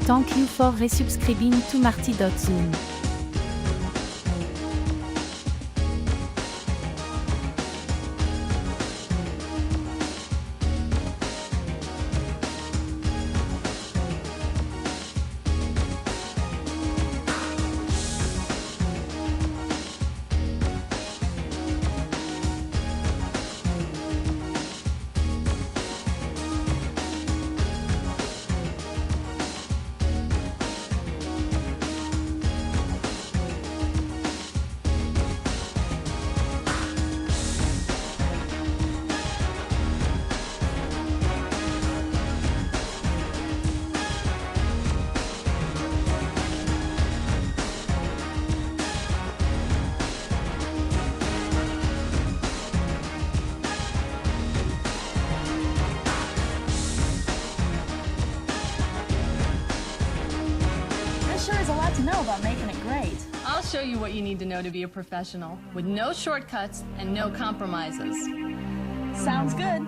Thank you for resubscribing to Marty.Zoom. To know about making it great. I'll show you what you need to know to be a professional, with no shortcuts and no compromises. Sounds good.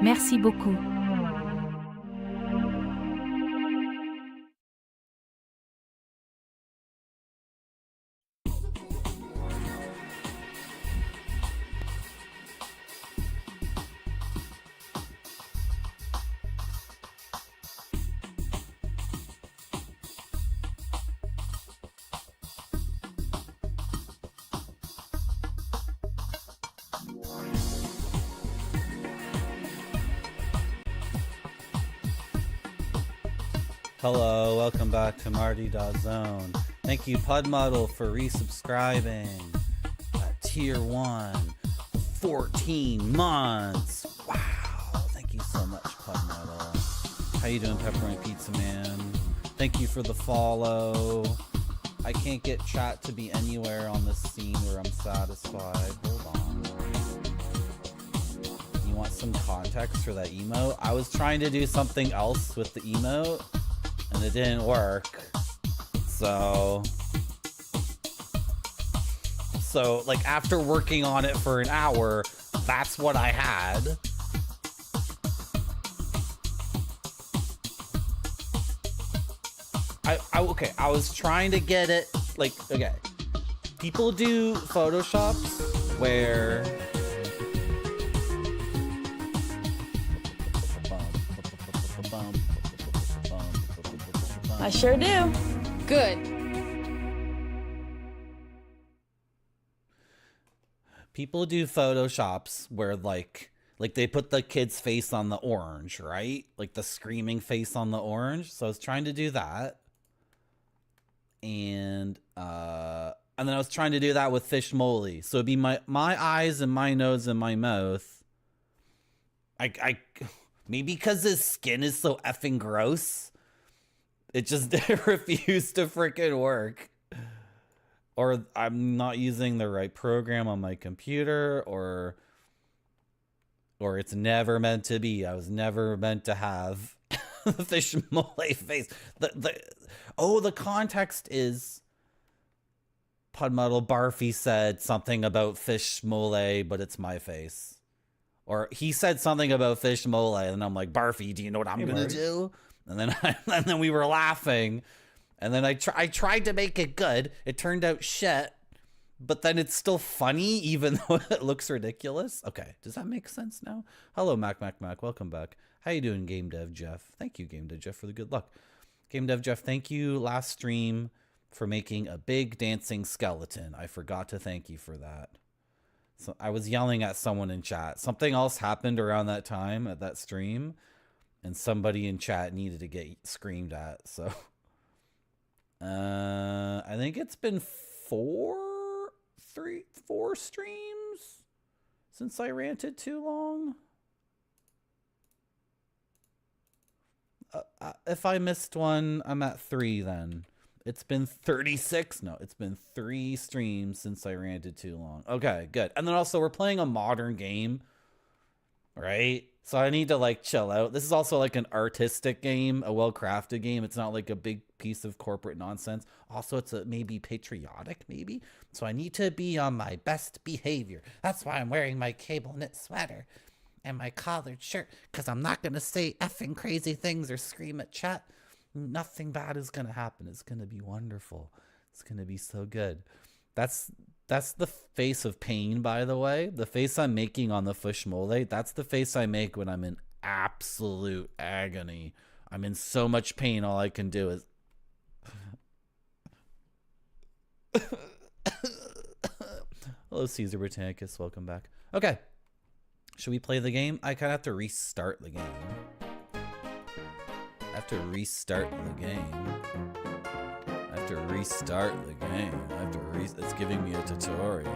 Merci beaucoup. Hello, welcome back to Marty.Zone. Thank you, Pudmuddle, for resubscribing at Tier 1, 14 months. Wow, thank you so much, Pudmuddle. How you doing, Pepperoni Pizza Man? Thank you for the follow. I can't get chat to be anywhere on this scene where I'm satisfied. Hold on. You want some context for that emote? I was trying to do something else with the emote, and it didn't work. So like after working on it for an hour, that's what I had. Okay, I was trying to get it like, okay. People do Photoshops where I sure do. Good. people do Photoshops where like they put the kid's face on the orange, right? Like the screaming face on the orange. So I was trying to do that. And then I was trying to do that with fish moly. So it'd be my eyes and my nose and my mouth. I maybe because his skin is so effing gross, it just refused to freaking work. Or I'm not using the right program on my computer, or it's never meant to be. I was never meant to have the fish mole face. The context is Pudmuddle Barfy said something about fish mole, but it's my face. Or he said something about fish mole, and I'm like, Barfy, do you know what I'm gonna do? And then we were laughing, and then I tried to make it good. It turned out shit, but then it's still funny even though it looks ridiculous. Okay, does that make sense now? Hello, Mac. Welcome back. How you doing, Game Dev Jeff? Thank you, Game Dev Jeff, for the good luck. Game Dev Jeff, thank you last stream for making a big dancing skeleton. I forgot to thank you for that. So I was yelling at someone in chat. Something else happened around that time at that stream, and somebody in chat needed to get screamed at. So I think it's been four streams since I ranted too long. if I missed one, I'm at 3 then. It's been 36. No, it's been 3 streams since I ranted too long. Okay, good. And then also we're playing a modern game, right? So I need to like chill out. This is also like an artistic game, a well-crafted game. It's not like a big piece of corporate nonsense. Also, it's a maybe patriotic, maybe. So I need to be on my best behavior. That's why I'm wearing my cable knit sweater and my collared shirt, because I'm not going to say effing crazy things or scream at chat. Nothing bad is going to happen. It's going to be wonderful. It's going to be so good. That's the face of pain, by the way. The face I'm making on the fish mole, that's the face I make when I'm in absolute agony. I'm in so much pain, all I can do is... Hello, Caesar Britannicus. Welcome back. Okay. Should we play the game? I kind of have to restart the game. I have to restart the game. It's giving me a tutorial.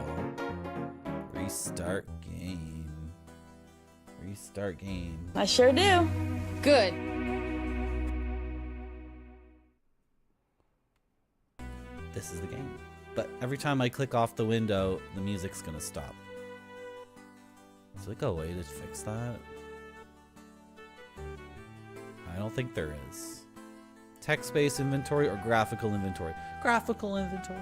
Restart game. I sure do. Good. This is the game. But every time I click off the window, the music's gonna stop. Is there like a way to fix that? I don't think there is. Text-based inventory or graphical inventory? Graphical inventory.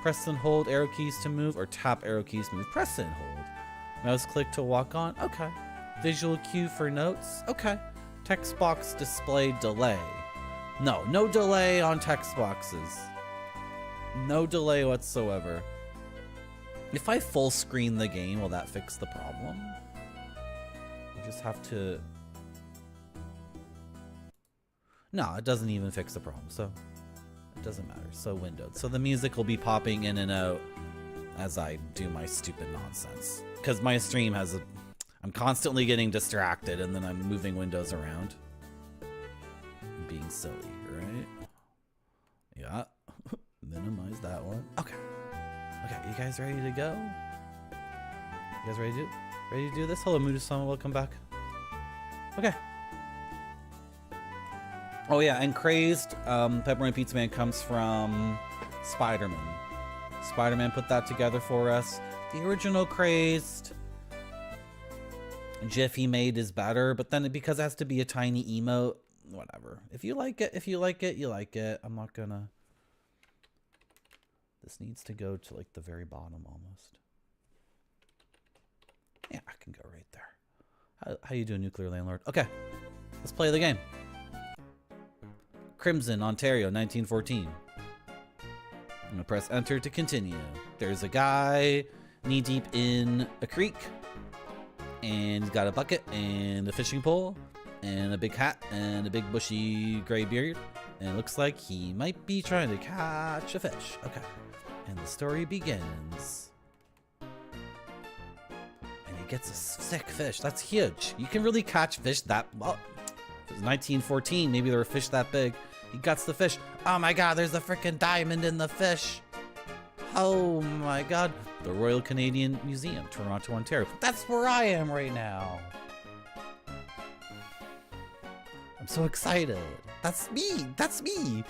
Press and hold arrow keys to move, or tap arrow keys to move. Press and hold. Mouse click to walk on. Okay. Visual cue for notes. Okay. Text box display delay. No delay on text boxes. No delay whatsoever. If I full screen the game, will that fix the problem? I just have to... No, it doesn't even fix the problem, so it doesn't matter. So windowed. So the music will be popping in and out as I do my stupid nonsense. Because my stream has a... I'm constantly getting distracted and then I'm moving windows around. I'm being silly, right? Yeah. Minimize that one. Okay. Okay, you guys ready to go? You guys ready to do this? Hello, Mudu-sama, welcome back. Okay. Oh yeah, and Crazed, Pepperoni Pizza Man comes from Spider-Man. Spider-Man put that together for us. The original Crazed GIF he made is better, but then because it has to be a tiny emote, whatever. If you like it, you like it. I'm not gonna... This needs to go to like the very bottom almost. Yeah, I can go right there. How you doing, Nuclear Landlord? Okay, let's play the game. Crimson, Ontario, 1914. I'm gonna press enter to continue. There's a guy knee deep in a creek, and he's got a bucket and a fishing pole and a big hat and a big bushy gray beard, and it looks like he might be trying to catch a fish. Okay, and the story begins. And he gets a sick fish. That's huge. You can really catch fish that well. It was 1914. Maybe there were fish that big. He guts the fish. Oh my god, there's a freaking diamond in the fish. Oh my god. The Royal Canadian Museum, Toronto, Ontario. That's where I am right now. I'm so excited. That's me. That's me.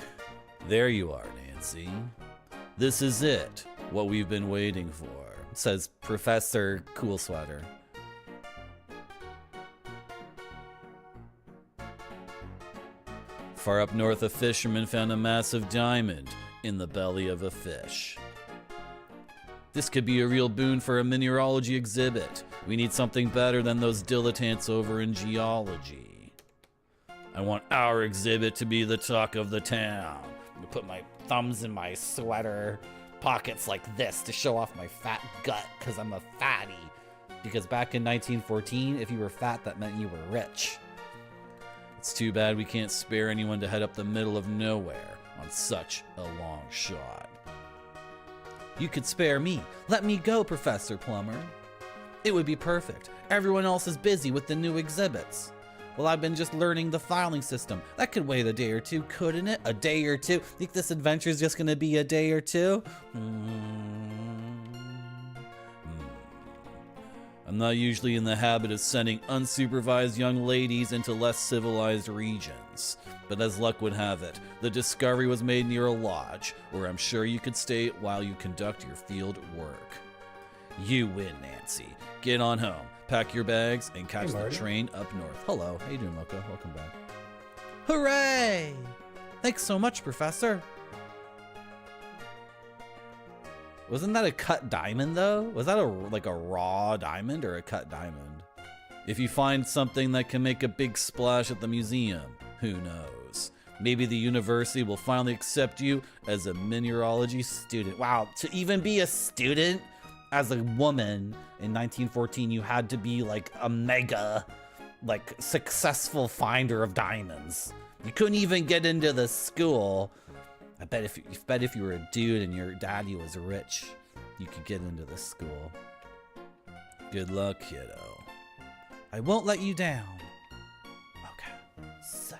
There you are, Nancy. This is it. What we've been waiting for, says Professor Cool Sweater. Far up north, a fisherman found a massive diamond in the belly of a fish. This could be a real boon for a mineralogy exhibit. We need something better than those dilettantes over in geology. I want our exhibit to be the talk of the town. I'm gonna put my thumbs in my sweater pockets like this to show off my fat gut, because I'm a fatty. Because back in 1914, if you were fat, that meant you were rich. It's too bad we can't spare anyone to head up the middle of nowhere on such a long shot. You could spare me. Let me go, Professor Plumber. It would be perfect. Everyone else is busy with the new exhibits. Well, I've been just learning the filing system. That could wait a day or two, couldn't it? A day or two? Think this adventure is just gonna be a day or two? I'm not usually in the habit of sending unsupervised young ladies into less civilized regions. But as luck would have it, the discovery was made near a lodge, where I'm sure you could stay while you conduct your field work. You win, Nancy. Get on home, pack your bags, and catch the train up north. Hello, how you doing, Mocha? Welcome back. Hooray! Thanks so much, Professor. Wasn't that a cut diamond, though? Was that like a raw diamond or a cut diamond? If you find something that can make a big splash at the museum, who knows? Maybe the university will finally accept you as a mineralogy student. Wow, to even be a student as a woman in 1914, you had to be like a mega, like, successful finder of diamonds. You couldn't even get into the school. I bet if you were a dude and your daddy was rich, you could get into the school. Good luck, kiddo. I won't let you down. Okay. Sick.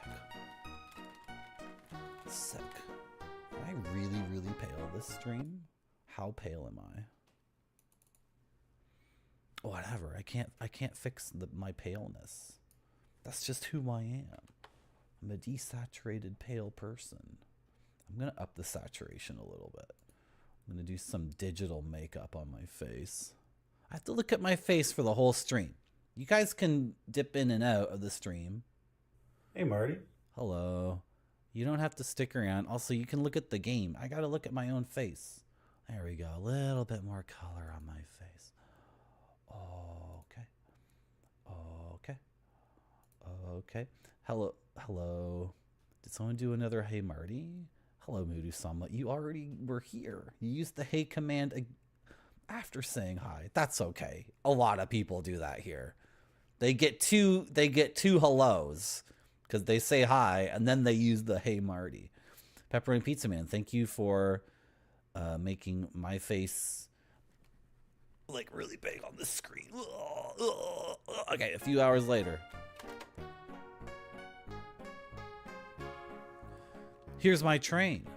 Sick. Am I really, really pale this stream? How pale am I? Whatever. I can't fix my paleness. That's just who I am. I'm a desaturated pale person. I'm going to up the saturation a little bit. I'm going to do some digital makeup on my face. I have to look at my face for the whole stream. You guys can dip in and out of the stream. Hey, Marty. Hello. You don't have to stick around. Also, you can look at the game. I got to look at my own face. There we go. A little bit more color on my face. Okay. Okay. Okay. Hello. Hello. Did someone do another Hey Marty? Hello, Mudu-sama. You already were here. You used the Hey command after saying hi. That's okay. A lot of people do that here. They get two hellos because they say hi and then they use the Hey Marty. Pepperoni Pizza Man, thank you for making my face like really big on the screen. Okay, a few hours later. Here's my train.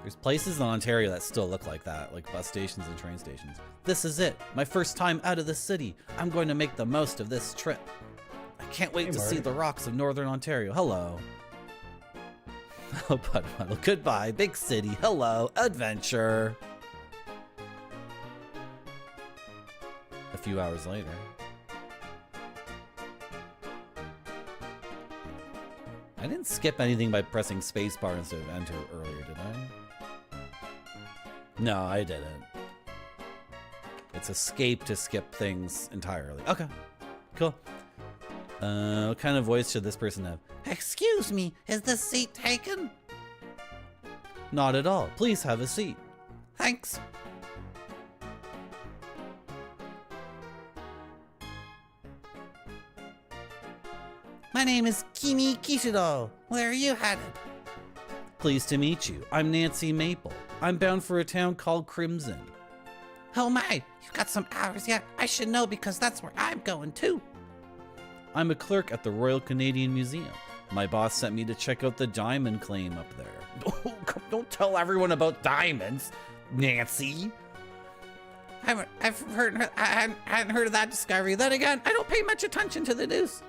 There's places in Ontario that still look like that, like bus stations and train stations. This is it. My first time out of the city. I'm going to make the most of this trip. I can't wait to see the rocks of Northern Ontario. Hello. Oh, but goodbye, big city. Hello, adventure. A few hours later. I didn't skip anything by pressing spacebar instead of enter earlier, did I? No, I didn't. It's escape to skip things entirely. Okay, cool. What kind of voice should this person have? Excuse me, is this seat taken? Not at all. Please have a seat. Thanks. My name is Kimi Kishido. Where are you headed? Pleased to meet you. I'm Nancy Maple. I'm bound for a town called Crimson. Oh my, you've got some hours yet. I should know because that's where I'm going too. I'm a clerk at the Royal Canadian Museum. My boss sent me to check out the diamond claim up there. Oh, don't tell everyone about diamonds, Nancy. I hadn't heard of that discovery. Then again, I don't pay much attention to the news.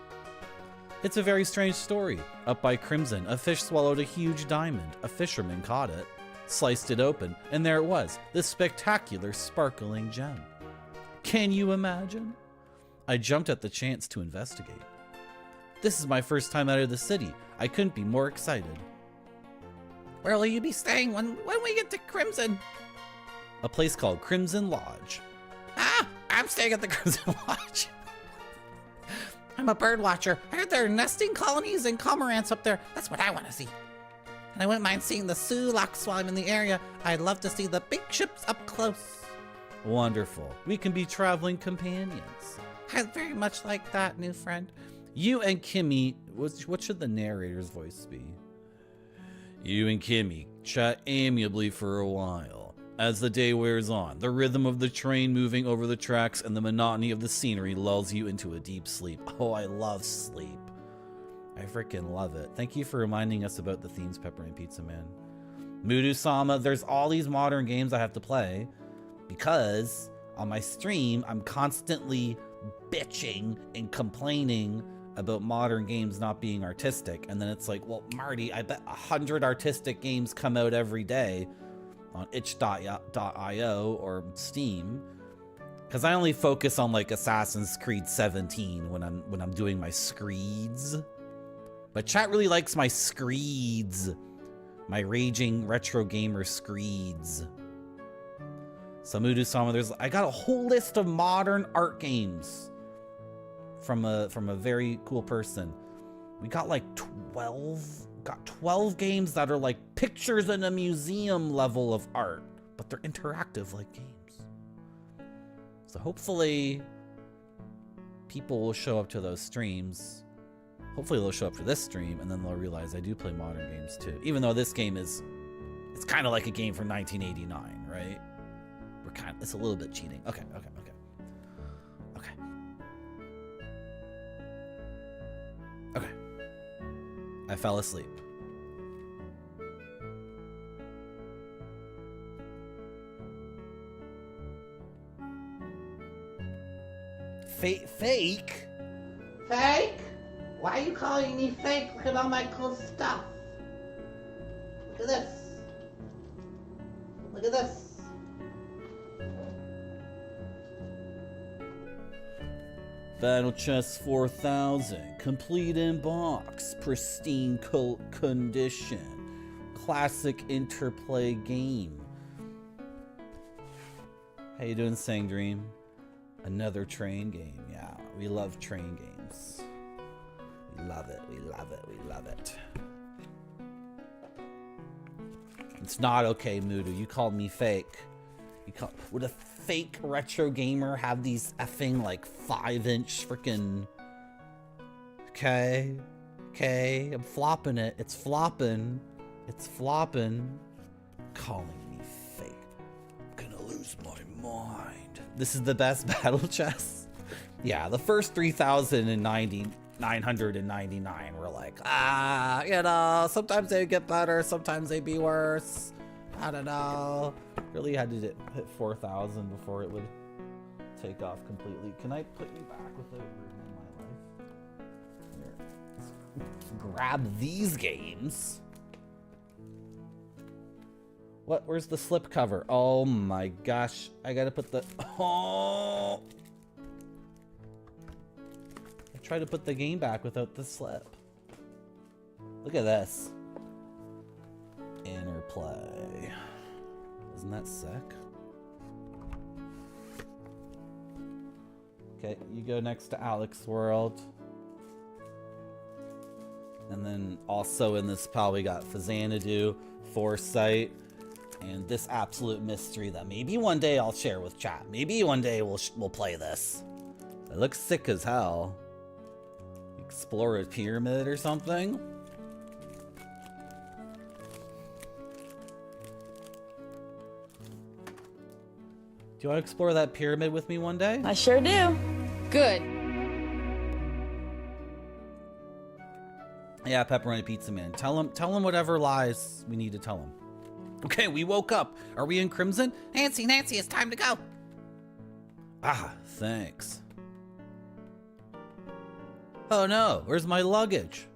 It's a very strange story. Up by Crimson, a fish swallowed a huge diamond. A fisherman caught it, sliced it open, and there it was, this spectacular, sparkling gem. Can you imagine? I jumped at the chance to investigate. This is my first time out of the city. I couldn't be more excited. Where will you be staying when we get to Crimson? A place called Crimson Lodge. Ah, I'm staying at the Crimson Lodge. I'm a bird watcher. I heard there are nesting colonies and cormorants up there. That's what I want to see. And I wouldn't mind seeing the Sulaks while I'm in the area. I'd love to see the big ships up close. Wonderful. We can be traveling companions. I'd very much like that, new friend. You and Kimmy, what should the narrator's voice be? You and Kimmy chat amiably for a while. As the day wears on, the rhythm of the train moving over the tracks and the monotony of the scenery lulls you into a deep sleep. Oh, I love sleep. I freaking love it. Thank you for reminding us about the themes, Pepperoni Pizza Man. Mudu-sama, there's all these modern games I have to play because on my stream, I'm constantly bitching and complaining about modern games not being artistic. And then it's like, well, Marty, I bet 100 artistic games come out every day on itch.io or Steam. Because I only focus on like Assassin's Creed 17 when I'm doing my screeds. But chat really likes my screeds. My raging retro gamer screeds. So Mudu-sama, I got a whole list of modern art games from a very cool person. We got like 12 games that are like pictures in a museum level of art, but they're interactive like games. So hopefully people will show up to those streams. Hopefully they'll show up for this stream and then they'll realize I do play modern games too. Even though this game it's kind of like a game from 1989, right? It's a little bit cheating. Okay. I fell asleep. Fake? Fake? Why are you calling me fake? Look at all my cool stuff. Look at this. Look at this. Battle Chest 4000, complete in box, pristine condition, classic interplay game. How you doing, Sang Dream? Another train game, yeah. We love train games. We love it, we love it, we love it. It's not okay, Mudu. You called me fake. Would a fake retro gamer have these effing like 5-inch freaking? Okay, I'm flopping it. It's flopping. Calling me fake. I'm gonna lose my mind. This is the best battle chess. Yeah, the first 3,999 were like, sometimes they get better, sometimes they be worse. I don't know. Really had to hit 4,000 before it would take off completely. Can I put you back without ruining my life? Here. Let's grab these games. What? Where's the slip cover? Oh my gosh. I gotta put the... Oh! I tried to put the game back without the slip. Look at this. Interplay. Isn't that sick? Okay, you go next to Alex World. And then also in this pile we got Fazanadu, Foresight, and this absolute mystery that maybe one day I'll share with chat. Maybe one day we'll play this. It looks sick as hell. Explore a pyramid or something. Do you want to explore that pyramid with me one day? I sure do. Good. Yeah, Pepperoni Pizza Man. Tell him whatever lies we need to tell him. Okay, we woke up. Are we in Crimson? Nancy, it's time to go. Ah, thanks. Oh no, where's my luggage?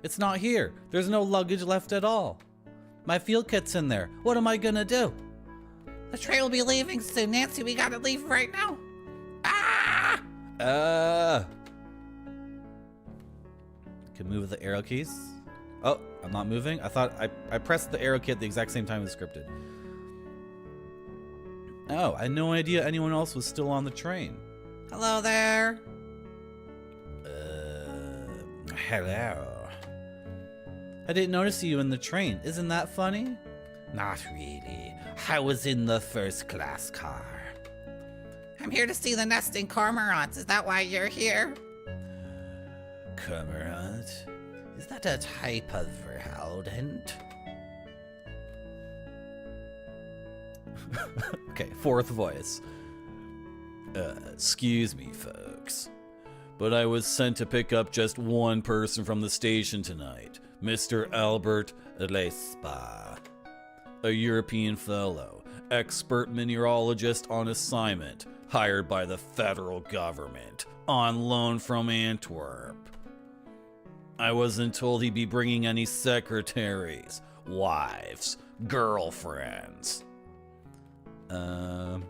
It's not here. There's no luggage left at all. My field kit's in there. What am I gonna do? The train will be leaving soon. Nancy, we gotta leave right now. Can move the arrow keys. Oh, I'm not moving. I thought I pressed the arrow key at the exact same time as scripted. Oh, I had no idea anyone else was still on the train. Hello there. Hello. I didn't notice you in the train. Isn't that funny? Not really. I was in the first class car. I'm here to see the nesting cormorants. Is that why you're here? Cormorant? Is that a type of rodent? Okay, fourth voice. Excuse me, folks. but I was sent to pick up just one person from the station tonight, Mr. Albert Lespa, a European fellow, expert mineralogist on assignment, hired by the federal government, on loan from Antwerp. I wasn't told he'd be bringing any secretaries, wives, girlfriends. I'm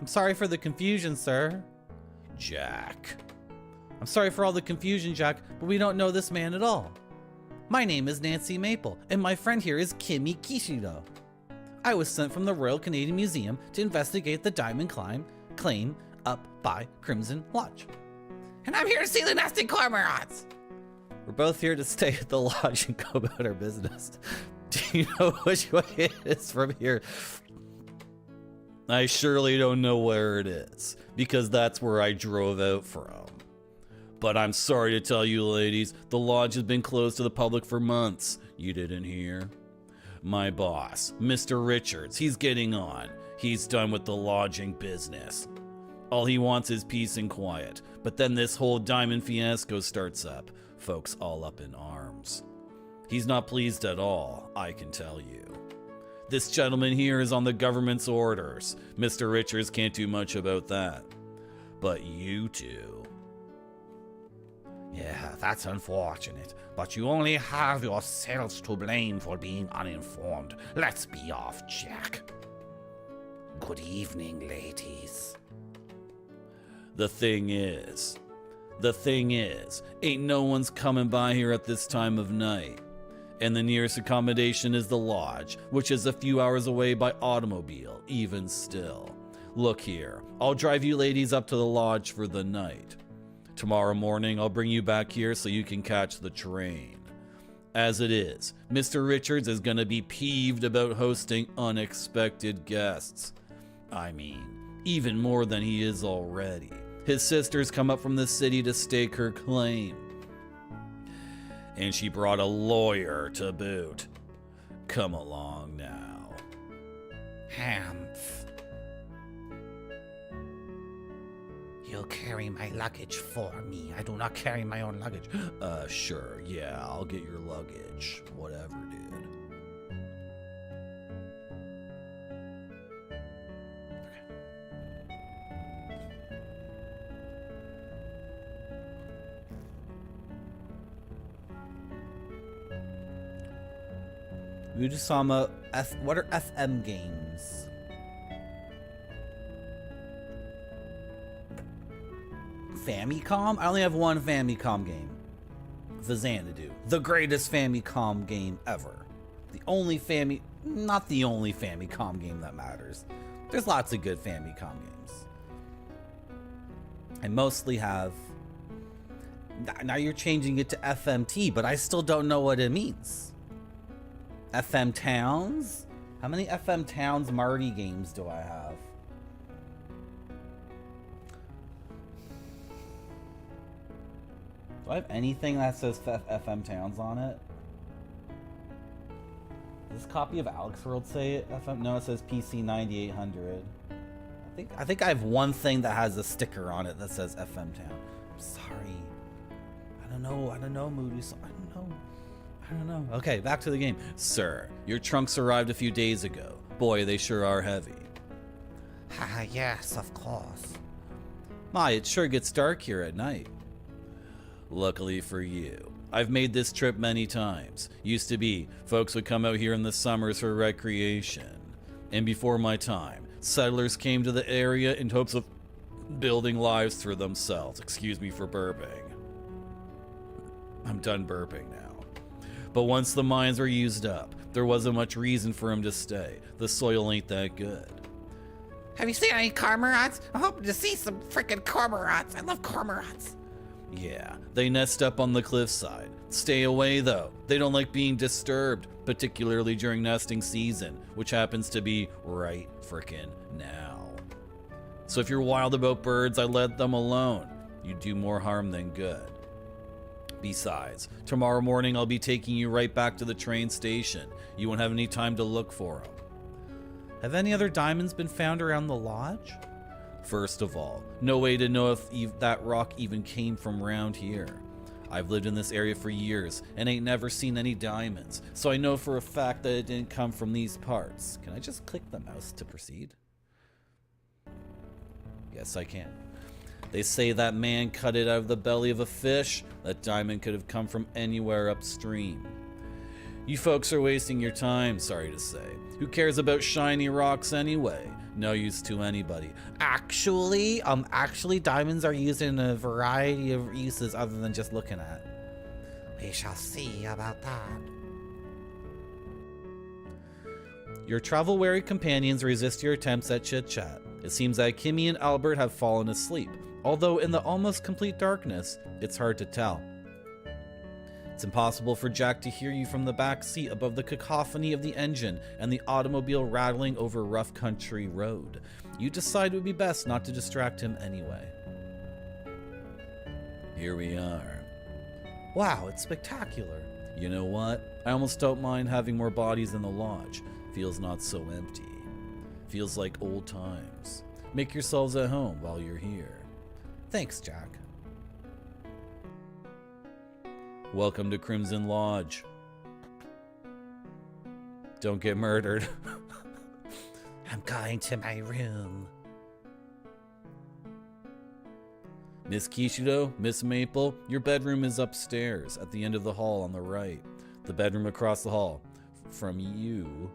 sorry for the confusion, sir. Jack. I'm sorry for all the confusion, Jack, but we don't know this man at all. My name is Nancy Maple, and my friend here is Kimi Kishido. I was sent from the Royal Canadian Museum to investigate the diamond claim up by Crimson Lodge. And I'm here to see the nesting cormorants. We're both here to stay at the lodge and go about our business. Do you know which way it is from here? I surely don't know where it is, because that's where I drove out from. But I'm sorry to tell you, ladies, the lodge has been closed to the public for months. You didn't hear? My boss, Mr. Richards, he's getting on. He's done with the lodging business. All he wants is peace and quiet. But then this whole diamond fiasco starts up. Folks all up in arms. He's not pleased at all, I can tell you. This gentleman here is on the government's orders. Mr. Richards can't do much about that. But you two. Yeah, that's unfortunate, but you only have yourselves to blame for being uninformed. Let's be off, Jack. Good evening, ladies. The thing is, ain't no one's coming by here at this time of night. And the nearest accommodation is the lodge, which is a few hours away by automobile, even still. Look here, I'll drive you ladies up to the lodge for the night. Tomorrow morning, I'll bring you back here so you can catch the train. As it is, Mr. Richards is gonna be peeved about hosting unexpected guests. I mean, even more than he is already. His sister's come up from the city to stake her claim. And she brought a lawyer to boot. Come along now. Hands. You'll carry my luggage for me. I do not carry my own luggage. Sure, yeah, I'll get your luggage. Whatever, dude. Udasama, what are FM games? Famicom? I only have one Famicom game. The Xanadu. The greatest Famicom game ever. The only not the only Famicom game that matters. There's lots of good Famicom games. I mostly have... Now you're changing it to FMT, but I still don't know what it means. FM Towns? How many FM Towns Marty games do I have? Do I have anything that says FM Towns on it? Does this copy of Alex World say FM? No, it says PC 9800. I think I have one thing that has a sticker on it that says FM Town. I'm sorry. I don't know, Moody. I don't know. Okay, back to the game. Sir, your trunks arrived a few days ago. Boy, they sure are heavy. Yes, of course. My, it sure gets dark here at night. Luckily for you, I've made this trip many times. Used to be, folks would come out here in the summers for recreation. And before my time, settlers came to the area in hopes of building lives for themselves. Excuse me for burping. I'm done burping now. But once the mines were used up, there wasn't much reason for him to stay. The soil ain't that good. Have you seen any cormorants? I'm hoping to see some freaking cormorants. I love cormorants. Yeah, they nest up on the cliffside. Stay away though. They don't like being disturbed, particularly during nesting season, which happens to be right frickin' now. So if you're wild about birds, I let them alone. You do more harm than good. Besides, tomorrow morning I'll be taking you right back to the train station. You won't have any time to look for them. Have any other diamonds been found around the lodge? First of all, no way to know if that rock even came from round here. I've lived in this area for years and ain't never seen any diamonds, so I know for a fact that it didn't come from these parts. Can I just click the mouse to proceed? Yes, I can. They say that man cut it out of the belly of a fish. That diamond could have come from anywhere upstream. You folks are wasting your time, sorry to say. Who cares about shiny rocks anyway? No use to anybody. Actually, diamonds are used in a variety of uses other than just looking at. We shall see about that. Your travel-weary companions resist your attempts at chit-chat. It seems that Kimmy and Albert have fallen asleep, although in the almost complete darkness, it's hard to tell. It's impossible for Jack to hear you from the back seat above the cacophony of the engine and the automobile rattling over rough country road. You decide it would be best not to distract him anyway. Here we are. Wow, it's spectacular. You know what? I almost don't mind having more bodies in the lodge. Feels not so empty. Feels like old times. Make yourselves at home while you're here. Thanks, Jack. Welcome to Crimson Lodge. Don't get murdered. I'm going to my room. Miss Kishido, Miss Maple, your bedroom is upstairs at the end of the hall on the right. The bedroom across the hall from you.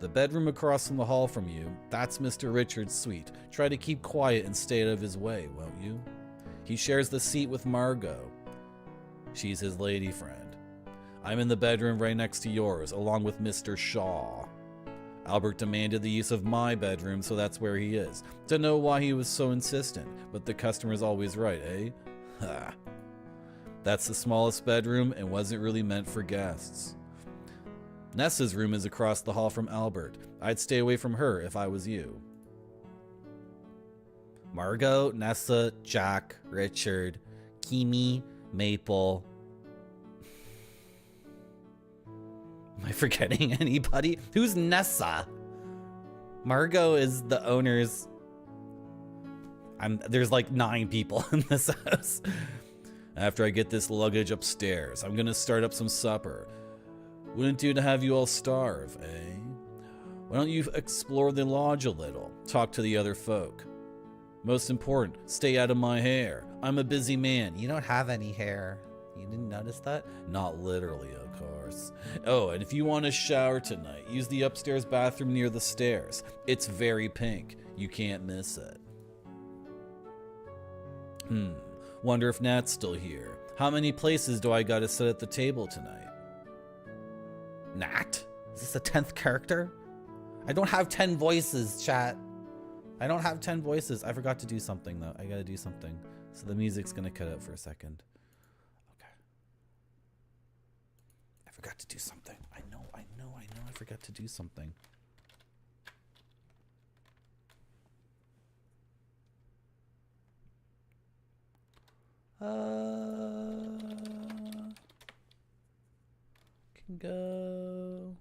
The bedroom across from the hall from you, that's Mr. Richard's suite. Try to keep quiet and stay out of his way, won't you? He shares the seat with Margot. She's his lady friend. I'm in the bedroom right next to yours, along with Mr. Shaw. Albert demanded the use of my bedroom, so that's where he is. Don't know why he was so insistent, but the customer's always right, eh? Ha. That's the smallest bedroom and wasn't really meant for guests. Nessa's room is across the hall from Albert. I'd stay away from her if I was you. Margot, Nessa, Jack, Richard, Kimi, Maple. Am I forgetting anybody? Who's Nessa? Margot is the owner's... There's like 9 people in this house. After I get this luggage upstairs, I'm gonna start up some supper. Wouldn't do to have you all starve, eh? Why don't you explore the lodge a little? Talk to the other folk. Most important, stay out of my hair. I'm a busy man. You don't have any hair. You didn't notice that? Not literally, of course. Oh, and if you want a shower tonight, use the upstairs bathroom near the stairs. It's very pink. You can't miss it. Wonder if Nat's still here. How many places do I gotta sit at the table tonight? Nat? Is this the 10th character? I don't have 10 voices, chat. I don't have 10 voices. I forgot to do something, though. I gotta do something. So the music's gonna cut out for a second. Okay. I forgot to do something. I know. I forgot to do something. Can go.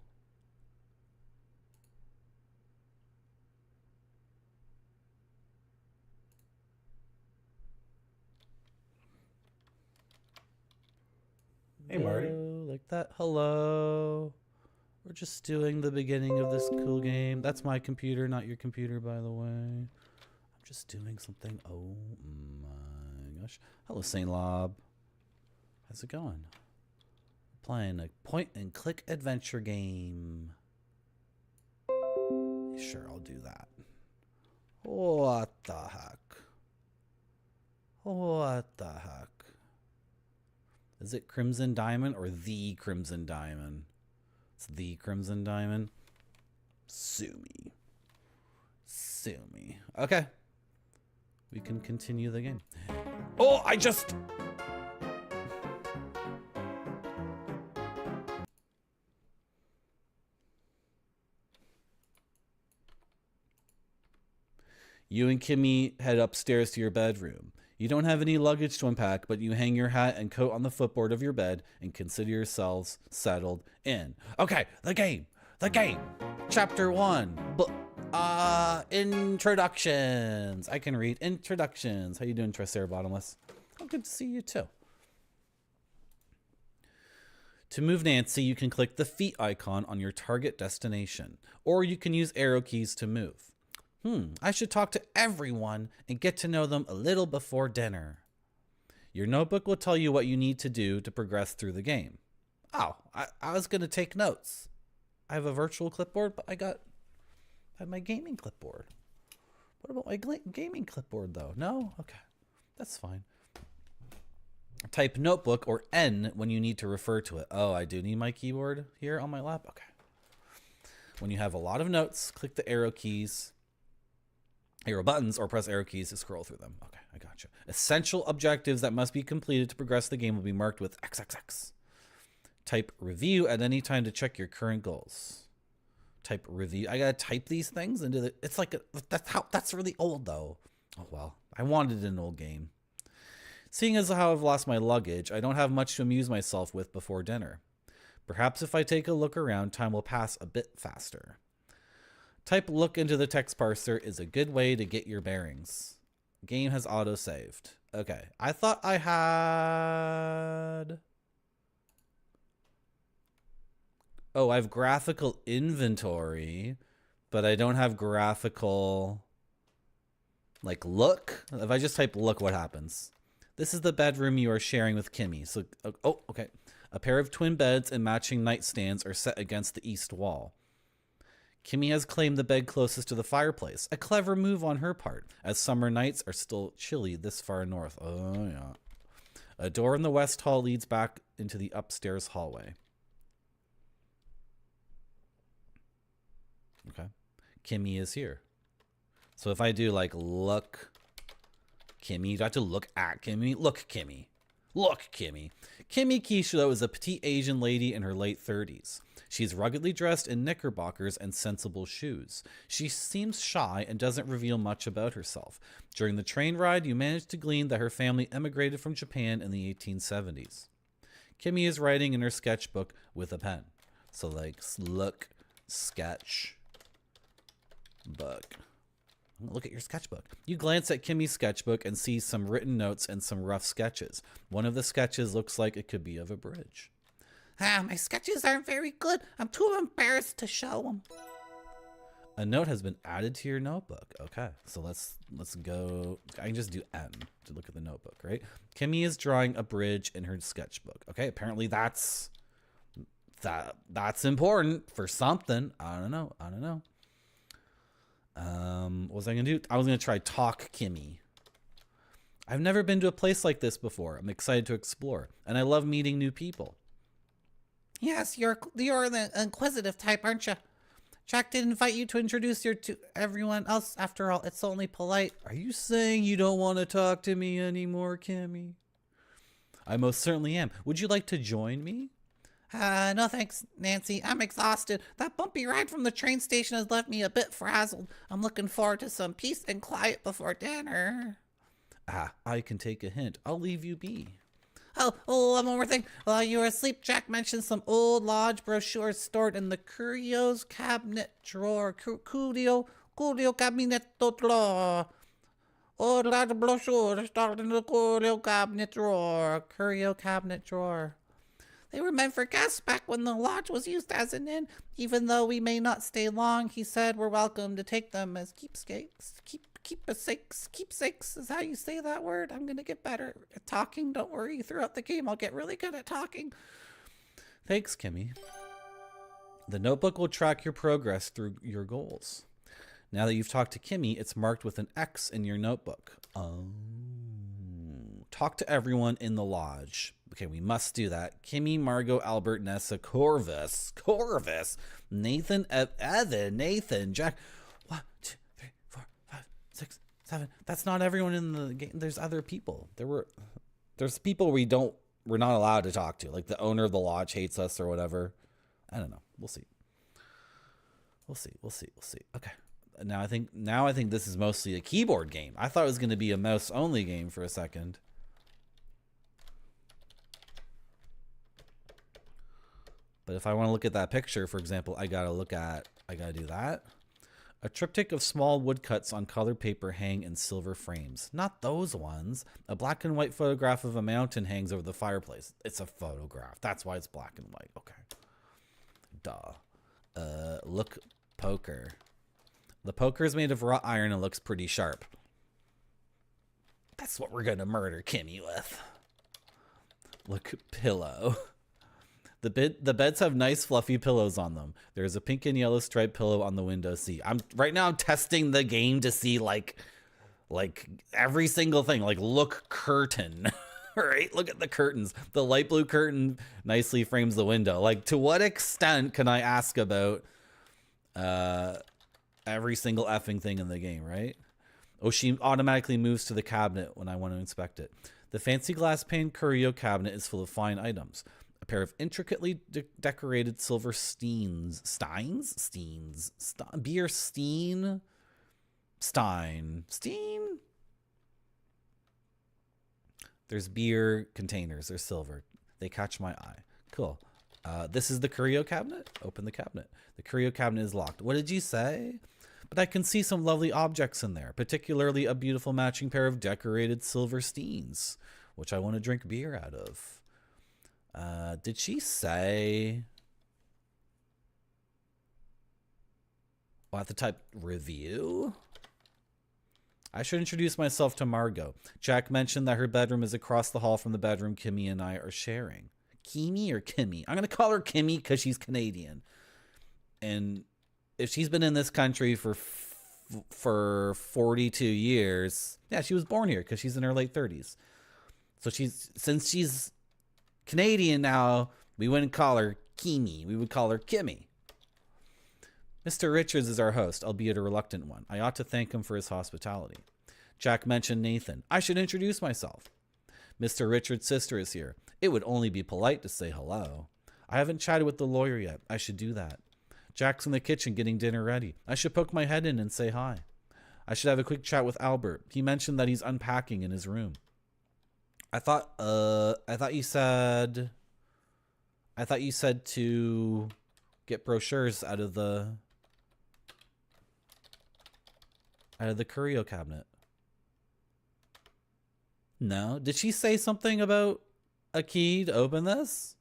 Hey, Marty. Like that. Hello. We're just doing the beginning of this cool game. That's my computer, not your computer, by the way. I'm just doing something. Oh my gosh. Hello, Saint Lob. How's it going? Playing a point-and-click adventure game. Sure, I'll do that. What the heck? What the heck? Is it Crimson Diamond or the Crimson Diamond? It's the Crimson Diamond. Sue me. Sue me. Okay. We can continue the game. Oh, I just... You and Kimmy head upstairs to your bedroom. You don't have any luggage to unpack, but you hang your hat and coat on the footboard of your bed and consider yourselves settled in. Okay, the game. Chapter 1. Introductions. I can read introductions. How you doing, Tricerabottomless? Oh, good to see you too. To move Nancy, you can click the feet icon on your target destination, or you can use arrow keys to move. I should talk to everyone and get to know them a little before dinner. Your notebook will tell you what you need to do to progress through the game. Oh, I was going to take notes. I have a virtual clipboard, but I have my gaming clipboard. What about my gaming clipboard, though? No? Okay, that's fine. Type notebook or N when you need to refer to it. Oh, I do need my keyboard here on my lap? Okay. When you have a lot of notes, click the arrow buttons, or press arrow keys to scroll through them. Okay, I gotcha. Essential objectives that must be completed to progress the game will be marked with XXX. Type review at any time to check your current goals. Type review. I gotta type these things into the. It's like that's really old though. Oh well, I wanted an old game. Seeing as how I've lost my luggage, I don't have much to amuse myself with before dinner. Perhaps if I take a look around, time will pass a bit faster. Type look into the text parser is a good way to get your bearings. Game has auto-saved. Okay, I thought I had... Oh, I have graphical inventory, but I don't have graphical... like look? If I just type look, what happens? This is the bedroom you are sharing with Kimmy. So, oh, okay. A pair of twin beds and matching nightstands are set against the east wall. Kimmy has claimed the bed closest to the fireplace. A clever move on her part, as summer nights are still chilly this far north. Oh, yeah. A door in the west hall leads back into the upstairs hallway. Okay. Kimmy is here. So if I do like look... Kimmy, you got to look at Kimmy. Look, Kimmy. Look, Kimmy. Kimmy Kishiro is a petite Asian lady in her late 30s. She's ruggedly dressed in knickerbockers and sensible shoes. She seems shy and doesn't reveal much about herself. During the train ride, you manage to glean that her family emigrated from Japan in the 1870s. Kimmy is writing in her sketchbook with a pen. So like, look, sketch, book. Look at your sketchbook. You glance at Kimmy's sketchbook and see some written notes and some rough sketches. One of the sketches looks like it could be of a bridge. My sketches aren't very good. I'm too embarrassed to show them. A note has been added to your notebook. Okay, so let's go. I can just do N to look at the notebook, right? Kimmy is drawing a bridge in her sketchbook. Okay, apparently that's important for something. I don't know. What was I gonna do? I was gonna try talk Kimmy. I've never been to a place like this before. I'm excited to explore, and I love meeting new people. Yes, you're the inquisitive type, aren't you? Jack did invite you to introduce you to everyone else. After all, it's only polite. Are you saying you don't want to talk to me anymore, Kimmy? I most certainly am. Would you like to join me? No thanks, Nancy. I'm exhausted. That bumpy ride from the train station has left me a bit frazzled. I'm looking forward to some peace and quiet before dinner. I can take a hint. I'll leave you be. Oh, one more thing. While you were asleep, Jack mentioned some old lodge brochures stored in the Curio's cabinet drawer. Curio cabinet drawer. Old lodge brochures stored in the Curio cabinet drawer. Curio cabinet drawer. They were meant for guests back when the lodge was used as an inn. Even though we may not stay long, he said we're welcome to take them as keepsakes. Keepsakes is how you say that word. I'm gonna get better at talking. Don't worry. Throughout the game, I'll get really good at talking. Thanks, Kimmy. The notebook will track your progress through your goals. Now that you've talked to Kimmy, it's marked with an X in your notebook. Talk to everyone in the lodge. Okay, we must do that. Kimmy, Margot, Albert, Nessa, Corvus, Nathan, Evan, Nathan, Jack. 1, 2, 3, 4, 5, 6, 7. That's not everyone in the game. There's other people. There's people we're not allowed to talk to. Like the owner of the lodge hates us or whatever. I don't know. We'll see. Okay. Now I think this is mostly a keyboard game. I thought it was going to be a mouse only game for a second. But if I want to look at that picture, for example, I gotta do that. A triptych of small woodcuts on colored paper hang in silver frames. Not those ones. A black and white photograph of a mountain hangs over the fireplace. It's a photograph. That's why it's black and white. Okay. Duh. Look, poker. The poker is made of wrought iron and looks pretty sharp. That's what we're gonna murder Kimmy with. Look, pillow. The beds have nice fluffy pillows on them. There's a pink and yellow striped pillow on the window seat. Right now I'm testing the game to see like every single thing. Like, look, curtain. Right? Look at the curtains. The light blue curtain nicely frames the window. Like, to what extent can I ask about every single effing thing in the game, right? Oh, she automatically moves to the cabinet when I want to inspect it. The fancy glass pane curio cabinet is full of fine items. A pair of intricately decorated silver beer Stein. There's beer containers. They're silver. They catch my eye. Cool. This is the curio cabinet. Open the cabinet. The curio cabinet is locked. What did you say? But I can see some lovely objects in there, particularly a beautiful matching pair of decorated silver steins, which I want to drink beer out of. Did she say... I'll have to type review. I should introduce myself to Margot. Jack mentioned that her bedroom is across the hall from the bedroom Kimmy and I are sharing. Kimmy or Kimmy? I'm going to call her Kimmy because she's Canadian. And if she's been in this country for 42 years, yeah, she was born here because she's in her late 30s. So since she's Canadian now, we wouldn't call her Kimmy. We would call her Kimmy. Mr. Richards is our host, albeit a reluctant one. I ought to thank him for his hospitality. Jack mentioned Nathan. I should introduce myself. Mr. Richards' sister is here. It would only be polite to say hello. I haven't chatted with the lawyer yet. I should do that. Jack's in the kitchen getting dinner ready. I should poke my head in and say hi. I should have a quick chat with Albert. He mentioned that he's unpacking in his room. I thought you said to get brochures out of the curio cabinet. No? Did she say something about a key to open this?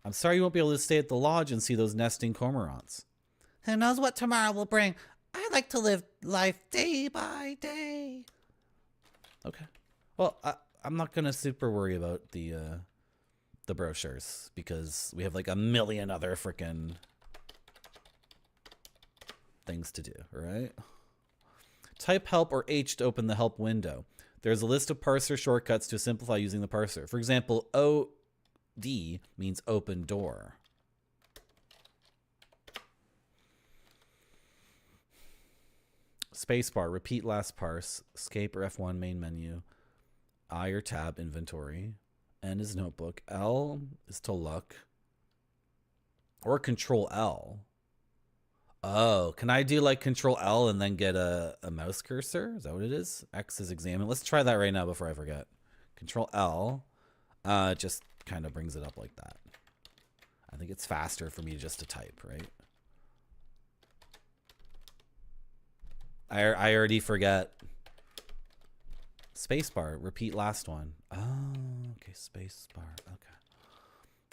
I'm sorry you won't be able to stay at the lodge and see those nesting cormorants. Who knows what tomorrow will bring? I like to live life day by day. Okay. Well, I'm not going to super worry about the brochures because we have like a million other freaking things to do, right? Type help or H to open the help window. There's a list of parser shortcuts to simplify using the parser. For example, OD means open door. Spacebar, repeat last parse. Escape or F1 main menu. I or tab inventory. N is notebook. L is to look. Or control L. Oh, can I do like control L and then get a mouse cursor? Is that what it is? X is examine. Let's try that right now before I forget. Control L. Just kind of brings it up like that. I think it's faster for me just to type, right? I already forget. Spacebar, repeat last one. Oh, okay, spacebar,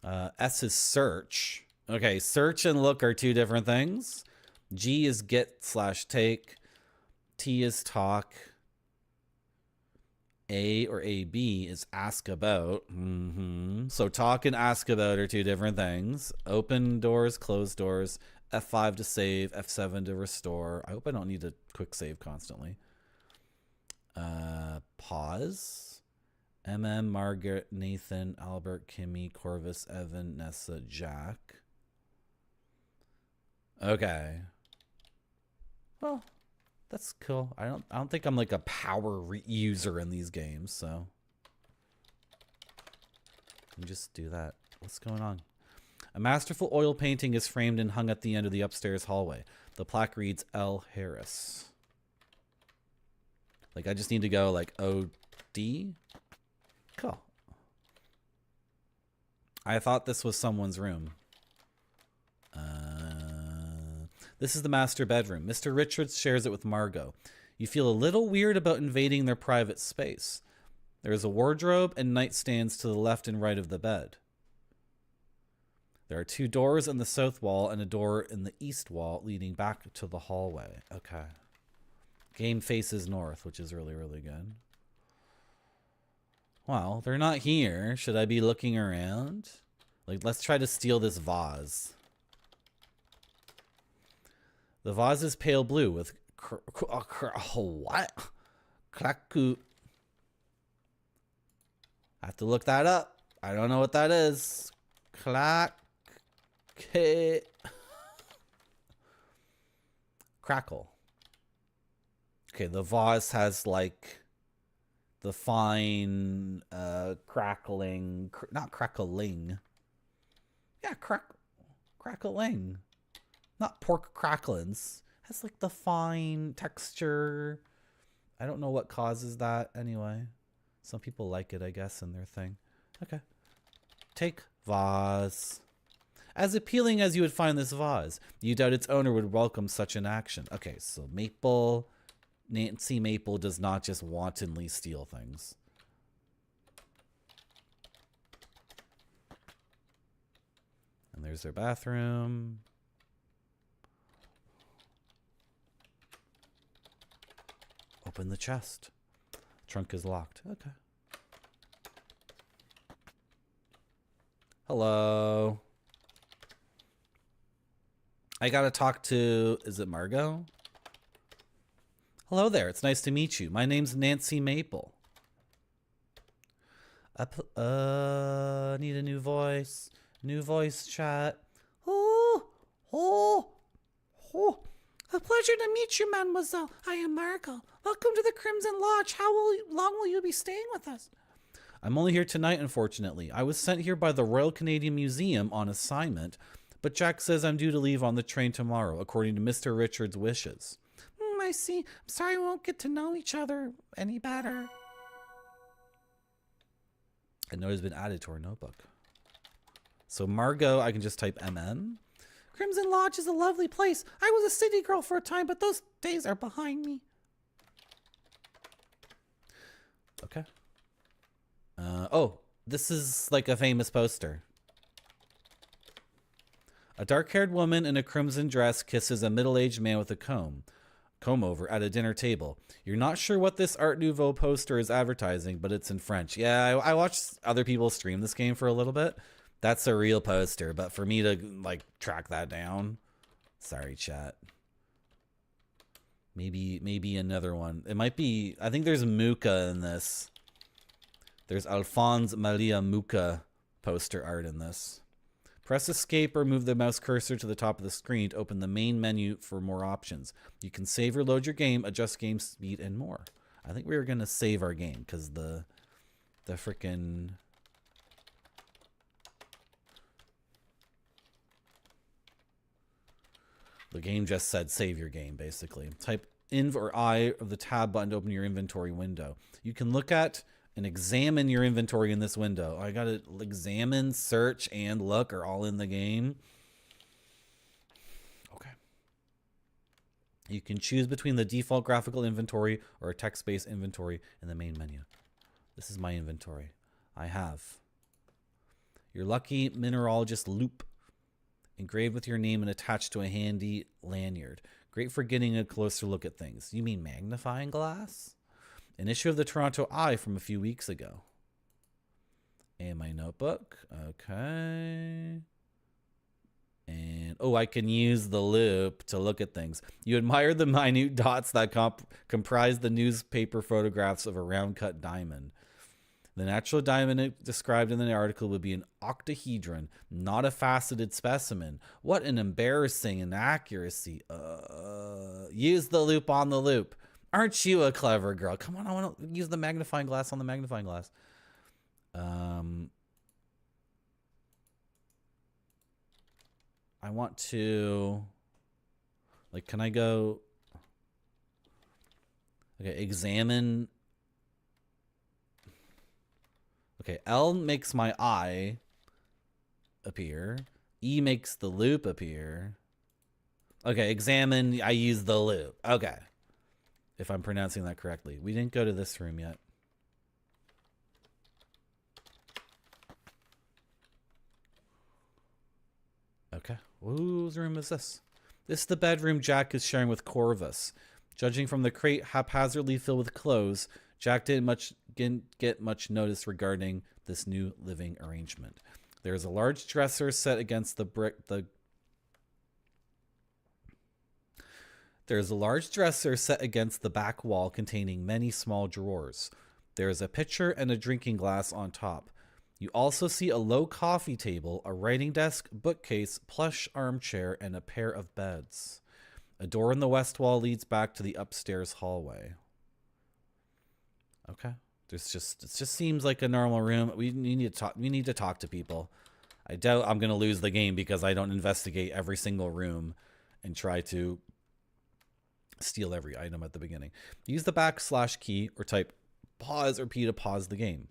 okay. S is search. Okay, search and look are two different things. G is get/take. T is talk. A or AB is ask about. So talk and ask about are two different things. Open doors, close doors. F5 to save, F7 to restore. I hope I don't need to quick save constantly. Pause. MM, Margaret, Nathan, Albert, Kimmy, Corvus, Evan, Nessa, Jack. Okay. Well, that's cool. I don't think I'm like a power user in these games, so let me just do that. What's going on? A masterful oil painting is framed and hung at the end of the upstairs hallway. The plaque reads L. Harris. Like, I just need to go like OD. Cool. I thought this was someone's room. This is the master bedroom. Mr. Richards shares it with Margot. You feel a little weird about invading their private space. There is a wardrobe and nightstands to the left and right of the bed. There are 2 doors in the south wall and a door in the east wall leading back to the hallway. Okay. Game faces north, which is really, really good. Well, they're not here. Should I be looking around? Like, let's try to steal this vase. The vase is pale blue with what? Klaku. I have to look that up. I don't know what that is. Crackle. Okay, the vase has like the fine crackling, not crackling. Yeah, crackling. Not pork cracklings. Has like the fine texture. I don't know what causes that anyway. Some people like it, I guess, in their thing. Okay. Take vase. As appealing as you would find this vase, you doubt its owner would welcome such an action. Okay, so Nancy Maple does not just wantonly steal things. And there's their bathroom. Open the chest. Trunk is locked. Okay. Hello. I gotta talk to, is it Margot? Hello there, it's nice to meet you. My name's Nancy Maple. Need a new voice. New voice chat. Oh. A pleasure to meet you, mademoiselle. I am Margot. Welcome to the Crimson Lodge. How long will you be staying with us? I'm only here tonight, unfortunately. I was sent here by the Royal Canadian Museum on assignment, but Jack says I'm due to leave on the train tomorrow, according to Mr. Richards' wishes. I see. I'm sorry we won't get to know each other any better. A note has been added to our notebook. So Margot, I can just type MN. Crimson Lodge is a lovely place. I was a city girl for a time, but those days are behind me. Okay. Oh, this is like a famous poster. A dark-haired woman in a crimson dress kisses a middle-aged man with a comb over at a dinner table. You're not sure what this Art Nouveau poster is advertising, but it's in French. Yeah, I watched other people stream this game for a little bit. That's a real poster, but for me to like track that down, sorry, chat. Maybe another one. It might be. I think there's Muka in this. There's Alphonse Malia Muka poster art in this. Press escape or move the mouse cursor to the top of the screen to open the main menu for more options. You can save or load your game, adjust game speed, and more. I think we were gonna save our game because the frickin' the game just said save your game, basically. Type in or I of the tab button to open your inventory window. You can look at and examine your inventory in this window. I gotta examine, search, and look are all in the game. Okay. You can choose between the default graphical inventory or a text-based inventory in the main menu. This is my inventory. I have your lucky mineralogist loop engraved with your name and attached to a handy lanyard. Great for getting a closer look at things. You mean magnifying glass? An issue of the Toronto Eye from a few weeks ago. And my notebook. Okay. And, oh, I can use the loop to look at things. You admire the minute dots that comprise the newspaper photographs of a round-cut diamond. The natural diamond described in the article would be an octahedron, not a faceted specimen. What an embarrassing inaccuracy. Use the loop on the loop. Aren't you a clever girl? Come on, I want to use the magnifying glass on the magnifying glass. I want to, like, can I go, okay, examine. Okay, L makes my eye. appear. E makes the loop appear. Okay, examine, I use the loop. Okay. If I'm pronouncing that correctly. We didn't go to this room yet. Okay. Whose room is this? This is the bedroom Jack is sharing with Corvus. Judging from the crate haphazardly filled with clothes, Jack didn't get much notice regarding this new living arrangement. There is a large dresser set against the back wall containing many small drawers. There is a pitcher and a drinking glass on top. You also see a low coffee table, a writing desk, bookcase, plush armchair, and a pair of beds. A door in the west wall leads back to the upstairs hallway. Okay. It just seems like a normal room. We need to talk to people. I doubt I'm going to lose the game because I don't investigate every single room and try to steal every item at the beginning. Use the / key or type pause or P to pause the game.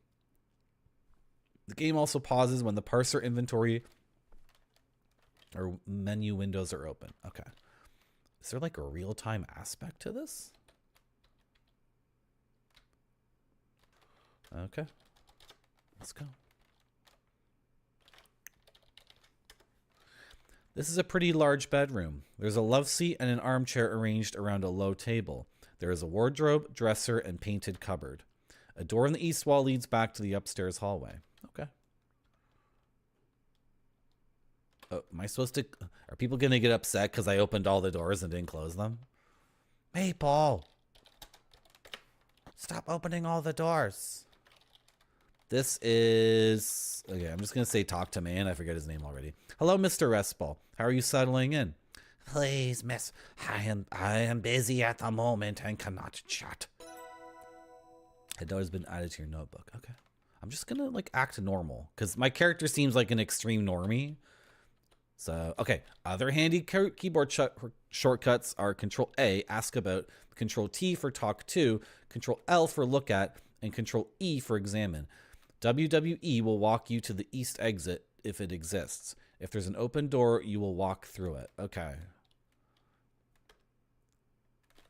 The game also pauses when the parser inventory or menu windows are open. Okay. Is there like a real-time aspect to this? Okay. Let's go. This is a pretty large bedroom. There's a love seat and an armchair arranged around a low table. There is a wardrobe, dresser, and painted cupboard. A door in the east wall leads back to the upstairs hallway. Okay. Oh, am I supposed to... Are people going to get upset because I opened all the doors and didn't close them? Maple! Stop opening all the doors. This is... Okay, I'm just going to say talk to man. I forget his name already. Hello, Mr. Restball. How are you settling in? Please, miss. I am busy at the moment and cannot chat. A note has been added to your notebook. Okay. I'm just going to, like, act normal. Because my character seems like an extreme normie. So, okay. Other handy keyboard shortcuts are Control A, ask about, Control T for talk to, Control L for look at, and Control E for examine. WWE will walk you to the east exit if it exists. If there's an open door, you will walk through it. Okay.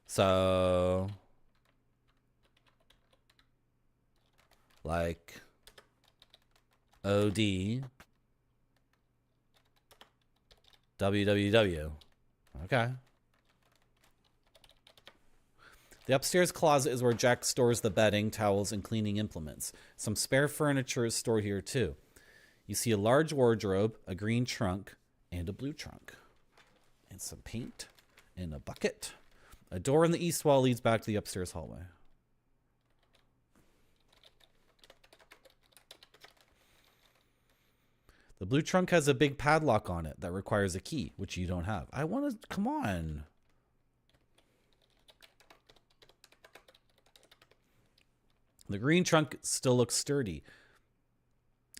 So, like, OD, WWW. Okay. The upstairs closet is where Jack stores the bedding, towels, and cleaning implements. Some spare furniture is stored here too. You see a large wardrobe, a green trunk, and a blue trunk. And some paint, and a bucket. A door in the east wall leads back to the upstairs hallway. The blue trunk has a big padlock on it that requires a key, which you don't have. I want to... Come on. The green trunk still looks sturdy,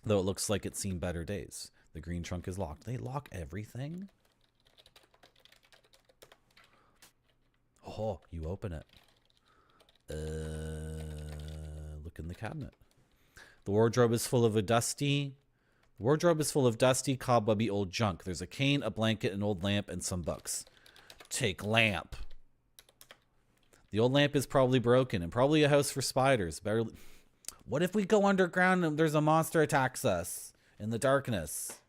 though it looks like it's seen better days. The green trunk is locked. They lock everything? Oh, you open it. Look in the cabinet. The wardrobe is full of dusty, cobwebby old junk. There's a cane, a blanket, an old lamp, and some books. Take lamp. The old lamp is probably broken and probably a house for spiders. What if we go underground and there's a monster attacks us in the darkness?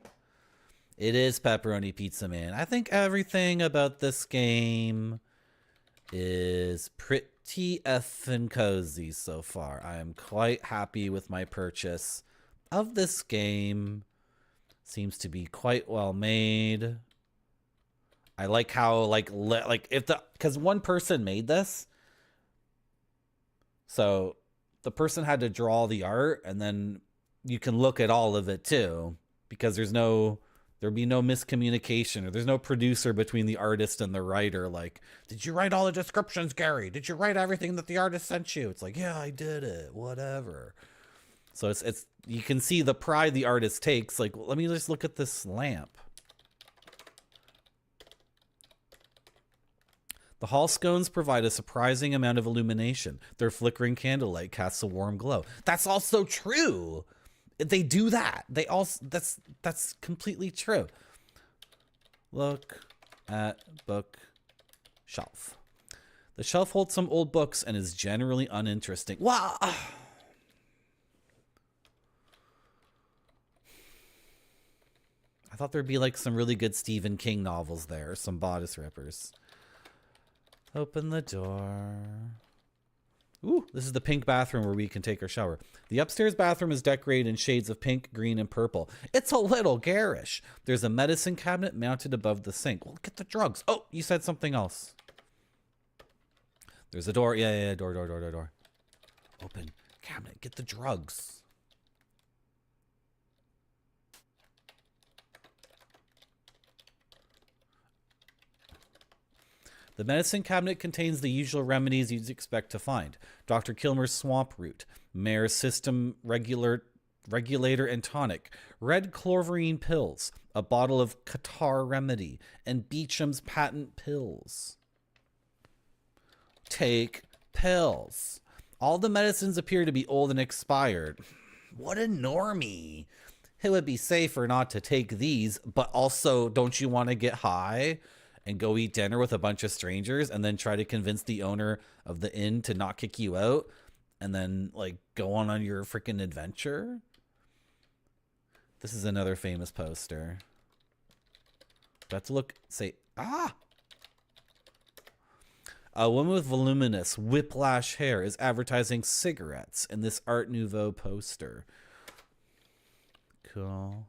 It is Pepperoni Pizza Man. I think everything about this game is pretty effing cozy so far. I am quite happy with my purchase of this game. Seems to be quite well made. I like how because one person made this, so the person had to draw the art, and then you can look at all of it too, because there'd be no miscommunication, or there's no producer between the artist and the writer. Like, did you write all the descriptions, Gary? Did you write everything that the artist sent you? It's like, yeah, I did it. Whatever. So it's you can see the pride the artist takes. Like, let me just look at this lamp. The hall scones provide a surprising amount of illumination. Their flickering candlelight casts a warm glow. That's also true. They do that. They also, that's completely true. Look at bookshelf. The shelf holds some old books and is generally uninteresting. Wow. I thought there'd be like some really good Stephen King novels there, some bodice rippers. Open the door. Ooh, this is the pink bathroom where we can take our shower. The upstairs bathroom is decorated in shades of pink, green, and purple. It's a little garish. There's a medicine cabinet mounted above the sink. Well, get the drugs. Oh, you said something else. There's a door. Yeah, door. Open cabinet. Get the drugs. The medicine cabinet contains the usual remedies you'd expect to find. Dr. Kilmer's swamp root, Mare's system regulator and tonic, red cloverine pills, a bottle of catarrh remedy, and Beecham's patent pills. Take pills. All the medicines appear to be old and expired. What a normie. It would be safer not to take these, but also, don't you want to get high and go eat dinner with a bunch of strangers and then try to convince the owner of the inn to not kick you out and then like go on your freaking adventure? This is another famous poster. Got to look, say, ah! A woman with voluminous whiplash hair is advertising cigarettes in this Art Nouveau poster. Cool.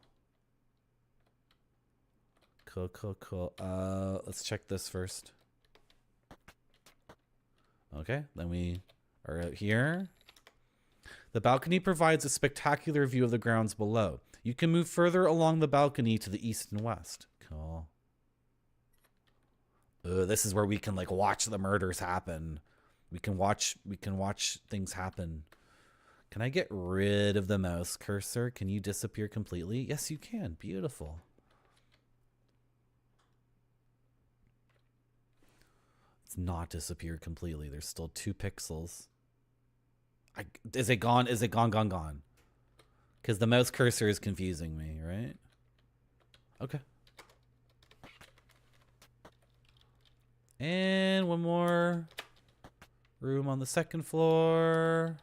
Cool. Let's check this first. Okay, then we are out here. The balcony provides a spectacular view of the grounds below. You can move further along the balcony to the east and west. Cool. This is where we can like watch the murders happen. We can watch things happen. Can I get rid of the mouse cursor? Can you disappear completely? Yes, you can. Beautiful. It's not disappeared completely. There's still 2 pixels. Is it gone? Is it gone? Because the mouse cursor is confusing me, right? Okay. And one more room on the second floor.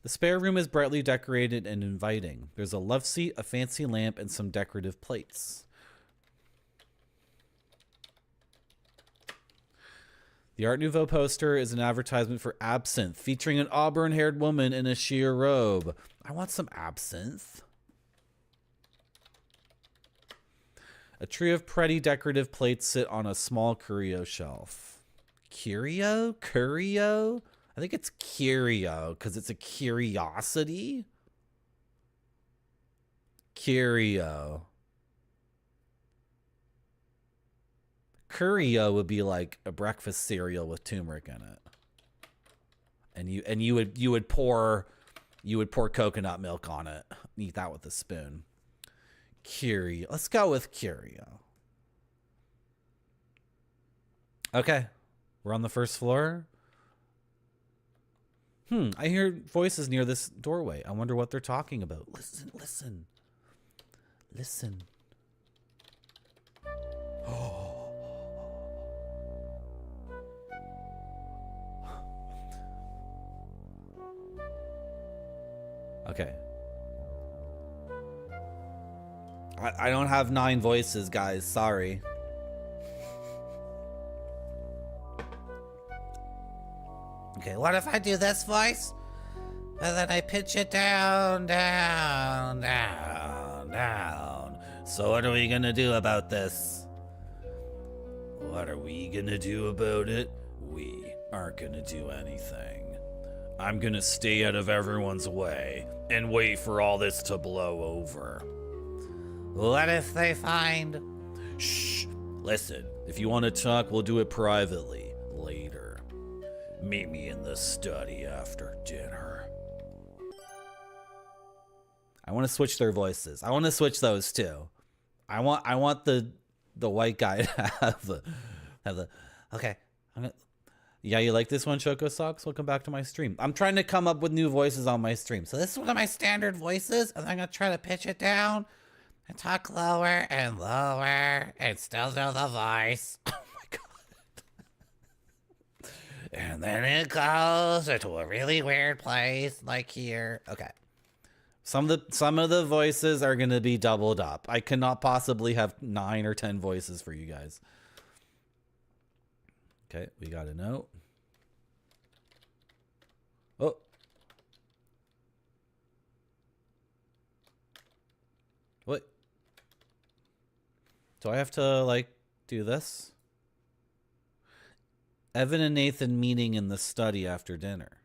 The spare room is brightly decorated and inviting. There's a love seat, a fancy lamp, and some decorative plates. The Art Nouveau poster is an advertisement for absinthe, featuring an auburn-haired woman in a sheer robe. I want some absinthe. A trio of pretty decorative plates sit on a small curio shelf. Curio? Curio? I think it's curio, because it's a curiosity. Curio. Curio would be like a breakfast cereal with turmeric in it, and you would pour coconut milk on it. Eat that with a spoon. Curio. Let's go with curio. Okay, we're on the first floor. I hear voices near this doorway. I wonder what they're talking about. Listen. Okay. I don't have 9 voices, guys. Sorry. Okay, what if I do this voice? And then I pitch it down. So what are we gonna do about this? What are we gonna do about it? We aren't gonna do anything. I'm gonna stay out of everyone's way and wait for all this to blow over. What if they find... Shh, listen, if you want to talk, we'll do it privately later. Meet me in the study after dinner. I want to switch their voices. I want to switch those too. I want the white guy to have the okay. Yeah, you like this one, Choco Socks? Welcome back to my stream. I'm trying to come up with new voices on my stream. So this is one of my standard voices, and I'm going to try to pitch it down and talk lower and lower and still do the voice. Oh my god. And then it goes into a really weird place like here. Okay. Some of the voices are going to be doubled up. I cannot possibly have 9 or 10 voices for you guys. Okay, we got a note. Oh. What? Do I have to, like, do this? Evan and Nathan meeting in the study after dinner.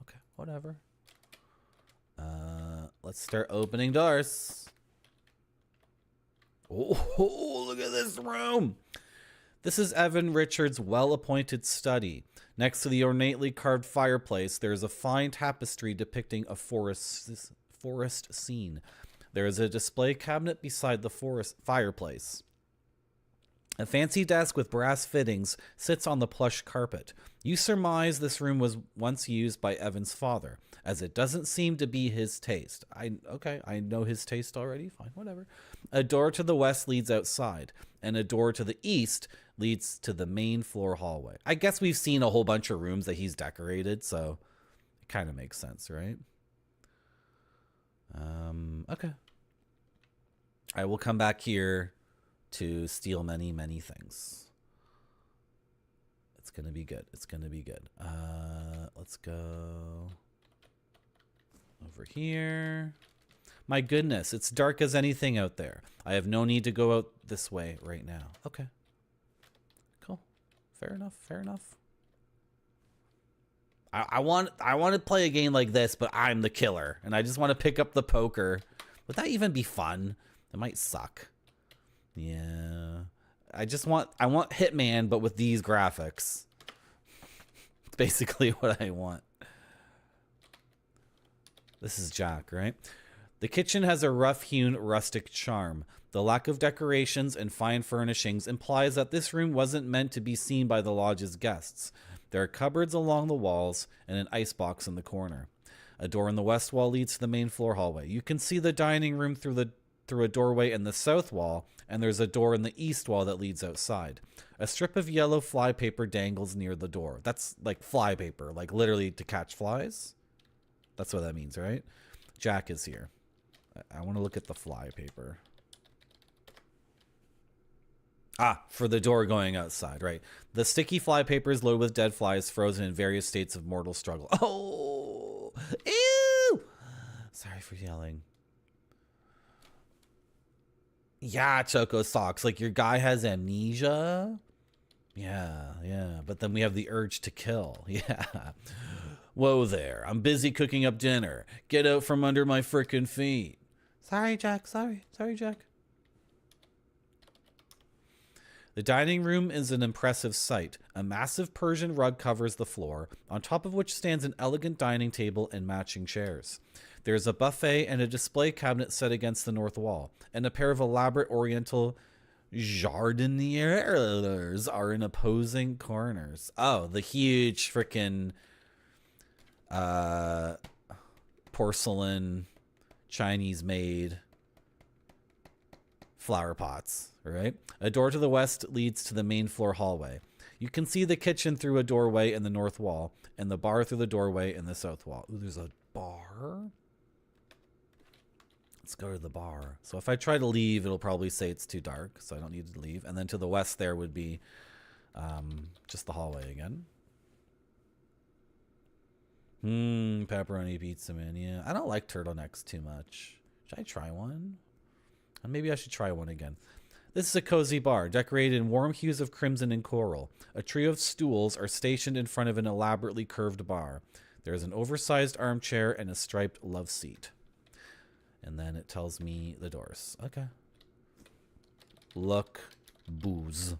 Okay, whatever. Let's start opening doors. Oh, look at this room. This is Evan Richards' well-appointed study. Next to the ornately carved fireplace, there is a fine tapestry depicting a forest scene. There is a display cabinet beside the fireplace. A fancy desk with brass fittings sits on the plush carpet. You surmise this room was once used by Evan's father, as it doesn't seem to be his taste. Okay, I know his taste already. Fine, whatever. A door to the west leads outside, and a door to the east leads to the main floor hallway. I guess we've seen a whole bunch of rooms that he's decorated, so it kind of makes sense, right? Okay. I will come back here to steal many, many things. It's gonna be good. It's gonna be good. Let's go over here. My goodness, it's dark as anything out there. I have no need to go out this way right now. Okay. Cool. Fair enough. Fair enough. I want to play a game like this, but I'm the killer, and I just want to pick up the poker. Would that even be fun? It might suck. Yeah. I want Hitman, but with these graphics. It's basically what I want. This is Jack, right? The kitchen has a rough-hewn, rustic charm. The lack of decorations and fine furnishings implies that this room wasn't meant to be seen by the lodge's guests. There are cupboards along the walls and an icebox in the corner. A door in the west wall leads to the main floor hallway. You can see the dining room through a doorway in the south wall, and there's a door in the east wall that leads outside. A strip of yellow flypaper dangles near the door. That's like flypaper, like literally to catch flies. That's what that means, right? Jack is here. I want to look at the flypaper. Ah, for the door going outside, right. The sticky flypaper is loaded with dead flies frozen in various states of mortal struggle. Oh! Ew! Sorry for yelling. Yeah, Choco Socks. Like, your guy has amnesia? Yeah. But then we have the urge to kill. Yeah. Whoa there. I'm busy cooking up dinner. Get out from under my frickin' feet. Sorry, Jack. Sorry, Jack. The dining room is an impressive sight. A massive Persian rug covers the floor, on top of which stands an elegant dining table and matching chairs. There is a buffet and a display cabinet set against the north wall, and a pair of elaborate oriental jardinières are in opposing corners. Oh, the huge frickin' porcelain Chinese-made flower pots, right? A door to the west leads to the main floor hallway. You can see the kitchen through a doorway in the north wall, and the bar through the doorway in the south wall. Ooh, there's a bar? Let's go to the bar. So if I try to leave, it'll probably say it's too dark, so I don't need to leave. And then to the west there would be just the hallway again. Pepperoni pizza, man. Yeah, I don't like turtlenecks too much. Should I try one? Maybe I should try one again. This is a cozy bar, decorated in warm hues of crimson and coral. A trio of stools are stationed in front of an elaborately curved bar. There is an oversized armchair and a striped love seat. And then it tells me the doors. Okay. Look, booze.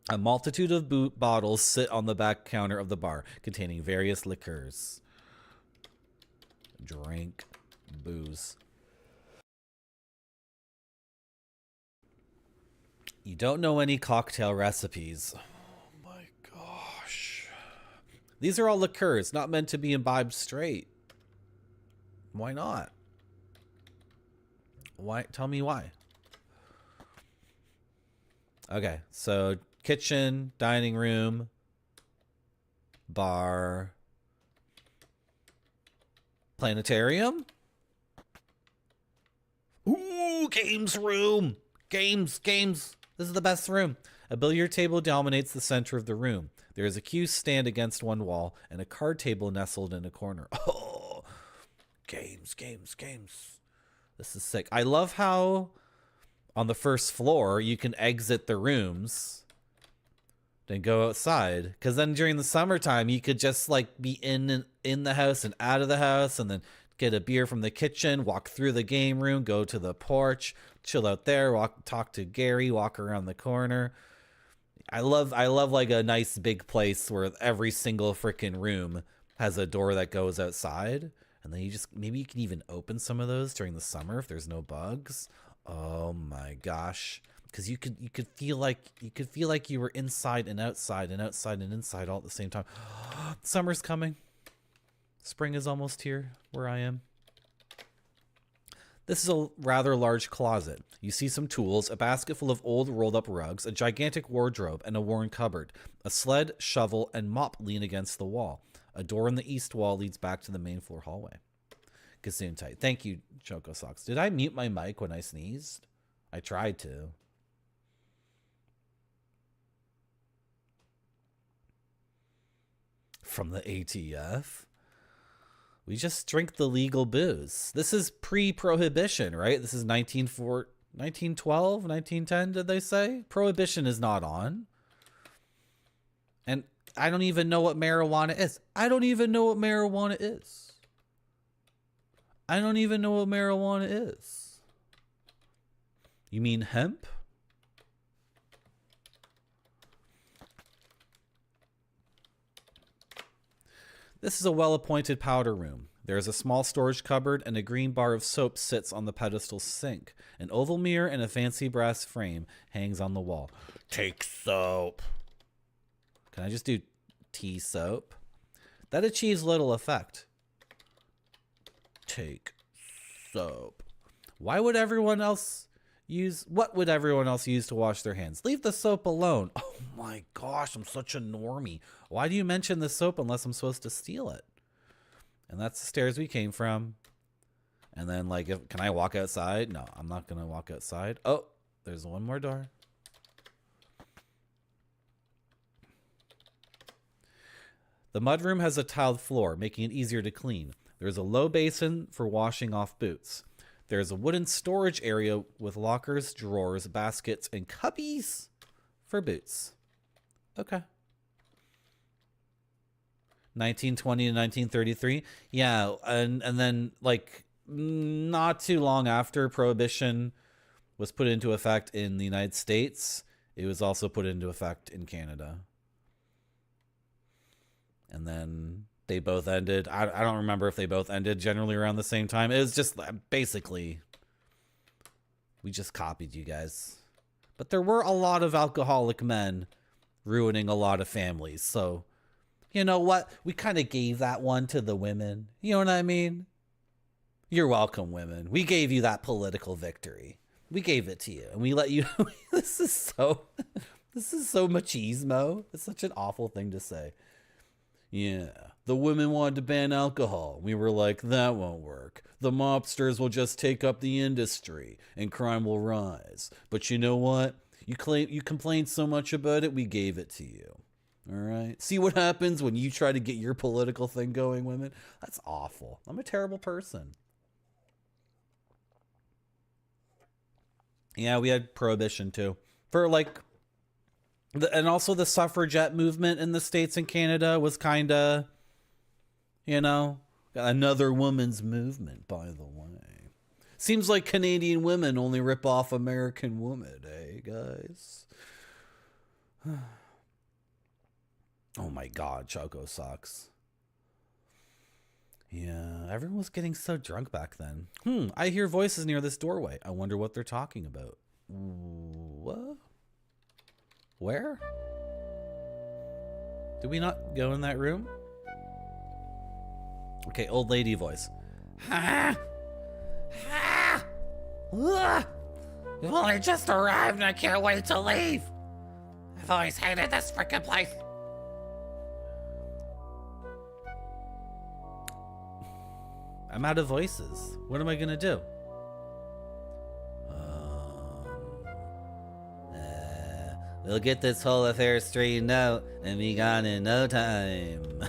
A multitude of bottles sit on the back counter of the bar, containing various liqueurs. Drink, booze. You don't know any cocktail recipes. Oh my god. These are all liqueurs, not meant to be imbibed straight. Why not? Why? Tell me why. Okay, so kitchen, dining room, bar, planetarium. Ooh, games room. Games. This is the best room. A billiard table dominates the center of the room. There is a cue stand against one wall and a card table nestled in a corner. Oh, games. This is sick. I love how on the first floor you can exit the rooms then go outside, because then during the summertime you could just like be in the house and out of the house, and then get a beer from the kitchen, walk through the game room, go to the porch, chill out there, talk to Gary, walk around the corner. I love like a nice big place where every single freaking room has a door that goes outside, and then maybe you can even open some of those during the summer if there's no bugs. Oh my gosh. Because you could feel like you were inside and outside and outside and inside all at the same time. Summer's coming. Spring is almost here where I am. This is a rather large closet. You see some tools, a basket full of old rolled up rugs, a gigantic wardrobe, and a worn cupboard. A sled, shovel, and mop lean against the wall. A door in the east wall leads back to the main floor hallway. Gesundheit. Thank you, Choco Socks. Did I mute my mic when I sneezed? I tried to. From the ATF? We just drink the legal booze. This is pre-prohibition, right? This is 1912, 1910, did they say? Prohibition is not on. And I don't even know what marijuana is. I don't even know what marijuana is. You mean hemp? This is a well-appointed powder room. There is a small storage cupboard, and a green bar of soap sits on the pedestal sink. An oval mirror and a fancy brass frame hangs on the wall. Take soap. Can I just do tea soap? That achieves little effect. Take soap. Why would everyone else use... What would everyone else use to wash their hands? Leave the soap alone. Oh my gosh, I'm such a normie. Why do you mention the soap unless I'm supposed to steal it? And that's the stairs we came from. And then, like, can I walk outside? No, I'm not going to walk outside. Oh, there's one more door. The mudroom has a tiled floor, making it easier to clean. There's a low basin for washing off boots. There's a wooden storage area with lockers, drawers, baskets, and cubbies for boots. Okay. 1920 to 1933. Yeah, and then, like, not too long after Prohibition was put into effect in the United States, it was also put into effect in Canada. And then they both ended. I don't remember if they both ended generally around the same time. It was just basically, we just copied you guys. But there were a lot of alcoholic men ruining a lot of families. So, you know what? We kind of gave that one to the women. You know what I mean? You're welcome, women. We gave you that political victory. We gave it to you. And we let you... This is so machismo. It's such an awful thing to say. Yeah, the women wanted to ban alcohol. We were like, that won't work. The mobsters will just take up the industry and crime will rise. But you know what? You complained so much about it, we gave it to you. All right? See what happens when you try to get your political thing going, women? That's awful. I'm a terrible person. Yeah, we had Prohibition too. For like... And also the suffragette movement in the States and Canada was kind of, you know, another woman's movement, by the way. Seems like Canadian women only rip off American women, eh, guys? Oh my God, Choco sucks. Yeah, everyone was getting so drunk back then. I hear voices near this doorway. I wonder what they're talking about. What? Where? Did we not go in that room? Okay, old lady voice. Ah! Ah! Ugh! You've only just arrived and I can't wait to leave. I've always hated this frickin' place. I'm out of voices. What am I gonna do? We'll get this whole affair straightened out and be gone in no time.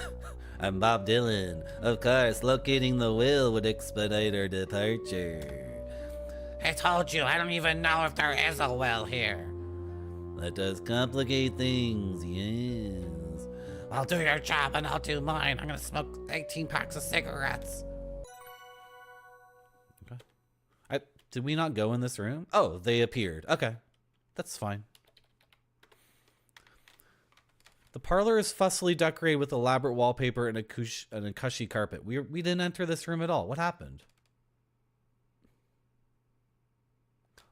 I'm Bob Dylan. Of course, locating the will would expedite our departure. I told you, I don't even know if there is a will here. That does complicate things, yes. I'll do your job and I'll do mine. I'm gonna smoke 18 packs of cigarettes. Okay. Did we not go in this room? Oh, they appeared. Okay. That's fine. The parlor is fussily decorated with elaborate wallpaper and a cushy carpet. We didn't enter this room at all. What happened?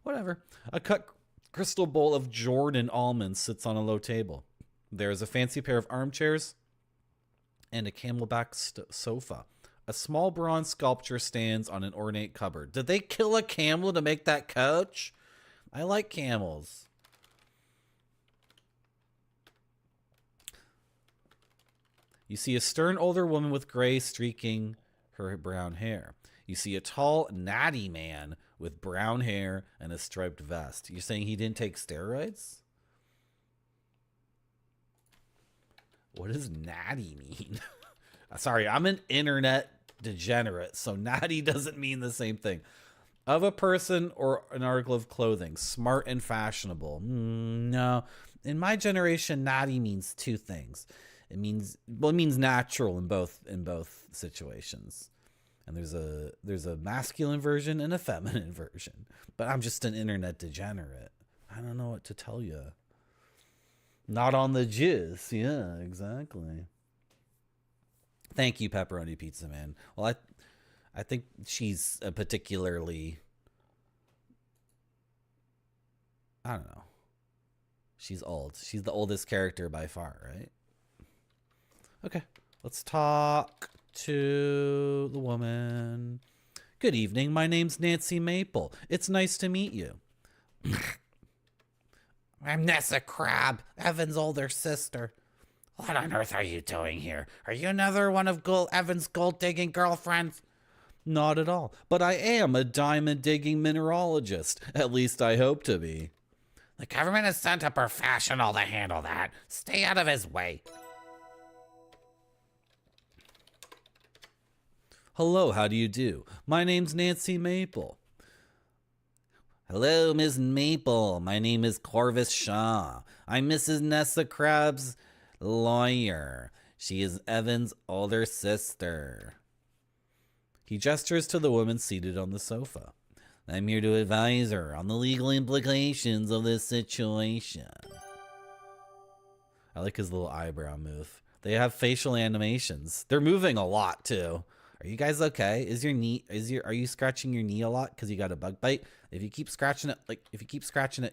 Whatever. A cut crystal bowl of Jordan almonds sits on a low table. There is a fancy pair of armchairs and a camelback sofa. A small bronze sculpture stands on an ornate cupboard. Did they kill a camel to make that couch? I like camels. You see a stern older woman with gray streaking her brown hair. You see a tall, natty man with brown hair and a striped vest. You're saying he didn't take steroids? What does natty mean? Sorry, I'm an internet degenerate, so natty doesn't mean the same thing. Of a person or an article of clothing, smart and fashionable. No, in my generation, natty means two things. It means natural in both situations. And there's a masculine version and a feminine version. But I'm just an internet degenerate. I don't know what to tell you. Not on the jizz. Yeah, exactly. Thank you, Pepperoni Pizza Man. Well, I think she's a particularly, I don't know. She's old. She's the oldest character by far, right? Okay, let's talk to the woman. Good evening. My name's Nancy Maple. It's nice to meet you. I'm Nessa Crab, Evan's older sister. What on earth are you doing here? Are you another one of Evan's gold-digging girlfriends? Not at all, but I am a diamond-digging mineralogist. At least I hope to be. The government has sent a professional to handle that. Stay out of his way. Hello, how do you do? My name's Nancy Maple. Hello, Miss Maple. My name is Corvus Shaw. I'm Mrs. Nessa Crab's lawyer. She is Evan's older sister. He gestures to the woman seated on the sofa. I'm here to advise her on the legal implications of this situation. I like his little eyebrow move. They have facial animations. They're moving a lot too. Are you guys okay? Are you scratching your knee a lot because you got a bug bite? If you keep scratching it,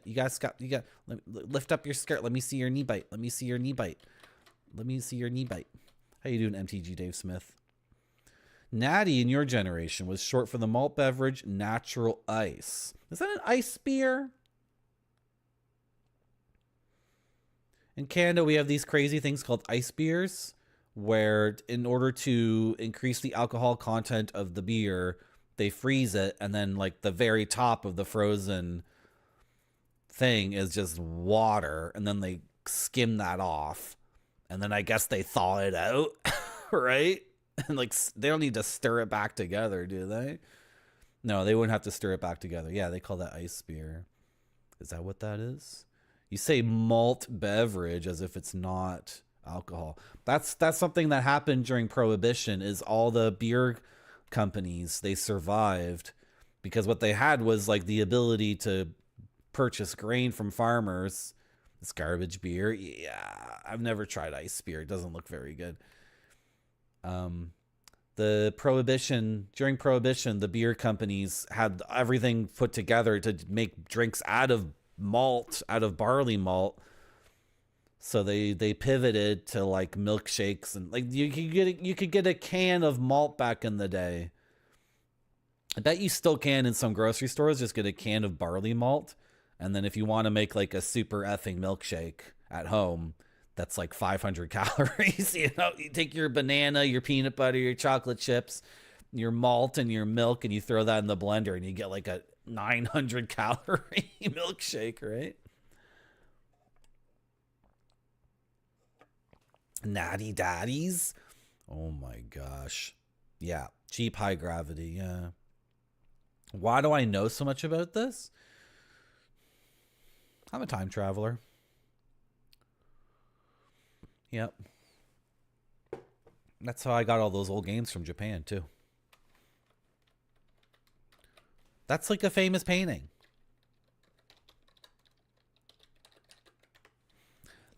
you got lift up your skirt. Let me see your knee bite. Let me see your knee bite. How you doing, MTG Dave Smith? Natty in your generation was short for the malt beverage Natural Ice. Is that an ice beer? In Canada, we have these crazy things called ice beers, where in order to increase the alcohol content of the beer, they freeze it, and then like the very top of the frozen thing is just water, and then they skim that off, and then I guess they thaw it out, right? And like they don't need to stir it back together, do they? No, they wouldn't have to stir it back together. Yeah, they call that ice beer. Is that what that is? You say malt beverage as if it's not alcohol. That's something that happened during Prohibition. Is all the beer companies, they survived because what they had was like the ability to purchase grain from farmers. It's garbage beer. Yeah, I've never tried ice beer. It doesn't look very good. During Prohibition, the beer companies had everything put together to make drinks out of barley malt. So they pivoted to like milkshakes, and like you could get a can of malt back in the day. I bet you still can in some grocery stores. Just get a can of barley malt, and then if you want to make like a super effing milkshake at home, that's like 500 calories. You know, you take your banana, your peanut butter, your chocolate chips, your malt, and your milk, and you throw that in the blender, and you get like a 900 calorie milkshake, right? Natty Daddies. Oh my gosh. Yeah. Cheap high gravity. Yeah. Why do I know so much about this? I'm a time traveler. Yep. That's how I got all those old games from Japan, too. That's like a famous painting.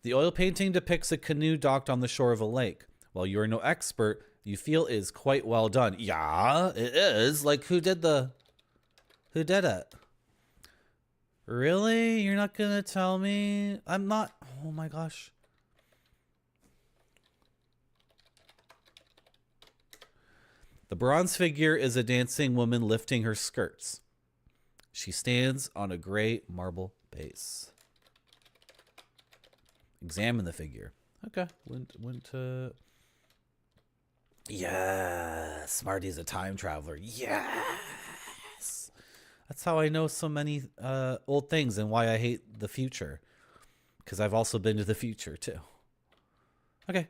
The oil painting depicts a canoe docked on the shore of a lake. While you are no expert, you feel it is quite well done. Yeah, it is. Like, who did it? Really? You're not gonna tell me? I'm not. Oh my gosh. The bronze figure is a dancing woman lifting her skirts. She stands on a gray marble base. Examine the figure. Okay. Went to... Yes. Smarty's a time traveler. Yes. That's how I know so many old things and why I hate the future. Because I've also been to the future, too. Okay.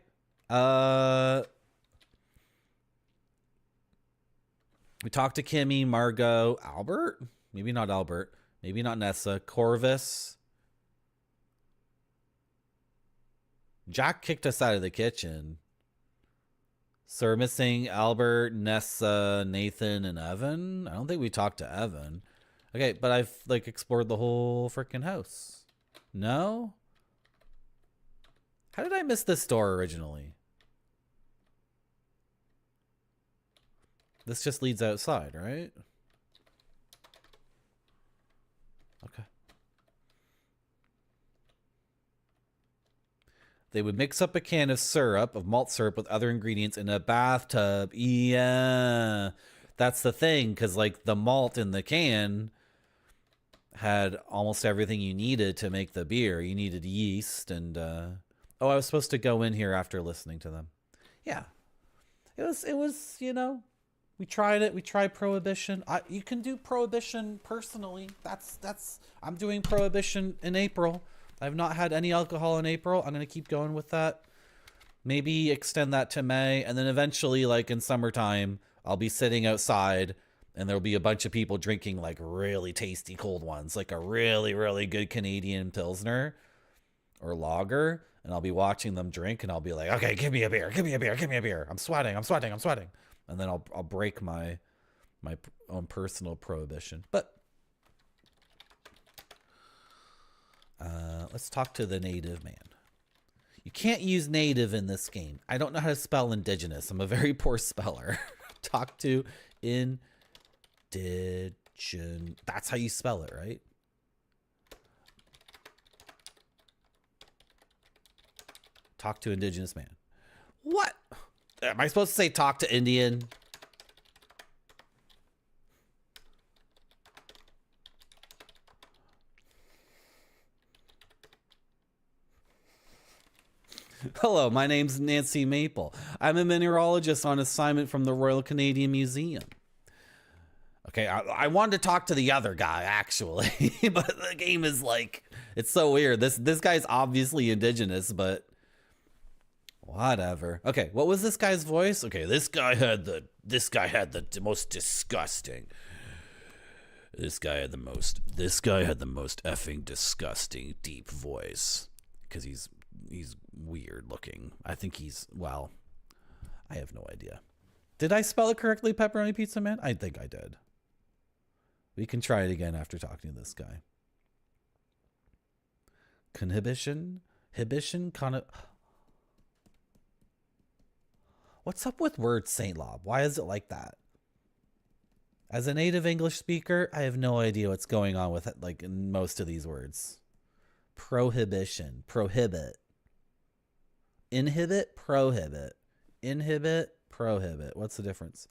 We talked to Kimmy, Margot, Albert? Maybe not Albert. Maybe not Nessa. Corvus. Jack kicked us out of the kitchen. So we're missing Albert, Nessa, Nathan, and Evan. I don't think we talked to Evan. Okay, but I've like explored the whole freaking house. No? How did I miss this door originally? This just leads outside, right? Okay. They would mix up a can of syrup, of malt syrup, with other ingredients in a bathtub. Yeah. That's the thing, because, like, the malt in the can had almost everything you needed to make the beer. You needed yeast and, oh, I was supposed to go in here after listening to them. Yeah. It was, you know, we tried it. We tried Prohibition. You can do Prohibition personally. I'm doing Prohibition in April. I've not had any alcohol in April. I'm going to keep going with that. Maybe extend that to May. And then eventually, like in summertime, I'll be sitting outside and there'll be a bunch of people drinking like really tasty cold ones, like a really, really good Canadian Pilsner or lager. And I'll be watching them drink and I'll be like, okay, give me a beer, give me a beer, give me a beer. I'm sweating. And then I'll break my own personal prohibition. But let's talk to the native man. You can't use native in this game. I don't know how to spell indigenous. I'm a very poor speller. Talk to indigen. That's how you spell it, right? Talk to indigenous man. What? Am I supposed to say talk to Indian? Hello, my name's Nancy Maple. I'm a mineralogist on assignment from the Royal Canadian Museum. Okay, I wanted to talk to the other guy, actually. But the game is like, it's so weird. This guy's obviously indigenous, but whatever. Okay, what was this guy's voice? Okay, this guy had the most disgusting. This guy had the most effing disgusting deep voice. Because he's weird looking. I think well, I have no idea. Did I spell it correctly, Pepperoni Pizza Man? I think I did. We can try it again after talking to this guy. Conhibition? What's up with word Saint Lob? Why is it like that? As a native English speaker, I have no idea what's going on with it, like in most of these words. Prohibition. Prohibit. Inhibit, prohibit. Inhibit, prohibit. What's the difference?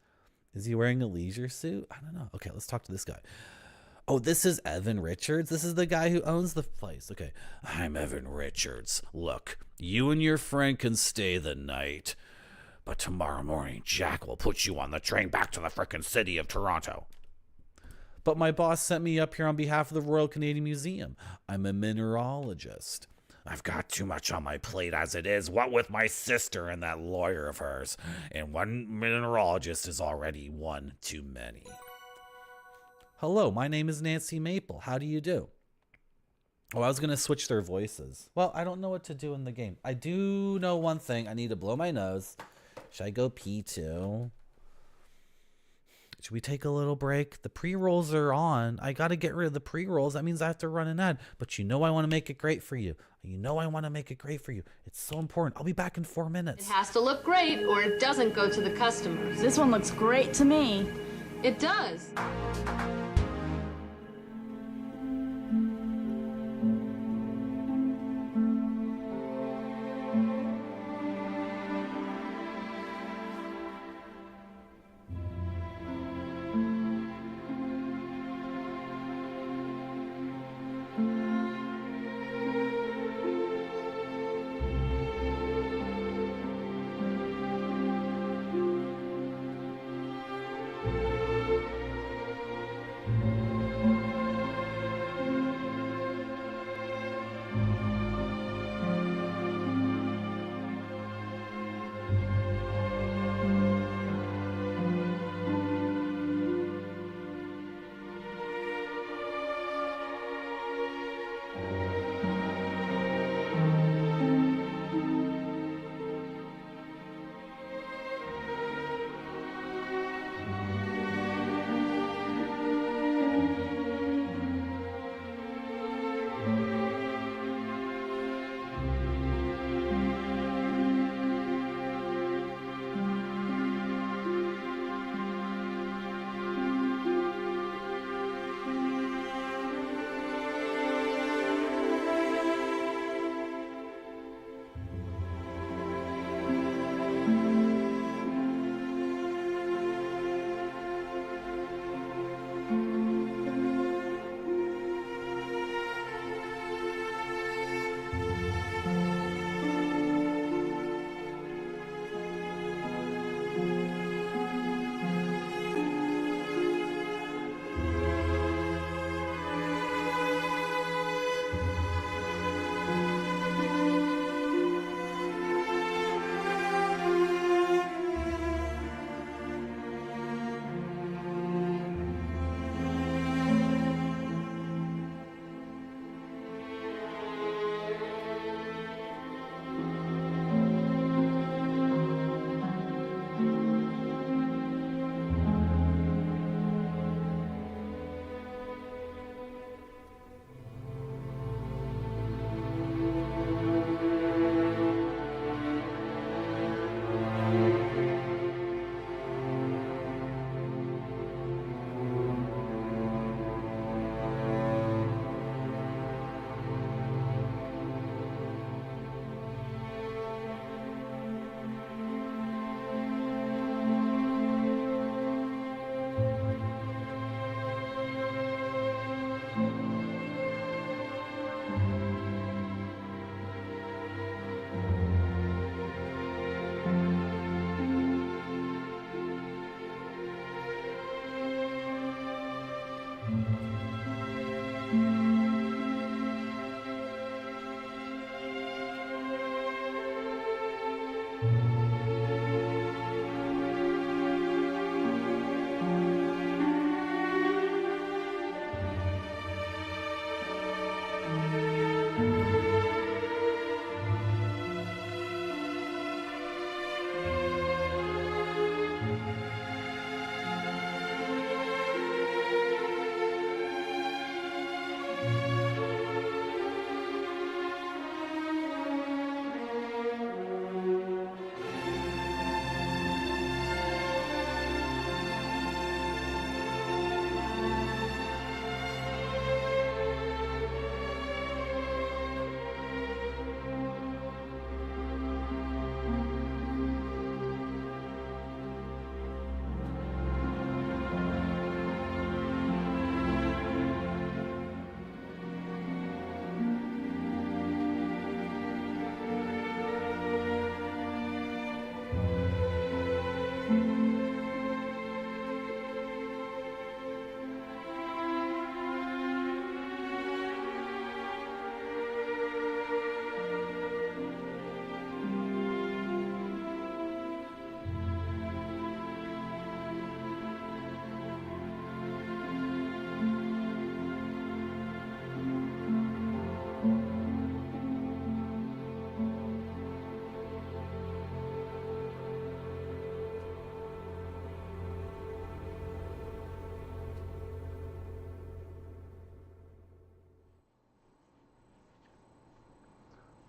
Is he wearing a leisure suit? I don't know. Okay, let's talk to this guy. Oh, this is Evan Richards. This is the guy who owns the place. Okay. I'm Evan Richards. Look, you and your friend can stay the night. But tomorrow morning, Jack will put you on the train back to the frickin' city of Toronto. But my boss sent me up here on behalf of the Royal Canadian Museum. I'm a mineralogist. I've got too much on my plate as it is, what with my sister and that lawyer of hers. And one mineralogist is already one too many. Hello, my name is Nancy Maple. How do you do? Oh, I was going to switch their voices. Well, I don't know what to do in the game. I do know one thing. I need to blow my nose. Should I go pee too? Should we take a little break? The pre-rolls are on. I got to get rid of the pre-rolls. That means I have to run an ad. But you know I want to make it great for you. You know I want to make it great for you. It's so important. I'll be back in 4 minutes. It has to look great or it doesn't go to the customers. This one looks great to me. It does.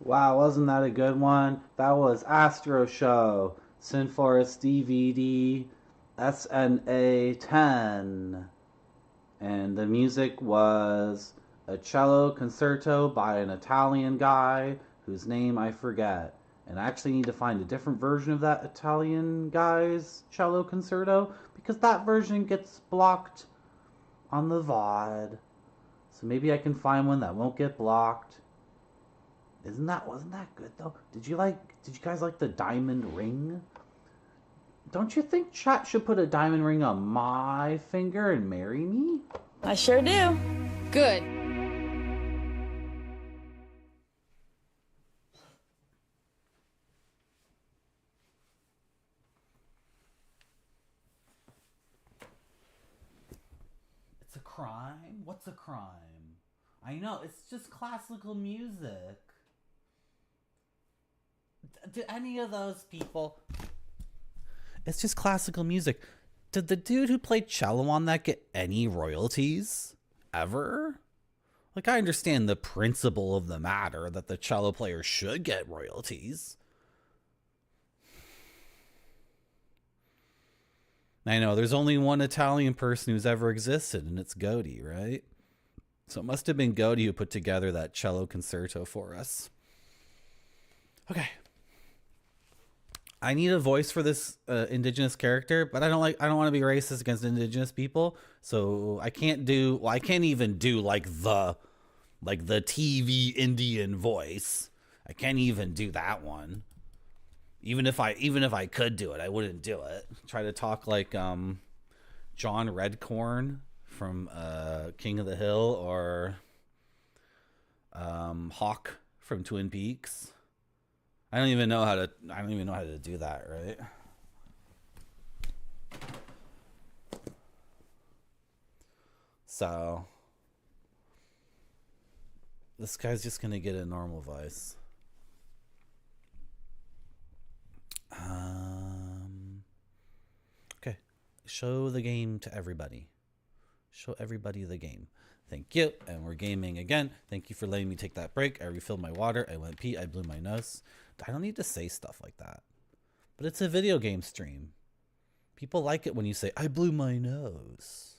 Wow, wasn't that a good one? That was Astro Show, Sinforest DVD, SNA 10. And the music was a cello concerto by an Italian guy whose name I forget. And I actually need to find a different version of that Italian guy's cello concerto because that version gets blocked on the VOD. So maybe I can find one that won't get blocked. Wasn't that good though? Did you guys like the diamond ring? Don't you think chat should put a diamond ring on my finger and marry me? I sure do. Good. It's a crime? What's a crime? I know, it's just classical music. Do any of those people... It's just classical music. Did the dude who played cello on that get any royalties? Ever? Like, I understand the principle of the matter that the cello player should get royalties. I know, there's only one Italian person who's ever existed, and it's Godi, right? So it must have been Godi who put together that cello concerto for us. Okay. I need a voice for this indigenous character, but I don't want to be racist against indigenous people. So I can't even do like the TV Indian voice. I can't even do that one. Even if I could do it, I wouldn't do it. Try to talk like John Redcorn from King of the Hill or Hawk from Twin Peaks. I don't even know how to do that, right? So this guy's just gonna get a normal voice. Okay. Show the game to everybody. Show everybody the game. Thank you. And we're gaming again. Thank you for letting me take that break. I refilled my water. I went pee. I blew my nose. I don't need to say stuff like that. But it's a video game stream. People like it when you say, I blew my nose.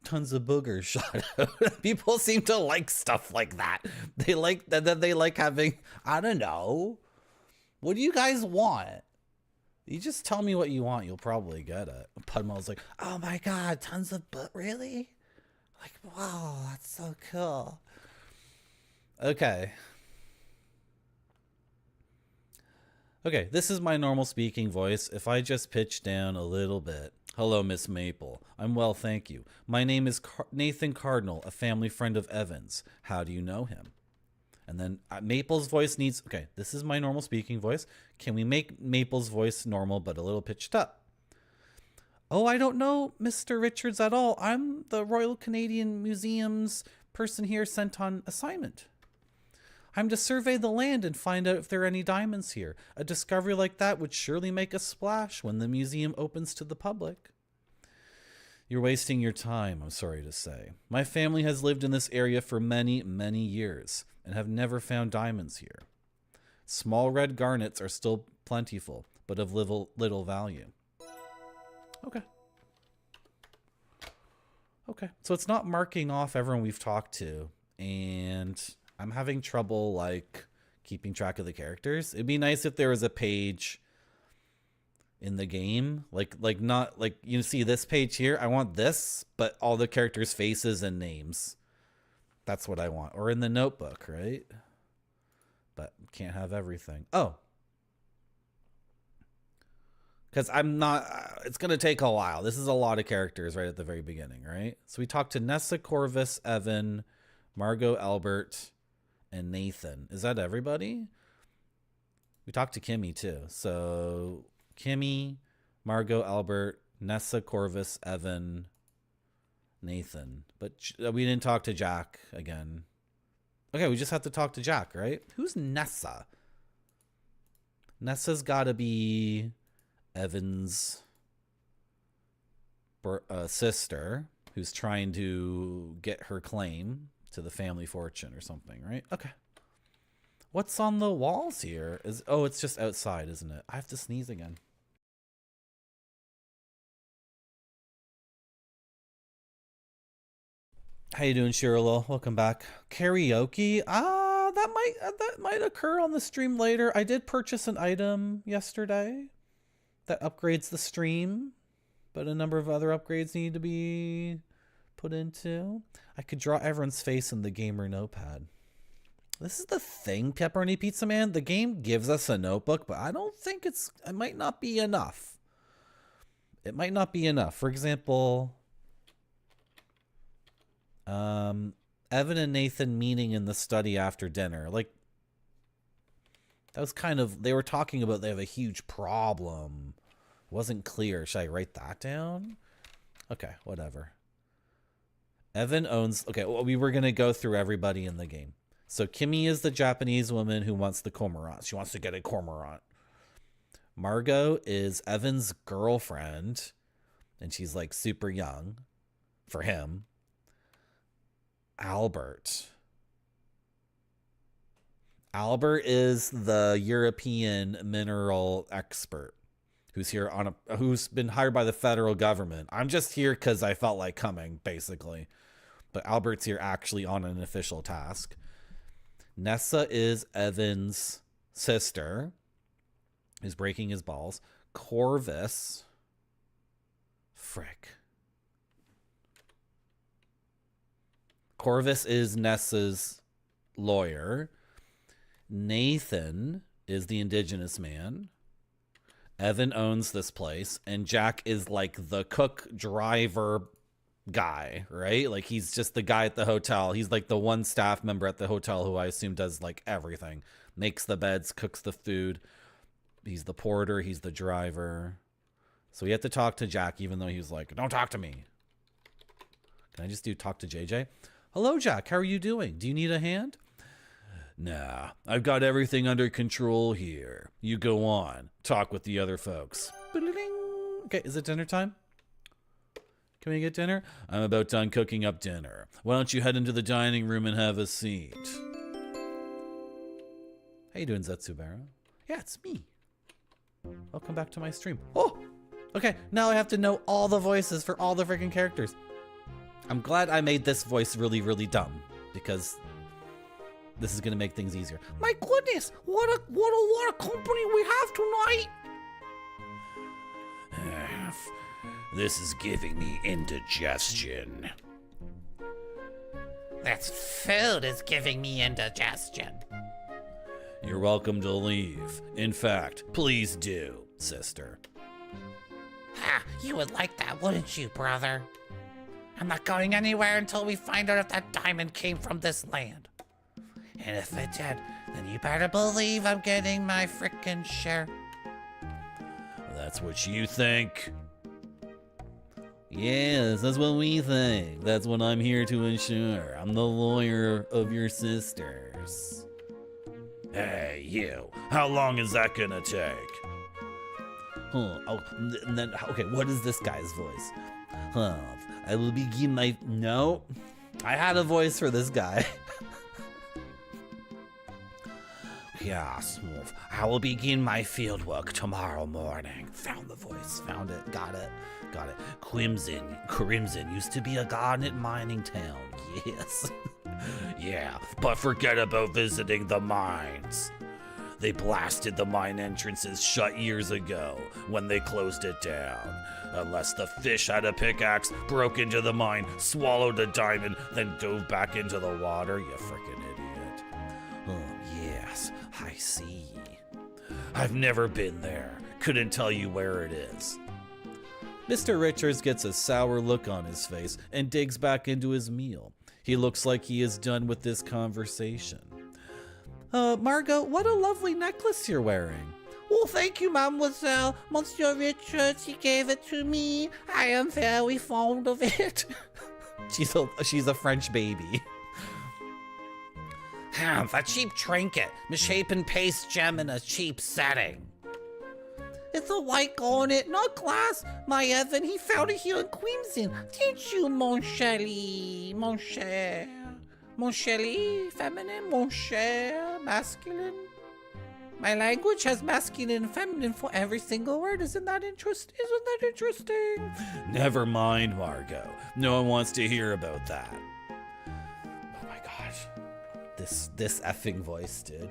Tons of boogers shot out. People seem to like stuff like that. They like that. They like having, I don't know. What do you guys want? You just tell me what you want. You'll probably get it. Pudmel's like, oh my God, tons of really? Like, wow, that's so cool. Okay. Okay, this is my normal speaking voice. If I just pitch down a little bit. Hello, Miss Maple. I'm well, thank you. My name is Nathan Cardinal, a family friend of Evan's. How do you know him? And then Maple's voice needs... Okay, this is my normal speaking voice. Can we make Maple's voice normal but a little pitched up? Oh, I don't know Mr. Richards at all. I'm the Royal Canadian Museum's person here sent on assignment. I'm to survey the land and find out if there are any diamonds here. A discovery like that would surely make a splash when the museum opens to the public. You're wasting your time, I'm sorry to say. My family has lived in this area for many, many years and have never found diamonds here. Small red garnets are still plentiful, but of little value. Okay. Okay. So it's not marking off everyone we've talked to, and I'm having trouble like keeping track of the characters. It'd be nice if there was a page in the game, like not like you see this page here. I want this, but all the characters' faces and names. That's what I want. Or in the notebook, right? But can't have everything. Oh. Because I'm not, it's going to take a while. This is a lot of characters right at the very beginning, right? So we talked to Nessa, Corvus, Evan, Margot, Albert, and Nathan. Is that everybody? We talked to Kimmy too. So Kimmy, Margot, Albert, Nessa, Corvus, Evan, Nathan. But we didn't talk to Jack again. Okay, we just have to talk to Jack, right? Who's Nessa? Nessa's got to be Evan's sister, who's trying to get her claim to the family fortune or something, right? Okay. What's on the walls here? Oh, it's just outside, isn't it? I have to sneeze again. How you doing, Shirla? Welcome back. Karaoke? That might occur on the stream later. I did purchase an item yesterday that upgrades the stream, but a number of other upgrades need to be put into. I could draw everyone's face in the gamer notepad. This is the thing, Pepperoni Pizza Man. The game gives us a notebook, but I don't think it might not be enough. It might not be enough. For example, Evan and Nathan meeting in the study after dinner. Like, that was kind of, they were talking about they have a huge problem. Wasn't clear. Should I write that down? Okay, whatever. Evan owns, okay, well, we were going to go through everybody in the game. So Kimmy is the Japanese woman who wants the cormorant. She wants to get a cormorant. Margot is Evan's girlfriend, and she's like super young for him. Albert is the European mineral expert who's here who's been hired by the federal government. I'm just here because I felt like coming, basically. But Albert's here actually on an official task. Nessa is Evan's sister, who's breaking his balls. Corvus. Frick. Corvus is Nessa's lawyer. Nathan is the indigenous man. Evan owns this place. And Jack is like the cook driver guy, right? Like he's just the guy at the hotel. He's like the one staff member at the hotel who I assume does like everything. Makes the beds, cooks the food. He's the porter. He's the driver. So we have to talk to Jack even though he was like, don't talk to me. Can I just do talk to JJ? Hello, Jack. How are you doing? Do you need a hand? Nah, I've got everything under control here. You go on. Talk with the other folks. Okay, is it dinner time? Can we get dinner? I'm about done cooking up dinner. Why don't you head into the dining room and have a seat? How you doing, Zetsubara? Yeah, it's me. Welcome back to my stream. Oh! Okay, now I have to know all the voices for all the freaking characters. I'm glad I made this voice really, really dumb, because this is going to make things easier. My goodness, what a lot of company we have tonight! This is giving me indigestion. This food is giving me indigestion. You're welcome to leave. In fact, please do, sister. Ha! You would like that, wouldn't you, brother? I'm not going anywhere until we find out if that diamond came from this land. And if it did, then you better believe I'm getting my frickin' share. That's what you think. Yes, that's what we think. That's what I'm here to ensure. I'm the lawyer of your sisters. Hey, you. How long is that gonna take? Oh, and then, okay, what is this guy's voice? I will begin my... No. I had a voice for this guy. Yes, I will begin my fieldwork tomorrow morning. Found the voice. Found it. Got it. Crimson used to be a garnet mining town. Yes. Yeah, but forget about visiting the mines. They blasted the mine entrances shut years ago when they closed it down. Unless the fish had a pickaxe, broke into the mine, swallowed a diamond, then dove back into the water, you frickin' idiot. Oh, yes, I see. I've never been there. Couldn't tell you where it is. Mr. Richards gets a sour look on his face and digs back into his meal. He looks like he is done with this conversation. Margot, what a lovely necklace you're wearing. Oh, thank you, mademoiselle. Monsieur Richards, he gave it to me. I am very fond of it. She's a French baby. A cheap trinket, misshapen paste gem in a cheap setting. It's a white garnet, not glass. My Evan, he found it here in Queenston. Didn't you, mon chéri? Mon cher. Mon chéri, feminine, mon cher. masculine. My language has masculine and feminine for every single word. Isn't that interesting? Never mind, Margot. No one wants to hear about that. Oh my gosh. This effing voice, dude.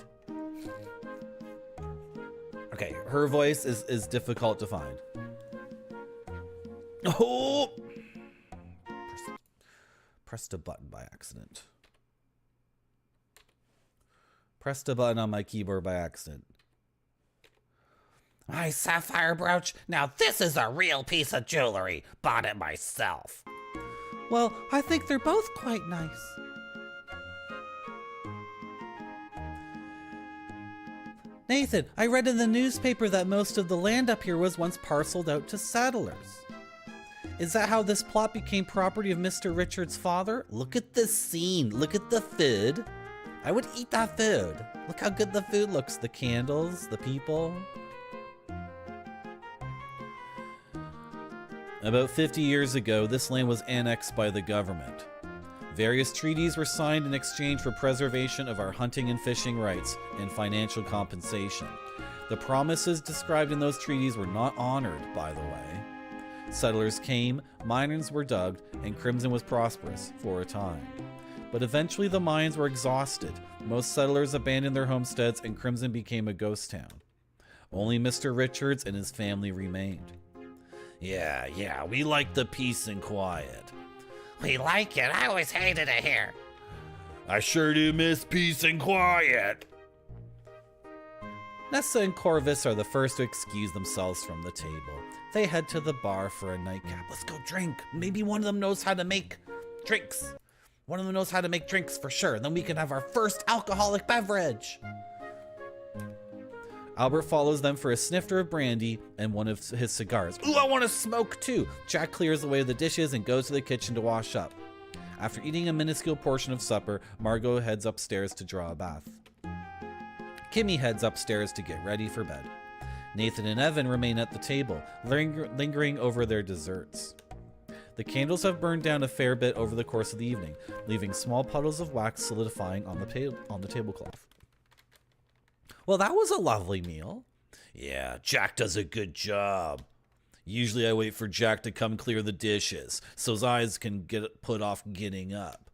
Okay, her voice is difficult to find. Oh! Pressed a button by accident. Pressed a button on my keyboard by accident. My sapphire brooch. Now this is a real piece of jewelry. Bought it myself. Well, I think they're both quite nice. Nathan, I read in the newspaper that most of the land up here was once parceled out to settlers. Is that how this plot became property of Mr. Richards' father? Look at this scene. Look at the food. I would eat that food. Look how good the food looks. The candles, the people. About 50 years ago, this land was annexed by the government. Various treaties were signed in exchange for preservation of our hunting and fishing rights and financial compensation. The promises described in those treaties were not honored, by the way. Settlers came, mines were dug, and Crimson was prosperous for a time. But eventually the mines were exhausted. Most settlers abandoned their homesteads and Crimson became a ghost town. Only Mr. Richards and his family remained. Yeah, we like the peace and quiet. We like it. I always hated it here. I sure do miss peace and quiet. Nessa and Corvus are the first to excuse themselves from the table. They head to the bar for a nightcap. Let's go drink. Maybe one of them knows how to make drinks. One of them knows how to make drinks for sure. Then we can have our first alcoholic beverage. Albert follows them for a snifter of brandy and one of his cigars. Ooh, I want to smoke too. Jack clears away the dishes and goes to the kitchen to wash up. After eating a minuscule portion of supper, Margot heads upstairs to draw a bath. Kimmy heads upstairs to get ready for bed. Nathan and Evan remain at the table, lingering over their desserts. The candles have burned down a fair bit over the course of the evening, leaving small puddles of wax solidifying on the tablecloth. Well, that was a lovely meal. Yeah, Jack does a good job. Usually I wait for Jack to come clear the dishes, so his eyes can get put off getting up.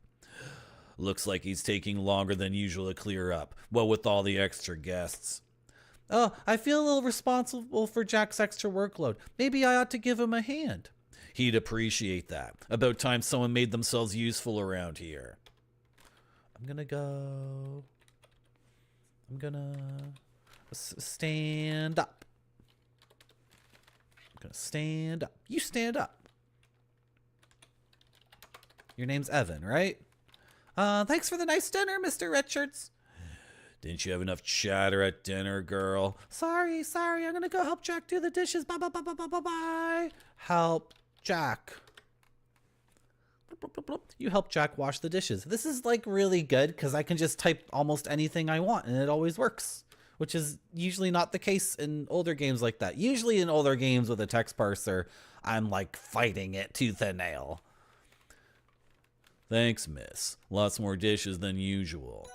Looks like he's taking longer than usual to clear up, well, with all the extra guests. Oh, I feel a little responsible for Jack's extra workload. Maybe I ought to give him a hand. He'd appreciate that. About time someone made themselves useful around here. I'm gonna stand up. I'm gonna stand up. You stand up. Your name's Evan, right? Thanks for the nice dinner, Mr. Richards. Didn't you have enough chatter at dinner, girl? Sorry. I'm gonna go help Jack do the dishes. Bye. Help Jack. You help Jack wash the dishes. This is like really good because I can just type almost anything I want and it always works, which is usually not the case in older games like that. Usually in older games with a text parser, I'm like fighting it tooth and nail. Thanks, miss. Lots more dishes than usual.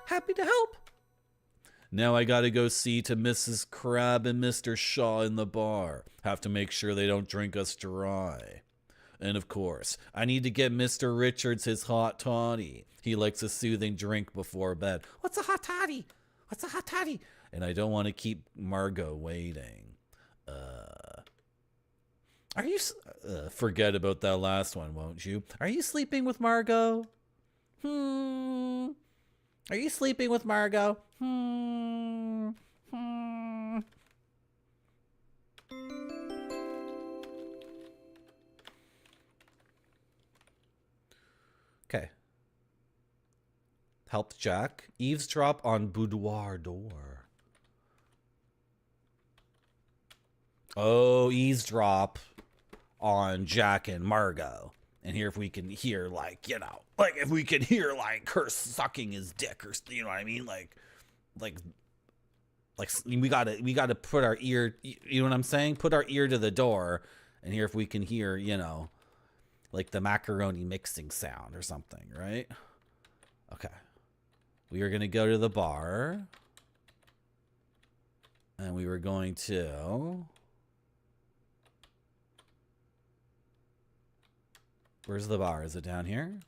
Happy to help. Now I gotta go see to Mrs. Crab and Mr. Shaw in the bar. Have to make sure they don't drink us dry. And of course, I need to get Mr. Richards his hot toddy. He likes a soothing drink before bed. What's a hot toddy? And I don't want to keep Margot waiting. Are you... forget about that last one, won't you? Are you sleeping with Margot? Are you sleeping with Margot? Okay. Helped Jack eavesdrop on boudoir door. Oh, eavesdrop on Jack and Margot. And here if we can hear, like, you know, like if we can hear like her sucking his dick or, you know what I mean? Like we gotta put our ear, you know what I'm saying? Put our ear to the door and hear if we can hear, you know, like the macaroni mixing sound or something, right? Okay. We were going to go to the bar. And we were going to... Where's the bar? Is it down here?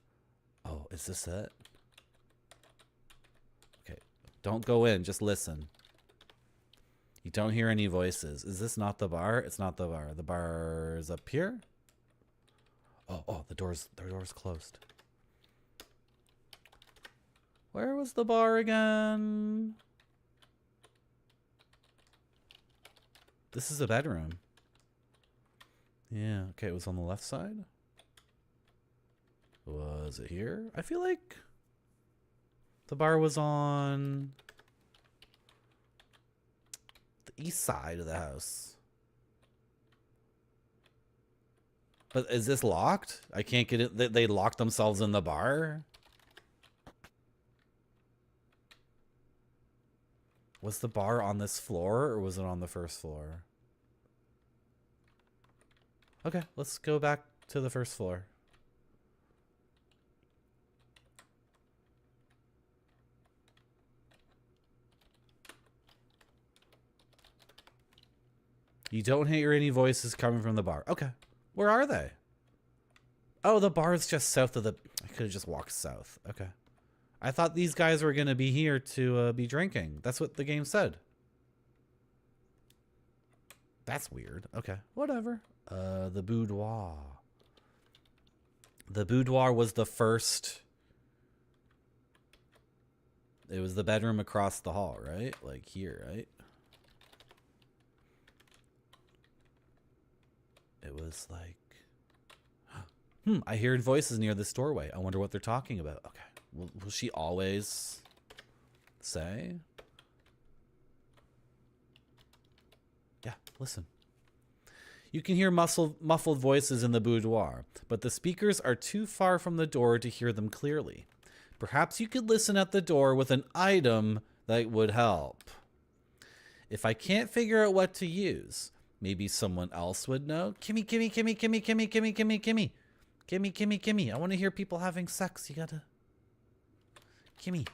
Oh, is this it? Okay. Don't go in. Just listen. You don't hear any voices. Is this not the bar? It's not the bar. The bar is up here. Oh, the door's closed. Where was the bar again? This is a bedroom. Yeah, okay, it was on the left side. Was it here? I feel like the bar was on the east side of the house. But is this locked? I can't get it. They locked themselves in the bar? Was the bar on this floor or was it on the first floor? Okay, let's go back to the first floor. You don't hear any voices coming from the bar. Okay. Where are they? Oh, the bar is just south of the... I could have just walked south. Okay. I thought these guys were going to be here to be drinking. That's what the game said. That's weird. Okay. Whatever. The boudoir. The boudoir was the first... It was the bedroom across the hall, right? Like here, right? It was like... I heard voices near this doorway. I wonder what they're talking about. Okay. Will she always say? Yeah, listen. You can hear muffled voices in the boudoir, but the speakers are too far from the door to hear them clearly. Perhaps you could listen at the door with an item that would help. If I can't figure out what to use, maybe someone else would know. Kimmy, Kimmy, Kimmy, Kimmy, Kimmy, Kimmy, Kimmy, Kimmy. Kimmy, Kimmy, Kimmy. I want to hear people having sex. You gotta... Kimmy.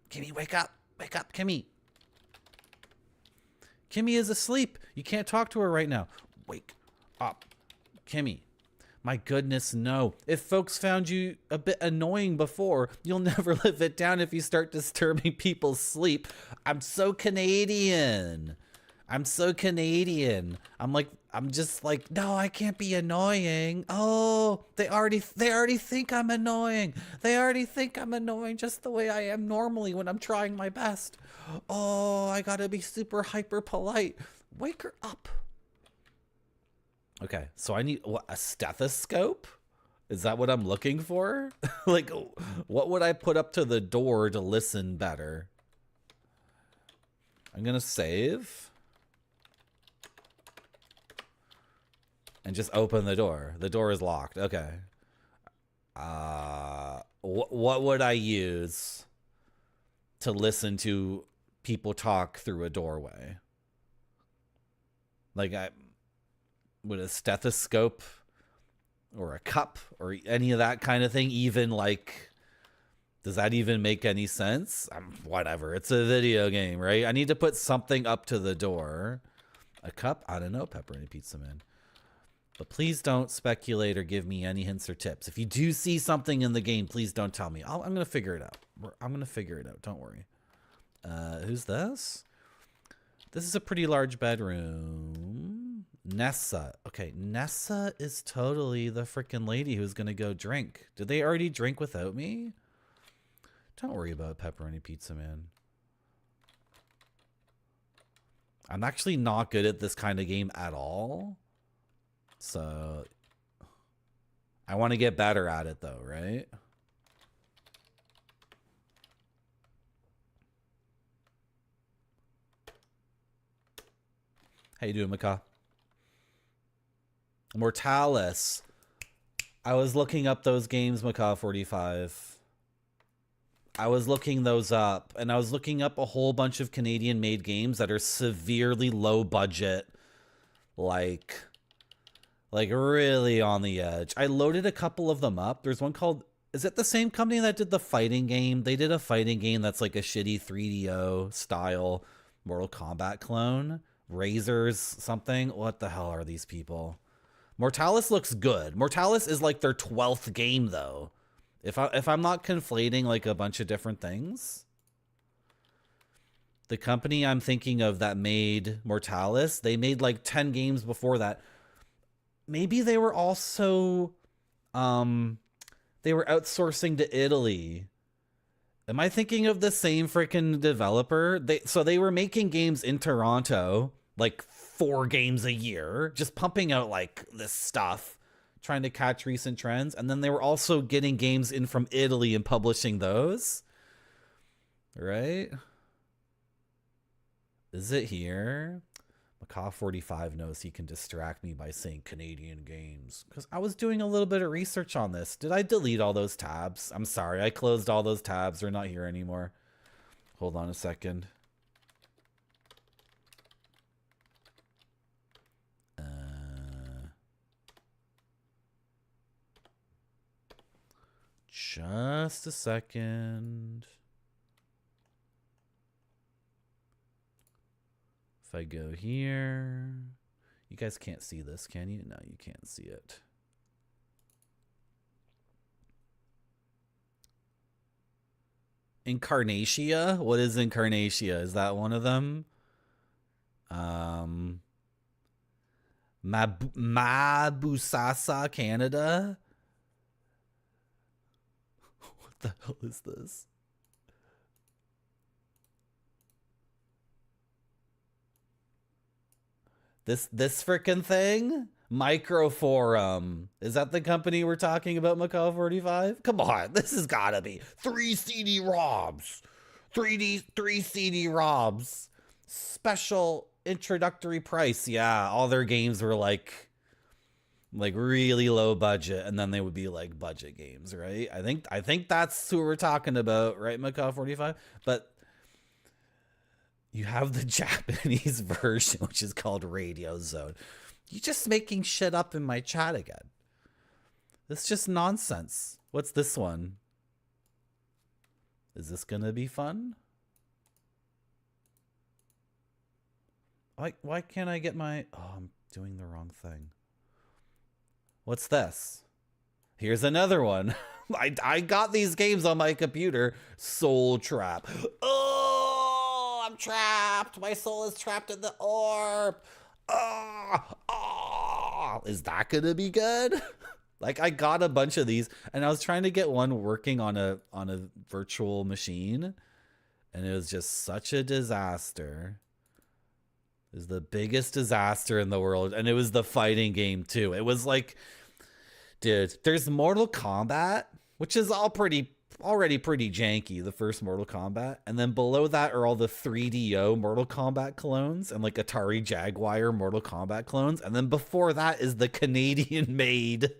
Kimmy, wake up. Wake up, Kimmy. Kimmy is asleep. You can't talk to her right now. Wake up, Kimmy. My goodness, no. If folks found you a bit annoying before, you'll never live it down if you start disturbing people's sleep. I'm so Canadian. I'm so Canadian. I'm just like, no, I can't be annoying. Oh, they already think I'm annoying. They already think I'm annoying just the way I am normally when I'm trying my best. Oh, I gotta be super hyper polite. Wake her up. Okay, so I need a stethoscope? Is that what I'm looking for? Like, what would I put up to the door to listen better? I'm gonna save. And just open the door. The door is locked. Okay. What would I use to listen to people talk through a doorway? Like, would a stethoscope or a cup or any of that kind of thing even, like, does that even make any sense? Whatever. It's a video game, right? I need to put something up to the door. A cup? I don't know. Pepperoni pizza man. But please don't speculate or give me any hints or tips. If you do see something in the game, please don't tell me. I'm going to figure it out. I'm going to figure it out. Don't worry. Who's this? This is a pretty large bedroom. Nessa. Okay, Nessa is totally the freaking lady who's going to go drink. Did they already drink without me? Don't worry about Pepperoni Pizza Man. I'm actually not good at this kind of game at all. So, I want to get better at it though, right? How you doing, Maka? Mortalis. I was looking up those games, Maka 45. I was looking those up, and I was looking up a whole bunch of Canadian-made games that are severely low budget, like really on the edge. I loaded a couple of them up. There's one called, Is it the same company that did the fighting game? They did a fighting game that's like a shitty 3DO style Mortal Kombat clone. Razors something. What the hell are these people? Mortalis looks good. Mortalis is like their 12th game though. If I'm not conflating like a bunch of different things. The company I'm thinking of that made Mortalis, they made like 10 games before that. Maybe they were also they were outsourcing to Italy. Am I thinking of the same freaking developer? They were making games in Toronto, like 4 games a year, just pumping out like this stuff, trying to catch recent trends. And then they were also getting games in from Italy and publishing those. Right? Is it here? Macaw45 knows he can distract me by saying Canadian games. Because I was doing a little bit of research on this. Did I delete all those tabs? I'm sorry. I closed all those tabs. They're not here anymore. Hold on a second. Just a second. If I go here, you guys can't see this, can you? No, you can't see it. Incarnatia? What is Incarnatia? Is that one of them? Mabusasa, Canada? What the hell is this? This frickin' thing? Microforum. Is that the company we're talking about, Macaw45? Come on, this has gotta be. 3 CD-ROMs. 3 CD-ROMs. Special introductory price. Yeah, all their games were like really low budget, and then they would be like budget games, right? I think that's who we're talking about, right, Macaw45? But you have the Japanese version, which is called Radio Zone. You're just making shit up in my chat again. It's just nonsense. What's this one? Is this gonna be fun? Why can't I get my... Oh, I'm doing the wrong thing. What's this? Here's another one. I got these games on my computer. Soul Trap. Oh, I'm trapped. My soul is trapped in the orb. Is that gonna be good? Like, I got a bunch of these, and I was trying to get one working on a virtual machine, and it was just such a disaster. It was the biggest disaster in the world, and it was the fighting game too. It was like, dude, there's Mortal Kombat, which is already pretty janky, the first Mortal Kombat, and then below that are all the 3DO Mortal Kombat clones and like Atari Jaguar Mortal Kombat clones, and then before that is the Canadian made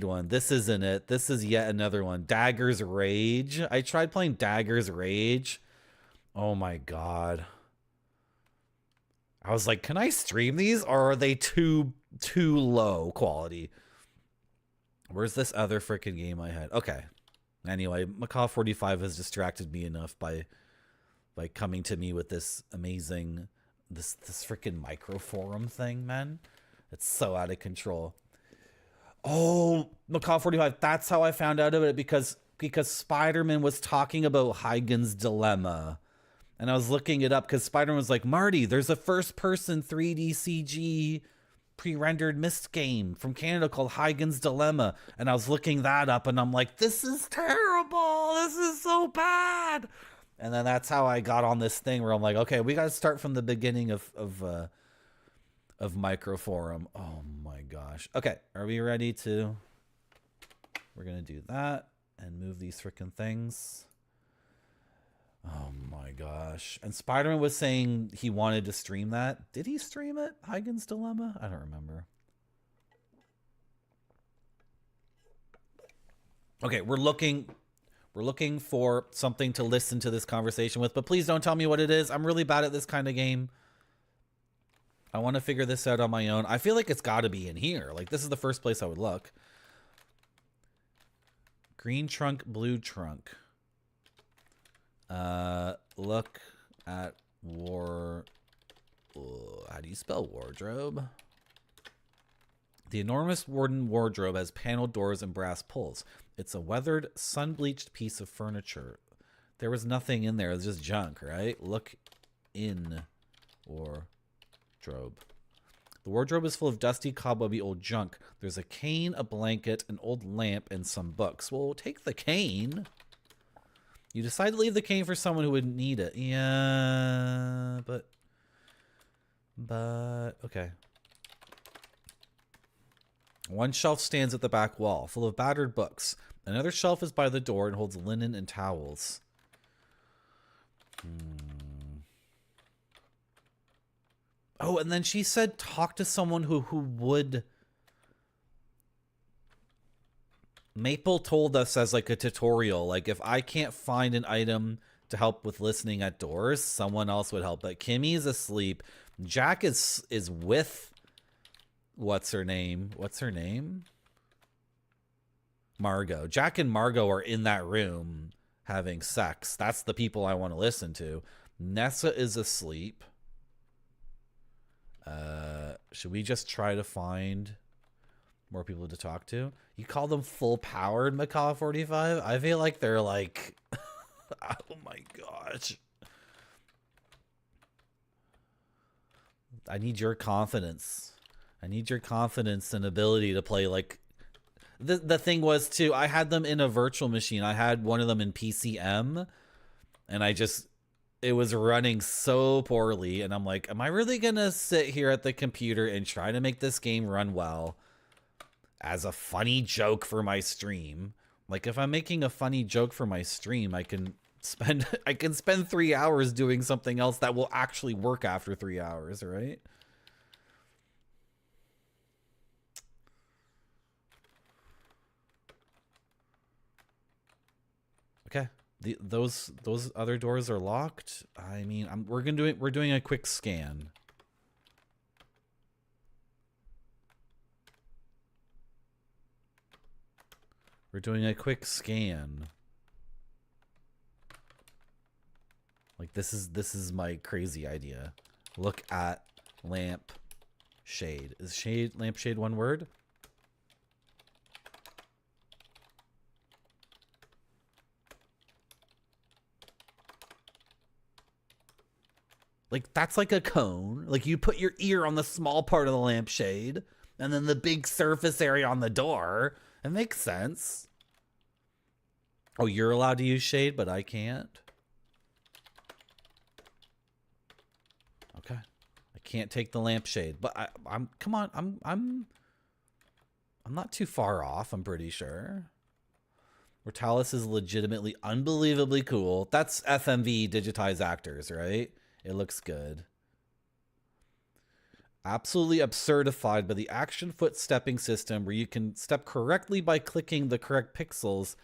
one. This isn't it. This is yet another one. Dagger's Rage. I tried playing Dagger's Rage. Oh my god. I was like, can I stream these, or are they too low quality? Where's this other freaking game I had? Okay. Anyway, Macaw45 has distracted me enough by coming to me with this amazing this freaking microforum thing, man. It's so out of control. Oh, Macaw45, that's how I found out about it, because Spider-Man was talking about Huygens Dilemma. And I was looking it up because Spider-Man was like, Marty, there's a first-person 3D CG pre-rendered Myst game from Canada called Huygens Dilemma. And I was looking that up, and I'm like, this is terrible. This is so bad. And then that's how I got on this thing where I'm like, okay, we got to start from the beginning of Microforum. Oh my gosh. Okay, are we ready to... We're going to do that and move these freaking things. Oh my gosh. And Spider-Man was saying he wanted to stream that. Did he stream it? Huygens Dilemma? I don't remember. Okay, we're looking for something to listen to this conversation with, but please don't tell me what it is. I'm really bad at this kind of game. I want to figure this out on my own. I feel like it's got to be in here. Like, this is the first place I would look. Green trunk, blue trunk. Look at how do you spell wardrobe? The enormous wooden wardrobe has paneled doors and brass pulls. It's a weathered, sun-bleached piece of furniture. There was nothing in there. It was just junk, right? Look in wardrobe. The wardrobe is full of dusty, cobwebby old junk. There's a cane, a blanket, an old lamp, and some books. Well, take the cane. You decide to leave the cane for someone who would need it. Yeah, but okay. One shelf stands at the back wall, full of battered books. Another shelf is by the door and holds linen and towels. Oh, and then she said talk to someone who would... Maple told us as like a tutorial, like if I can't find an item to help with listening at doors, someone else would help. But Kimmy's asleep. Jack is with... What's her name? Margot. Jack and Margot are in that room having sex. That's the people I want to listen to. Nessa is asleep. Should we just try to find more people to talk to? You call them full-powered Macaw 45? I feel like they're like... oh my gosh. I need your confidence. I need your confidence and ability to play like... The thing was, too, I had them in a virtual machine. I had one of them in PCM, and it was running so poorly, and I'm like, am I really gonna sit here at the computer and try to make this game run well as a funny joke for my stream? Like, if I'm making a funny joke for my stream, I can spend 3 hours doing something else that will actually work after 3 hours, right? Okay. Those other doors are locked. I mean, we're doing a quick scan. We're doing a quick scan. Like this is my crazy idea. Look at lamp shade. Is lampshade one word? Like, that's like a cone. Like, you put your ear on the small part of the lampshade, and then the big surface area on the door. It makes sense. Oh, you're allowed to use shade, but I can't? Okay. I can't take the lampshade, but come on, I'm not too far off, I'm pretty sure. Mortalis is legitimately unbelievably cool. That's FMV digitized actors, right? It looks good. Absolutely absurdified by the action foot stepping system where you can step correctly by clicking the correct pixels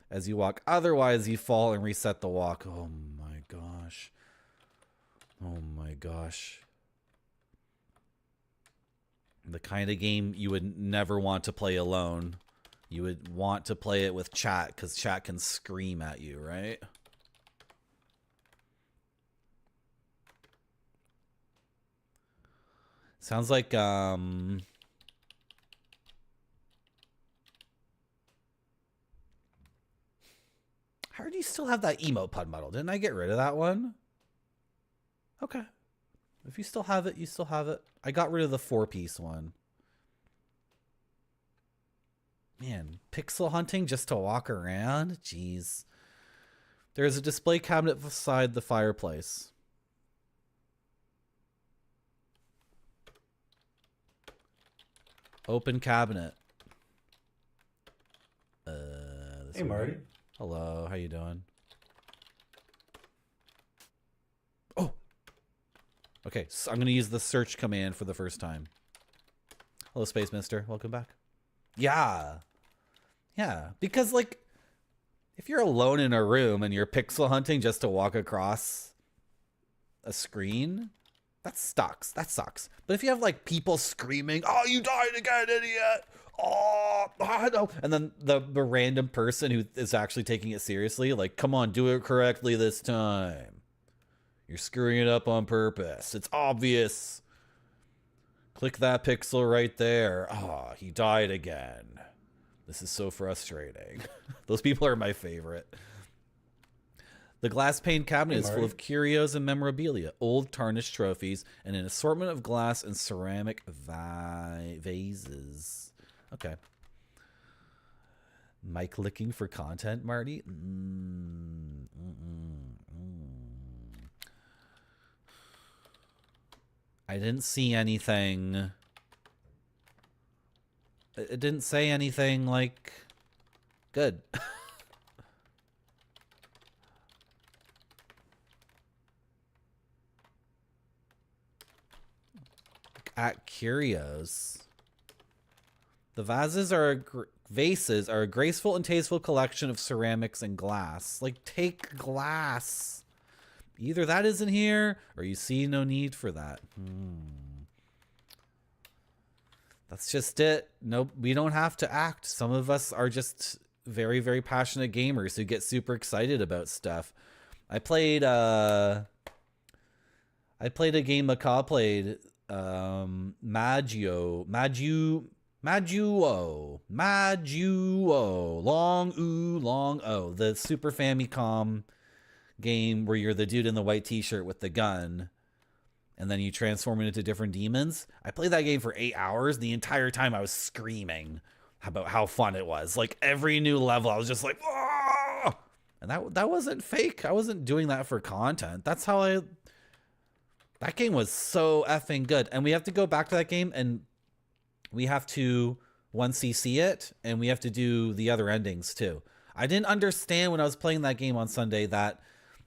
as you walk. Otherwise, you fall and reset the walk. Oh my gosh. Oh my gosh. The kind of game you would never want to play alone. You would want to play it with chat because chat can scream at you, right? Sounds like, how do you still have that emote pud model? Didn't I get rid of that one? Okay. If you still have it, you still have it. I got rid of the 4-piece one. Man, pixel hunting just to walk around? Jeez. There's a display cabinet beside the fireplace. Open cabinet. Hey, Marty. Hello, how you doing? Oh! Okay, so I'm going to use the search command for the first time. Hello, Space Mister. Welcome back. Yeah. Yeah, because, like, if you're alone in a room and you're pixel hunting just to walk across a screen... That sucks. That sucks. But if you have like people screaming, "Oh, you died again, idiot! oh, no. And then the random person who is actually taking it seriously, like, come on, do it correctly this time. You're screwing it up on purpose. It's obvious. Click that pixel right there. Oh, he died again. This is so frustrating. Those people are my favorite. The glass pane cabinet is full of curios and memorabilia, old tarnished trophies, and an assortment of glass and ceramic vases. Okay. Mic licking for content, Marty? I didn't see anything. It didn't say anything, like, good. At Curios. The vases are vases are a graceful and tasteful collection of ceramics and glass. Like, take glass. Either that isn't here, or you see no need for that. That's just it. Nope, we don't have to act. Some of us are just very, very passionate gamers who get super excited about stuff. I played a game Macaw played, Maguo, long O, the Super Famicom game where you're the dude in the white t-shirt with the gun and then you transform it into different demons. I played that game for 8 hours. The entire time I was screaming about how fun it was. Like, every new level I was just like, ah! And that wasn't fake. I wasn't doing that for content. That's how that game was so effing good. And we have to go back to that game and we have to 1cc it and we have to do the other endings too. I didn't understand when I was playing that game on Sunday that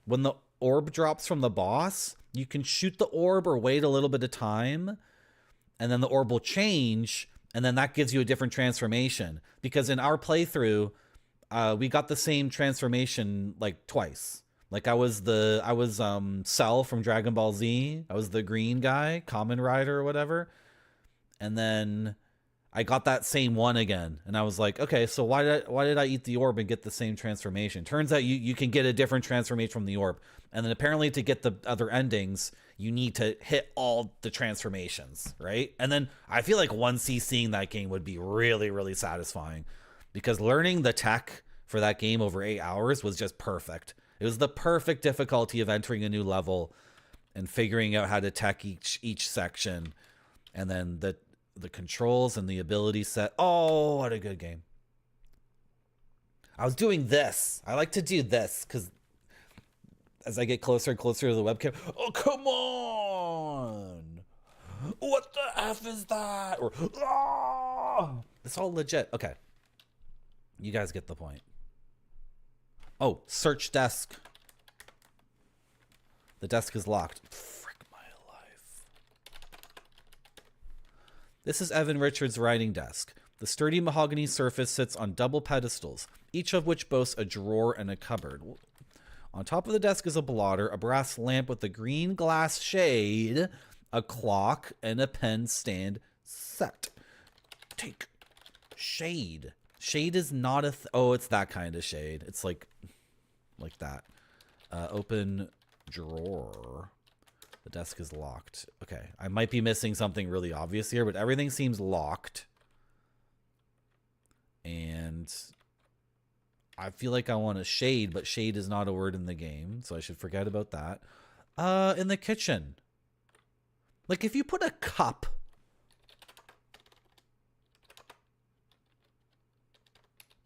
when the orb drops from the boss, you can shoot the orb or wait a little bit of time and then the orb will change and then that gives you a different transformation. Because in our playthrough, we got the same transformation like twice. Like I was Cell from Dragon Ball Z. I was the green guy, Kamen Rider or whatever. And then I got that same one again. And I was like, okay, so why did I eat the orb and get the same transformation? Turns out you can get a different transformation from the orb. And then apparently to get the other endings, you need to hit all the transformations, right? And then I feel like 1cc that game would be really, really satisfying. Because learning the tech for that game over 8 hours was just perfect. It was the perfect difficulty of entering a new level and figuring out how to tech each section. And then the controls and the ability set. Oh, what a good game. I was doing this. I like to do this because as I get closer and closer to the webcam, oh, come on. What the F is that? Or, oh, it's all legit. Okay. You guys get the point. Oh, search desk. The desk is locked. Frick my life. This is Evan Richards' writing desk. The sturdy mahogany surface sits on double pedestals, each of which boasts a drawer and a cupboard. On top of the desk is a blotter, a brass lamp with a green glass shade, a clock, and a pen stand set. Take shade. Shade is not a... oh, it's that kind of shade. It's like that. Open drawer. The desk is locked. Okay, I might be missing something really obvious here, but everything seems locked. And I feel like I want a shade, but shade is not a word in the game, so I should forget about that. In the kitchen. Like, if you put a cup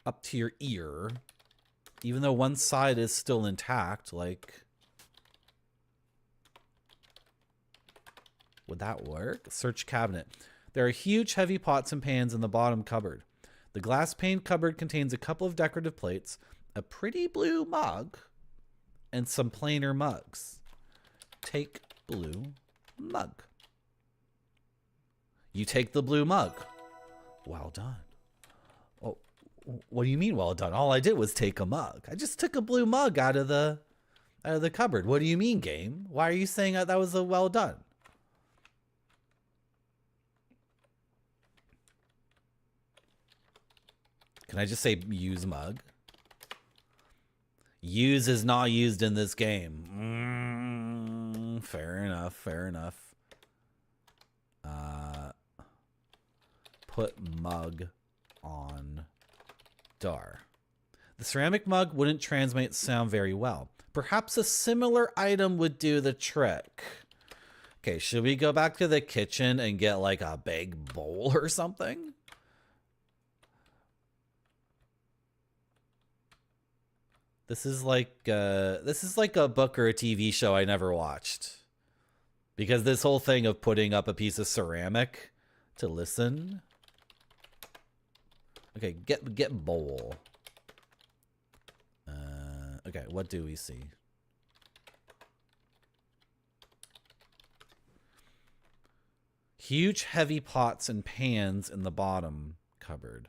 up to your ear, even though one side is still intact, like, would that work? Search cabinet. There are huge heavy pots and pans in the bottom cupboard. The glass pane cupboard contains a couple of decorative plates, a pretty blue mug, and some plainer mugs. Take blue mug. You take the blue mug. Well done. Oh, what do you mean well done? All I did was take a mug. I just took a blue mug out of the cupboard. What do you mean, game? Why are you saying that was a well done? Can I just say use mug? Use is not used in this game. Fair enough, fair enough. Put mug on door. The ceramic mug wouldn't transmit sound very well. Perhaps a similar item would do the trick. Okay, should we go back to the kitchen and get like a big bowl or something? This is like a book or a TV show I never watched. Because this whole thing of putting up a piece of ceramic to listen. Okay, get bowl. Okay, what do we see? Huge heavy pots and pans in the bottom cupboard.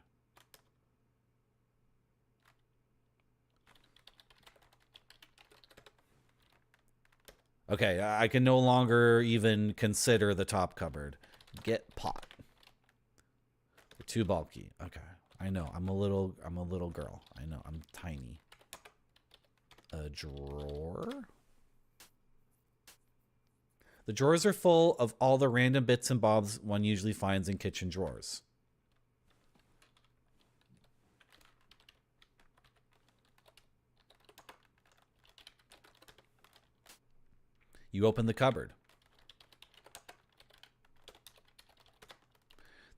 Okay, I can no longer even consider the top cupboard. Get pot. They're too bulky. Okay. I know. I'm a little girl. I know. I'm tiny. A drawer. The drawers are full of all the random bits and bobs one usually finds in kitchen drawers. You open the cupboard.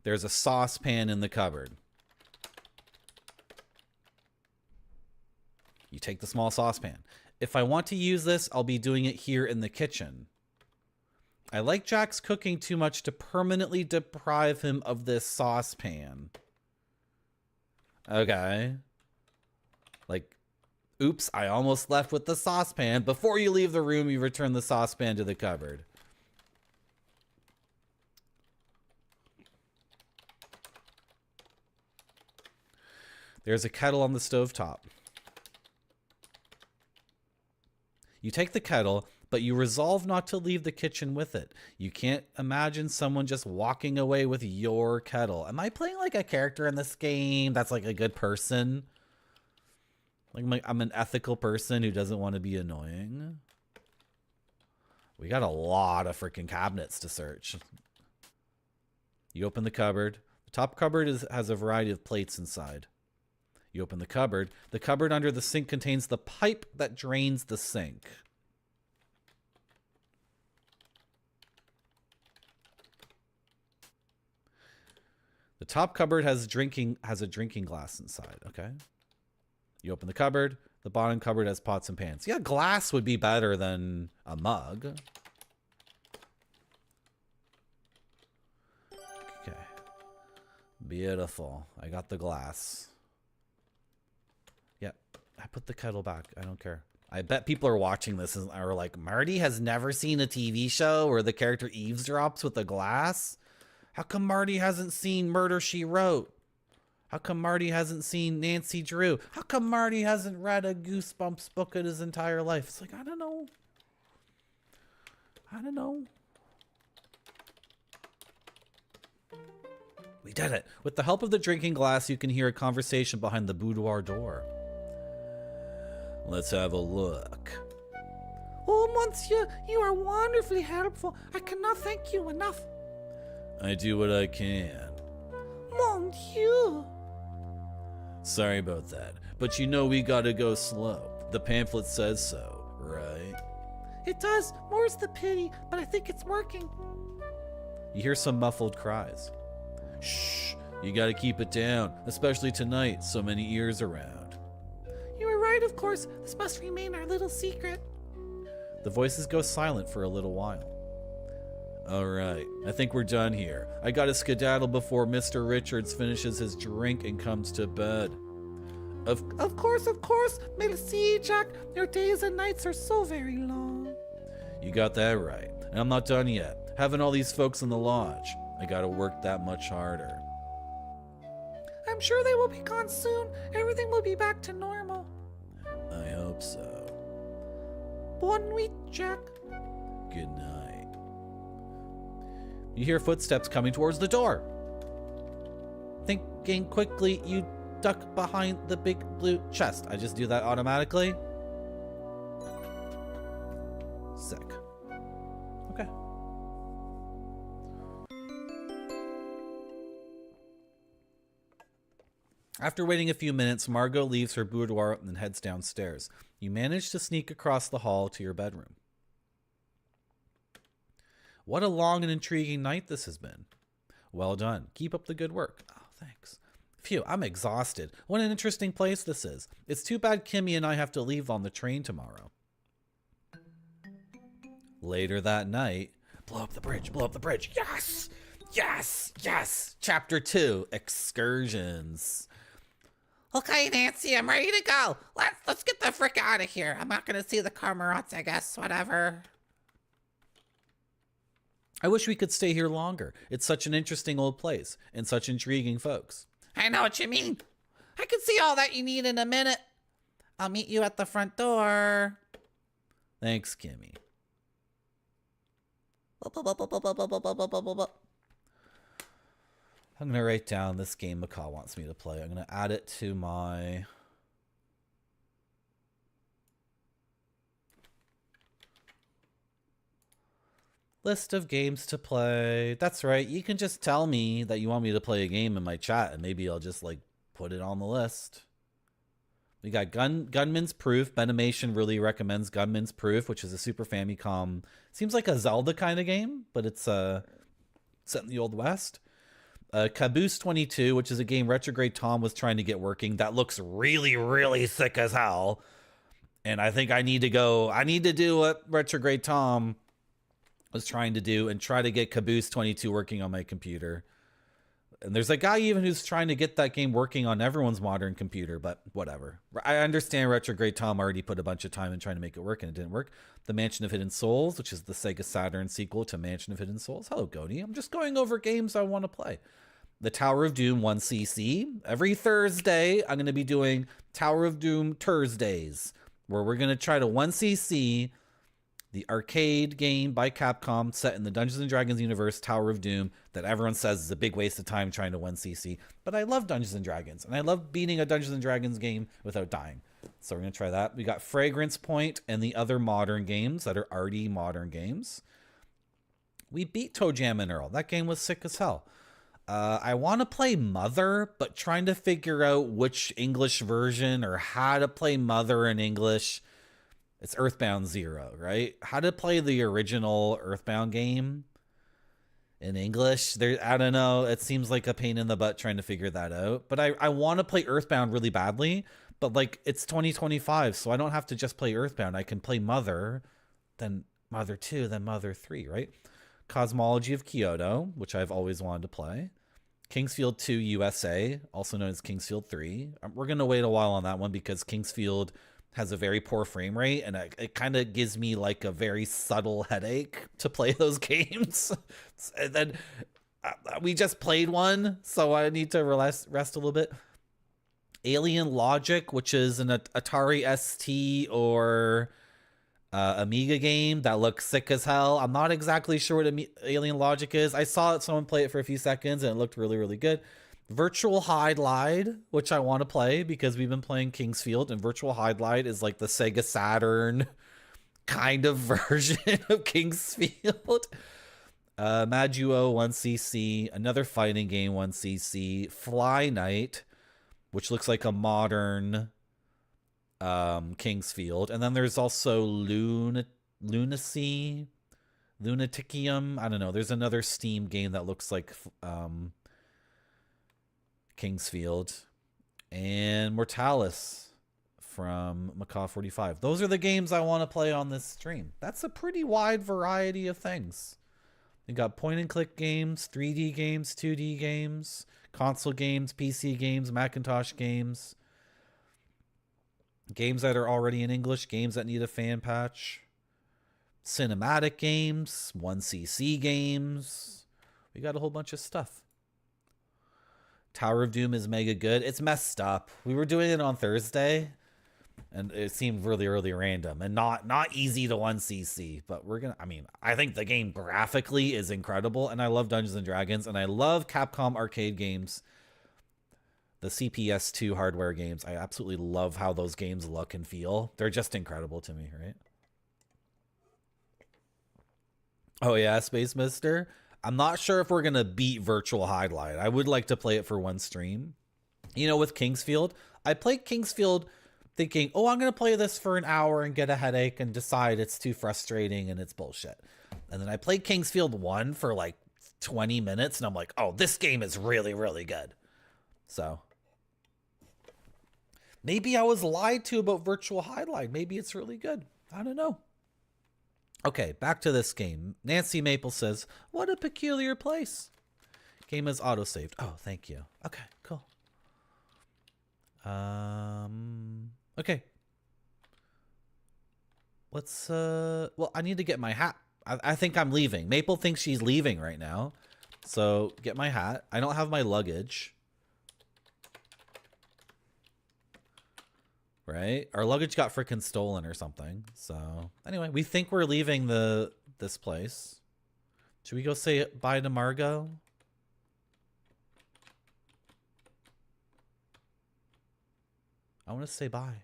There's a saucepan in the cupboard. You take the small saucepan. If I want to use this, I'll be doing it here in the kitchen. I like Jack's cooking too much to permanently deprive him of this saucepan. Okay. Like, oops, I almost left with the saucepan. Before you leave the room, you return the saucepan to the cupboard. There's a kettle on the stovetop. You take the kettle, but you resolve not to leave the kitchen with it. You can't imagine someone just walking away with your kettle. Am I playing like a character in this game that's like a good person? Like I'm an ethical person who doesn't want to be annoying. We got a lot of freaking cabinets to search. You open the cupboard. The top cupboard has a variety of plates inside. You open the cupboard. The cupboard under the sink contains the pipe that drains the sink. The top cupboard has a drinking glass inside. Okay. You open the cupboard. The bottom cupboard has pots and pans. Yeah, glass would be better than a mug. Okay. Beautiful. I got the glass. Yep. I put the kettle back. I don't care. I bet people are watching this and are like, Marty has never seen a TV show where the character eavesdrops with a glass? How come Marty hasn't seen Murder, She Wrote? How come Marty hasn't seen Nancy Drew? How come Marty hasn't read a Goosebumps book in his entire life? It's like, I don't know. I don't know. We did it. With the help of the drinking glass, you can hear a conversation behind the boudoir door. Let's have a look. Oh, monsieur, you are wonderfully helpful. I cannot thank you enough. I do what I can. Mon Dieu. Sorry about that, but you know we gotta go slow. The pamphlet says so, right? It does. More's the pity, but I think it's working. You hear some muffled cries. Shh, you gotta keep it down, especially tonight, so many ears around. You are right, of course. This must remain our little secret. The voices go silent for a little while. All right, I think we're done here. I gotta skedaddle before Mr. Richards finishes his drink and comes to bed. Of course. Merci, Jack. Your days and nights are so very long. You got that right. And I'm not done yet. Having all these folks in the lodge, I gotta work that much harder. I'm sure they will be gone soon. Everything will be back to normal. I hope so. Bonne nuit, Jack. Good night. You hear footsteps coming towards the door. Thinking quickly, you duck behind the big blue chest. I just do that automatically. Sick. Okay. After waiting a few minutes, Margot leaves her boudoir and heads downstairs. You manage to sneak across the hall to your bedroom. What a long and intriguing night this has been. Well done. Keep up the good work. Oh, thanks. Phew, I'm exhausted. What an interesting place this is. It's too bad Kimmy and I have to leave on the train tomorrow. Later that night, blow up the bridge, blow up the bridge. Yes! Yes! Yes! Chapter 2, Excursions. Okay, Nancy, I'm ready to go. Let's get the frick out of here. I'm not gonna see the cormorants, I guess. Whatever. I wish we could stay here longer. It's such an interesting old place and such intriguing folks. I know what you mean. I can see all that you need in a minute. I'll meet you at the front door. Thanks, Kimmy. I'm going to write down this game Macaw wants me to play. I'm going to add it to my... list of games to play. That's right. You can just tell me that you want me to play a game in my chat and maybe I'll just like put it on the list. We got Gunman's Proof. Benimation really recommends Gunman's Proof, which is a Super Famicom. Seems like a Zelda kind of game, but it's set in the Old West. Caboose 22, which is a game Retrograde Tom was trying to get working. That looks really, really sick as hell. And I think I need to do what Retrograde Tom was trying to do and try to get Caboose 22 working on my computer. And there's a guy even who's trying to get that game working on everyone's modern computer, but whatever. I understand Retrograde Tom already put a bunch of time in trying to make it work and it didn't work. The Mansion of Hidden Souls, which is the Sega Saturn sequel to Mansion of Hidden Souls. Hello, Goni. I'm just going over games I want to play. The Tower of Doom 1cc. Every Thursday, I'm going to be doing Tower of Doom Thursdays, where we're going to try to 1cc the arcade game by Capcom set in the Dungeons & Dragons universe, Tower of Doom, that everyone says is a big waste of time trying to 1cc. But I love Dungeons & Dragons, and I love beating a Dungeons & Dragons game without dying. So we're going to try that. We got Fragrance Point and the other modern games that are already modern games. We beat Toe Jam and Earl. That game was sick as hell. I want to play Mother, but trying to figure out which English version or how to play Mother in English. It's Earthbound 0, right? How to play the original Earthbound game in English. I don't know. It seems like a pain in the butt trying to figure that out. But I want to play Earthbound really badly. But like it's 2025, so I don't have to just play Earthbound. I can play Mother, then Mother 2, then Mother 3, right? Cosmology of Kyoto, which I've always wanted to play. Kingsfield 2 USA, also known as Kingsfield 3. We're going to wait a while on that one because Kingsfield has a very poor frame rate, and it kind of gives me like a very subtle headache to play those games. And then we just played one, so I need to rest a little bit. Alien Logic, which is an Atari ST or Amiga game that looks sick as hell. I'm not exactly sure what Alien Logic is. I saw someone play it for a few seconds, and it looked really, really good. Virtual Hide Lied, which I want to play because we've been playing Kingsfield, and Virtual Hide Lied is like the Sega Saturn kind of version of Kingsfield. Majuo 1cc, another fighting game 1cc. Fly Night, which looks like a modern Kingsfield. And then there's also Lunacy, Lunaticium. I don't know. There's another Steam game that looks like Kingsfield, and Mortalis from Macaw 45. Those are the games I want to play on this stream. That's a pretty wide variety of things. We got point and click games, 3D games, 2D games, console games, PC games, Macintosh games, games that are already in English, games that need a fan patch, cinematic games, 1cc games. We got a whole bunch of stuff. Tower of Doom is mega good. It's messed up. We were doing it on Thursday, and it seemed really, really random and not easy to 1cc. But I think the game graphically is incredible, and I love Dungeons and Dragons, and I love Capcom arcade games The CPS2 hardware games. I absolutely love how those games look and feel. They're just incredible to me, right? Oh yeah, Space Mister. I'm not sure if we're going to beat Virtual Highlight. I would like to play it for one stream. You know, with Kingsfield, I played Kingsfield thinking, oh, I'm going to play this for an hour and get a headache and decide it's too frustrating and it's bullshit. And then I played Kingsfield 1 for like 20 minutes and I'm like, oh, this game is really, really good. So maybe I was lied to about Virtual Highlight. Maybe it's really good. I don't know. Okay, back to this game. Nancy Maple says, what a peculiar place. Game is autosaved. Oh, thank you. Okay, cool. Okay. Let's, well, I need to get my hat. I think I'm leaving. Maple thinks she's leaving right now. So, get my hat. I don't have my luggage. Right? Our luggage got freaking stolen or something. So, anyway, we think we're leaving this place. Should we go say bye to Margot? I want to say bye.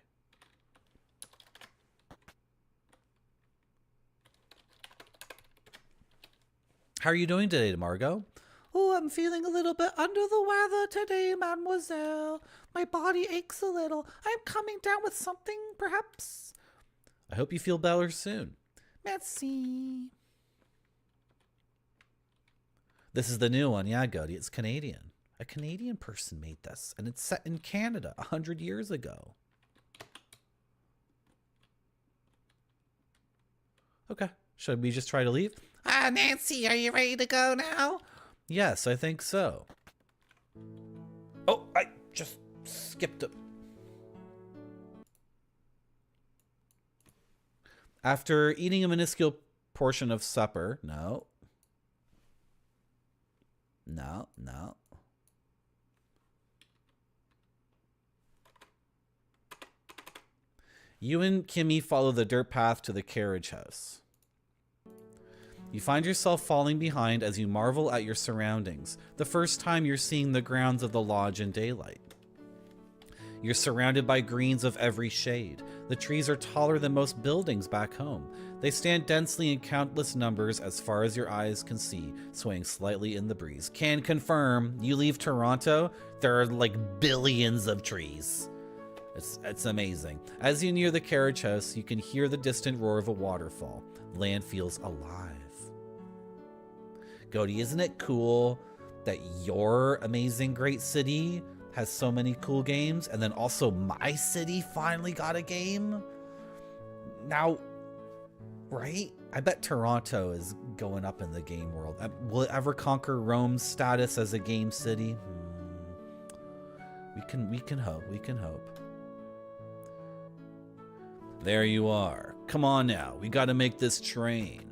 How are you doing today, Margot? Oh, I'm feeling a little bit under the weather today, mademoiselle. My body aches a little. I'm coming down with something, perhaps. I hope you feel better soon. Merci. This is the new one. Yeah, Goody. It's Canadian. A Canadian person made this, and it's set in Canada 100 years ago. Okay. Should we just try to leave? Nancy, are you ready to go now? Yes, I think so. Oh, I just skipped it. After eating a minuscule portion of supper, no. You and Kimmy follow the dirt path to the carriage house. You find yourself falling behind as you marvel at your surroundings, the first time you're seeing the grounds of the lodge in daylight. You're surrounded by greens of every shade. The trees are taller than most buildings back home. They stand densely in countless numbers as far as your eyes can see, swaying slightly in the breeze. Can confirm, you leave Toronto, there are like billions of trees. It's amazing. As you near the carriage house, you can hear the distant roar of a waterfall. Land feels alive. Goaty, isn't it cool that your amazing great city has so many cool games, and then also my city finally got a game? Now, right? I bet Toronto is going up in the game world. Will it ever conquer Rome's status as a game city? We can hope. We can hope. There you are. Come on now. We got to make this train.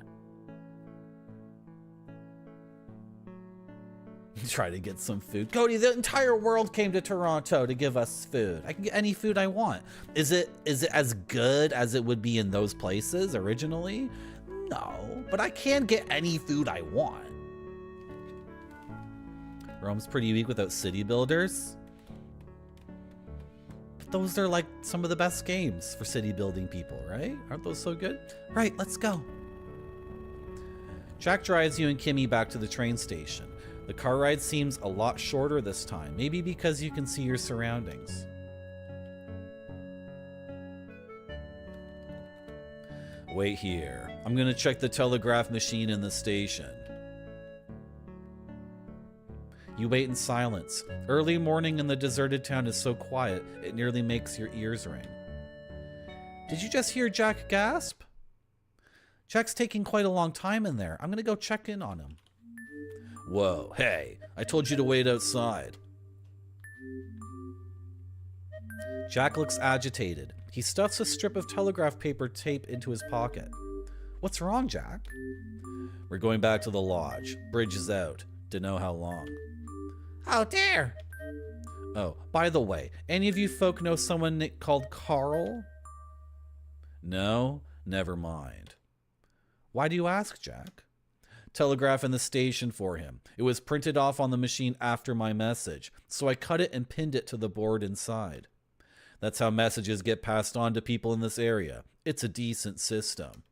Try to get some food. Cody, the entire world came to Toronto to give us food. I can get any food I want. Is it as good as it would be in those places originally? No, but I can get any food I want. Rome's pretty weak without city builders. But those are like some of the best games for city building people, right? Aren't those so good? Right, let's go. Jack drives you and Kimmy back to the train station. The car ride seems a lot shorter this time, maybe because you can see your surroundings. Wait here. I'm gonna check the telegraph machine in the station. You wait in silence. Early morning in the deserted town is so quiet, it nearly makes your ears ring. Did you just hear Jack gasp? Jack's taking quite a long time in there. I'm gonna go check in on him. Whoa, hey, I told you to wait outside. Jack looks agitated. He stuffs a strip of telegraph paper tape into his pocket. What's wrong, Jack? We're going back to the lodge. Bridge is out. Dunno how long. Oh, dear. Oh, by the way, any of you folk know someone called Carl? No? Never mind. Why do you ask, Jack? telegraph in the station for him. It was printed off on the machine after my message, so I cut it and pinned it to the board inside. That's how messages get passed on to people in this area. It's a decent system.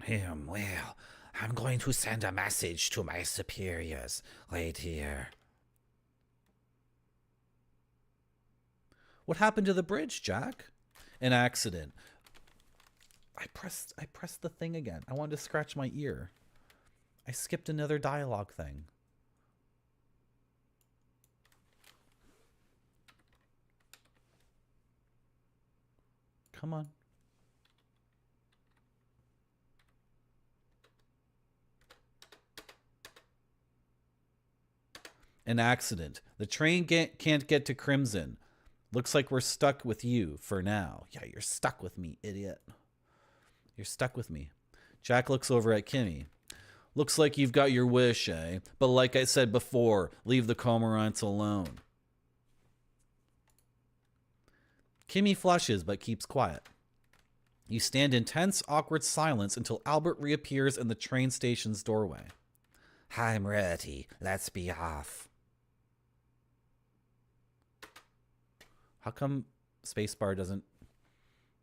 Well, I'm going to send a message to my superiors right here. What happened to the bridge, Jack? An accident. I pressed the thing again. I wanted to scratch my ear. I skipped another dialogue thing. Come on. An accident. The train can't get to Crimson. Looks like we're stuck with you for now. Yeah, you're stuck with me, idiot. You're stuck with me. Jack looks over at Kimmy. Looks like you've got your wish, eh? But like I said before, leave the cormorants alone. Kimmy flushes but keeps quiet. You stand in tense, awkward silence until Albert reappears in the train station's doorway. I'm ready. Let's be off. How come spacebar doesn't...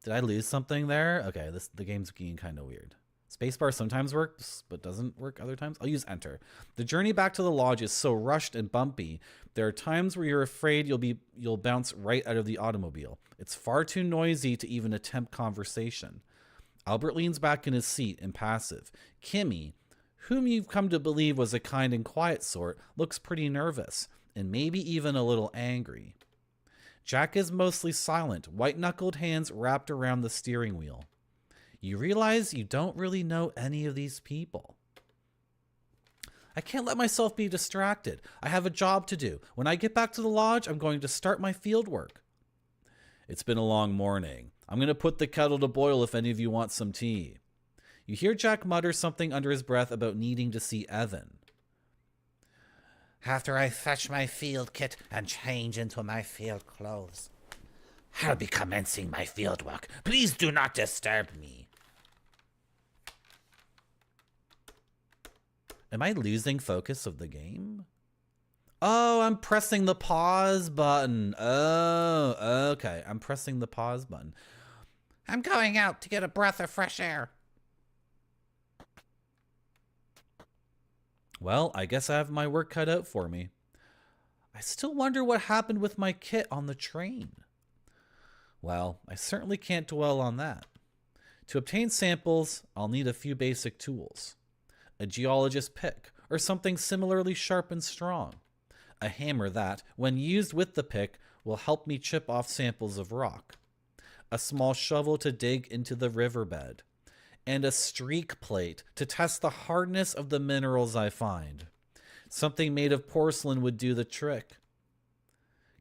Did I lose something there? Okay, the game's getting kind of weird. Spacebar sometimes works, but doesn't work other times. I'll use enter. The journey back to the lodge is so rushed and bumpy. There are times where you're afraid you'll bounce right out of the automobile. It's far too noisy to even attempt conversation. Albert leans back in his seat, impassive. Kimmy, whom you've come to believe was a kind and quiet sort, looks pretty nervous, and maybe even a little angry. Jack is mostly silent, white-knuckled hands wrapped around the steering wheel. You realize you don't really know any of these people. I can't let myself be distracted. I have a job to do. When I get back to the lodge, I'm going to start my field work. It's been a long morning. I'm going to put the kettle to boil if any of you want some tea. You hear Jack mutter something under his breath about needing to see Evan. After I fetch my field kit and change into my field clothes, I'll be commencing my field work. Please do not disturb me. Am I losing focus of the game? Oh, I'm pressing the pause button. Oh, okay. I'm pressing the pause button. I'm going out to get a breath of fresh air. Well, I guess I have my work cut out for me. I still wonder what happened with my kit on the train. Well, I certainly can't dwell on that. To obtain samples, I'll need a few basic tools. A geologist's pick, or something similarly sharp and strong. A hammer that, when used with the pick, will help me chip off samples of rock. A small shovel to dig into the riverbed. And a streak plate to test the hardness of the minerals I find. Something made of porcelain would do the trick.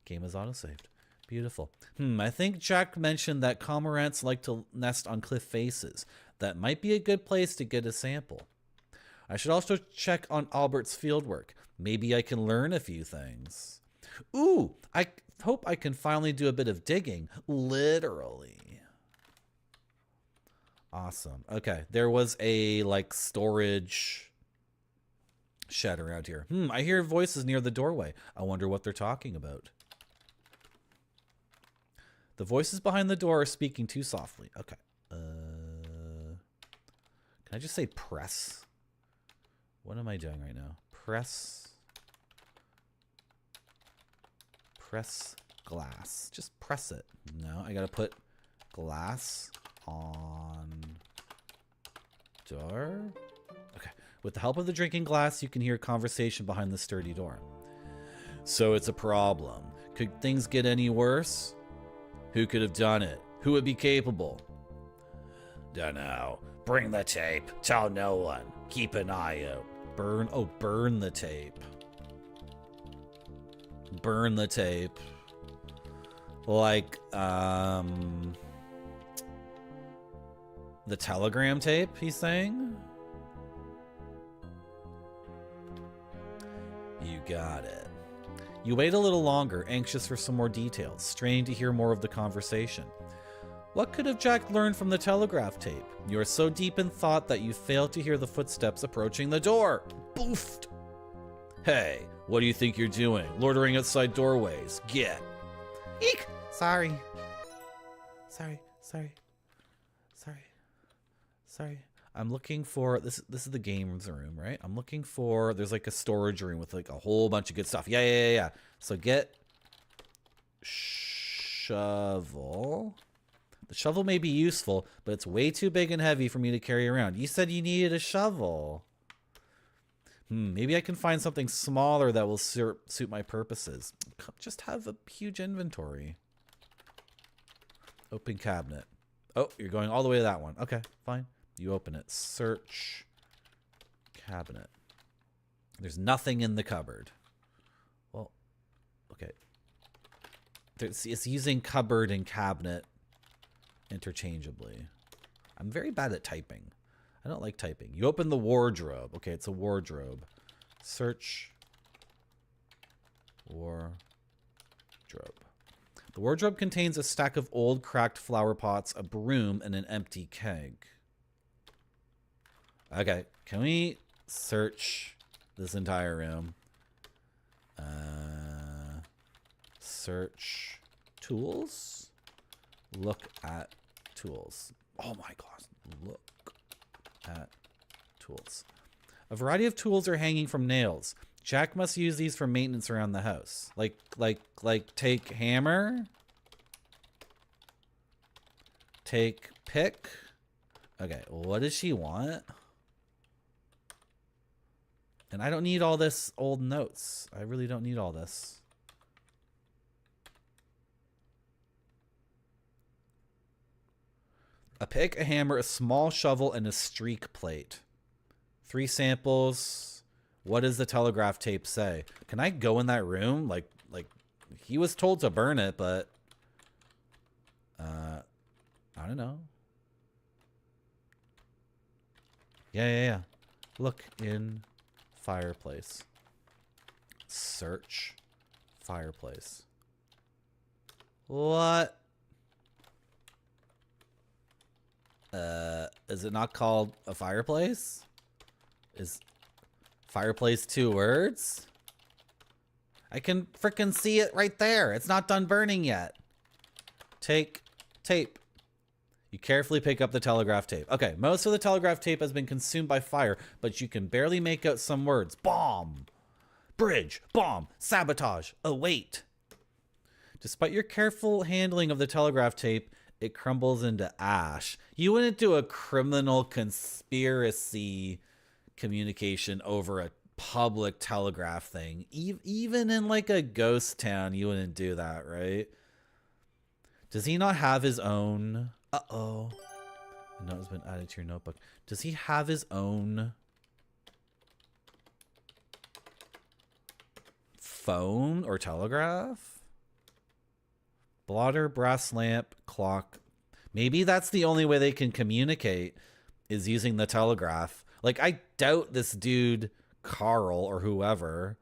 Game is autosaved. Beautiful. I think Jack mentioned that cormorants like to nest on cliff faces. That might be a good place to get a sample. I should also check on Albert's fieldwork. Maybe I can learn a few things. Ooh, I hope I can finally do a bit of digging. Literally. Awesome. Okay, there was a storage shed around here. I hear voices near the doorway. I wonder what they're talking about. The voices behind the door are speaking too softly. Okay. Can I just say press? What am I doing right now? Press glass. Just press it. No, I gotta put glass on door. Okay. With the help of the drinking glass, you can hear conversation behind the sturdy door. So it's a problem. Could things get any worse? Who could have done it? Who would be capable? Dunno. Bring the tape. Tell no one. Keep an eye out. Burn the tape. Burn the tape. The telegram tape, he's saying? You got it. You wait a little longer, anxious for some more details, straining to hear more of the conversation. What could have Jack learned from the telegraph tape? You are so deep in thought that you fail to hear the footsteps approaching the door. Boofed. Hey, what do you think you're doing? Loitering outside doorways. Get. Eek! Sorry. I'm looking for this is the games room, right? I'm looking for there's like a storage room with like a whole bunch of good stuff. Yeah. So get shovel. The shovel may be useful, but it's way too big and heavy for me to carry around. You said you needed a shovel. Maybe I can find something smaller that will suit my purposes. Just have a huge inventory. Open cabinet. Oh, you're going all the way to that one. Okay, fine. You open it. Search cabinet. There's nothing in the cupboard. Well, okay. It's using cupboard and cabinet interchangeably. I'm very bad at typing. I don't like typing. You open the wardrobe. Okay, it's a wardrobe. Search wardrobe. The wardrobe contains a stack of old cracked flower pots, a broom, and an empty keg. Okay, can we search this entire room? Search tools. Look at tools. Oh my gosh. Look at tools. A variety of tools are hanging from nails. Jack must use these for maintenance around the house. Like take hammer. Take pick. Okay, what does she want? And I don't need all this old notes. I really don't need all this. A pick, a hammer, a small shovel, and a streak plate. 3 samples. What does the telegraph tape say? Can I go in that room? Like he was told to burn it, but I don't know. Yeah. Look in fireplace. Search fireplace. What? Is it not called a fireplace? Is fireplace 2 words? I can frickin' see it right there. It's not done burning yet. Take tape. You carefully pick up the telegraph tape. Okay, most of the telegraph tape has been consumed by fire, but you can barely make out some words. Bomb, bridge, bomb, sabotage, await. Despite your careful handling of the telegraph tape, it crumbles into ash. You wouldn't do a criminal conspiracy communication over a public telegraph thing. Even in like a ghost town, you wouldn't do that, right? Does he not have his own... Uh-oh. A note has been added to your notebook. Does he have his own phone or telegraph? Blotter, brass lamp, clock. Maybe that's the only way they can communicate is using the telegraph. Like, I doubt this dude, Carl or whoever,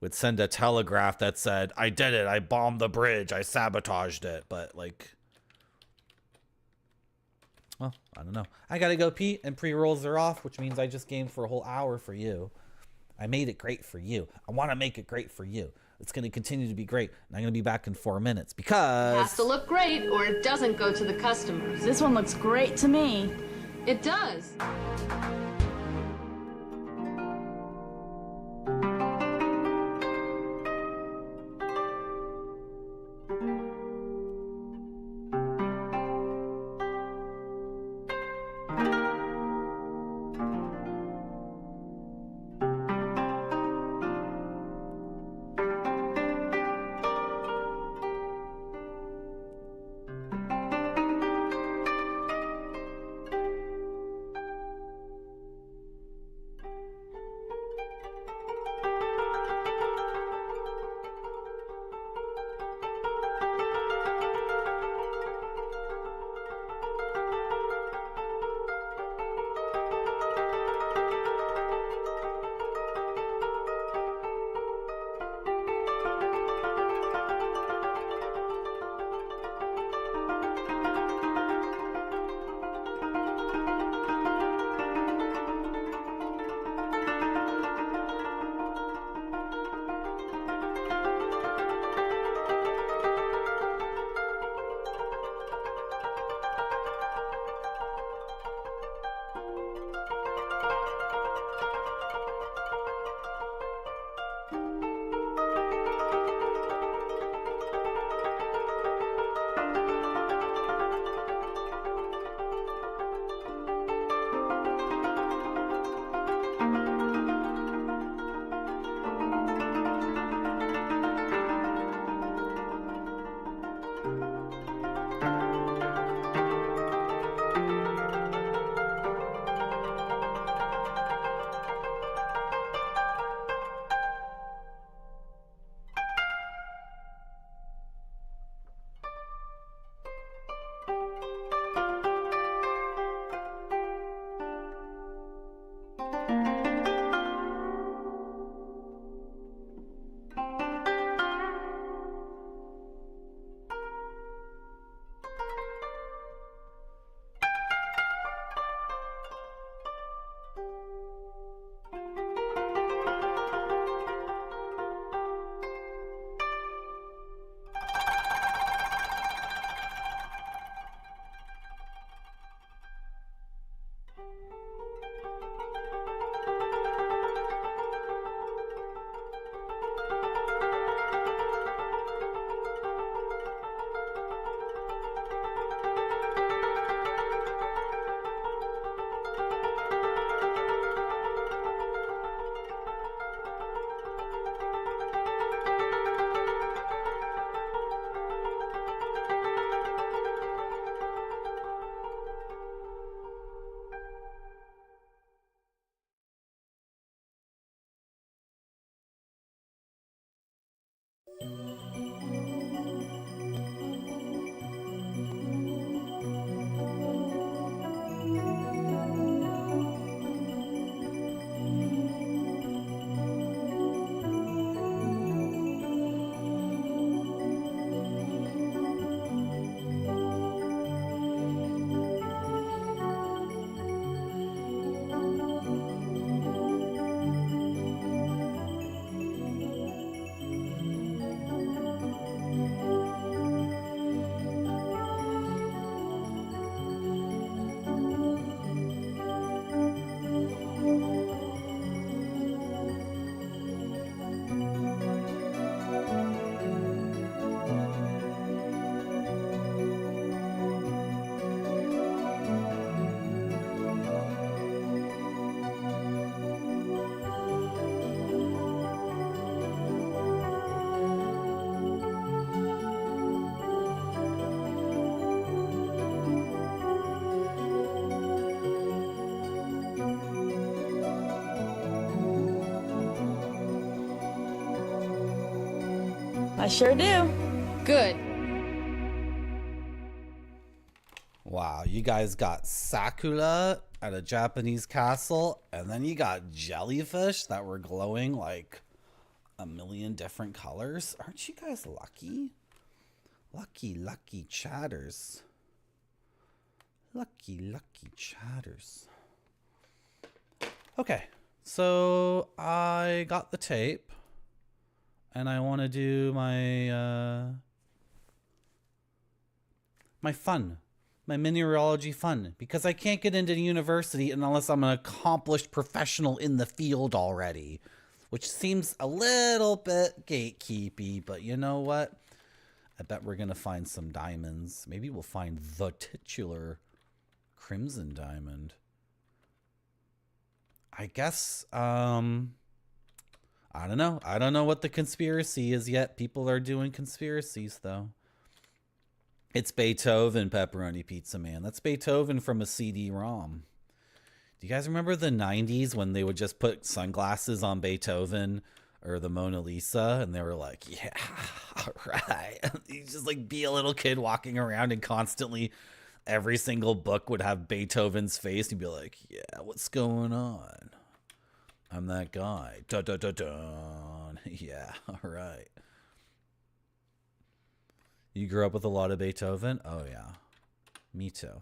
would send a telegraph that said, I did it, I bombed the bridge, I sabotaged it. But, like, well, I don't know. I gotta go pee, and pre-rolls are off, which means I just gamed for a whole hour for you. I made it great for you. I want to make it great for you. It's going to continue to be great, and I'm going to be back in 4 minutes because... It has to look great or it doesn't go to the customers. This one looks great to me. It does. I sure do. Good. Wow, you guys got sakura at a Japanese castle, and then you got jellyfish that were glowing like a million different colors. Aren't you guys lucky? Lucky chatters. Lucky chatters. Okay, so I got the tape, and I want to do my my mineralogy fun, because I can't get into university unless I'm an accomplished professional in the field already, which seems a little bit gatekeepy, but you know what? I bet we're gonna find some diamonds. Maybe we'll find the titular crimson diamond. I guess, I don't know. I don't know what the conspiracy is yet. People are doing conspiracies, though. It's Beethoven, Pepperoni Pizza Man. That's Beethoven from a CD-ROM. Do you guys remember the 90s when they would just put sunglasses on Beethoven or the Mona Lisa? And they were like, yeah, all right. You just like be a little kid walking around and constantly every single book would have Beethoven's face. You'd be like, yeah, what's going on? I'm that guy. Dun, dun, dun, dun. Yeah, all right. You grew up with a lot of Beethoven? Oh, yeah. Me too.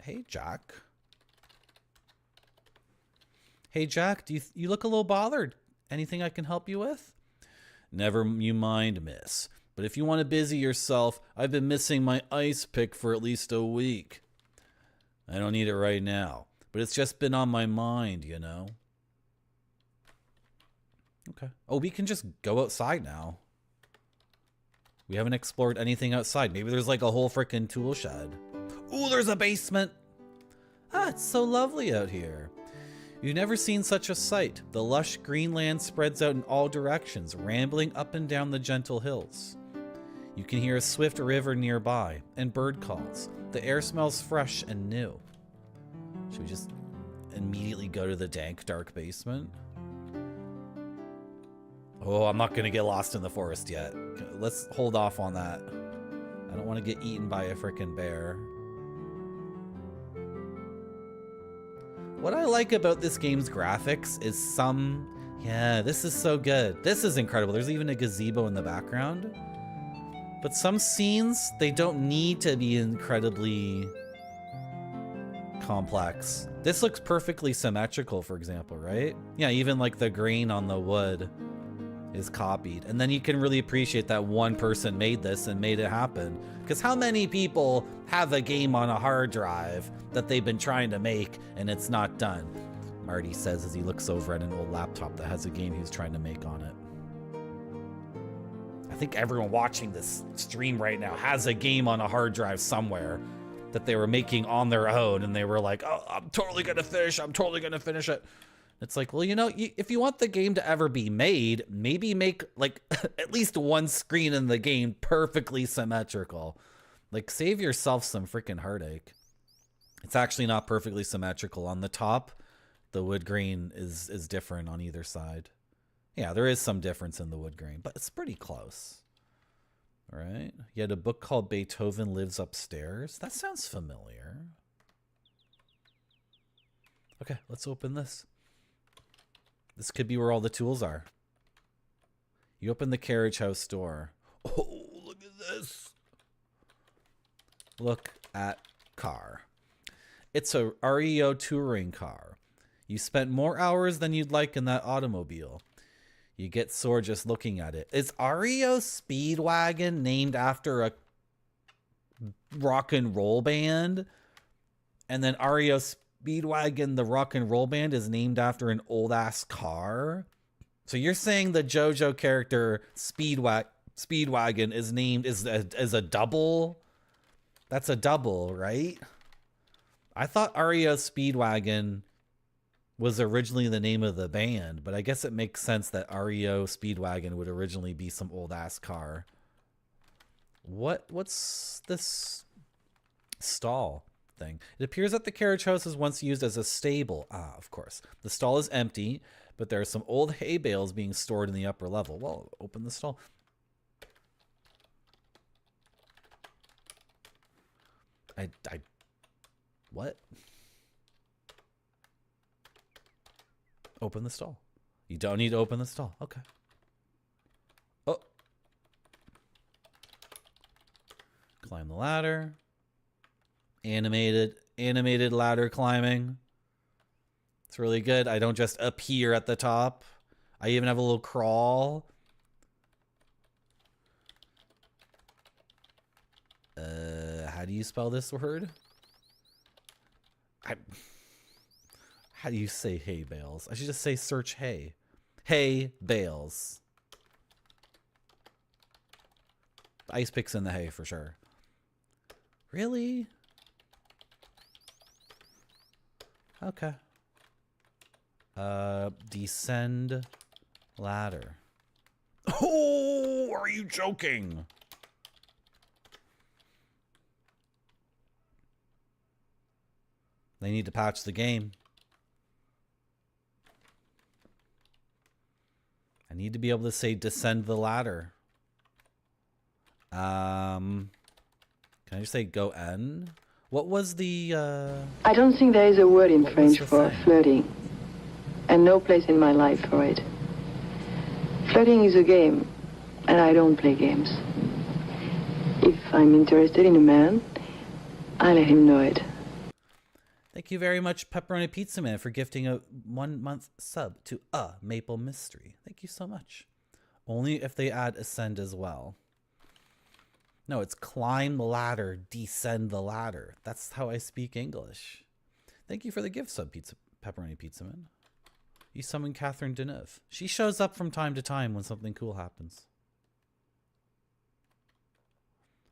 Hey, Jack. Hey, Jack, you look a little bothered. Anything I can help you with? Never you mind, miss. But if you want to busy yourself, I've been missing my ice pick for at least a week. I don't need it right now, but it's just been on my mind, you know? Okay. Oh, we can just go outside now. We haven't explored anything outside. Maybe there's like a whole freaking tool shed. Ooh, there's a basement. Ah, it's so lovely out here. You've never seen such a sight. The lush green land spreads out in all directions, rambling up and down the gentle hills. You can hear a swift river nearby, and bird calls. The air smells fresh and new. Should we just immediately go to the dank, dark basement? Oh, I'm not gonna get lost in the forest yet. Let's hold off on that. I don't want to get eaten by a frickin' bear. What I like about this game's graphics is yeah, this is so good. This is incredible. There's even a gazebo in the background. But some scenes, they don't need to be incredibly complex. This looks perfectly symmetrical, for example, right? Yeah, even like the grain on the wood is copied. And then you can really appreciate that one person made this and made it happen. Because how many people have a game on a hard drive that they've been trying to make and it's not done? Marty says as he looks over at an old laptop that has a game he's trying to make on it. I think everyone watching this stream right now has a game on a hard drive somewhere that they were making on their own, and they were like, oh, I'm totally gonna finish it. It's like, well, you know, if you want the game to ever be made, maybe make like at least one screen in the game perfectly symmetrical. Like, save yourself some freaking heartache. It's actually not perfectly symmetrical. On the top, the wood grain is different on either side. Yeah, there is some difference in the wood grain, but it's pretty close. All right. You had a book called Beethoven Lives Upstairs. That sounds familiar. Okay, let's open this. This could be where all the tools are. You open the carriage house door. Oh, look at this. Look at car. It's a REO touring car. You spent more hours than you'd like in that automobile. You get sore just looking at it. Is REO Speedwagon named after a rock and roll band? And then REO Speedwagon, the rock and roll band, is named after an old ass car? So you're saying the JoJo character Speedwagon is named as a double? That's a double, right? I thought REO Speedwagon was originally the name of the band, but I guess it makes sense that REO Speedwagon would originally be some old ass car. What's this stall thing? It appears that the carriage house was once used as a stable. Ah, of course. The stall is empty, but there are some old hay bales being stored in the upper level. Well, open the stall. What? Open the stall. You don't need to open the stall. Okay. Oh. Climb the ladder. Animated ladder climbing. It's really good. I don't just appear at the top. I even have a little crawl. How do you spell this word? How do you say hay bales? I should just say search hay. Hay bales. Ice picks in the hay for sure. Really? Okay. Descend ladder. Oh, are you joking? They need to patch the game. I need to be able to say descend the ladder. Can I just say go N? What was the I don't think there is a word in French for thing? flirting. And no place in my life for it. Flirting is a game, and I don't play games. If I'm interested in a man, I let him know it. Thank you very much, Pepperoni Pizza Man, for gifting a 1-month sub to A Maple Mystery. Thank you so much. Only if they add ascend as well. No, it's climb the ladder, descend the ladder. That's how I speak English. Thank you for the gift sub, Pepperoni Pizza Man. You summon Catherine Deneuve. She shows up from time to time when something cool happens.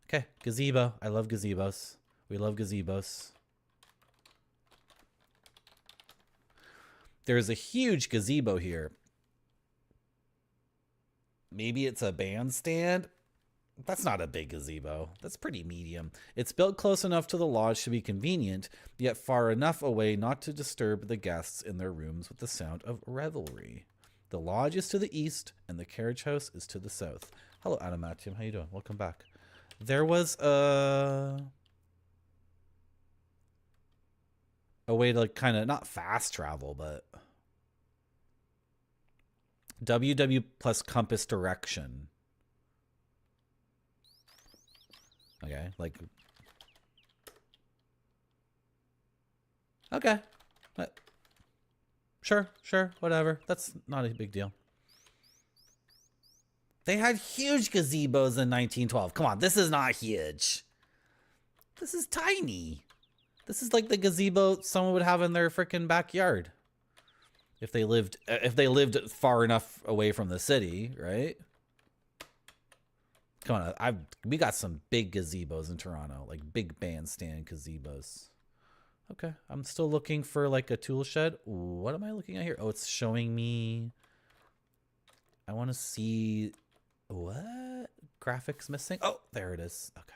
Okay, gazebo. I love gazebos. We love gazebos. There's a huge gazebo here. Maybe it's a bandstand? That's not a big gazebo. That's pretty medium. It's built close enough to the lodge to be convenient, yet far enough away not to disturb the guests in their rooms with the sound of revelry. The lodge is to the east, and the carriage house is to the south. Hello, Adamatium. How you doing? Welcome back. There was a way to like kind of not fast travel, but WW plus compass direction. Okay, like okay. Sure, whatever. That's not a big deal. They had huge gazebos in 1912. Come on, this is not huge. This is tiny. This is like the gazebo someone would have in their freaking backyard. If they lived far enough away from the city, right? Come on, we got some big gazebos in Toronto, like big bandstand gazebos. Okay, I'm still looking for like a tool shed. What am I looking at here? Oh, it's showing me. I want to see what graphics missing. Oh, there it is. Okay,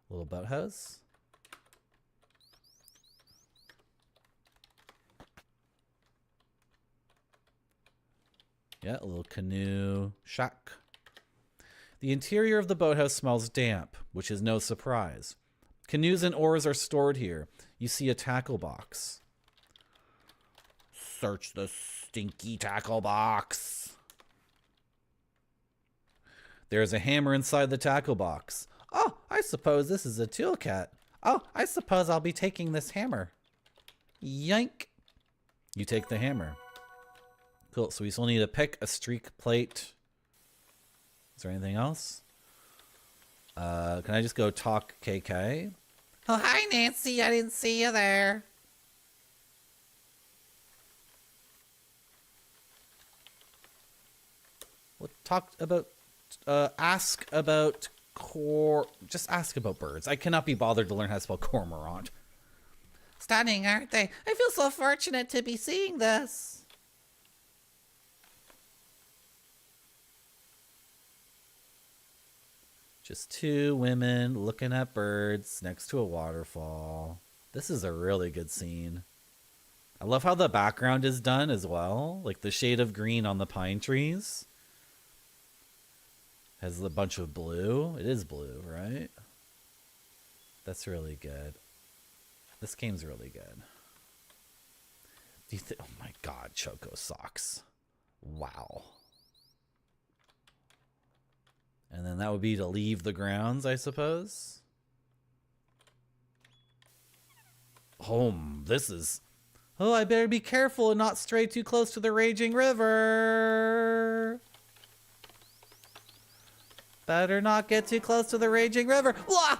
little boathouse. Yeah, a little canoe shack. The interior of the boathouse smells damp, which is no surprise. Canoes and oars are stored here. You see a tackle box. Search the stinky tackle box. There's a hammer inside the tackle box. Oh, I suppose this is a tool kit. Oh, I suppose I'll be taking this hammer. Yank. You take the hammer. Cool, so we still need a pick, a streak plate. Is there anything else? Can I just go talk KK? Oh, hi, Nancy. I didn't see you there. We'll talk about, ask about just ask about birds. I cannot be bothered to learn how to spell cormorant. Stunning, aren't they? I feel so fortunate to be seeing this. Just two women looking at birds next to a waterfall. This is a really good scene. I love how the background is done as well. Like the shade of green on the pine trees has a bunch of blue. It is blue, right? That's really good. This game's really good. Do you think? Oh my God, Choco socks. Wow. And then that would be to leave the grounds, I suppose. This is... Oh, I better be careful and not stray too close to the raging river. Better not get too close to the raging river. Oh,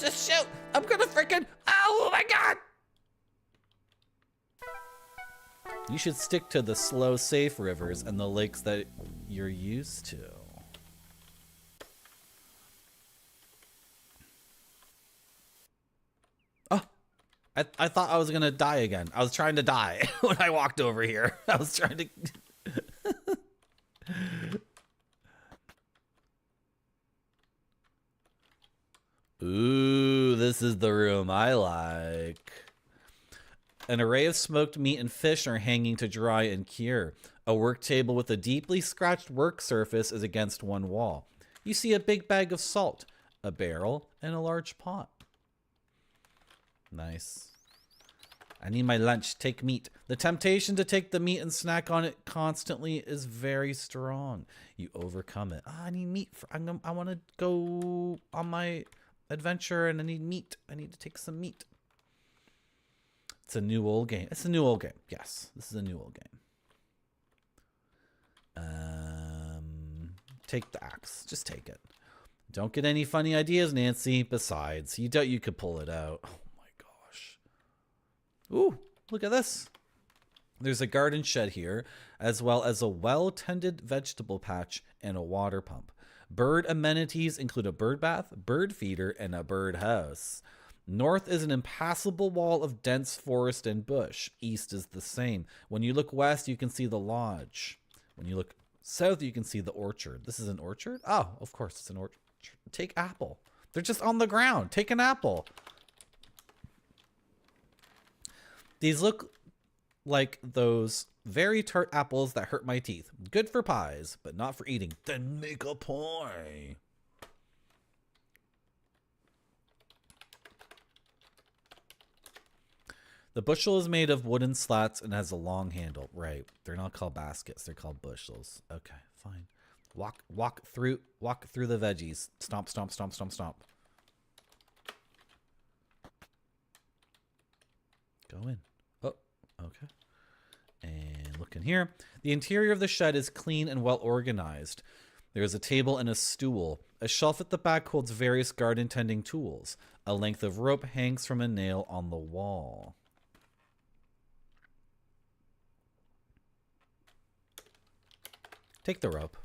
shoot. I'm gonna freaking... Oh my God. You should stick to the slow, safe rivers and the lakes that you're used to. I thought I was gonna die again. I was trying to die when I walked over here. I was trying to... Ooh, this is the room I like. An array of smoked meat and fish are hanging to dry and cure. A work table with a deeply scratched work surface is against one wall. You see a big bag of salt, a barrel, and a large pot. Nice. I need my lunch. Take meat. The temptation to take the meat and snack on it constantly is very strong. You overcome it. I need meat. I want to go on my adventure and I need meat. I need to take some meat. It's a new old game. It's a new old game. Yes, this is a new old game. Take the axe. Just take it. Don't get any funny ideas, Nancy. Besides, you doubt you could pull it out. Ooh, look at this. There's a garden shed here, as well as a well-tended vegetable patch and a water pump. Bird amenities include a bird bath, bird feeder, and a bird house. North is an impassable wall of dense forest and bush. East is the same. When you look west, you can see the lodge. When you look south, you can see the orchard. This is an orchard? Oh, of course, it's an orchard. Take apple. They're just on the ground. Take an apple. These look like those very tart apples that hurt my teeth. Good for pies, but not for eating. Then make a pie. The bushel is made of wooden slats and has a long handle. Right. They're not called baskets. They're called bushels. Okay, fine. Walk through the veggies. Stomp, stomp, stomp, stomp, stomp. Go in. Oh, okay. And look in here. The interior of the shed is clean and well organized. There is a table and a stool. A shelf at the back holds various garden tending tools. A length of rope hangs from a nail on the wall. Take the rope.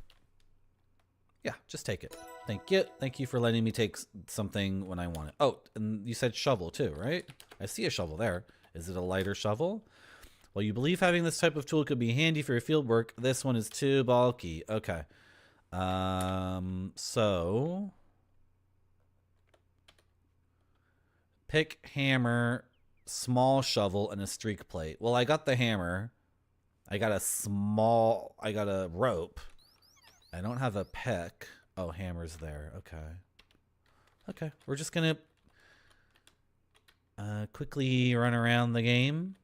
Yeah, just take it. Thank you. Thank you for letting me take something when I want it. Oh, and you said shovel too, right? I see a shovel there. Is it a lighter shovel? Well, you believe having this type of tool could be handy for your field work. This one is too bulky. Okay. So pick hammer, small shovel, and a streak plate. Well, I got the hammer. I got a rope. I don't have a pick. Oh, hammer's there. Okay. Okay. We're just gonna quickly run around the game.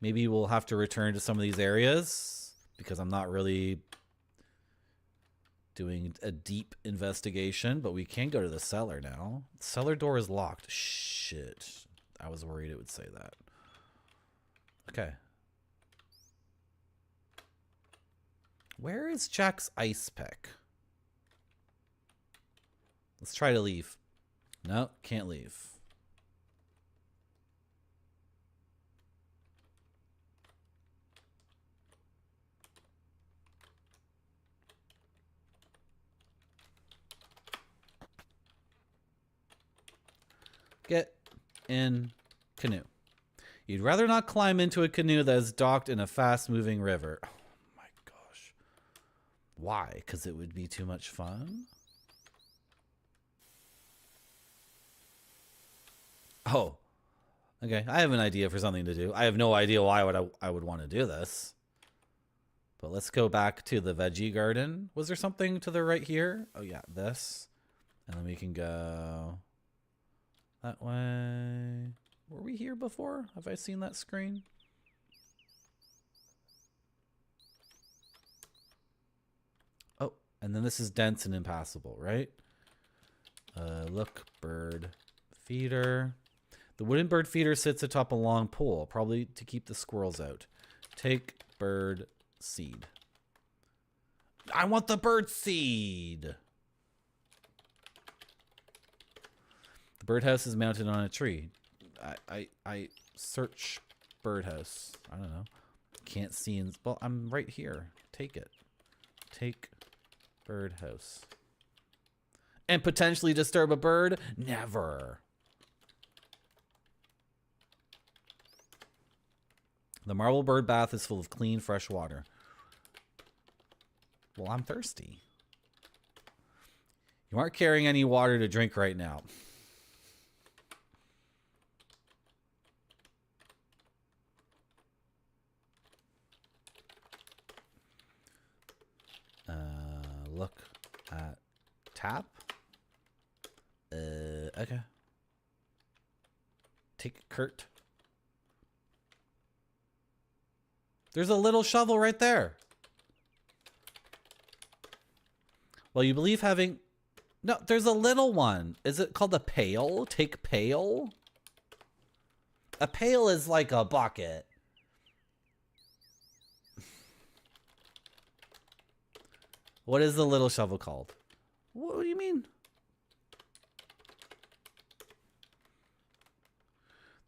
Maybe we'll have to return to some of these areas because I'm not really doing a deep investigation, but we can go to the cellar now. The cellar door is locked. Shit. I was worried it would say that. Okay. Where is Jack's ice pick? Let's try to leave. No, can't leave. Get in canoe. You'd rather not climb into a canoe that is docked in a fast-moving river. Oh my gosh. Why? Because it would be too much fun? Oh. Okay, I have an idea for something to do. I have no idea why I would want to do this. But let's go back to the veggie garden. Was there something to the right here? Oh yeah, this. And then we can go that way. Were we here before? Have I seen that screen? Oh, and then this is dense and impassable, right? Look, bird feeder. The wooden bird feeder sits atop a long pole, probably to keep the squirrels out. Take bird seed. I want the bird seed. The birdhouse is mounted on a tree. I search birdhouse. I don't know. Can't see. Well, I'm right here. Take it. Take birdhouse. And potentially disturb a bird? Never. The marble bird bath is full of clean, fresh water. Well, I'm thirsty. You aren't carrying any water to drink right now. Look at tap. Okay. Take Kurt. There's a little shovel right there. Well, you believe having... No, there's a little one. Is it called a pail? Take pail? A pail is like a bucket. What is the little shovel called? What do you mean?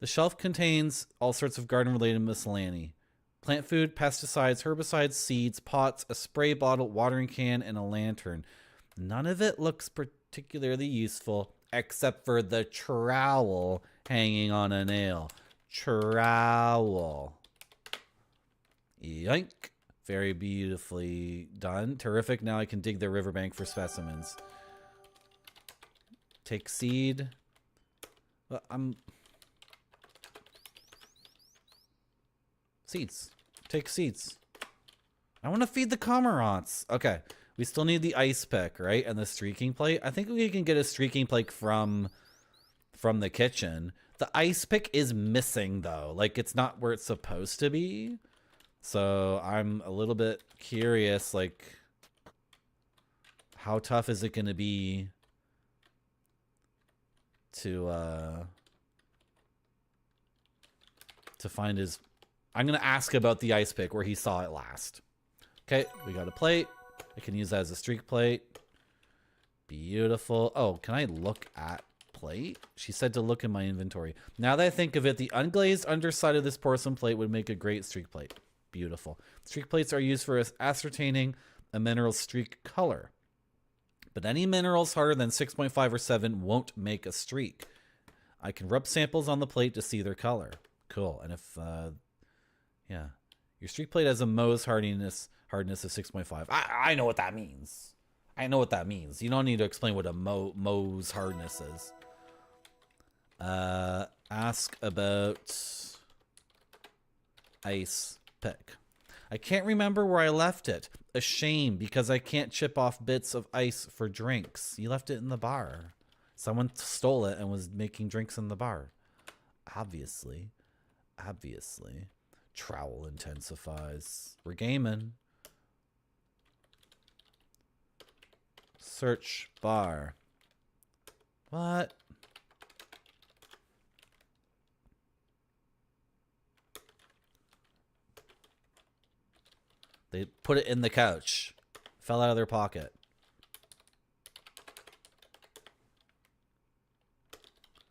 The shelf contains all sorts of garden-related miscellany. Plant food, pesticides, herbicides, seeds, pots, a spray bottle, watering can, and a lantern. None of it looks particularly useful, except for the trowel hanging on a nail. Trowel. Yoink. Very beautifully done. Terrific. Now I can dig the riverbank for specimens. Take seed. Well, Seeds. Take seeds. I want to feed the cormorants. Okay. We still need the ice pick, right? And the streaking plate. I think we can get a streaking plate from the kitchen. The ice pick is missing, though. Like, it's not where it's supposed to be. So I'm a little bit curious, like, how tough is it going to be to find his... I'm going to ask about the ice pick where he saw it last. Okay, we got a plate. I can use that as a streak plate. Beautiful. Oh, can I look at plate? She said to look in my inventory. Now that I think of it, the unglazed underside of this porcelain plate would make a great streak plate. Beautiful. Streak plates are used for ascertaining a mineral's streak color. But any minerals harder than 6.5 or 7 won't make a streak. I can rub samples on the plate to see their color. Cool. And if, yeah. Your streak plate has a Mohs hardness of 6.5. I know what that means. I know what that means. You don't need to explain what a Mohs hardness is. Ask about ice pick. I can't remember where I left it. A shame, because I can't chip off bits of ice for drinks. You left it in the bar. Someone stole it and was making drinks in the bar. Obviously. Obviously. Trowel intensifies. We're gaming. Search bar. What? They put it in the couch. Fell out of their pocket.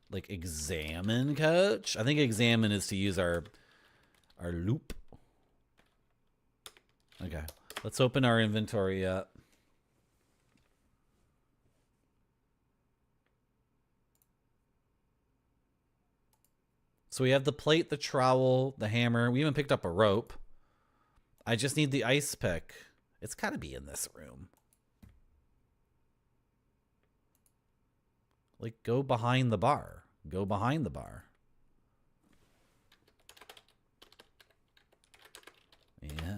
Like examine couch? I think examine is to use our loop. Okay. Let's open our inventory up. So we have the plate, the trowel, the hammer. We even picked up a rope. I just need the ice pick. It's got to be in this room. Like, go behind the bar. Go behind the bar.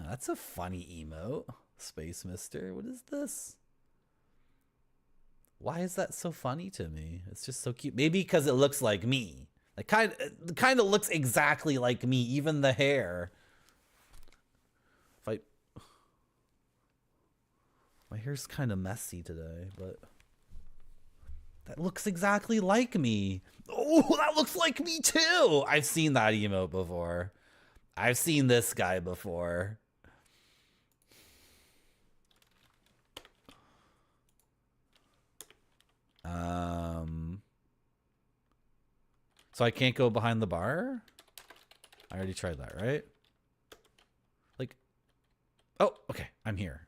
That's a funny emote. Space Mister. What is this? Why is that so funny to me? It's just so cute. Maybe because it looks like me. It kind of looks exactly like me. Even the hair. My hair's kind of messy today, but that looks exactly like me. Oh, that looks like me too. I've seen that emote before. I've seen this guy before. So I can't go behind the bar? I already tried that, right? Like, oh, okay, I'm here.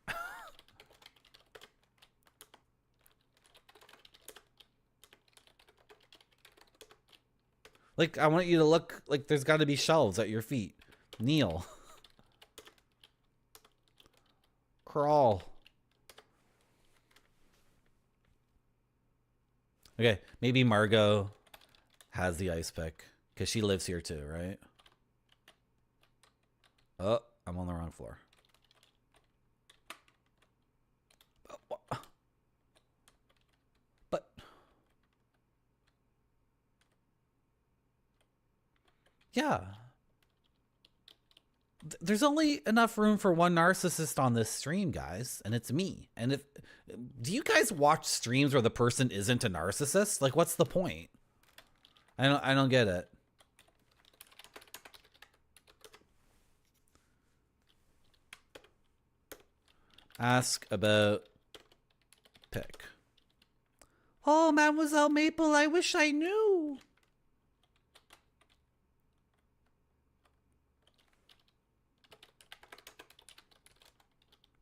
Like, I want you to look like there's got to be shelves at your feet. Kneel. Crawl. Okay, maybe Margot has the ice pick because she lives here too, right? Oh, I'm on the wrong floor. But yeah. There's only enough room for one narcissist on this stream, guys, and it's me. And if do you guys watch streams where the person isn't a narcissist? Like, what's the point? I don't get it. Ask about pick. Oh, Mademoiselle Maple, I wish I knew.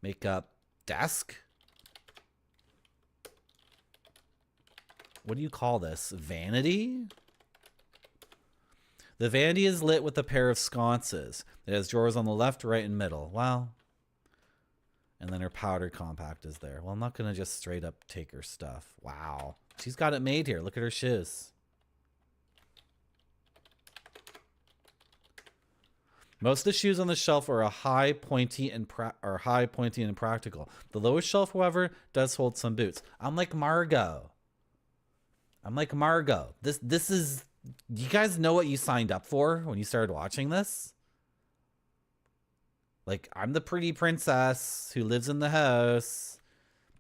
Makeup desk. What do you call this? Vanity? The vanity is lit with a pair of sconces. It has drawers on the left, right, and middle. Wow. And then her powder compact is there. Well, I'm not going to just straight up take her stuff. Wow. She's got it made here. Look at her shiz. Most of the shoes on the shelf are high, pointy, and impractical. The lowest shelf, however, does hold some boots. I'm like Margot. This is... You guys know what you signed up for when you started watching this? Like, I'm the pretty princess who lives in the house.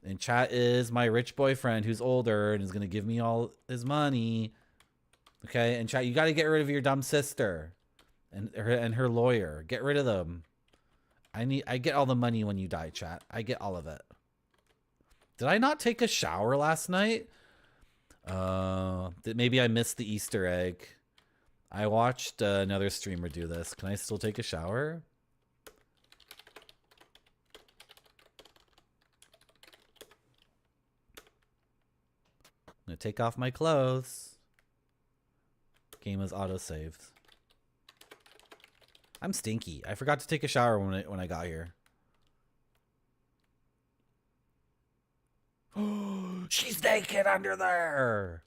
And chat is my rich boyfriend who's older and is going to give me all his money. Okay? And chat, you got to get rid of your dumb sister. And her lawyer. Get rid of them. I get all the money when you die, chat. I get all of it. Did I not take a shower last night? Maybe I missed the Easter egg. I watched another streamer do this. Can I still take a shower? I'm gonna take off my clothes. Game is auto-saved. I'm stinky. I forgot to take a shower when I got here. She's naked under there.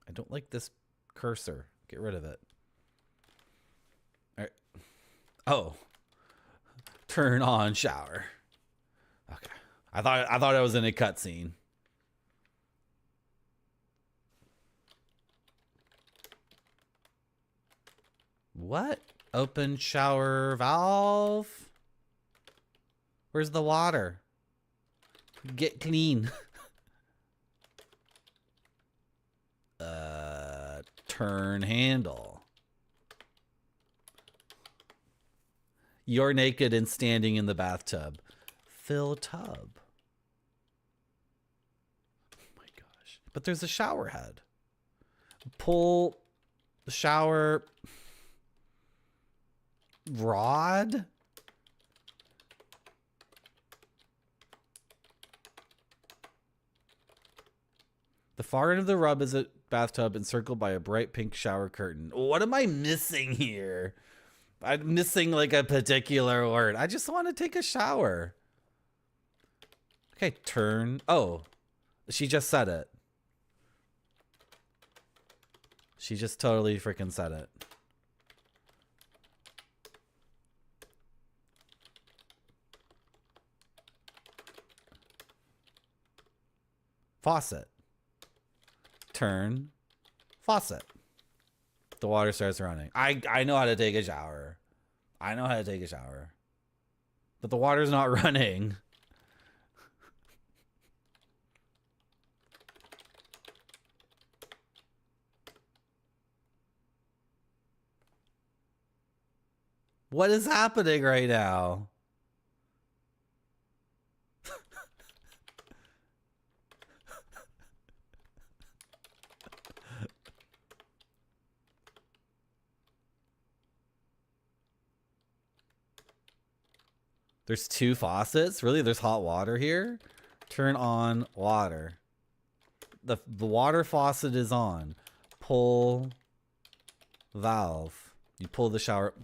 I don't like this cursor. Get rid of it. All right. Oh. Turn on shower. Okay. I thought I was in a cutscene. What? Open shower valve? Where's the water? Get clean. Turn handle. You're naked and standing in the bathtub. Fill tub. Oh my gosh. But there's a shower head. Pull the shower rod. The far end of the rub is a bathtub encircled by a bright pink shower curtain. What am I missing here? I'm missing like a particular word. I just want to take a shower. Okay, turn. Oh, she just said it. She just totally freaking said it. Faucet. Turn. Faucet. The water starts running. I know how to take a shower. I know how to take a shower. But the water's not running. What is happening right now? There's 2 faucets? Really? There's hot water here? Turn on water. The water faucet is on. Pull valve. You pull the shower.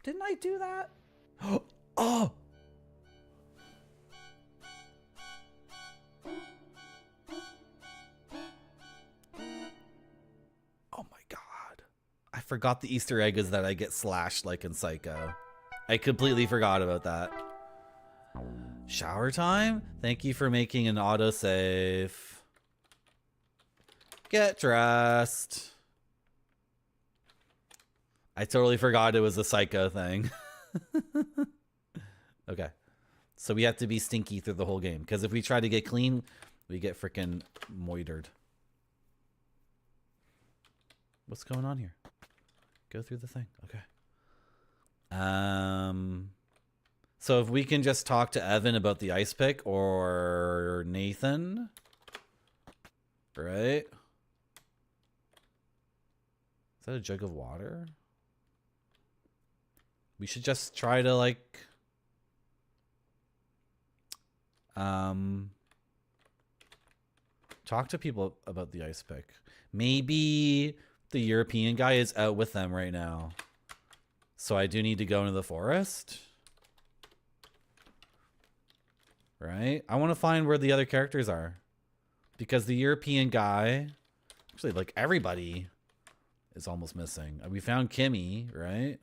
Didn't I do that? Oh! Oh my god. I forgot the Easter egg is that I get slashed like in Psycho. I completely forgot about that. Shower time? Thank you for making an autosave. Get dressed. I totally forgot it was a Psycho thing. Okay. So we have to be stinky through the whole game. Because if we try to get clean, we get freaking moitered. What's going on here? Go through the thing. Okay. So if we can just talk to Evan about the ice pick or Nathan. Right? Is that a jug of water? We should just try to like talk to people about the ice pick. Maybe the European guy is out with them right now. So I do need to go into the forest. Right? I want to find where the other characters are. Because the European guy, actually like everybody is almost missing. We found Kimmy, right?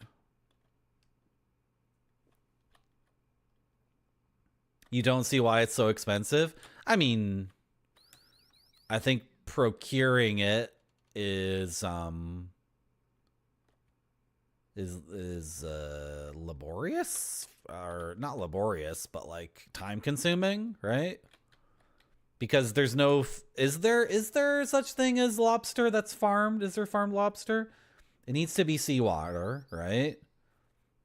You don't see why it's so expensive? I mean, I think procuring it is laborious, or not laborious, but like time consuming, right? Because there's no, is there such thing as lobster that's farmed? Is there farmed lobster? It needs to be seawater, right?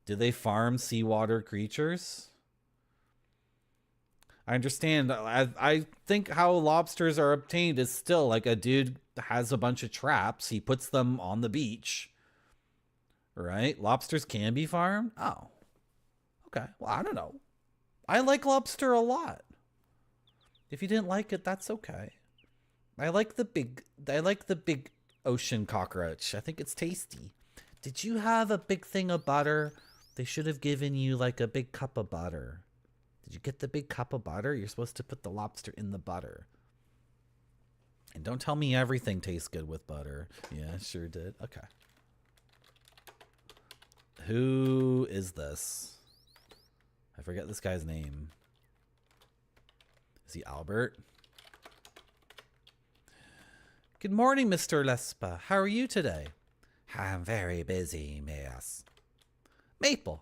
Do they farm seawater creatures? I understand. I think how lobsters are obtained is still like a dude has a bunch of traps. He puts them on the beach. Right? Lobsters can be farmed? Oh. Okay. Well, I don't know. I like lobster a lot. If you didn't like it, that's okay. I like the big ocean cockroach. I think it's tasty. Did you have a big thing of butter? They should have given you like a big cup of butter. Did you get the big cup of butter? You're supposed to put the lobster in the butter. And don't tell me everything tastes good with butter. Yeah, sure did. Okay. Who is this? I forget this guy's name. Is he Albert? Good morning, Mr. Lespa. How are you today? I'm very busy, miss. Maple.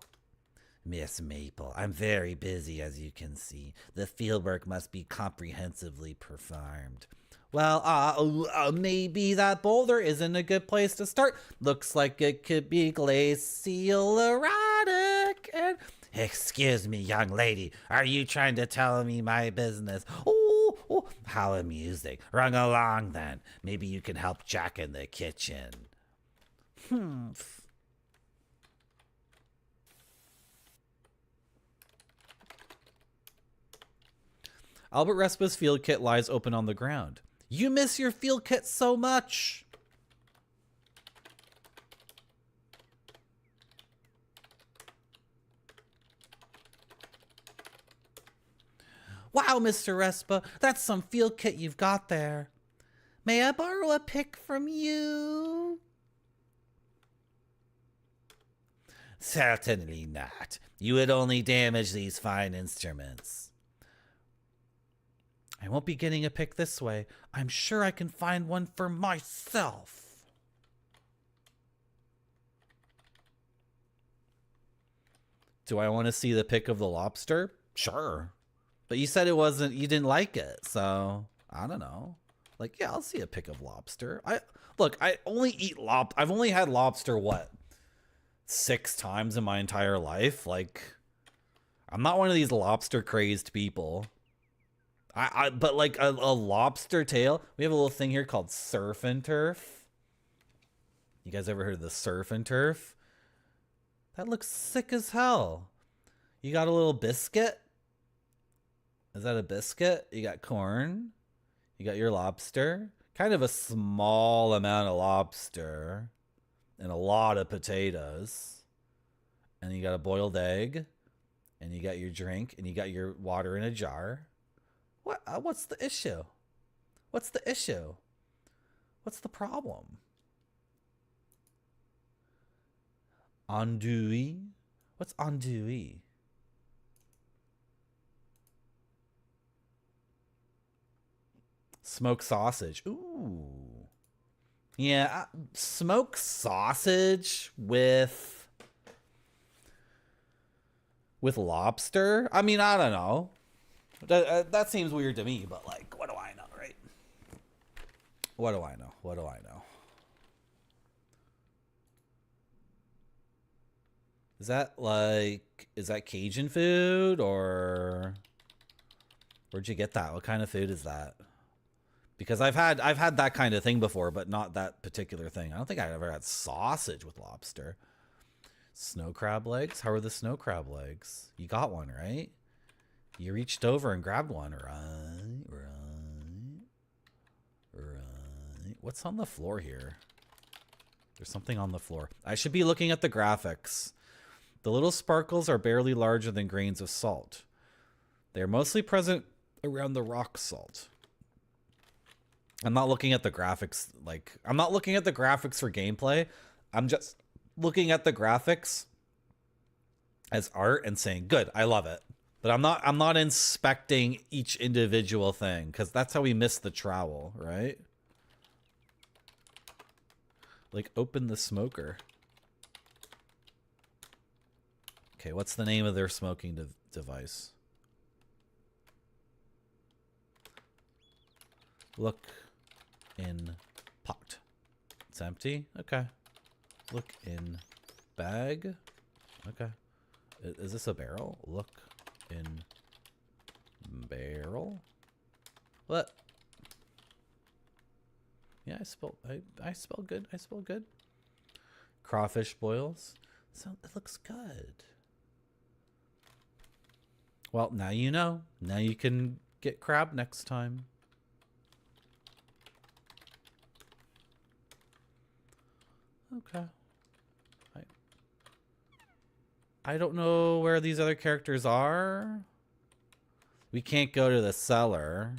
Miss Maple, I'm very busy, as you can see. The fieldwork must be comprehensively performed. Well, maybe that boulder isn't a good place to start. Looks like it could be glacial erratic and... Excuse me, young lady. Are you trying to tell me my business? Oh, how amusing. Run along, then. Maybe you can help Jack in the kitchen. Albert Respa's field kit lies open on the ground. You miss your field kit so much. Wow, Mr. Respa, that's some field kit you've got there. May I borrow a pick from you? Certainly not. You would only damage these fine instruments. I won't be getting a pick this way. I'm sure I can find one for myself. Do I want to see the pick of the lobster? Sure. But you said it wasn't, you didn't like it, so I don't know. Like, yeah, I'll see a pick of lobster. I only eat I've only had lobster, what, 6 times in my entire life? Like, I'm not one of these lobster crazed people. But like a lobster tail, we have a little thing here called surf and turf. You guys ever heard of the surf and turf? That looks sick as hell. You got a little biscuit. Is that a biscuit? You got corn. You got your lobster. Kind of a small amount of lobster. And a lot of potatoes. And you got a boiled egg. And you got your drink. And you got your water in a jar. What's the issue? What's the issue? What's the problem? Andouille? What's andouille? Smoked sausage. Ooh. Yeah, smoked sausage with lobster? I mean, I don't know. That seems weird to me, but like, what do I know, right? What do I know? What do I know? Is that Cajun food, or where'd you get that? What kind of food is that? Because I've had that kind of thing before, but not that particular thing. I don't think I've ever had sausage with lobster. Snow crab legs? How are the snow crab legs? You got one, right? You reached over and grabbed one, right? What's on the floor here? There's something on the floor. I should be looking at the graphics. The little sparkles are barely larger than grains of salt. They are mostly present around the rock salt. I'm not looking at the graphics, I'm not looking at the graphics for gameplay. I'm just looking at the graphics as art and saying, good, I love it. But I'm not inspecting each individual thing, because that's how we miss the trowel, right? Like, open the smoker. Okay, what's the name of their smoking device? Look in pot. It's empty? Okay. Look in bag. Okay. Is this a barrel? Look in barrel. What? Yeah, I spelled good. I spelled good. Crawfish boils. So it looks good. Well, now you know. Now you can get crab next time. Okay. I don't know where these other characters are. We can't go to the cellar.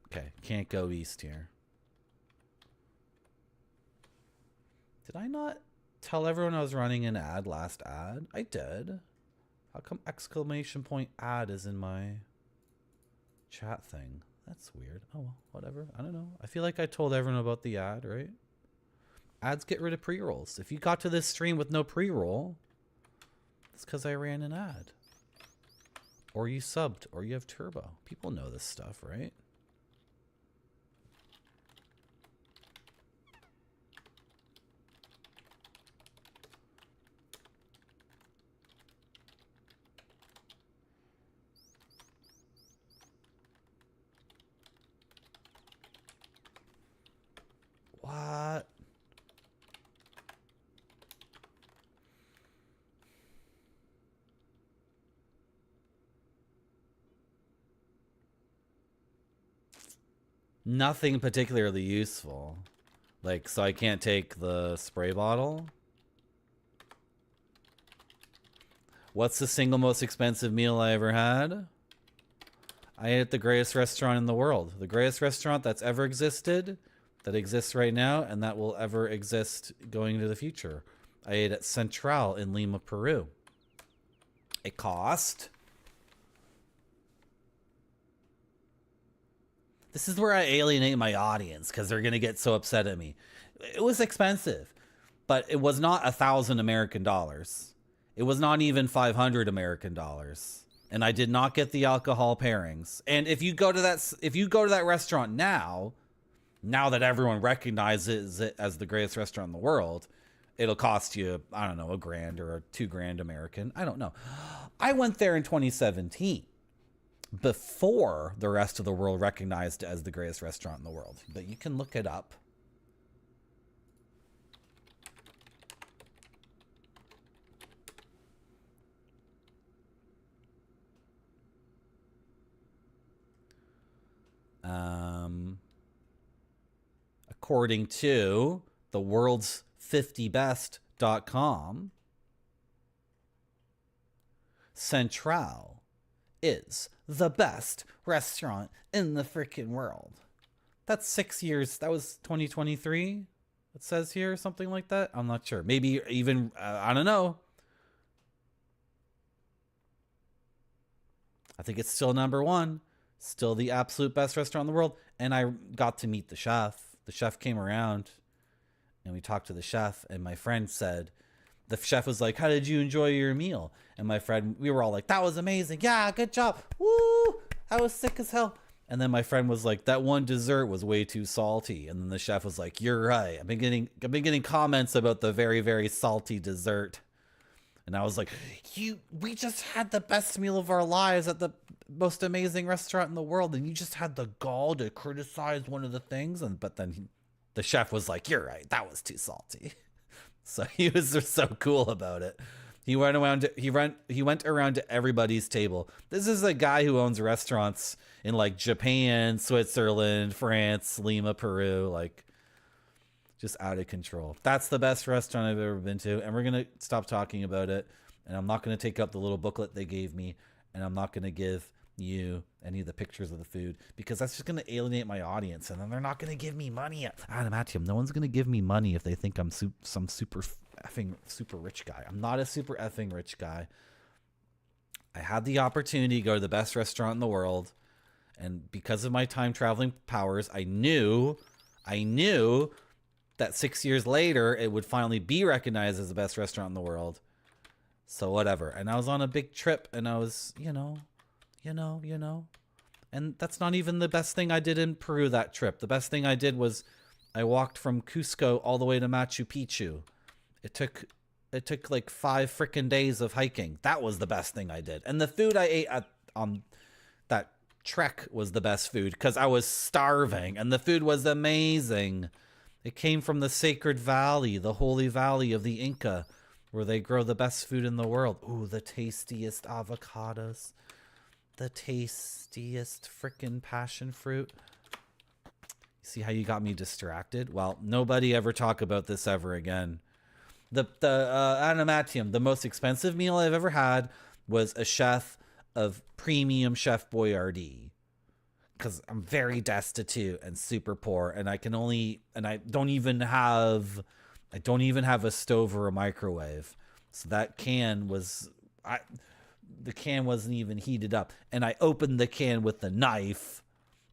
Okay, can't go east here. Did I not tell everyone I was running an ad last ad? I did. How come exclamation point ad is in my chat thing? That's weird. Oh, well, whatever. I don't know. I feel like I told everyone about the ad, right? Ads get rid of pre-rolls. If you got to this stream with no pre-roll, it's because I ran an ad. Or you subbed, or you have turbo. People know this stuff, right? What? Nothing particularly useful. Like, so I can't take the spray bottle. What's the single most expensive meal I ever had? I ate at the greatest restaurant in the world. The greatest restaurant that's ever existed, that exists right now, and that will ever exist going into the future. I ate at Central in Lima, Peru. It cost... This is where I alienate my audience because they're going to get so upset at me. It was expensive, but it was not 1,000 American dollars. It was not even 500 American dollars. And I did not get the alcohol pairings. And if you go to that restaurant now that everyone recognizes it as the greatest restaurant in the world, it'll cost you, I don't know, $1,000 or $2,000 American. I don't know. I went there in 2017. Before the rest of the world recognized it as the greatest restaurant in the world. But you can look it up. According to the world's 50best.com, Central is the best restaurant in the freaking world. That's 6 years. That was 2023. It says here something like that. I'm not sure. Maybe even, I don't know. I think it's still number one. Still the absolute best restaurant in the world. And I got to meet the chef. The chef came around and we talked to the chef, and my friend said, the chef was like, how did you enjoy your meal? And my friend, we were all like, that was amazing. Yeah, good job. Woo! That was sick as hell. And then my friend was like, that one dessert was way too salty. And then the chef was like, you're right. I've been getting comments about the very, very salty dessert. And I was like, we just had the best meal of our lives at the most amazing restaurant in the world, and you just had the gall to criticize one of the things. But then the chef was like, you're right. That was too salty. So he was just so cool about it. He went around to everybody's table. This is a guy who owns restaurants in like Japan, Switzerland, France, Lima, Peru, like just out of control. That's the best restaurant I've ever been to. And we're going to stop talking about it. And I'm not going to take up the little booklet they gave me. And I'm not going to give you any of the pictures of the food because that's just going to alienate my audience. And then they're not going to give me money. Adamantium, no one's going to give me money if they think I'm some super rich guy. I'm not a super effing rich guy. I had the opportunity to go to the best restaurant in the world. And because of my time traveling powers, I knew that 6 years later, it would finally be recognized as the best restaurant in the world. So whatever. And I was on a big trip, and I was, you know. And that's not even the best thing I did in Peru that trip. The best thing I did was I walked from Cusco all the way to Machu Picchu. It took like 5 freaking days of hiking. That was the best thing I did. And the food I ate on that trek was the best food because I was starving, and the food was amazing. It came from the sacred valley, the holy valley of the Inca, where they grow the best food in the world. Ooh, the tastiest avocados. The tastiest frickin' passion fruit. See how you got me distracted? Well, nobody ever talk about this ever again. The Adamantium, the most expensive meal I've ever had was a chef of premium Chef Boyardee. Because I'm very destitute and super poor, and I don't even have a stove or a microwave. So that can was, the can wasn't even heated up, and I opened the can with a knife,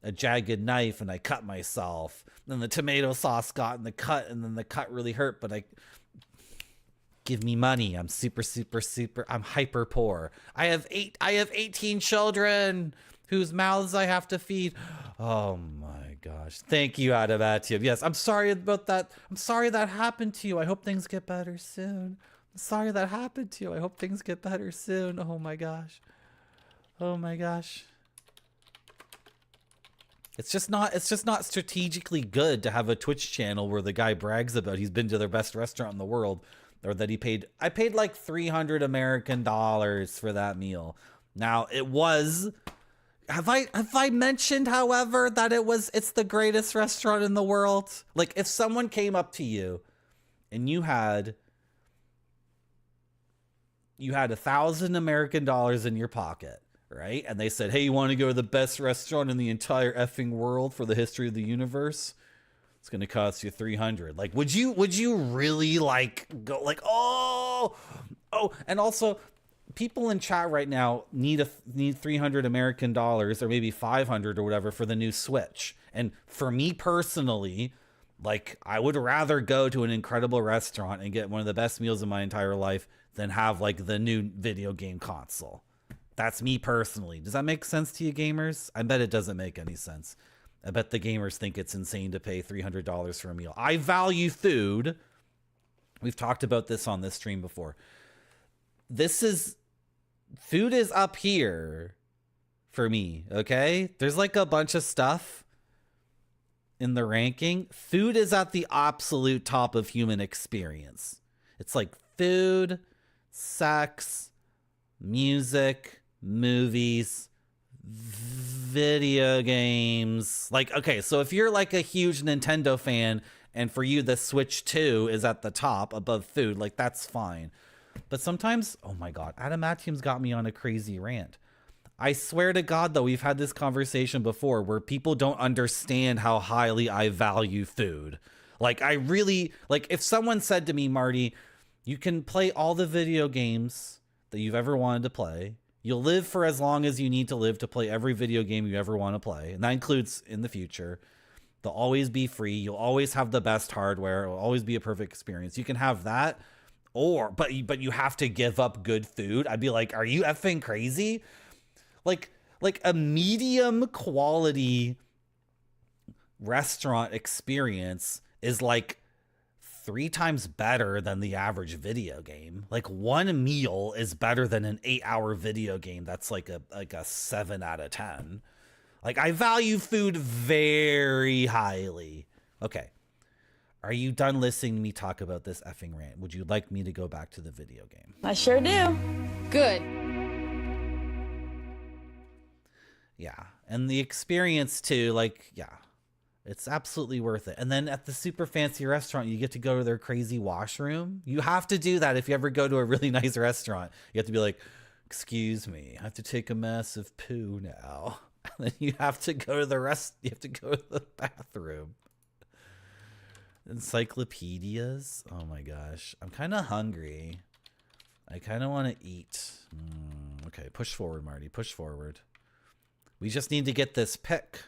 a jagged knife, and I cut myself. Then the tomato sauce got in the cut, and then the cut really hurt, but give me money. I'm super, I'm hyper poor. I have 18 children whose mouths I have to feed. Oh my gosh. Thank you, Adamantium. Yes, I'm sorry about that. I'm sorry that happened to you. I hope things get better soon. I'm sorry that happened to you. I hope things get better soon. Oh my gosh. Oh my gosh. It's just not strategically good to have a Twitch channel where the guy brags about he's been to their best restaurant in the world, or that I paid like 300 American dollars for that meal. Now, it was have I mentioned, however, that it's the greatest restaurant in the world? Like, if someone came up to you and you had $1,000 American dollars in your pocket, right? And they said, hey, you want to go to the best restaurant in the entire effing world for the history of the universe? It's going to cost you $300. Like, would you really like go like, oh, and also people in chat right now need $300 American dollars or maybe 500 or whatever for the new Switch. And for me personally, like, I would rather go to an incredible restaurant and get one of the best meals of my entire life than have like the new video game console. That's me personally. Does that make sense to you gamers? I bet it doesn't make any sense. I bet the gamers think it's insane to pay $300 for a meal. I value food. We've talked about this on this stream before. Food is up here for me, okay? There's like a bunch of stuff in the ranking. Food is at the absolute top of human experience. It's like food, sex, music, movies, video games. Like, okay, so if you're like a huge Nintendo fan and for you the Switch 2 is at the top above food, like that's fine. But sometimes, oh my God, Adamantium's got me on a crazy rant. I swear to God, though, we've had this conversation before where people don't understand how highly I value food. Like, I really, like, if someone said to me, Marty, you can play all the video games that you've ever wanted to play. You'll live for as long as you need to live to play every video game you ever want to play. And that includes in the future. They'll always be free. You'll always have the best hardware. It'll always be a perfect experience. You can have that. But you have to give up good food. I'd be like, are you effing crazy? Like a medium quality restaurant experience is like 3 times better than the average video game. Like one meal is better than an 8-hour video game. That's like a 7 out of 10. Like, I value food very highly. Okay. Are you done listening to me talk about this effing rant? Would you like me to go back to the video game? I sure do. Good. Yeah. And the experience too, like, yeah, it's absolutely worth it. And then at the super fancy restaurant, you get to go to their crazy washroom. You have to do that if you ever go to a really nice restaurant. You have to be like, excuse me, I have to take a massive poo now. And then you have to go to you have to go to the bathroom. Encyclopedias. Oh my gosh. I'm kind of hungry. I kind of want to eat. Okay, push forward, Marty. Push forward. We just need to get this pick.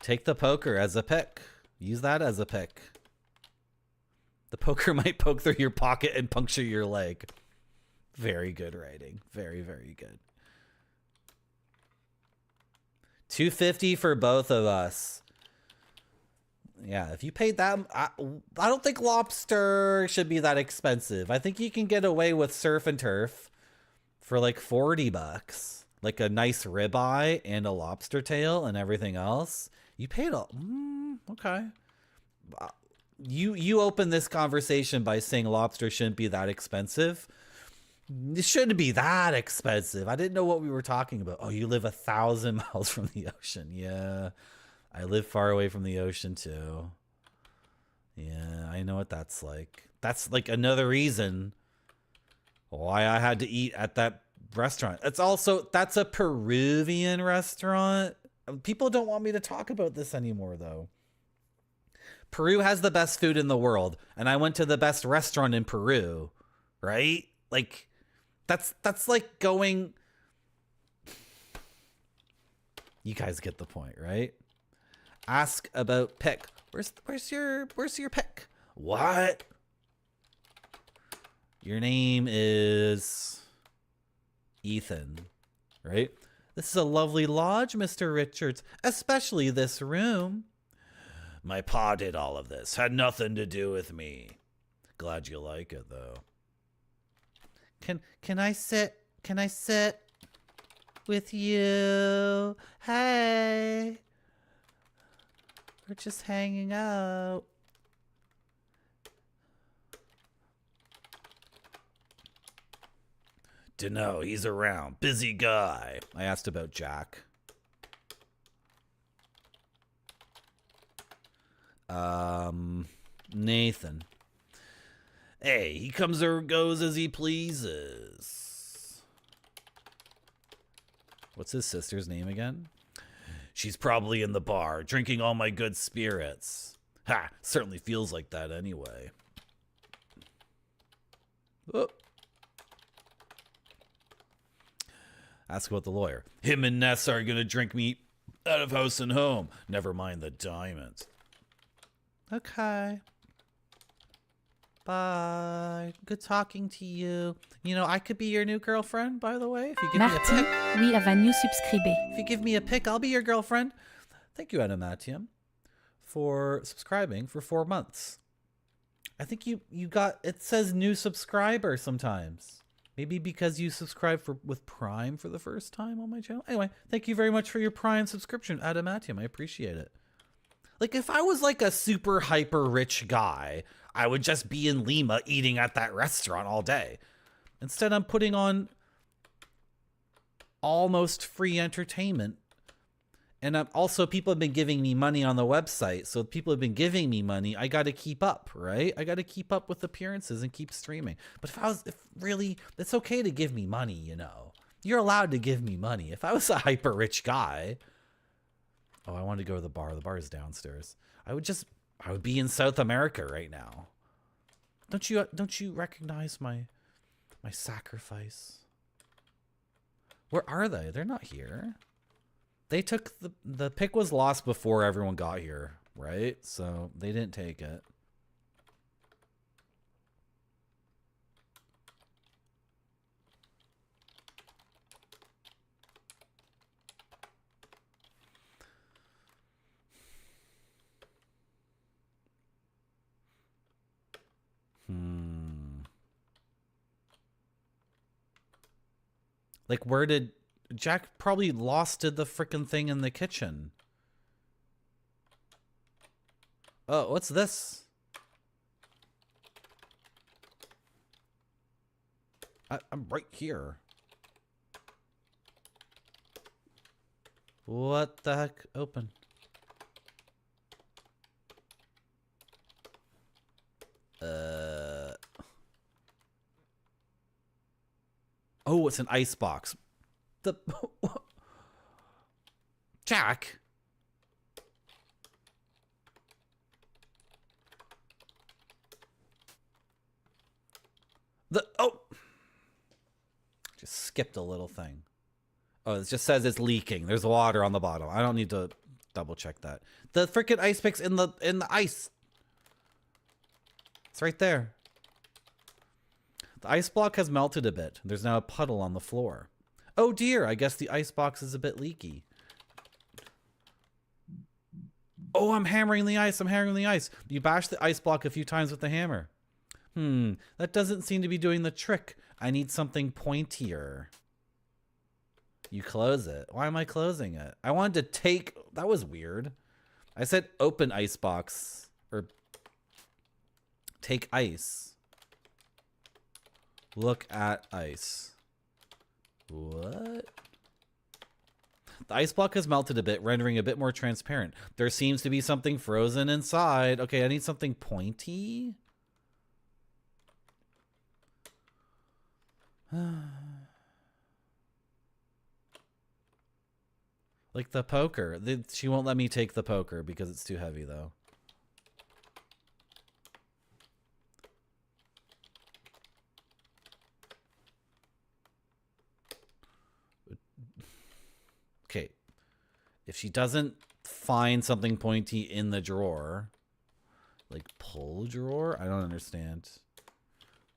Take the poker as a pick. Use that as a pick. The poker might poke through your pocket and puncture your leg. Very good writing. Very, very good. $250 for both of us. Yeah, if you paid that, I don't think lobster should be that expensive. I think you can get away with surf and turf for like $40. Like a nice ribeye and a lobster tail and everything else. You paid okay. You opened this conversation by saying lobster shouldn't be that expensive. It shouldn't be that expensive. I didn't know what we were talking about. Oh, you live 1,000 miles from the ocean. Yeah, I live far away from the ocean too. Yeah, I know what that's like. That's like another reason why I had to eat at that restaurant. That's a Peruvian restaurant. People don't want me to talk about this anymore though. Peru has the best food in the world, and I went to the best restaurant in Peru, right? Like, that's like going. You guys get the point, right? Ask about pick. Where's your pick? What? Your name is Ethan, right? This is a lovely lodge, Mr. Richards, especially this room. My pa did all of this. Had nothing to do with me. Glad you like it, though. Can I sit? Can I sit with you? Hey. We're just hanging out. Dunno, he's around. Busy guy. I asked about Jack. Nathan. Hey, he comes or goes as he pleases. What's his sister's name again? She's probably in the bar, drinking all my good spirits. Ha, certainly feels like that anyway. Oh. Ask about the lawyer. Him and Ness are gonna drink me out of house and home. Never mind the diamonds. Okay. Bye. Good talking to you. You know, I could be your new girlfriend, by the way. If you give me a Marty, pic. oui, elle va nous subscriber. If you give me a pic, I'll be your girlfriend. Thank you, Animatium, for subscribing for 4 months. I think you got, it says new subscriber sometimes. Maybe because you subscribed with Prime for the first time on my channel. Anyway, thank you very much for your Prime subscription, Adamatium. I appreciate it. Like, if I was like a super hyper rich guy, I would just be in Lima eating at that restaurant all day. Instead, I'm putting on almost free entertainment. And also, people have been giving me money on the website. So people have been giving me money. I got to keep up, right? I got to keep up with appearances and keep streaming. But if really, it's okay to give me money, you know. You're allowed to give me money. If I was a hyper rich guy. Oh, I wanted to go to the bar. The bar is downstairs. I would be in South America right now. Don't you recognize my sacrifice? Where are they? They're not here. They took the pick was lost before everyone got here, right? So they didn't take it. Like, where did Jack probably lost the frickin' thing in the kitchen? Oh, what's this? I'm right here. What the heck? Open. Oh, it's an ice box. Jack. Just skipped a little thing. Oh, it just says it's leaking. There's water on the bottom. I don't need to double check that. The freaking ice pick's in the ice. It's right there. The ice block has melted a bit. There's now a puddle on the floor. Oh dear, I guess the ice box is a bit leaky. Oh, I'm hammering the ice. I'm hammering the ice. You bash the ice block a few times with the hammer. That doesn't seem to be doing the trick. I need something pointier. You close it. Why am I closing it? I wanted to take... That was weird. I said open ice box. Or take ice. Look at ice. What? The ice block has melted a bit, rendering it a bit more transparent. There seems to be something frozen inside. Okay, I need something pointy. Like the poker. She won't let me take the poker because it's too heavy, though. Okay. If she doesn't find something pointy in the drawer, like pull drawer, I don't understand.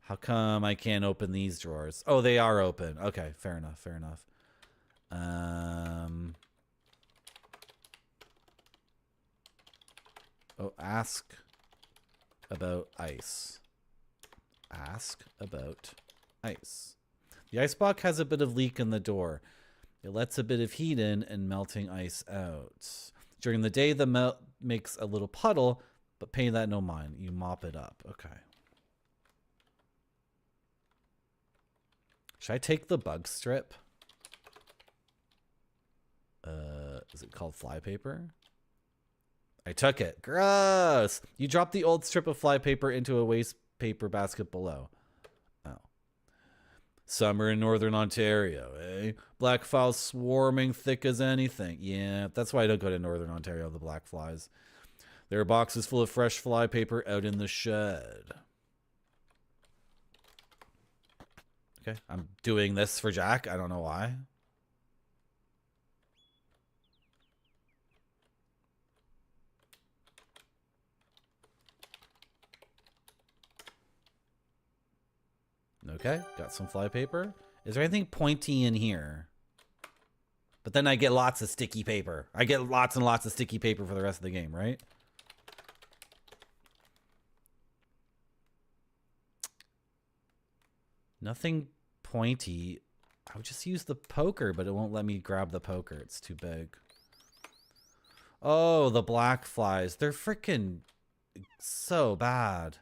How come I can't open these drawers? Oh, they are open. Okay, fair enough, fair enough. Oh, ask about ice. Ask about ice. The ice block has a bit of leak in the door. It lets a bit of heat in and melting ice out. During the day, the melt makes a little puddle, but pay that no mind. You mop it up. Okay. Should I take the bug strip? Is it called flypaper? I took it. Gross! You dropped the old strip of flypaper into a waste paper basket below. Oh. Summer in northern Ontario, eh? Black flies swarming thick as anything. Yeah, that's why I don't go to northern Ontario, the black flies. There are boxes full of fresh flypaper out in the shed. Okay, I'm doing this for Jack. I don't know why. Okay, got some flypaper. Is there anything pointy in here? But then I get lots of sticky paper. I get lots and lots of sticky paper for the rest of the game, right? Nothing pointy. I would just use the poker, but it won't let me grab the poker. It's too big. Oh, the black flies. They're freaking so bad.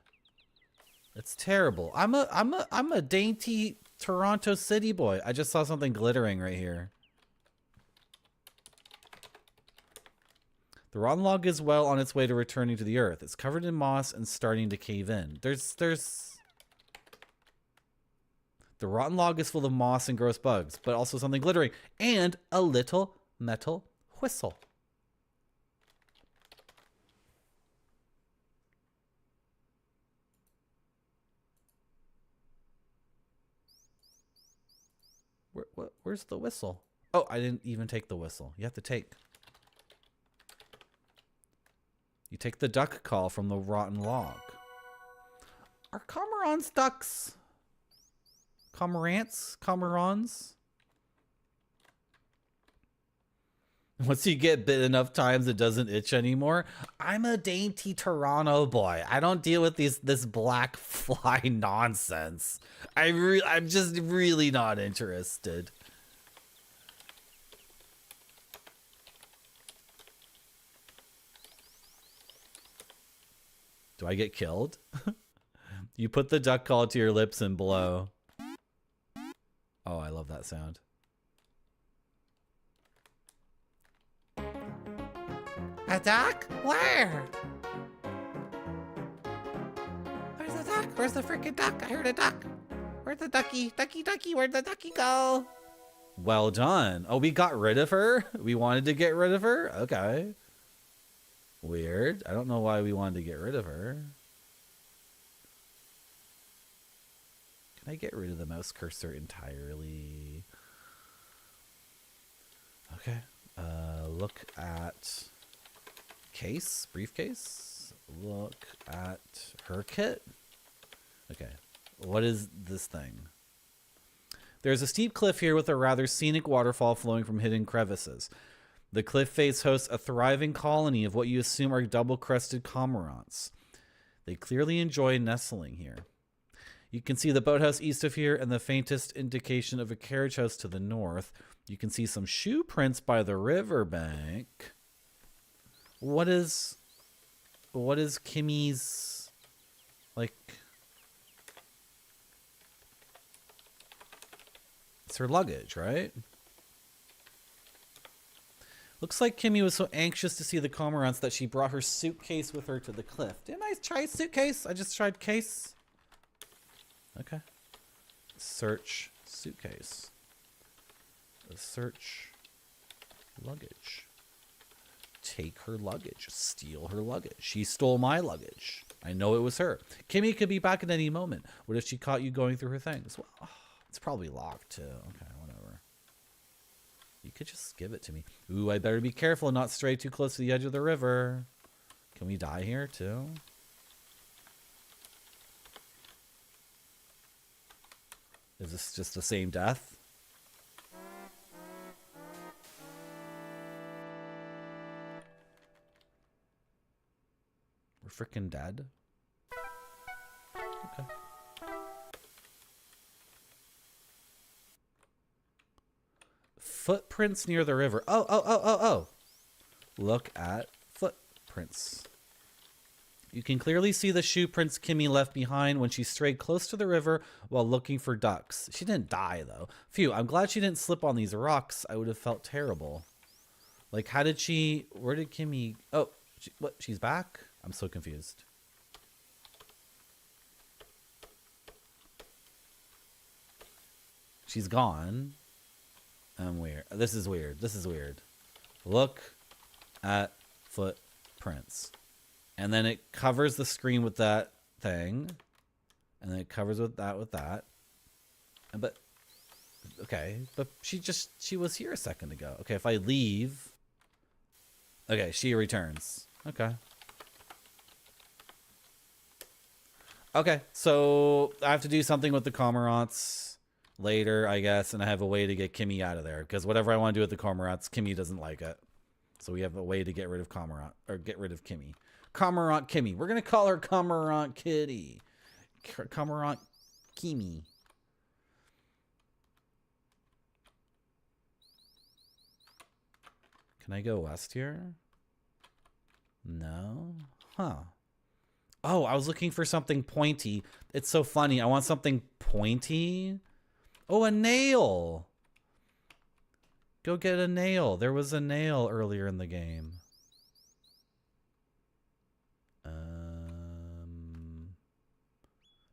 It's terrible. I'm a dainty Toronto city boy. I just saw something glittering right here. The rotten log is well on its way to returning to the earth. It's covered in moss and starting to cave in. The rotten log is full of moss and gross bugs, but also something glittering and a little metal whistle. Where's the whistle? Oh, I didn't even take the whistle. You have to take. You take the duck call from the rotten log. Are cormorants ducks? Cormorants? Cormorants? Once you get bit enough times, it doesn't itch anymore. I'm a dainty Toronto boy. I don't deal with this black fly nonsense. I'm just really not interested. Do I get killed? You put the duck call to your lips and blow. Oh, I love that sound. A duck? Where? Where's the duck? Where's the freaking duck? I heard a duck. Where's the ducky? Ducky, ducky, where'd the ducky go? Well done. Oh, we got rid of her? We wanted to get rid of her? Okay. Weird. I don't know why we wanted to get rid of her. Can I get rid of the mouse cursor entirely? Okay. Look at case, briefcase. Look at her kit. Okay. What is this thing? There's a steep cliff here with a rather scenic waterfall flowing from hidden crevices. The cliff face hosts a thriving colony of what you assume are double-crested cormorants. They clearly enjoy nestling here. You can see the boathouse east of here and the faintest indication of a carriage house to the north. You can see some shoe prints by the riverbank. What is Kimmy's, like, it's her luggage, right? Looks like Kimmy was so anxious to see the cormorants that she brought her suitcase with her to the cliff. Didn't I try suitcase? I just tried case. Okay. Search suitcase. Search luggage. Take her luggage. Steal her luggage. She stole my luggage. I know it was her. Kimmy could be back at any moment. What if she caught you going through her things? Well, it's probably locked too. Okay, whatever. You could just give it to me. Ooh, I better be careful and not stray too close to the edge of the river. Can we die here too? Is this just the same death? We're freaking dead? Okay. Footprints near the river. Oh. Look at footprints. You can clearly see the shoe prints Kimmy left behind when she strayed close to the river while looking for ducks. She didn't die, though. Phew, I'm glad she didn't slip on these rocks. I would have felt terrible. Like, how did she... Where did Kimmy... Oh, what? She's back? I'm so confused. She's gone. I'm weird. This is weird. This is weird. Look at footprints. And then it covers the screen with that thing. And then it covers with that. But, okay. But she was here a second ago. Okay, if I leave. Okay, she returns. Okay. Okay, so I have to do something with the cormorants later, I guess. And I have a way to get Kimmy out of there. Because whatever I want to do with the cormorants, Kimmy doesn't like it. So we have a way to get rid of cormorant, or get rid of Kimmy. Cormorant Kimmy. We're going to call her Cormorant Kitty. Cormorant Kimmy. Can I go west here? No? Huh. Oh, I was looking for something pointy. It's so funny. I want something pointy. Oh, a nail. Go get a nail. There was a nail earlier in the game.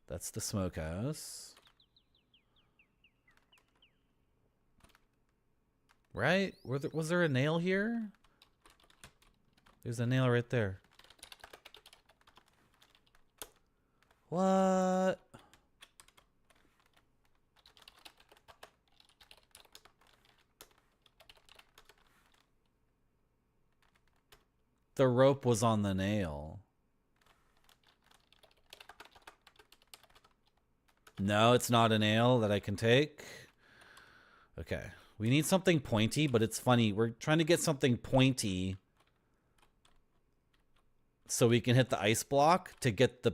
That's the smokehouse. Right? Was there a nail here? There's a nail right there. What? The rope was on the nail. No, it's not a nail that I can take. Okay. We need something pointy, but it's funny. We're trying to get something pointy so we can hit the ice block to get the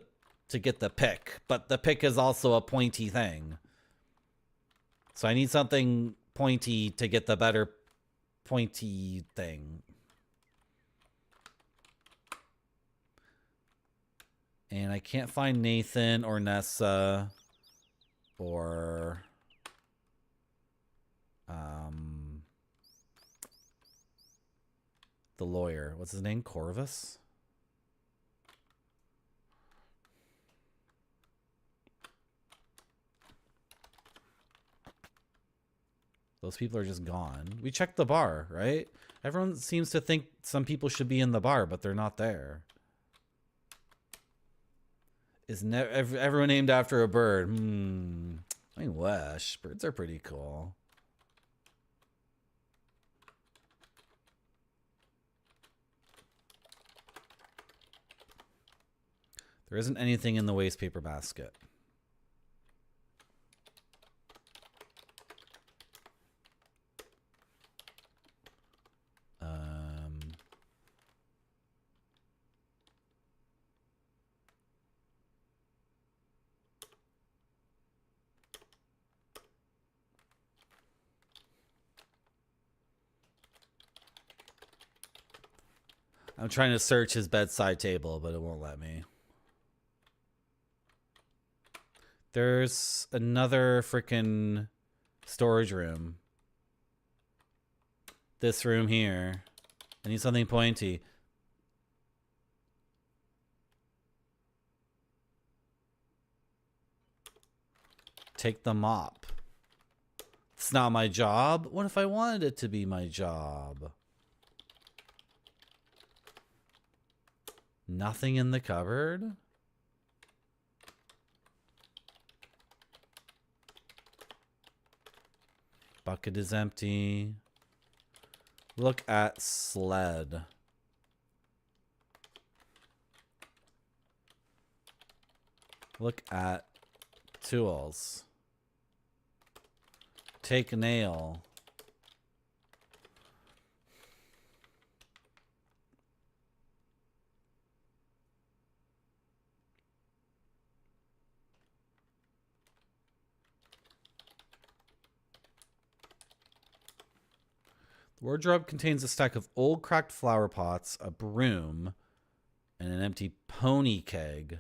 pick. But the pick is also a pointy thing. So I need something pointy to get the better pointy thing. And I can't find Nathan or Nessa or the lawyer. What's his name? Corvus? Those people are just gone. We checked the bar, right? Everyone seems to think some people should be in the bar, but they're not there. Is everyone named after a bird? I wish. Birds are pretty cool. There isn't anything in the waste paper basket. I'm trying to search his bedside table, but it won't let me. There's another freaking storage room. This room here. I need something pointy. Take the mop. It's not my job. What if I wanted it to be my job? Nothing in the cupboard? Bucket is empty. Look at sled. Look at tools. Take nail. The wardrobe contains a stack of old cracked flower pots, a broom, And an empty pony keg.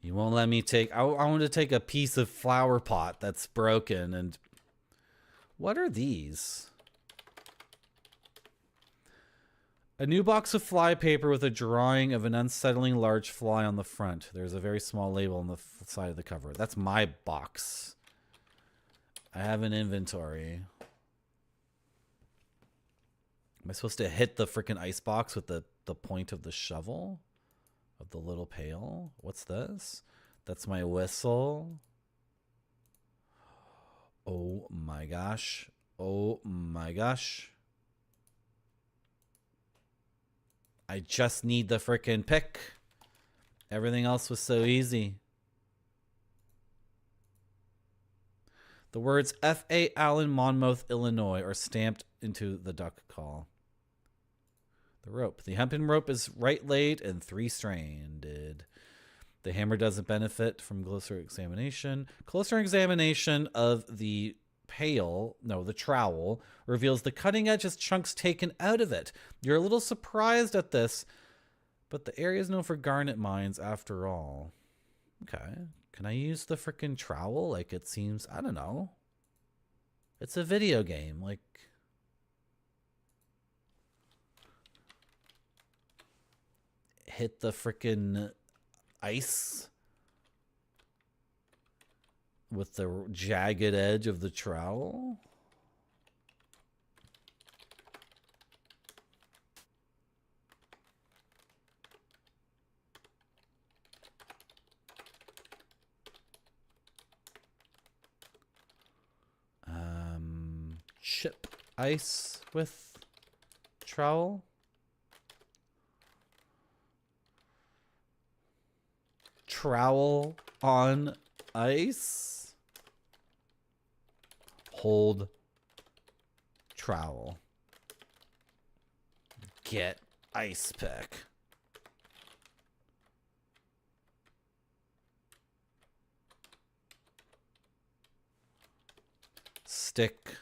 You won't let me take... I want to take a piece of flower pot that's broken and... What are these? A new box of fly paper with a drawing of an unsettling large fly on the front. There's a very small label on the side of the cover. That's my box. I have an inventory. Am I supposed to hit the freaking ice box with the point of the shovel? Of the little pail? What's this? That's my whistle. Oh my gosh. Oh my gosh. I just need the freaking pick. Everything else was so easy. The words F.A. Allen, Monmouth, Illinois are stamped into the duck call. The rope. The hempen rope is right laid and 3-stranded. The hammer doesn't benefit from closer examination. Closer examination of the pail, no, the trowel, reveals the cutting edge has chunks taken out of it. You're a little surprised at this, but the area is known for garnet mines after all. Okay. Can I use the frickin' trowel? Like, it seems, I don't know. It's a video game. Like, hit the frickin' ice with the jagged edge of the trowel. Chip ice with trowel. Trowel on ice. Hold trowel. Get ice pick. Stick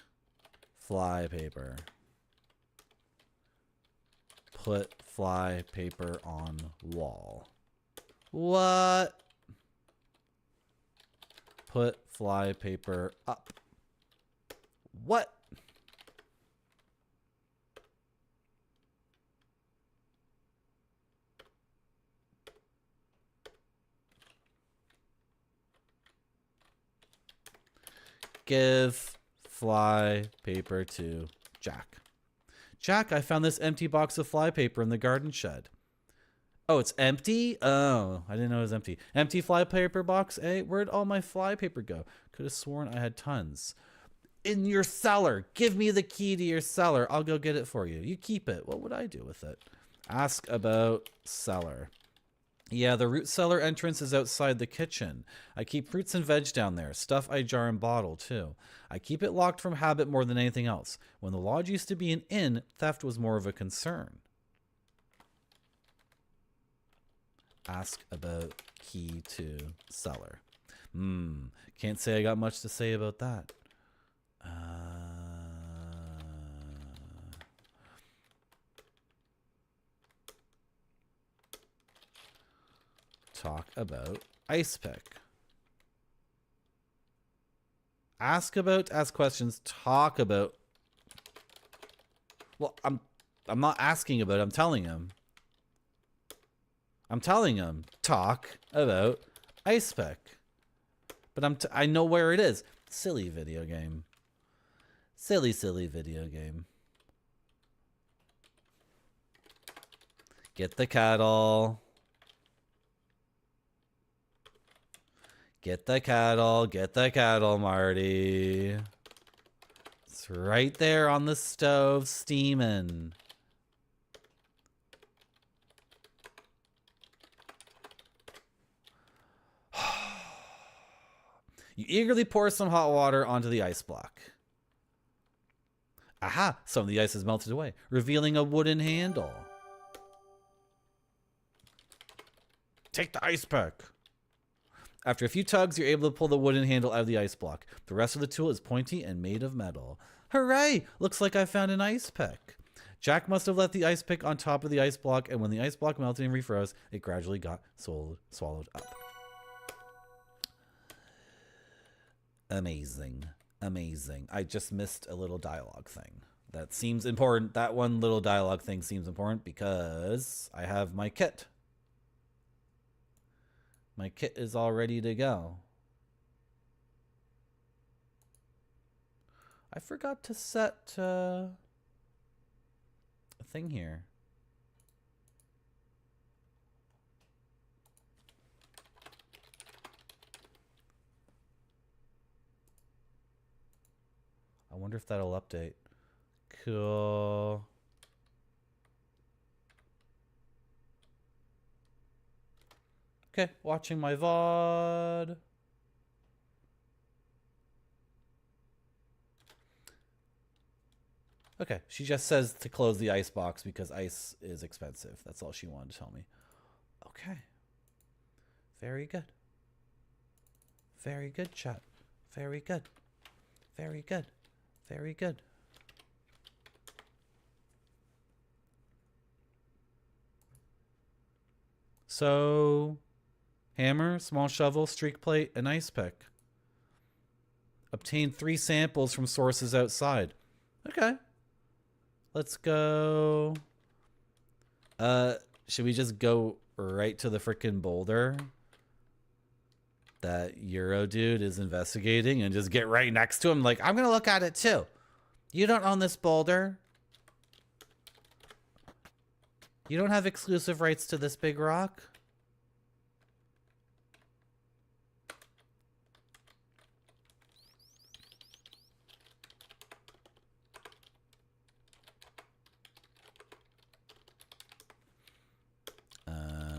fly paper. Put fly paper on wall. What? Put fly paper up. What? Give fly paper to Jack. Jack, I found this empty box of fly paper in the garden shed. Oh, it's empty? Oh, I didn't know it was empty. Empty fly paper box, eh? Where'd all my fly paper go? Could have sworn I had tons. In your cellar. Give me the key to your cellar. I'll go get it for you. You keep it. What would I do with it? Ask about cellar. Yeah, the root cellar entrance is outside the kitchen. I keep fruits and veg down there. Stuff I jar and bottle, too. I keep it locked from habit more than anything else. When the lodge used to be an inn, theft was more of a concern. Ask about key to cellar. Can't say I got much to say about that. Talk about ice pick. Ask about, ask questions, talk about. Well, I'm not asking about it, I'm telling him. I'm telling him, talk about ice pick. But I know where it is. Silly video game. Silly, silly video game. Get the cattle. Get the cattle, Marty. It's right there on the stove, steaming. You eagerly pour some hot water onto the ice block. Aha! Some of the ice has melted away, revealing a wooden handle. Take the ice pick. After a few tugs, you're able to pull the wooden handle out of the ice block. The rest of the tool is pointy and made of metal. Hooray! Looks like I found an ice pick. Jack must have left the ice pick on top of the ice block, and when the ice block melted and refroze, it gradually got swallowed up. Amazing. Amazing. I just missed a little dialogue thing. That seems important. That one little dialogue thing seems important because I have my kit. My kit is all ready to go. I forgot to set a thing here. I wonder if that'll update. Cool. Okay, watching my VOD. Okay, she just says to close the ice box because ice is expensive. That's all she wanted to tell me. Okay. Very good. Very good, chat. Very good. Very good. Very good. So, hammer, small shovel, streak plate, and ice pick. Obtain 3 samples from sources outside. Okay. Let's go. Should we just go right to the frickin' boulder that Euro dude is investigating and just get right next to him? Like, I'm gonna look at it too. You don't own this boulder. You don't have exclusive rights to this big rock.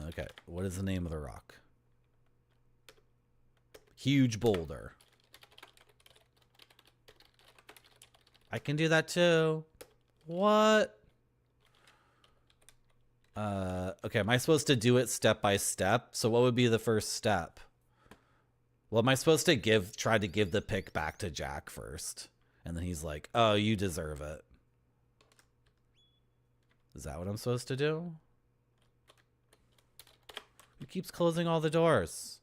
Okay, what is the name of the rock? Huge boulder. I can do that too. What? Okay, am I supposed to do it step by step? So what would be the first step? Well, am I supposed to try to give the pick back to Jack first? And then he's like, oh, you deserve it. Is that what I'm supposed to do? He keeps closing all the doors.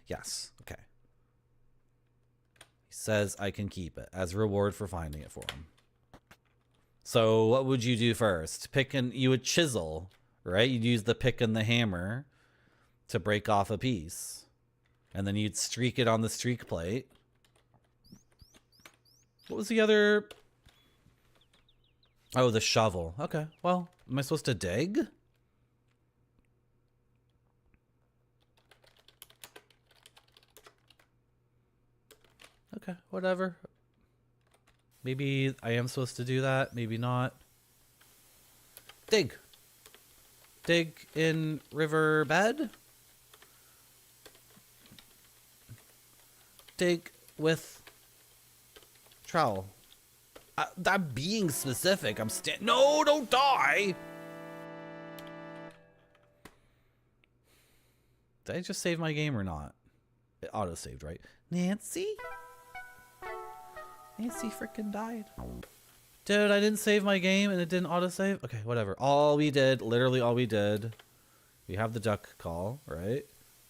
Yes, okay. He says I can keep it as a reward for finding it for him. So what would you do first? You would chisel, right? You'd use the pick and the hammer to break off a piece. And then you'd streak it on the streak plate. What was the other? Oh, the shovel. Okay, well, am I supposed to dig? Okay, whatever. Maybe I am supposed to do that, maybe not. Dig. Dig in riverbed. Dig with trowel. I'm being specific. No, don't die. Did I just save my game or not? It auto-saved, right? Nancy? Nancy freaking died. Dude, I didn't save my game and it didn't auto-save? Okay, whatever. Literally all we did. We have the duck call, right?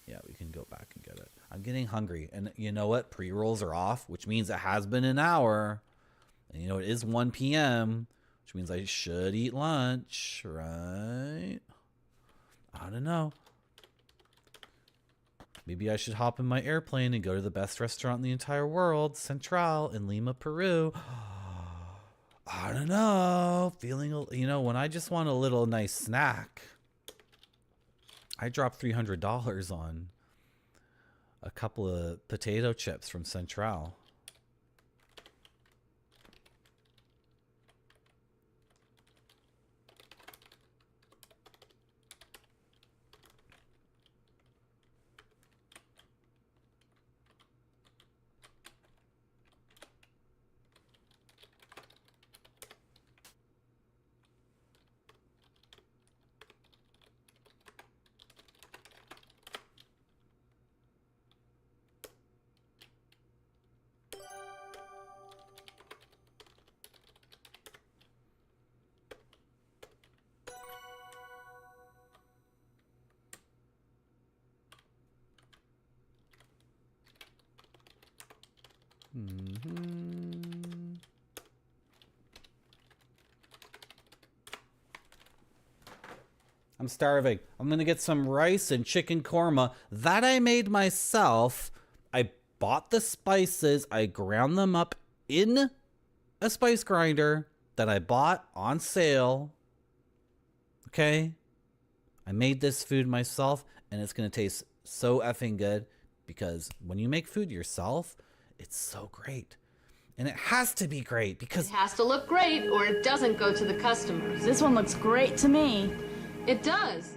Yeah, we can go back and get it. I'm getting hungry. And you know what? Pre-rolls are off, which means it has been an hour. And you know, it is 1 p.m., which means I should eat lunch, right? I don't know. Maybe I should hop in my airplane and go to the best restaurant in the entire world, Central in Lima, Peru. I don't know. Feeling, you know, when I just want a little nice snack, I dropped $300 on a couple of potato chips from Central. I'm starving. I'm gonna get some rice and chicken korma that I made myself. I bought the spices. I ground them up in a spice grinder that I bought on sale. Okay? I made this food myself, and it's gonna taste so effing good because when you make food yourself, it's so great. And it has to be great because It has to look great or it doesn't go to the customers. This one looks great to me. It does.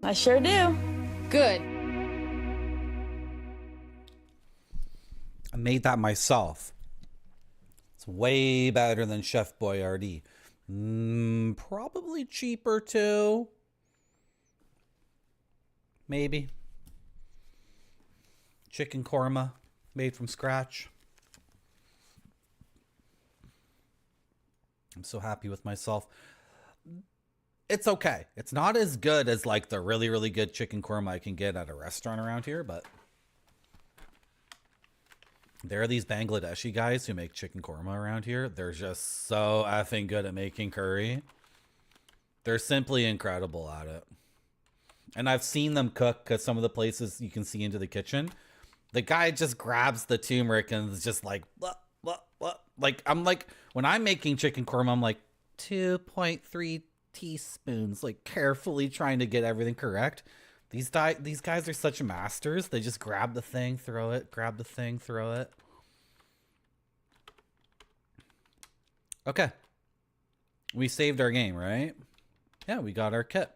I sure do. Good. I made that myself. It's way better than Chef Boyardee. Probably cheaper too. Maybe. Chicken korma made from scratch. I'm so happy with myself. It's okay. It's not as good as like the really, really good chicken korma I can get at a restaurant around here, but there are these Bangladeshi guys who make chicken korma around here. They're just so effing good at making curry. They're simply incredible at it. And I've seen them cook because some of the places you can see into the kitchen, the guy just grabs the turmeric and is just like, what? Like, I'm like, when I'm making chicken korma, I'm like 2.3 teaspoons, like carefully trying to get everything correct. These guys are such masters. They just grab the thing, throw it, grab the thing, throw it. Okay. We saved our game, right? Yeah, we got our kit.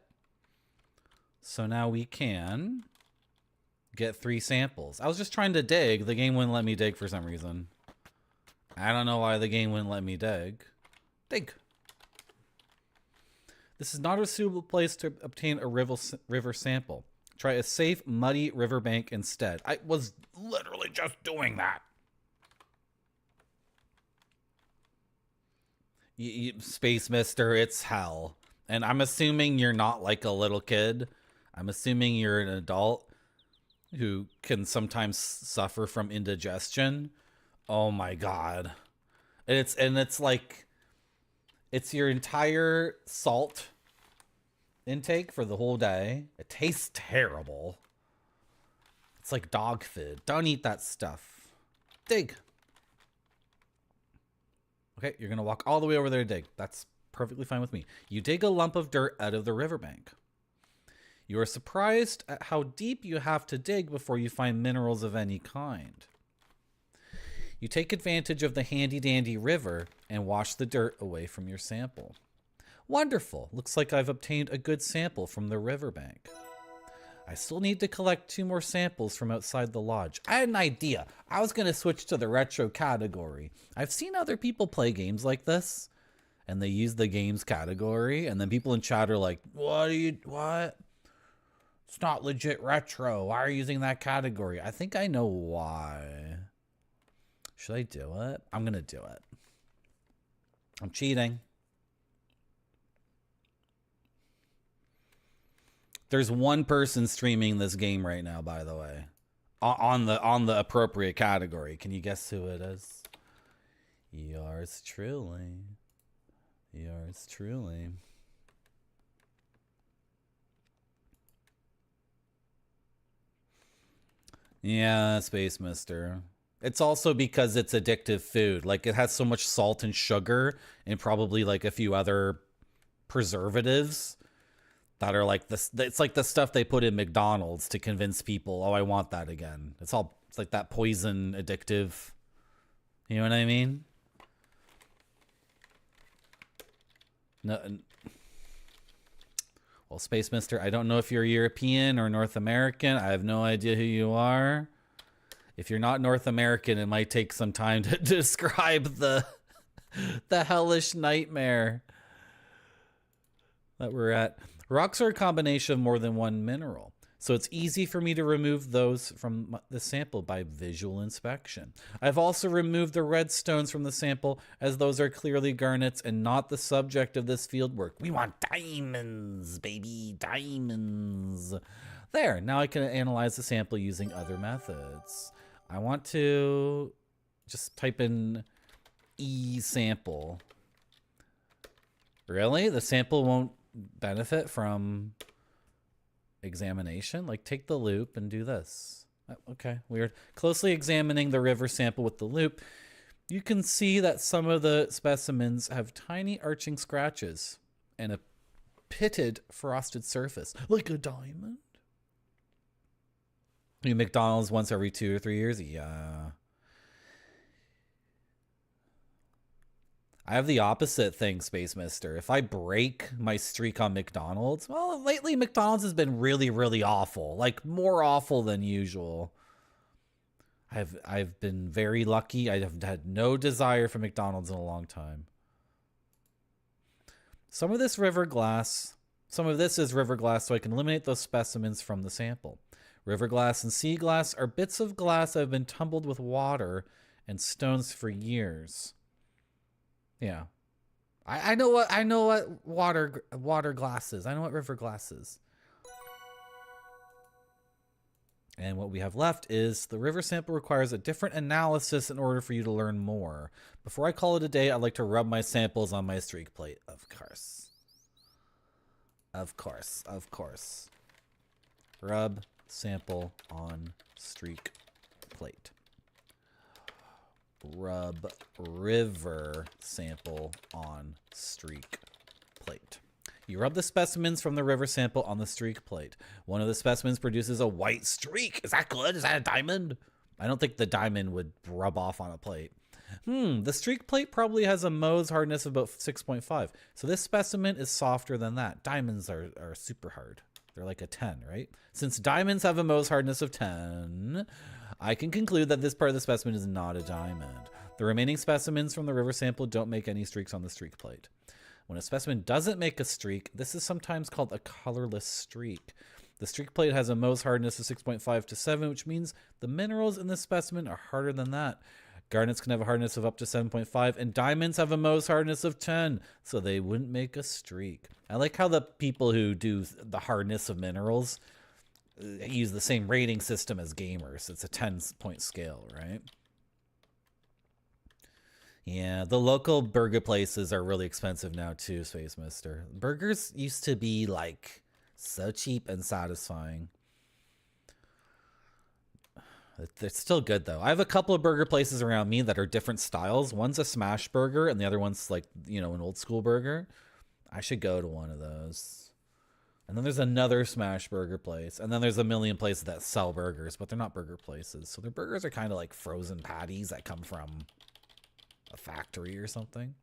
So now we can get 3 samples. I was just trying to dig. The game wouldn't let me dig for some reason. I don't know why the game wouldn't let me dig. Dig. This is not a suitable place to obtain a river sample. Try a safe, muddy riverbank instead. I was literally just doing that. Space Mister, it's hell. And I'm assuming you're not like a little kid. I'm assuming you're an adult who can sometimes suffer from indigestion. Oh my god. It's like it's your entire salt intake for the whole day. It tastes terrible. It's like dog food. Don't eat that stuff. Dig. Okay, you're gonna walk all the way over there to dig. That's perfectly fine with me. You dig a lump of dirt out of the riverbank. You are surprised at how deep you have to dig before you find minerals of any kind. You take advantage of the handy-dandy river and wash the dirt away from your sample. Wonderful. Looks like I've obtained a good sample from the riverbank. I still need to collect 2 more samples from outside the lodge. I had an idea. I was going to switch to the retro category. I've seen other people play games like this, and they use the games category, and then people in chat are like, what? It's not legit retro. Why are you using that category? I think I know why. Should I do it? I'm going to do it. I'm cheating. There's one person streaming this game right now, by the way, on the appropriate category. Can you guess who it is? Yours truly. Yours truly. Yeah, Space Mister. It's also because it's addictive food. Like, it has so much salt and sugar and probably like a few other preservatives that are like this. It's like the stuff they put in McDonald's to convince people, oh, I want that again. It's like that poison addictive. You know what I mean? No. Well, Space Mister, I don't know if you're European or North American. I have no idea who you are. If you're not North American, it might take some time to describe the hellish nightmare that we're at. Rocks are a combination of more than one mineral, so it's easy for me to remove those from the sample by visual inspection. I've also removed the red stones from the sample, as those are clearly garnets and not the subject of this field work. We want diamonds, baby, diamonds. There, now I can analyze the sample using other methods. I want to just type in sample. Really? The sample won't benefit from examination? Like, take the loop and do this. Okay, weird. Closely examining the river sample with the loop, you can see that some of the specimens have tiny arching scratches and a pitted frosted surface, like a diamond. You McDonald's once every 2 or 3 years? Yeah. I have the opposite thing, Space Mister. If I break my streak on McDonald's, well, lately McDonald's has been really, really awful. Like, more awful than usual. I've been very lucky. I have had no desire for McDonald's in a long time. Some of this is river glass, so I can eliminate those specimens from the sample. River glass and sea glass are bits of glass that have been tumbled with water and stones for years. Yeah. I know what water glass is. I know what river glass is. And what we have left is the river sample requires a different analysis in order for you to learn more. Before I call it a day, I'd like to rub my samples on my streak plate. Of course. Of course. Of course. Rub sample on streak plate. Rub river sample on streak plate. You rub the specimens from the river sample on the streak plate. One of the specimens produces a white streak. Is that good? Is that a diamond? I don't think the diamond would rub off on a plate. The streak plate probably has a Mohs hardness of about 6.5. So this specimen is softer than that. Diamonds are super hard. They're like a 10, right? Since diamonds have a Mohs hardness of 10, I can conclude that this part of the specimen is not a diamond. The remaining specimens from the river sample don't make any streaks on the streak plate. When a specimen doesn't make a streak, this is sometimes called a colorless streak. The streak plate has a Mohs hardness of 6.5 to 7, which means the minerals in this specimen are harder than that. Garnets can have a hardness of up to 7.5, and diamonds have a Mohs hardness of 10, so they wouldn't make a streak. I like how the people who do the hardness of minerals use the same rating system as gamers. It's a 10-point scale, right? Yeah, the local burger places are really expensive now too, Space Mister. Burgers used to be like so cheap and satisfying. They're still good though. I have a couple of burger places around me that are different styles. One's a smash burger and the other one's like, you know, an old school burger. I should go to one of those. And then there's another smash burger place. And then there's a million places that sell burgers, but they're not burger places. So their burgers are kind of like frozen patties that come from a factory or something.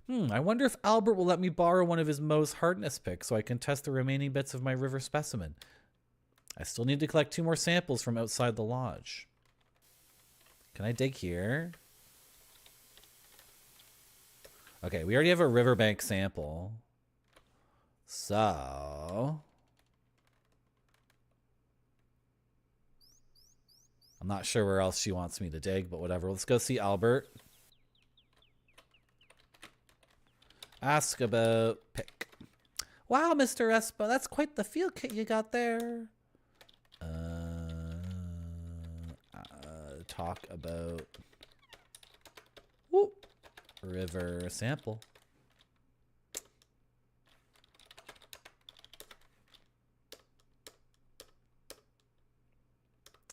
I wonder if Albert will let me borrow one of his Mohs hardness picks so I can test the remaining bits of my river specimen. I still need to collect 2 more samples from outside the lodge. Can I dig here? Okay, we already have a riverbank sample. So I'm not sure where else she wants me to dig, but whatever. Let's go see Albert. Ask about pick. Wow, Mr. Espa, that's quite the field kit you got there. Talk about river sample.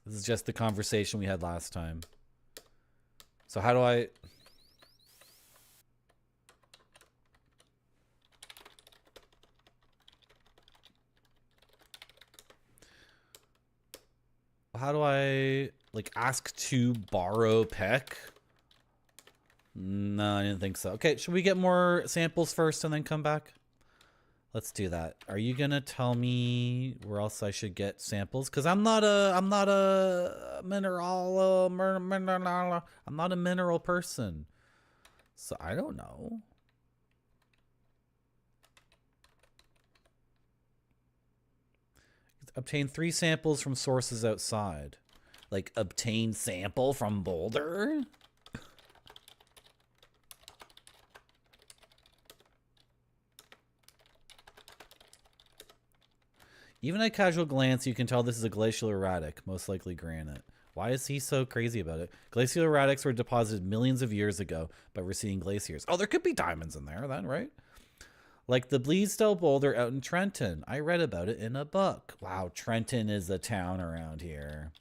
This is just the conversation we had last time. So how do I... How do I, like, ask to borrow pick? No, I didn't think so. Okay, should we get more samples first and then come back? Let's do that. Are you gonna tell me where else I should get samples? Because I'm not a mineral person. So I don't know. Obtain 3 samples from sources outside. Like, obtain sample from Boulder? Even at casual glance, you can tell this is a glacial erratic, most likely granite. Why is he so crazy about it? Glacial erratics were deposited millions of years ago by receding glaciers. Oh, there could be diamonds in there then, right? Like the Bleasdale boulder out in Trenton. I read about it in a book. Wow, Trenton is a town around here.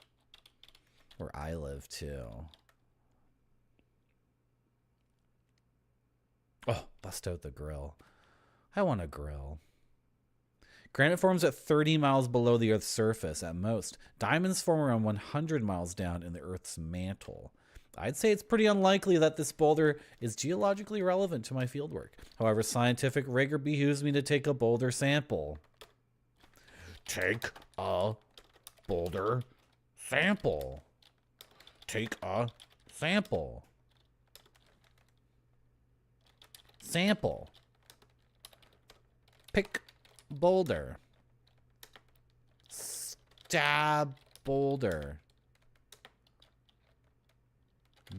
Where I live too. Oh, bust out the grill. I want a grill. Granite forms at 30 miles below the Earth's surface at most. Diamonds form around 100 miles down in the Earth's mantle. I'd say it's pretty unlikely that this boulder is geologically relevant to my fieldwork. However, scientific rigor behooves me to take a boulder sample. Take a boulder sample. Take a sample. Sample. Pick boulder. Stab boulder.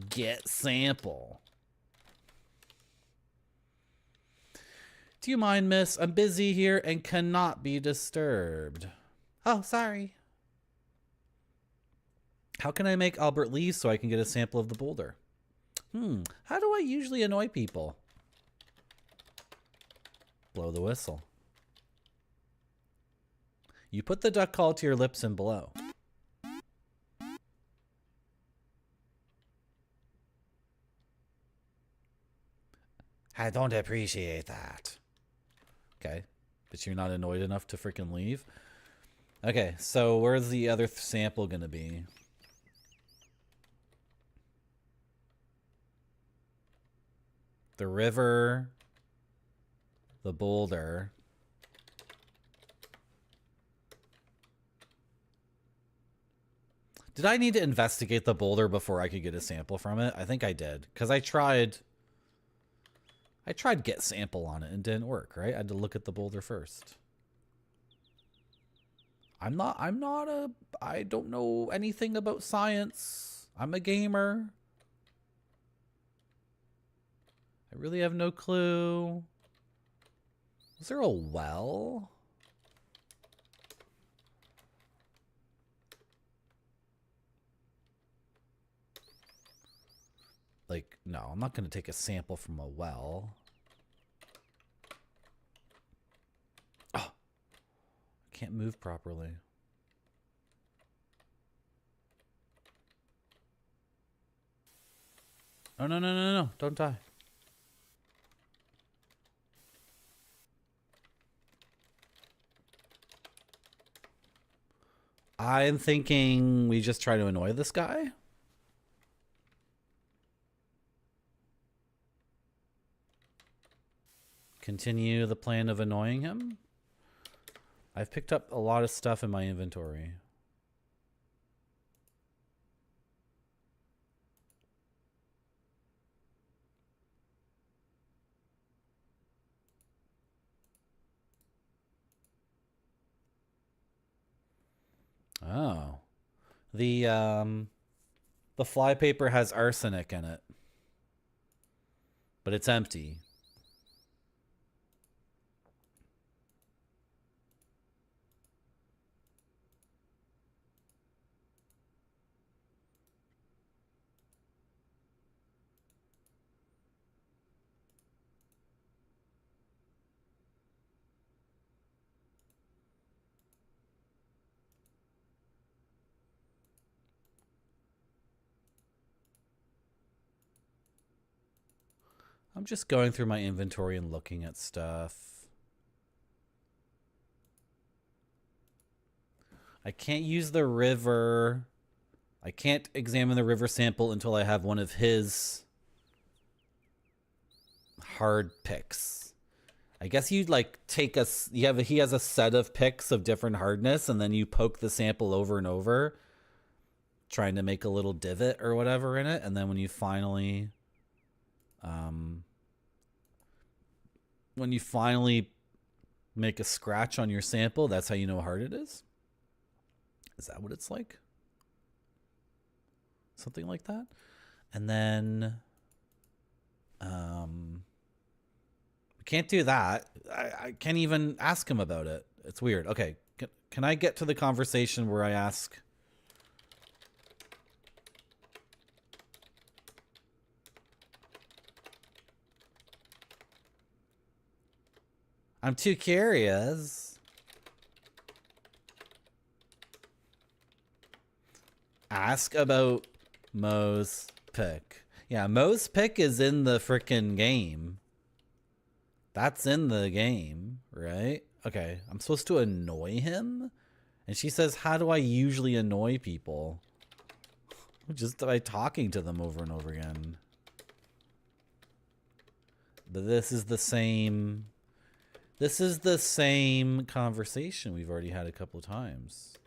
Get sample. Do you mind, miss? I'm busy here and cannot be disturbed. Oh, sorry. How can I make Albert leave so I can get a sample of the boulder? How do I usually annoy people? Blow the whistle. You put the duck call to your lips and blow. I don't appreciate that. Okay, but you're not annoyed enough to freaking leave? Okay, so where's the other sample gonna be? The river, the boulder. Did I need to investigate the boulder before I could get a sample from it? I think I did, because I tried get sample on it and it didn't work, right? I had to look at the boulder first. I don't know anything about science. I'm a gamer. I really have no clue. Is there a well? Like, no, I'm not going to take a sample from a well. Oh, I can't move properly. Oh, no, no, no, no, don't die. I'm thinking we just try to annoy this guy. Continue the plan of annoying him. I've picked up a lot of stuff in my inventory. Oh. The flypaper has arsenic in it. But it's empty. I'm just going through my inventory and looking at stuff. I can't use the river. I can't examine the river sample until I have one of his hard picks. I guess you'd like take a, he has a set of picks of different hardness, and then you poke the sample over and over, trying to make a little divot or whatever in it, and then when you finally make a scratch on your sample, that's how you know how hard it is? Is that what it's like? Something like that? And then we can't do that. I can't even ask him about it. It's weird. Okay, can I get to the conversation where I ask... I'm too curious. Ask about Mo's pick. Yeah, Mo's pick is in the frickin' game. That's in the game, right? Okay, I'm supposed to annoy him? And she says, how do I usually annoy people? Just by talking to them over and over again. But this is the same conversation we've already had a couple times.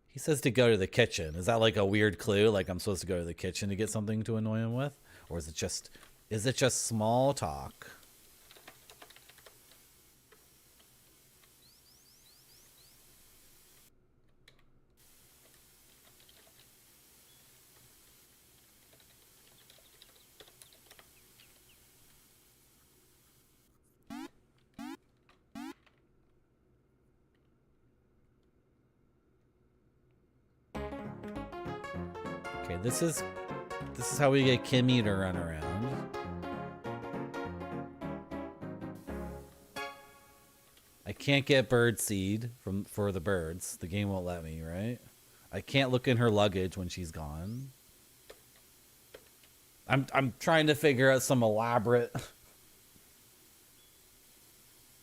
He says to go to the kitchen. Is that like a weird clue? Like I'm supposed to go to the kitchen to get something to annoy him with? Or is it just small talk? Okay, this is how we get Kimmy to run around. I can't get bird seed for the birds. The game won't let me, right? I can't look in her luggage when she's gone. I'm trying to figure out some elaborate.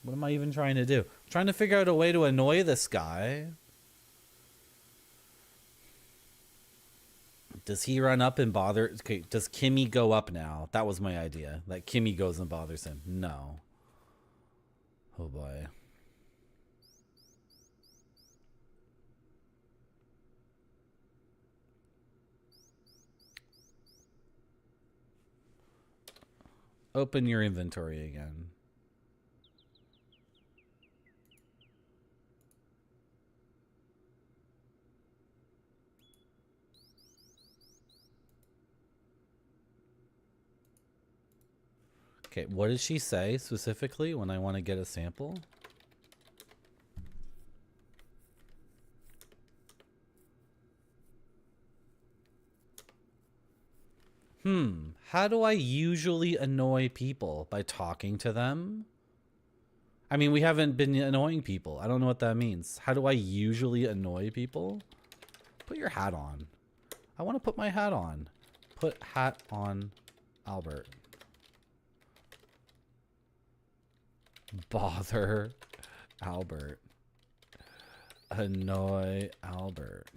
What am I even trying to do? I'm trying to figure out a way to annoy this guy. Does he run up and bother? Okay, does Kimmy go up now? That was my idea. That Kimmy goes and bothers him. No. Oh boy. Open your inventory again. Okay, what does she say specifically when I want to get a sample? How do I usually annoy people? By talking to them? I mean, we haven't been annoying people. I don't know what that means. How do I usually annoy people? Put your hat on. I want to put my hat on. Put hat on, Albert. Bother Albert. Annoy Albert.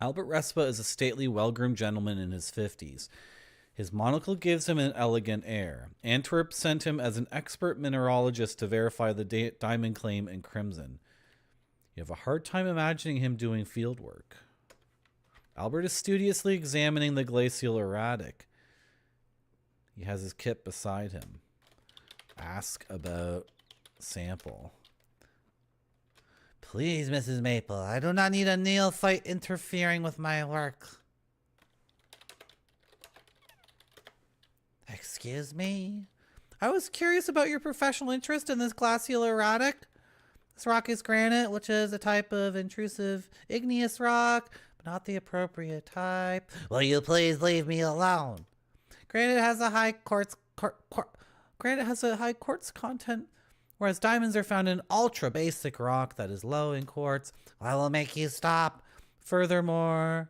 Albert Respa is a stately, well-groomed gentleman in his 50s. His monocle gives him an elegant air. Antwerp sent him as an expert mineralogist to verify the diamond claim in Crimson. You have a hard time imagining him doing field work. Albert is studiously examining the glacial erratic. He has his kit beside him. Ask about sample. Please, Mrs. Maple, I do not need a neophyte interfering with my work. Excuse me? I was curious about your professional interest in this glacial erratic. This rock is granite, which is a type of intrusive igneous rock, but not the appropriate type. Will you please leave me alone? Granite has a high quartz content, whereas diamonds are found in ultra basic rock that is low in quartz. I will make you stop. Furthermore,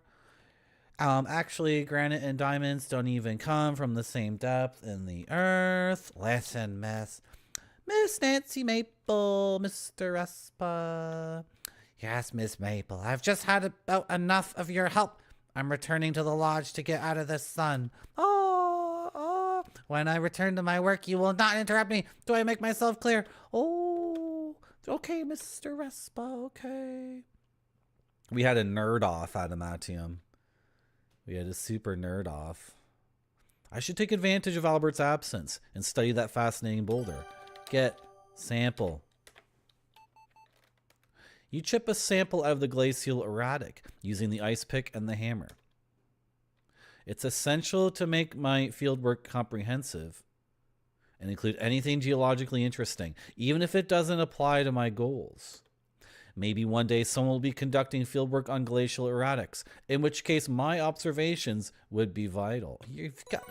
actually, granite and diamonds don't even come from the same depth in the earth. Listen, Miss Nancy Maple, Mr. Respa. Yes, Miss Maple, I've just had about enough of your help. I'm returning to the lodge to get out of the sun. Oh. When I return to my work, you will not interrupt me. Do I make myself clear? Oh, okay, Mr. Respa, okay. We had a nerd off, Adamantium. We had a super nerd off. I should take advantage of Albert's absence and study that fascinating boulder. Get sample. You chip a sample out of the glacial erratic using the ice pick and the hammer. It's essential to make my fieldwork comprehensive and include anything geologically interesting, even if it doesn't apply to my goals. Maybe one day someone will be conducting fieldwork on glacial erratics, in which case my observations would be vital.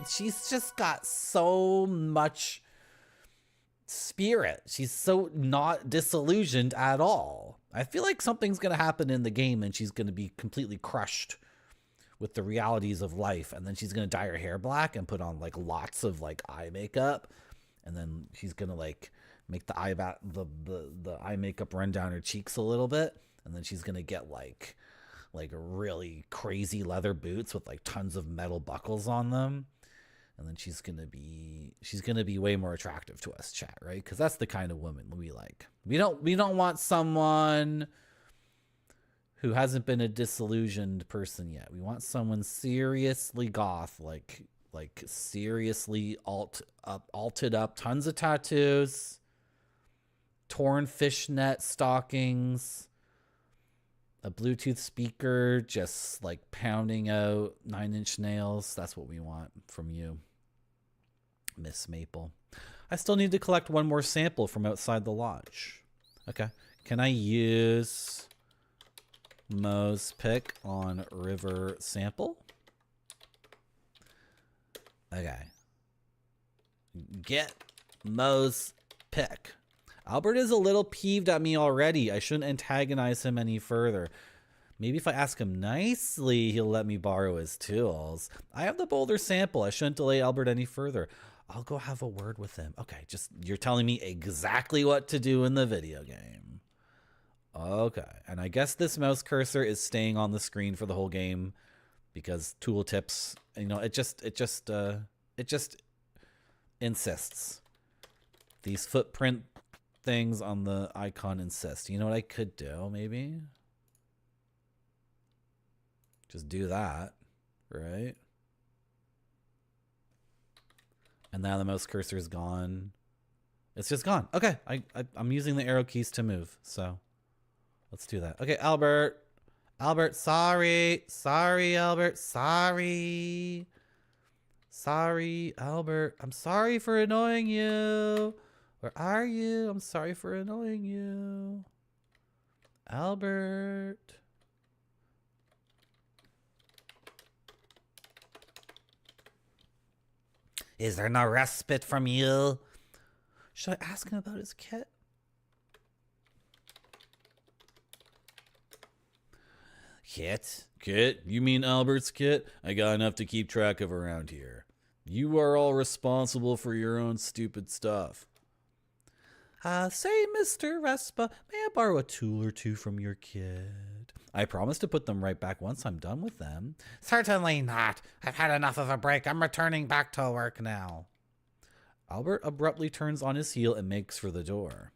She's just got so much spirit. She's so not disillusioned at all. I feel like something's going to happen in the game and she's going to be completely crushed with the realities of life, and then she's gonna dye her hair black and put on like lots of like eye makeup, and then she's gonna like make the eye makeup run down her cheeks a little bit, and then she's gonna get like really crazy leather boots with like tons of metal buckles on them, and then she's gonna be way more attractive to us, chat, right? Because that's the kind of woman we like. We don't want someone who hasn't been a disillusioned person yet. We want someone seriously goth, like seriously alted up, tons of tattoos, torn fishnet stockings, a Bluetooth speaker just like pounding out 9-inch nails. That's what we want from you, Miss Maple. I still need to collect one more sample from outside the lodge. Okay. Can I use Mo's pick on river sample? Okay. Get Mo's pick. Albert is a little peeved at me already. I shouldn't antagonize him any further. Maybe if I ask him nicely, he'll let me borrow his tools. I have the boulder sample. I shouldn't delay Albert any further. I'll go have a word with him. Okay, just you're telling me exactly what to do in the video game. Okay, and I guess this mouse cursor is staying on the screen for the whole game because tooltips, you know, it just insists. These footprint things on the icon insist. You know what I could do, maybe? Just do that, right? And now the mouse cursor is gone. It's just gone. Okay, I'm using the arrow keys to move, so let's do that. Okay, Albert. Albert, sorry. Sorry, Albert. Sorry. Sorry, Albert. I'm sorry for annoying you. Where are you? I'm sorry for annoying you. Albert. Is there no respite from you? Should I ask him about his kit? Kit? Kit? You mean Albert's kit? I got enough to keep track of around here. You are all responsible for your own stupid stuff. Say, Mr. Respa, may I borrow a tool or two from your kit? I promise to put them right back once I'm done with them. Certainly not. I've had enough of a break. I'm returning back to work now. Albert abruptly turns on his heel and makes for the door.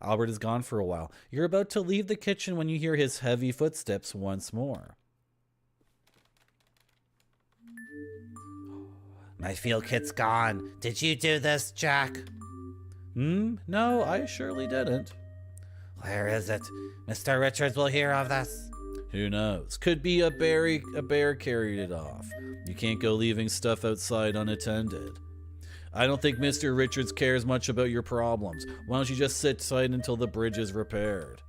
Albert is gone for a while. You're about to leave the kitchen when you hear his heavy footsteps once more. My field kit's gone. Did you do this, Jack? No, I surely didn't. Where is it? Mr. Richards will hear of this. Who knows? Could be a bear carried it off. You can't go leaving stuff outside unattended. I don't think Mr. Richards cares much about your problems. Why don't you just sit tight until the bridge is repaired?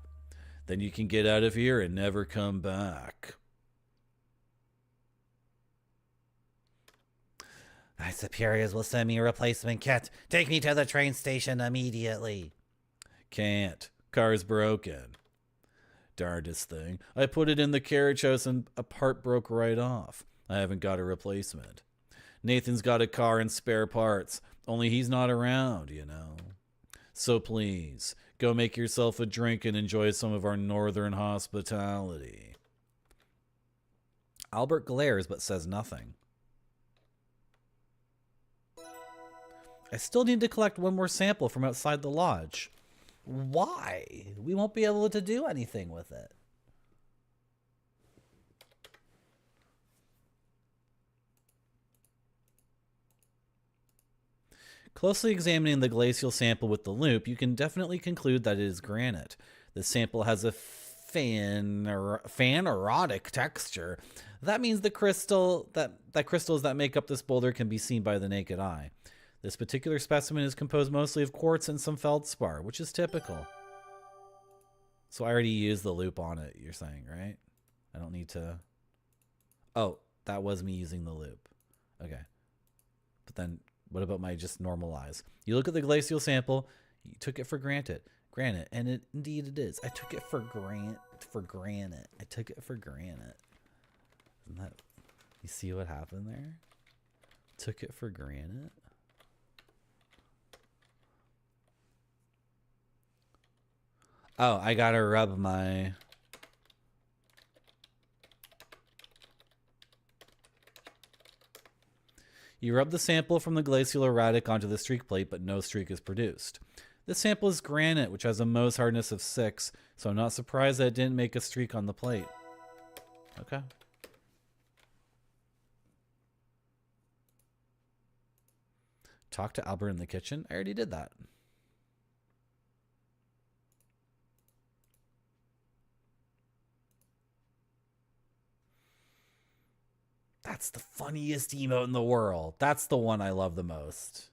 Then you can get out of here and never come back. My superiors will send me a replacement kit. Take me to the train station immediately. Can't. Car's broken. Darndest thing. I put it in the carriage house and a part broke right off. I haven't got a replacement. Nathan's got a car and spare parts, only he's not around, you know. So please, go make yourself a drink and enjoy some of our northern hospitality. Albert glares but says nothing. I still need to collect one more sample from outside the lodge. Why? We won't be able to do anything with it. Closely examining the glacial sample with the loop, you can definitely conclude that it is granite. The sample has a phanerotic texture. That means the crystals that make up this boulder can be seen by the naked eye. This particular specimen is composed mostly of quartz and some feldspar, which is typical. So I already used the loop on it, you're saying, right? I don't need to... Oh, that was me using the loop. Okay. But then, what about my just normal eyes? You look at the glacial sample, you took it for granted. Granite, and indeed it is. I took it for granite. I took it for granite. Isn't that? You see what happened there? Took it for granite. Oh, I gotta rub my... You rub the sample from the glacial erratic onto the streak plate, but no streak is produced. This sample is granite, which has a Mohs hardness of 6, so I'm not surprised that it didn't make a streak on the plate. Okay. Talk to Albert in the kitchen. I already did that. That's the funniest emote in the world. That's the one I love the most.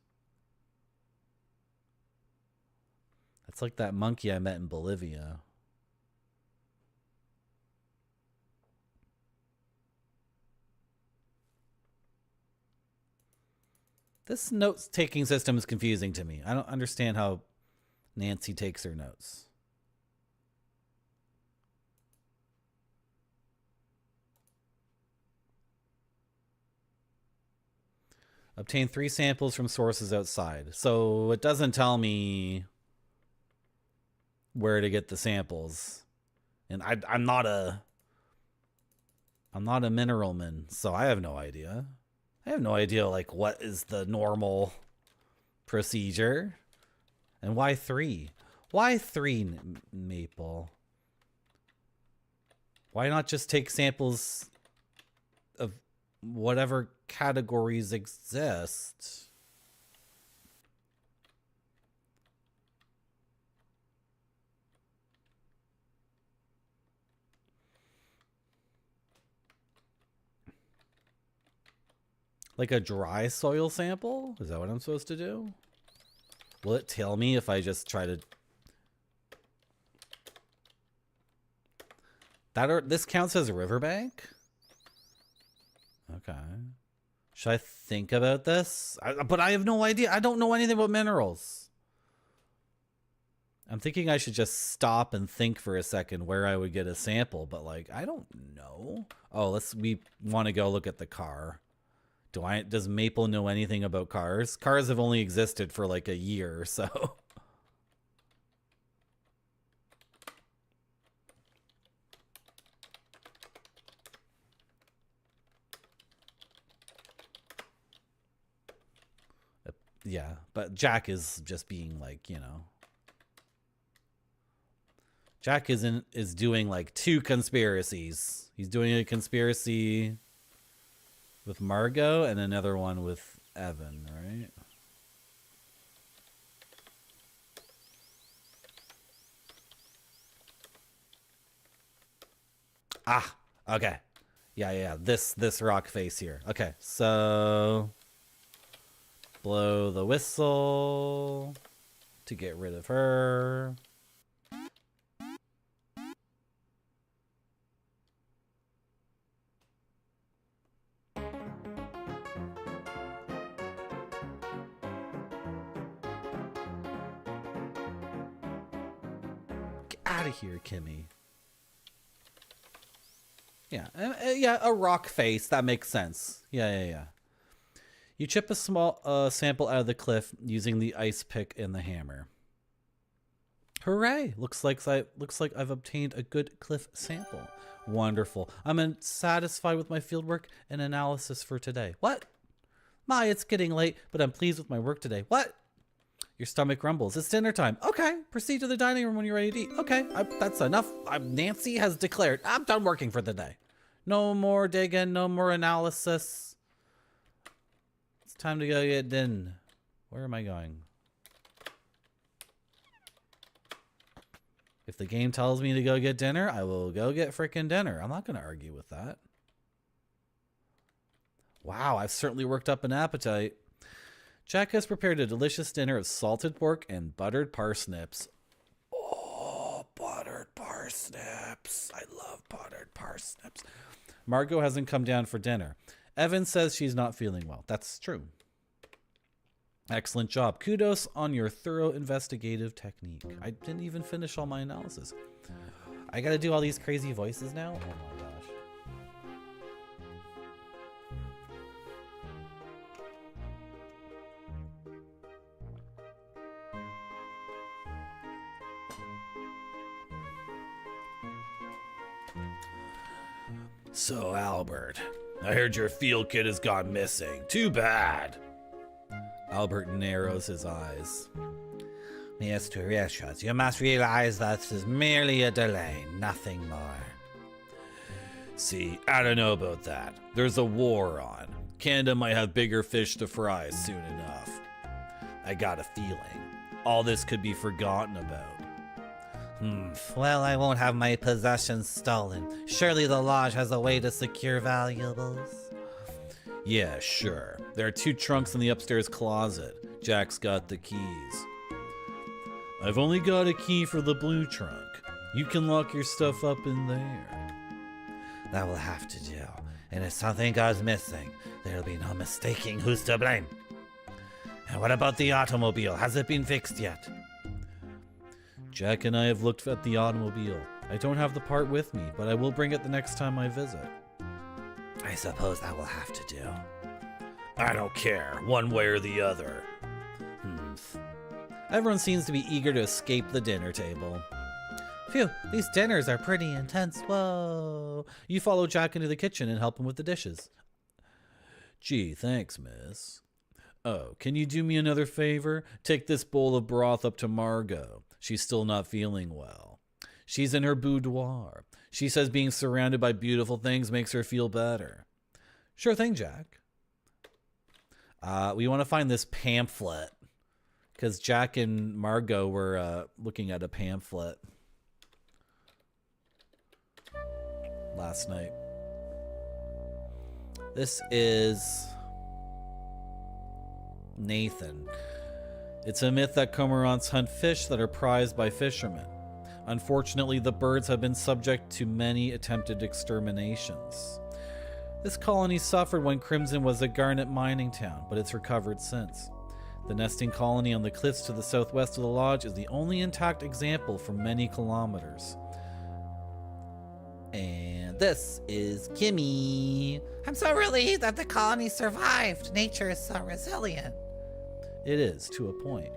That's like that monkey I met in Bolivia. This note-taking system is confusing to me. I don't understand how Nancy takes her notes. Obtain 3 samples from sources outside. So it doesn't tell me where to get the samples. And I'm not a mineral man, so I have no idea. I have no idea like what is the normal procedure. And why 3? Why 3, Maple? Why not just take samples of whatever categories exist? Like a dry soil sample? Is that what I'm supposed to do? Will it tell me if I just try to... This counts as a riverbank? Okay. Should I think about this? But I have no idea. I don't know anything about minerals. I'm thinking I should just stop and think for a second where I would get a sample, but like, I don't know. Oh, we want to go look at the car. Does Maple know anything about cars? Cars have only existed for like a year or so. Yeah, but Jack is just being like, you know. Jack is doing like 2 conspiracies. He's doing a conspiracy with Margot and another one with Evan, right? Ah, okay. Yeah. This rock face here. Okay, so blow the whistle to get rid of her. Out of here, Kimmy. Yeah, a rock face. That makes sense. Yeah. You chip a small sample out of the cliff using the ice pick and the hammer. Hooray! Looks like I've obtained a good cliff sample. Wonderful. I'm satisfied with my fieldwork and analysis for today. What? My, it's getting late, but I'm pleased with my work today. What? Your stomach rumbles. It's dinner time. Okay. Proceed to the dining room when you're ready to eat. Okay. That's enough. Nancy has declared I'm done working for the day. No more digging. No more analysis. It's time to go get dinner. Where am I going? If the game tells me to go get dinner, I will go get freaking dinner. I'm not going to argue with that. Wow. I've certainly worked up an appetite. Jack has prepared a delicious dinner of salted pork and buttered parsnips. Oh, buttered parsnips. I love buttered parsnips. Margot hasn't come down for dinner. Evan says she's not feeling well. That's true. Excellent job. Kudos on your thorough investigative technique. I didn't even finish all my analysis. I gotta do all these crazy voices now? Oh my gosh. So, Albert, I heard your field kit has gone missing. Too bad. Albert narrows his eyes. Mr. Richards, you must realize that this is merely a delay, nothing more. See, I don't know about that. There's a war on. Canada might have bigger fish to fry soon enough. I got a feeling all this could be forgotten about. Well, I won't have my possessions stolen. Surely the lodge has a way to secure valuables. Yeah, sure. There are 2 trunks in the upstairs closet. Jack's got the keys. I've only got a key for the blue trunk. You can lock your stuff up in there. That will have to do. And if something goes missing, there'll be no mistaking who's to blame. And what about the automobile? Has it been fixed yet? Jack and I have looked at the automobile. I don't have the part with me, but I will bring it the next time I visit. I suppose that will have to do. I don't care, one way or the other. Everyone seems to be eager to escape the dinner table. Phew, these dinners are pretty intense. Whoa. You follow Jack into the kitchen and help him with the dishes. Gee, thanks, miss. Oh, can you do me another favor? Take this bowl of broth up to Margot. She's still not feeling well. She's in her boudoir. She says being surrounded by beautiful things makes her feel better. Sure thing, Jack. We want to find this pamphlet, because Jack and Margot were looking at a pamphlet last night. This is Nathan. It's a myth that cormorants hunt fish that are prized by fishermen. Unfortunately, the birds have been subject to many attempted exterminations. This colony suffered when Crimson was a garnet mining town, but it's recovered since. The nesting colony on the cliffs to the southwest of the lodge is the only intact example for many kilometers. And this is Kimmy. I'm so relieved that the colony survived. Nature is so resilient. It is, to a point.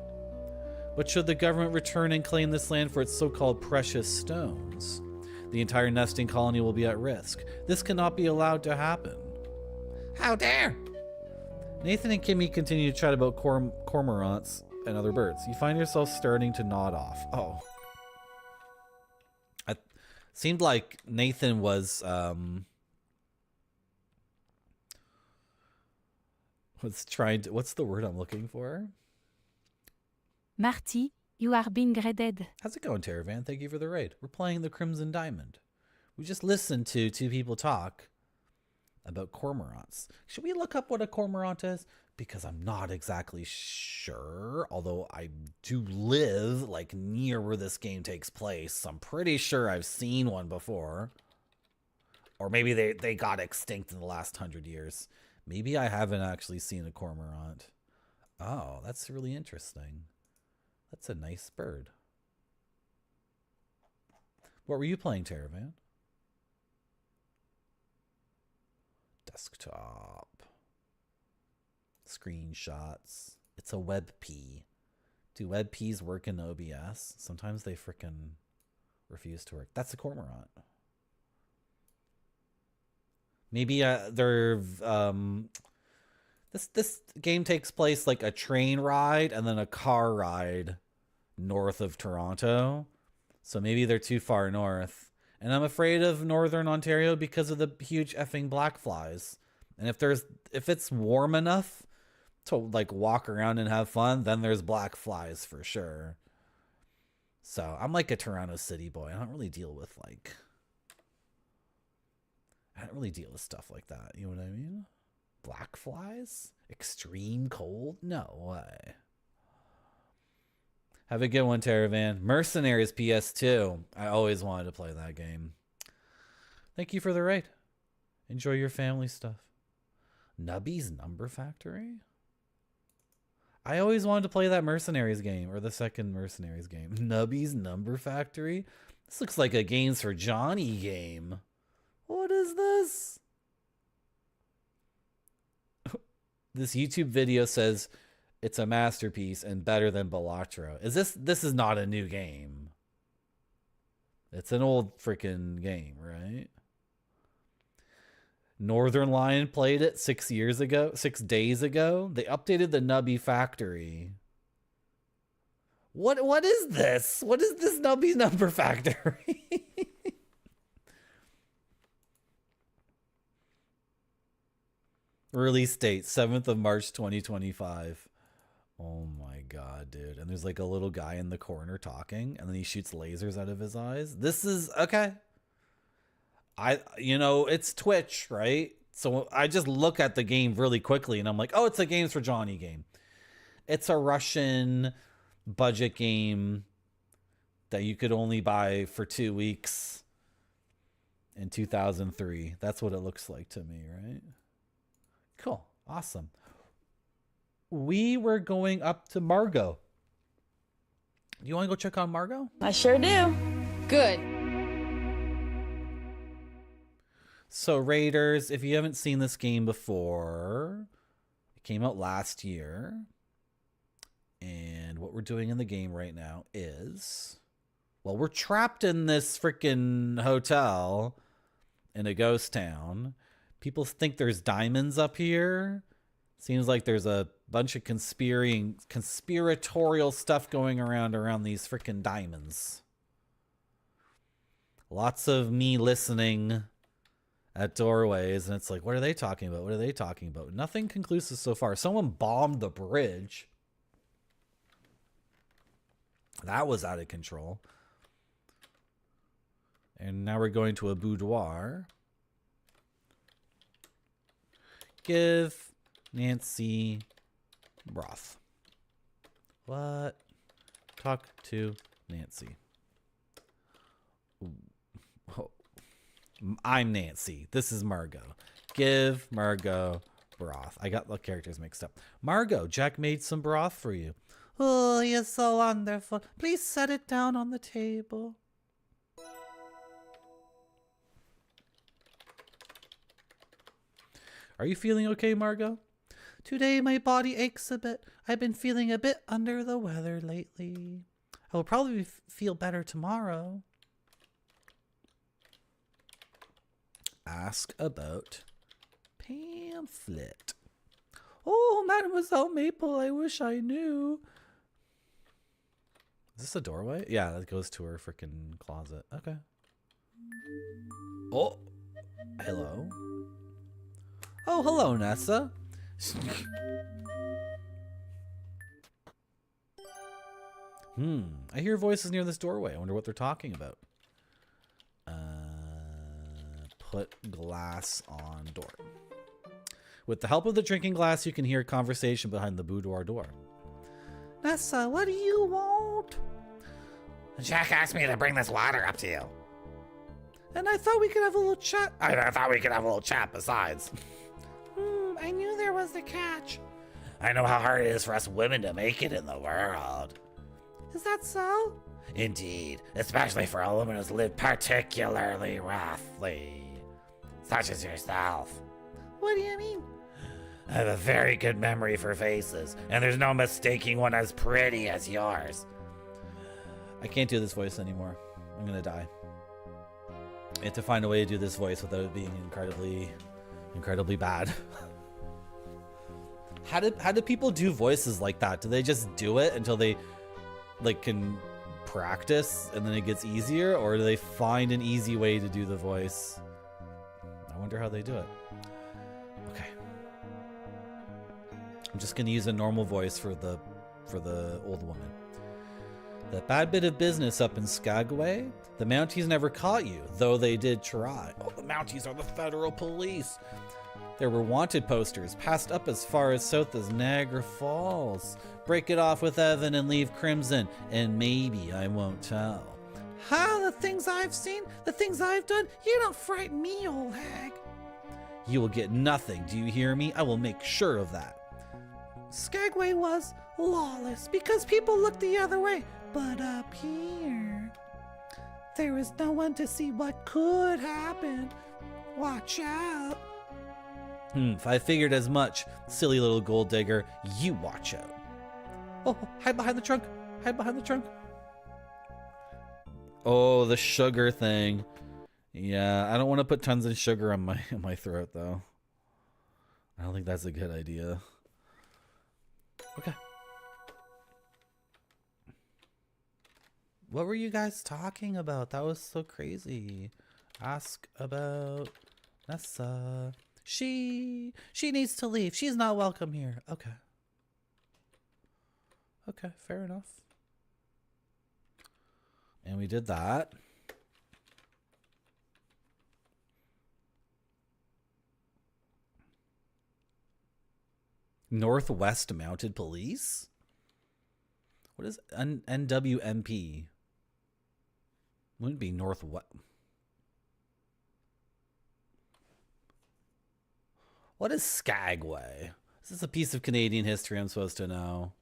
But should the government return and claim this land for its so-called precious stones, the entire nesting colony will be at risk. This cannot be allowed to happen. How dare! Nathan and Kimmy continue to chat about cormorants and other birds. You find yourself starting to nod off. Oh. It seemed like Nathan was trying to... What's the word I'm looking for? Marty, you are being graded. How's it going, Teravan? Thank you for the raid. We're playing the Crimson Diamond. We just listened to 2 people talk about cormorants. Should we look up what a cormorant is? Because I'm not exactly sure, although I do live like near where this game takes place, so I'm pretty sure I've seen one before. Or maybe they got extinct in the last 100 years. Maybe I haven't actually seen a cormorant. Oh, that's really interesting. That's a nice bird. What were you playing, Teravan? Desktop. Screenshots. It's a WebP. Do WebPs work in OBS? Sometimes they frickin' refuse to work. That's a cormorant. Maybe they're this game takes place like a train ride and then a car ride north of Toronto. So maybe they're too far north. And I'm afraid of Northern Ontario because of the huge effing black flies. And if it's warm enough to like walk around and have fun, then there's black flies for sure. So I'm like a Toronto city boy. I don't really deal with stuff like that. You know what I mean? Black flies? Extreme cold? No way. Have a good one, Teravan. Mercenaries PS2. I always wanted to play that game. Thank you for the raid. Enjoy your family stuff. Nubby's Number Factory? I always wanted to play that Mercenaries game, or the second Mercenaries game. Nubby's Number Factory? This looks like a Games for Johnny game. What is this? This YouTube video says it's a masterpiece and better than Balatro. This is not a new game. It's an old freaking game, right? Northern Lion played it 6 days ago. They updated the Nubby Factory. What is this? What is this Nubby's Number Factory? Release date 7th of March 2025. Oh my god, dude. And there's like a little guy in the corner talking, and then he shoots lasers out of his eyes. This is okay. It's Twitch, right? So I just look at the game really quickly and I'm like, oh, it's a Games for Johnny game. It's a Russian budget game that you could only buy for 2 weeks in 2003. That's what it looks like to me, right? Cool. Awesome. We were going up to Margot. You want to go check on Margot? I sure do. Good. So Raiders, if you haven't seen this game before, it came out last year. And what we're doing in the game right now is, well, we're trapped in this freaking hotel in a ghost town. People think there's diamonds up here. Seems like there's a bunch of conspiratorial stuff going around these freaking diamonds. Lots of me listening at doorways, and it's like, what are they talking about? What are they talking about? Nothing conclusive so far. Someone bombed the bridge. That was out of control. And now we're going to a boudoir. Give Nancy broth. What? Talk to Nancy. Oh. I'm Nancy. This is Margot. Give Margot broth. I got the characters mixed up. Margot, Jack made some broth for you. Oh, you're so wonderful. Please set it down on the table. Are you feeling okay, Margot? Today my body aches a bit. I've been feeling a bit under the weather lately. I will probably feel better tomorrow. Ask about pamphlet. Oh, Mademoiselle Maple, I wish I knew. Is this a doorway? Yeah, that goes to her freaking closet. Okay. Oh, hello. Oh, hello, Nessa. I hear voices near this doorway. I wonder what they're talking about. Put glass on door. With the help of the drinking glass, you can hear a conversation behind the boudoir door. Nessa, what do you want? Jack asked me to bring this water up to you. And I thought we could have a little chat. I thought we could have a little chat besides. I knew there was a catch. I know how hard it is for us women to make it in the world. Is that so? Indeed, especially for a woman who's lived particularly roughly. Such as yourself. What do you mean? I have a very good memory for faces, and there's no mistaking one as pretty as yours. I can't do this voice anymore. I'm gonna die. I have to find a way to do this voice without it being incredibly bad. How do people do voices like that? Do they just do it until they can practice and then it gets easier, or do they find an easy way to do the voice? I wonder how they do it. Okay. I'm just gonna use a normal voice for the old woman. That bad bit of business up in Skagway, the Mounties never caught you, though they did try. Oh, the Mounties are the federal police. There were wanted posters passed up as far as south as Niagara Falls. Break it off with Evan and leave Crimson, and maybe I won't tell. Ha, the things I've seen, the things I've done, you don't frighten me, old hag. You will get nothing, do you hear me? I will make sure of that. Skagway was lawless because people looked the other way. But up here, there was no one to see what could happen. Watch out. If I figured as much, silly little gold digger, you watch out. Oh, hide behind the trunk. Hide behind the trunk. Oh, the sugar thing. Yeah, I don't want to put tons of sugar on my throat though. I don't think that's a good idea. Okay. What were you guys talking about? That was so crazy. Ask about Nessa. She needs to leave. She's not welcome here. Okay. Okay, fair enough. And we did that. Northwest Mounted Police? What is NWMP? Wouldn't be Northwest. What is Skagway? Is this a piece of Canadian history I'm supposed to know?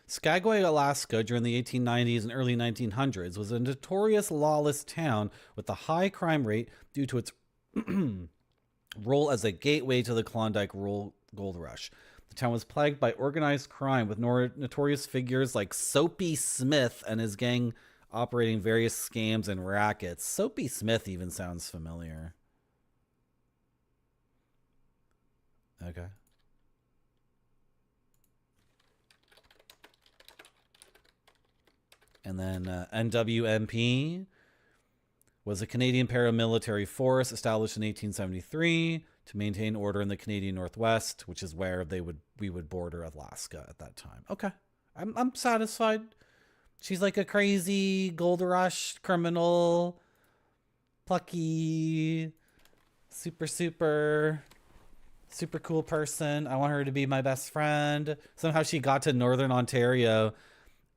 Skagway, Alaska, during the 1890s and early 1900s was a notorious lawless town with a high crime rate due to its role as a gateway to the Klondike gold rush. The town was plagued by organized crime with notorious figures like Soapy Smith and his gang operating various scams and rackets. Soapy Smith even sounds familiar. Okay. And then NWMP was a Canadian paramilitary force established in 1873 to maintain order in the Canadian Northwest, which is where we would border Alaska at that time. Okay, I'm satisfied. She's like a crazy gold rush criminal, plucky, super cool person. I want her to be my best friend. Somehow she got to Northern Ontario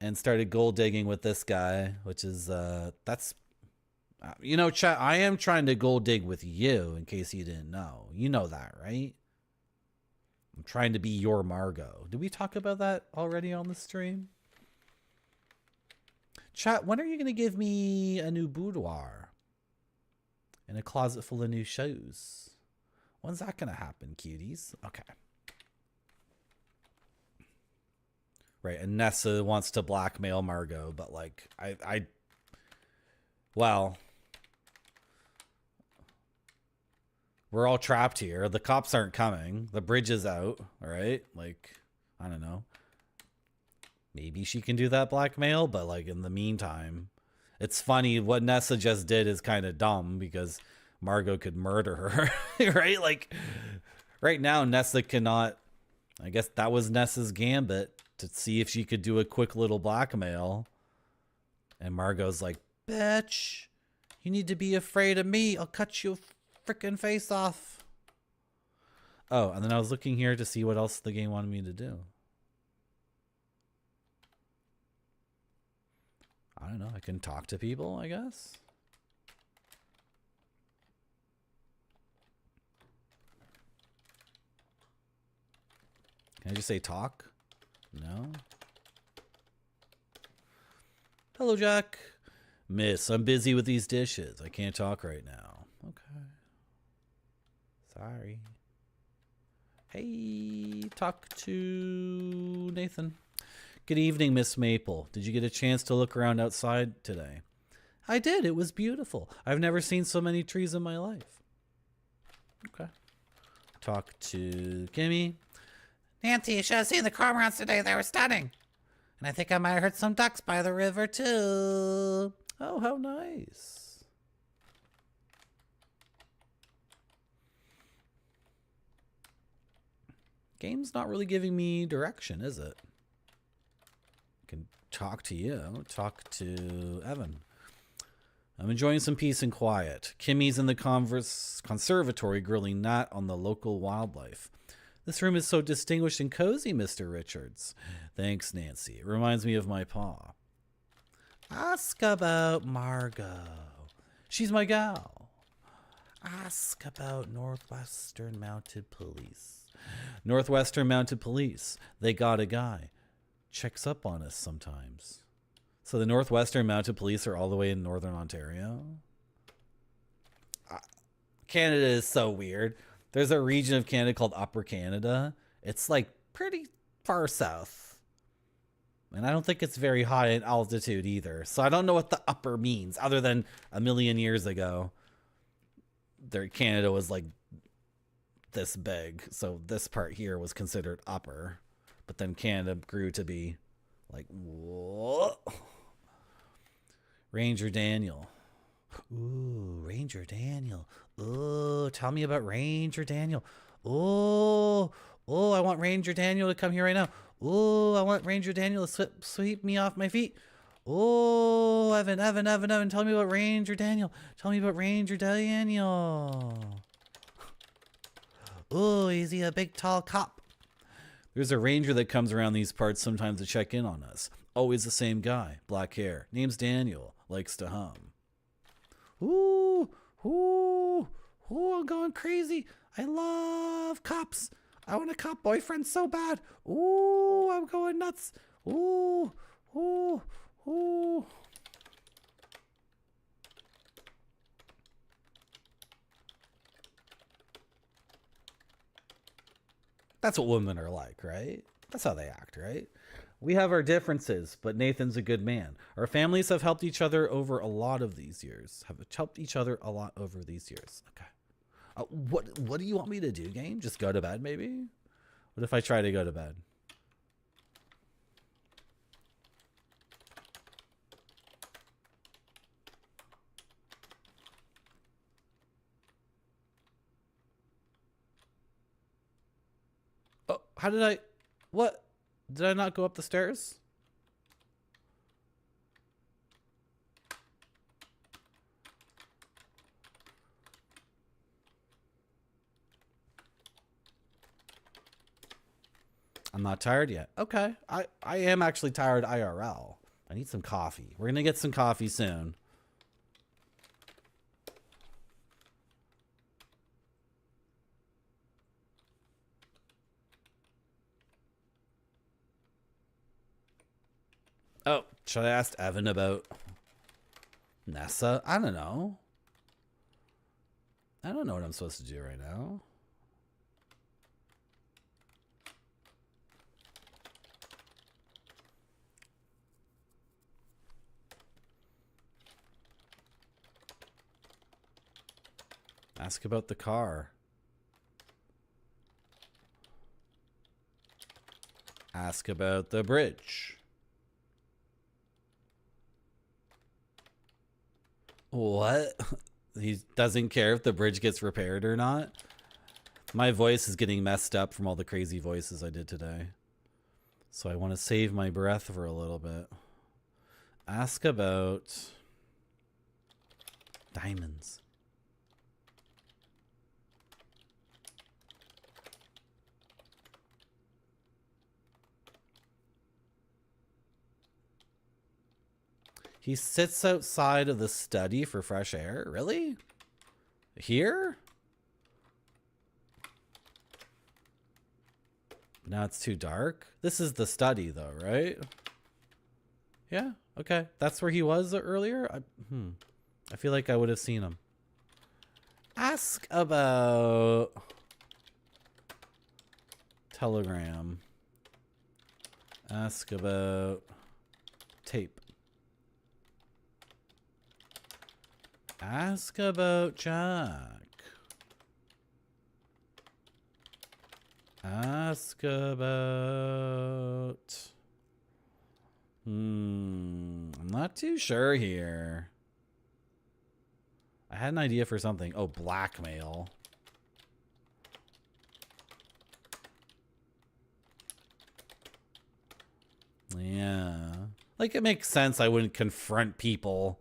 and started gold digging with this guy, which is, that's, you know, chat, I am trying to gold dig with you, in case you didn't know. You know that, right? I'm trying to be your Margot. Did we talk about that already on the stream? Chat, when are you going to give me a new boudoir? And a closet full of new shoes? When's that going to happen, cuties? Okay. Right, and Nessa wants to blackmail Margot, but like, well, we're all trapped here. The cops aren't coming. The bridge is out, all right? Like, I don't know. Maybe she can do that blackmail, but like in the meantime, it's funny. What Nessa just did is kind of dumb because Margot could murder her, right? Like, right now, Nessa cannot, I guess that was Nessa's gambit. To see if she could do a quick little blackmail. And Margot's like, bitch, you need to be afraid of me. I'll cut your freaking face off. Oh, and then I was looking here to see what else the game wanted me to do. I don't know. I can talk to people, I guess. Can I just say talk? No. Hello, Jack. Miss, I'm busy with these dishes. I can't talk right now. Okay. Sorry. Hey, talk to Nathan. Good evening, Miss Maple. Did you get a chance to look around outside today? I did. It was beautiful. I've never seen so many trees in my life. Okay. Talk to Kimmy. Nancy, you should have seen the cormorants today. They were stunning. And I think I might have heard some ducks by the river, too. Oh, how nice. Game's not really giving me direction, is it? I can talk to you. Talk to Evan. I'm enjoying some peace and quiet. Kimmy's in the conservatory grilling Nat on the local wildlife. This room is so distinguished and cozy, Mr. Richards. Thanks, Nancy. It reminds me of my pa. Ask about Margot. She's my gal. Ask about Northwestern Mounted Police. Northwestern Mounted Police. They got a guy. Checks up on us sometimes. So the Northwestern Mounted Police are all the way in Northern Ontario? Canada is so weird. There's a region of Canada called Upper Canada. It's like pretty far south. And I don't think it's very high in altitude either. So I don't know what the upper means, other than a million years ago. Canada was like this big. So this part here was considered upper. But then Canada grew to be like, whoa. Ranger Daniel. Ooh, Ranger Daniel. Oh, tell me about Ranger Daniel. Oh, I want Ranger Daniel to come here right now. Oh, I want Ranger Daniel to sweep me off my feet. Oh, Evan, tell me about Ranger Daniel. Tell me about Ranger Daniel. Oh, is he a big, tall cop? There's a ranger that comes around these parts sometimes to check in on us. Always the same guy, black hair. Name's Daniel. Likes to hum. Ooh, I'm going crazy. I love cops. I want a cop boyfriend so bad. Ooh, I'm going nuts. Ooh. That's what women are like, right? That's how they act, right? We have our differences, but Nathan's a good man. Our families have helped each other over a lot of these years. Okay. What do you want me to do, game? Just go to bed, maybe? What if I try to go to bed? Oh, how did I... What? Did I not go up the stairs? I'm not tired yet. Okay. I am actually tired IRL. I need some coffee. We're going to get some coffee soon. Oh, should I ask Evan about Nessa? I don't know. I don't know what I'm supposed to do right now. Ask about the car. Ask about the bridge. What? He doesn't care if the bridge gets repaired or not? My voice is getting messed up from all the crazy voices I did today. So I want to save my breath for a little bit. Ask about diamonds. He sits outside of the study for fresh air? Really? Here? Now it's too dark? This is the study though, right? Yeah, okay. That's where he was earlier? I feel like I would have seen him. Ask about... Telegram. Ask about... Tape. Ask about Jack. Ask about... I'm not too sure here. I had an idea for something. Oh, blackmail. Yeah. Like, it makes sense I wouldn't confront people.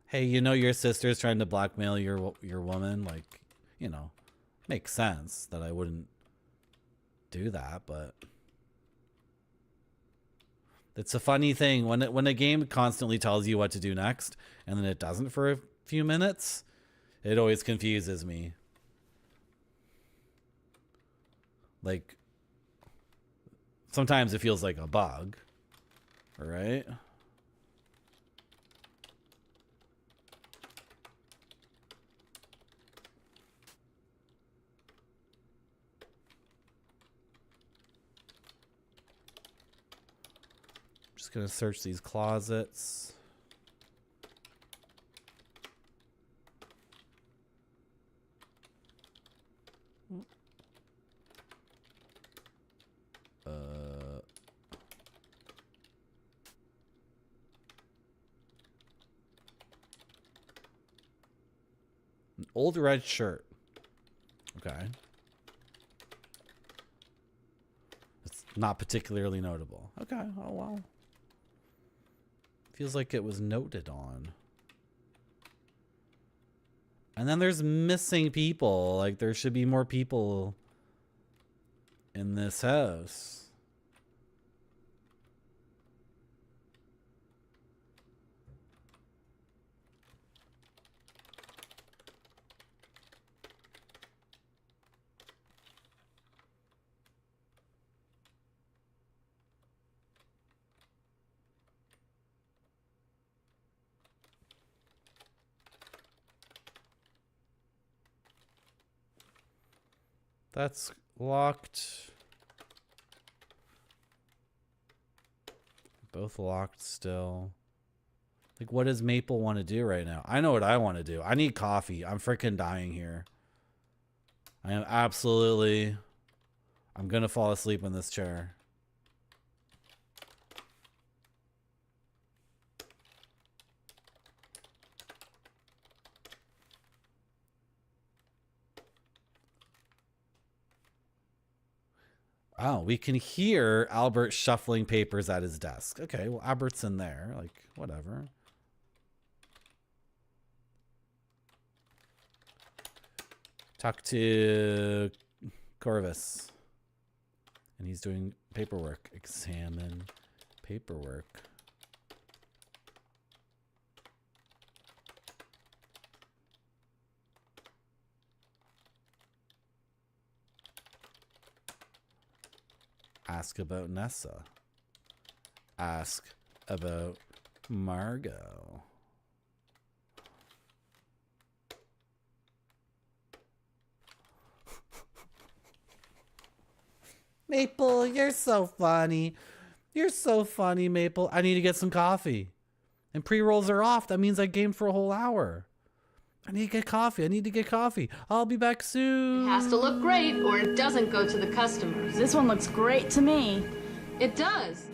Hey, you know your sister's trying to blackmail your woman? Like, you know, makes sense that I wouldn't do that, but it's a funny thing when a game constantly tells you what to do next and then it doesn't for a few minutes, it always confuses me. Like, sometimes it feels like a bug, right? Just gonna search these closets. An old red shirt. Okay. It's not particularly notable. Okay. Oh, well. Feels like it was noted on. And then there's missing people. Like, there should be more people in this house. That's locked. Both locked still. Like, what does Maple want to do right now? I know what I want to do. I need coffee. I'm freaking dying here. I am absolutely... I'm going to fall asleep in this chair. Oh, we can hear Albert shuffling papers at his desk. Okay, well, Albert's in there. Like, whatever. Talk to Corvus. And he's doing paperwork. Examine paperwork. Ask about Nessa. Ask about Margot. Maple, you're so funny. You're so funny, Maple. I need to get some coffee. And pre-rolls are off. That means I gamed for a whole hour. I need to get coffee. I need to get coffee. I'll be back soon. It has to look great or it doesn't go to the customers. This one looks great to me. It does.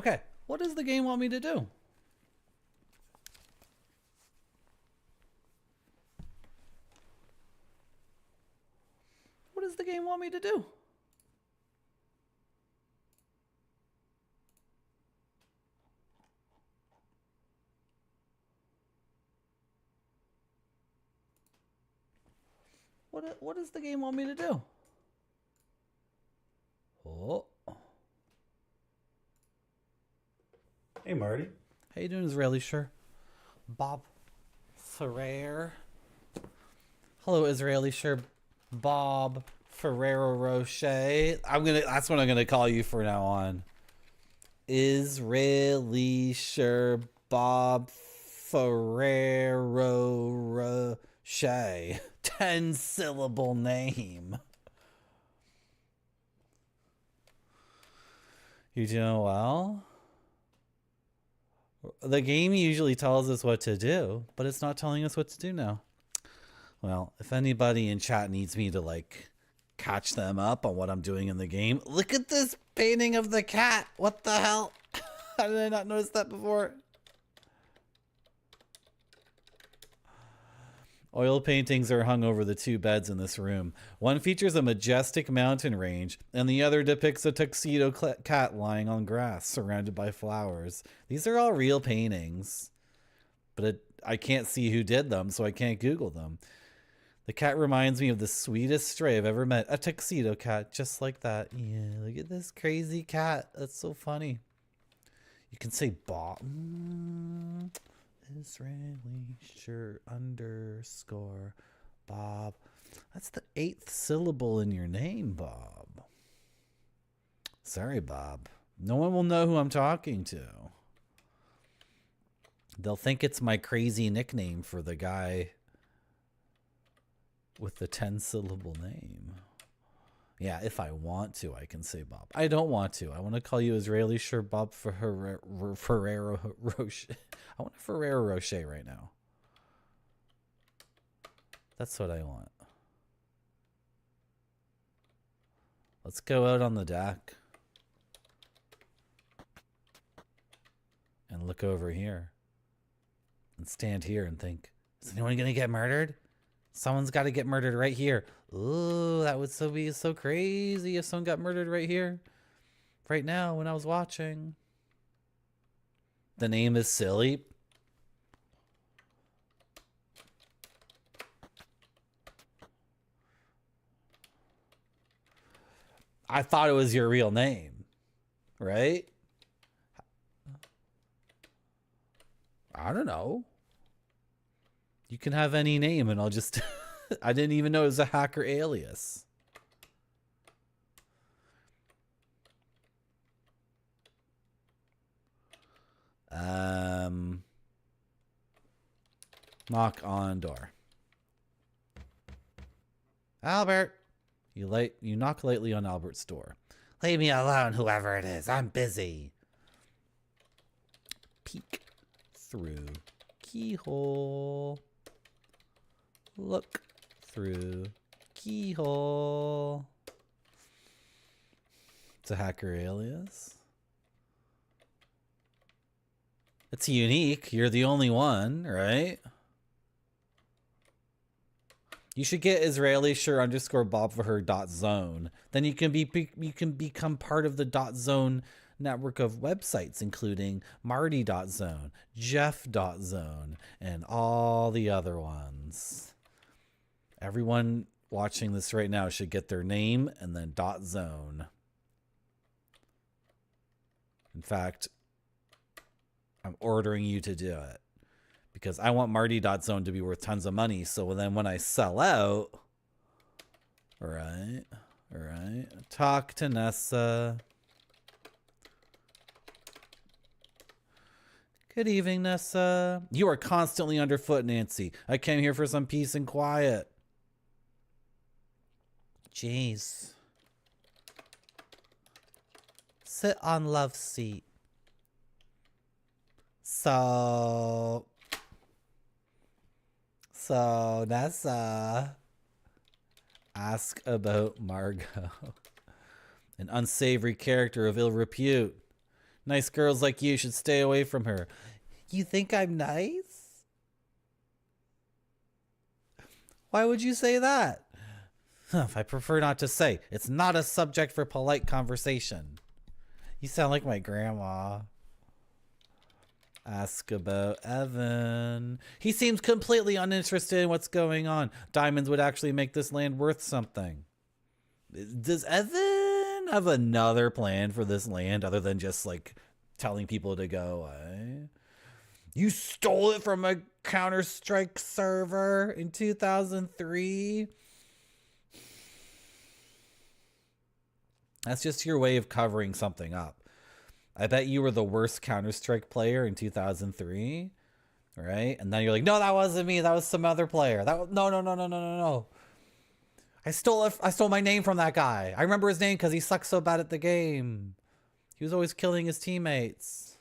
Okay, what does the game want me to do? What does the game want me to do? What does the game want me to do? Oh. Hey, Marty. How you doing, Israeli? Sure. Bob Ferrer. Hello, Israeli. Sure. Bob Ferrero Rocher. That's what I'm gonna call you from now on. Israeli Sure Bob Ferrero Rocher. 10-syllable name. You doing well? The game usually tells us what to do, but it's not telling us what to do now. Well, if anybody in chat needs me to like catch them up on what I'm doing in the game, look at this painting of the cat. What the hell? How did I not notice that before? Oil paintings are hung over the two beds in this room. One features a majestic mountain range, and the other depicts a tuxedo cat lying on grass, surrounded by flowers. These are all real paintings, but I can't see who did them, so I can't Google them. The cat reminds me of the sweetest stray I've ever met. A tuxedo cat, just like that. Yeah, look at this crazy cat. That's so funny. You can say Bob. Israeli Sure _ Bob. That's the 8th syllable in your name, Bob. Sorry, Bob. No one will know who I'm talking to. They'll think it's my crazy nickname for the guy with the 10-syllable name. Yeah, if I want to, I can say Bob. I don't want to. I want to call you Israeli Sure Bob Ferrero Rocher. I want a Ferrero Rocher right now. That's what I want. Let's go out on the deck and look over here and stand here and think, is anyone going to get murdered? Someone's got to get murdered right here. Ooh, that would be so crazy if someone got murdered right here. Right now when I was watching. The name is silly. I thought it was your real name, right? I don't know. You can have any name and I'll just... I didn't even know it was a hacker alias. Knock on door. Albert. You knock lightly on Albert's door. Leave me alone, whoever it is. I'm busy. Peek through keyhole. Look through keyhole. It's a hacker alias. It's unique. You're the only one, right? You should get Israeli Sure _ Bob for her .zone. Then you can become part of the .zone network of websites, including Marty.zone, Jeff.zone, and all the other ones. Everyone watching this right now should get their name and then .zone. In fact, I'm ordering you to do it because I want Marty.zone to be worth tons of money. So then when I sell out, all right, talk to Nessa. Good evening, Nessa. You are constantly underfoot, Nancy. I came here for some peace and quiet. Jeez. Sit on love seat. So Nessa, ask about Margot, an unsavory character of ill repute. Nice girls like you should stay away from her. You think I'm nice? Why would you say that? I prefer not to say. It's not a subject for polite conversation. You sound like my grandma. Ask about Evan. He seems completely uninterested in what's going on. Diamonds would actually make this land worth something. Does Evan have another plan for this land other than just like telling people to go away? You stole it from a Counter-Strike server in 2003? That's just your way of covering something up. I bet you were the worst Counter-Strike player in 2003, right? And then you're like, no, that wasn't me. That was some other player. That was, no. I stole my name from that guy. I remember his name because he sucks so bad at the game. He was always killing his teammates.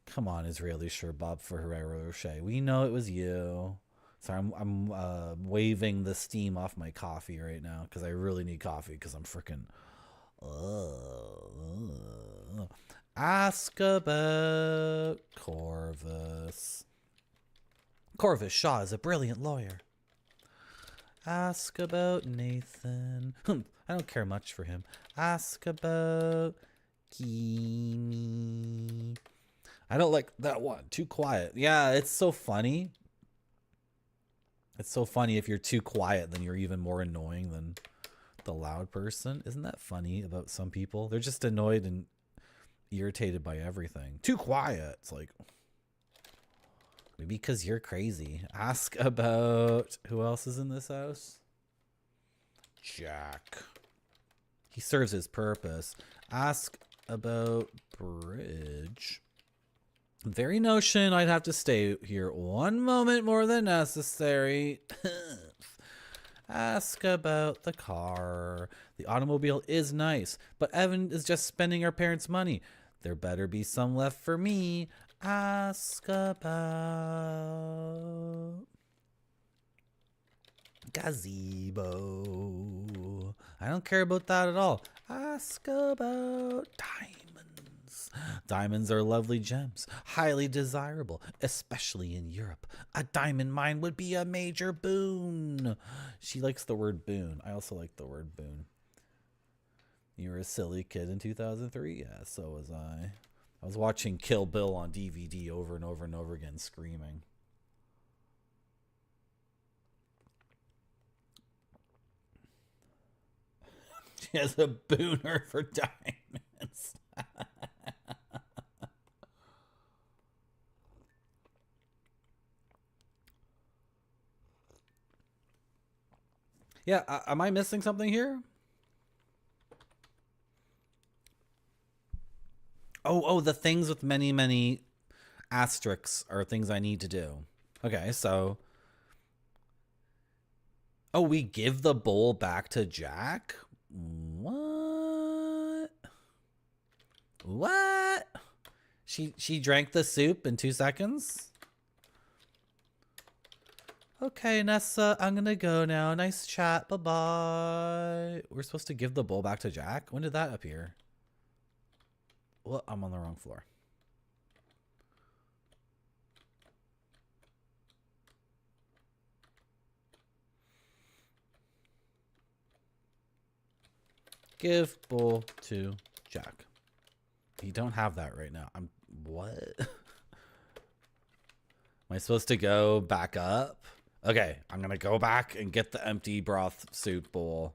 Come on, Israeli Sherbab for Herrero Rocher. We know it was you. Sorry, I'm waving the steam off my coffee right now because I really need coffee because I'm freaking... Ask about Corvus. Corvus Shaw is a brilliant lawyer. Ask about Nathan. I don't care much for him. Ask about Kimi. I don't like that one. Too quiet. Yeah, it's so funny. It's so funny if you're too quiet, then you're even more annoying than the loud person. Isn't that funny about some people? They're just annoyed and irritated by everything. Too quiet. It's like, maybe because you're crazy. Ask about who else is in this house? Jack. He serves his purpose. Ask about Bridge. Very notion I'd have to stay here one moment more than necessary. Ask about the car. The automobile is nice, but Evan is just spending our parents' money. There better be some left for me. Ask about gazebo. I don't care about that at all. Ask about diamonds. Diamonds are lovely gems, highly desirable, especially in Europe. A diamond mine would be a major boon. She likes the word boon. I also like the word boon. You were a silly kid in 2003? Yeah, so was I. I was watching Kill Bill on DVD over and over and over again, screaming. She has a booner for diamonds. Yeah, am I missing something here? Oh, the things with many, many asterisks are things I need to do. Okay, so... Oh, we give the bowl back to Jack? What? What? She drank the soup in 2 seconds? Okay, Nessa, I'm gonna go now. Nice chat. Bye-bye. We're supposed to give the bowl back to Jack? When did that appear? Well, I'm on the wrong floor. Give bowl to Jack. You don't have that right now. What? Am I supposed to go back up? Okay, I'm gonna go back and get the empty broth soup bowl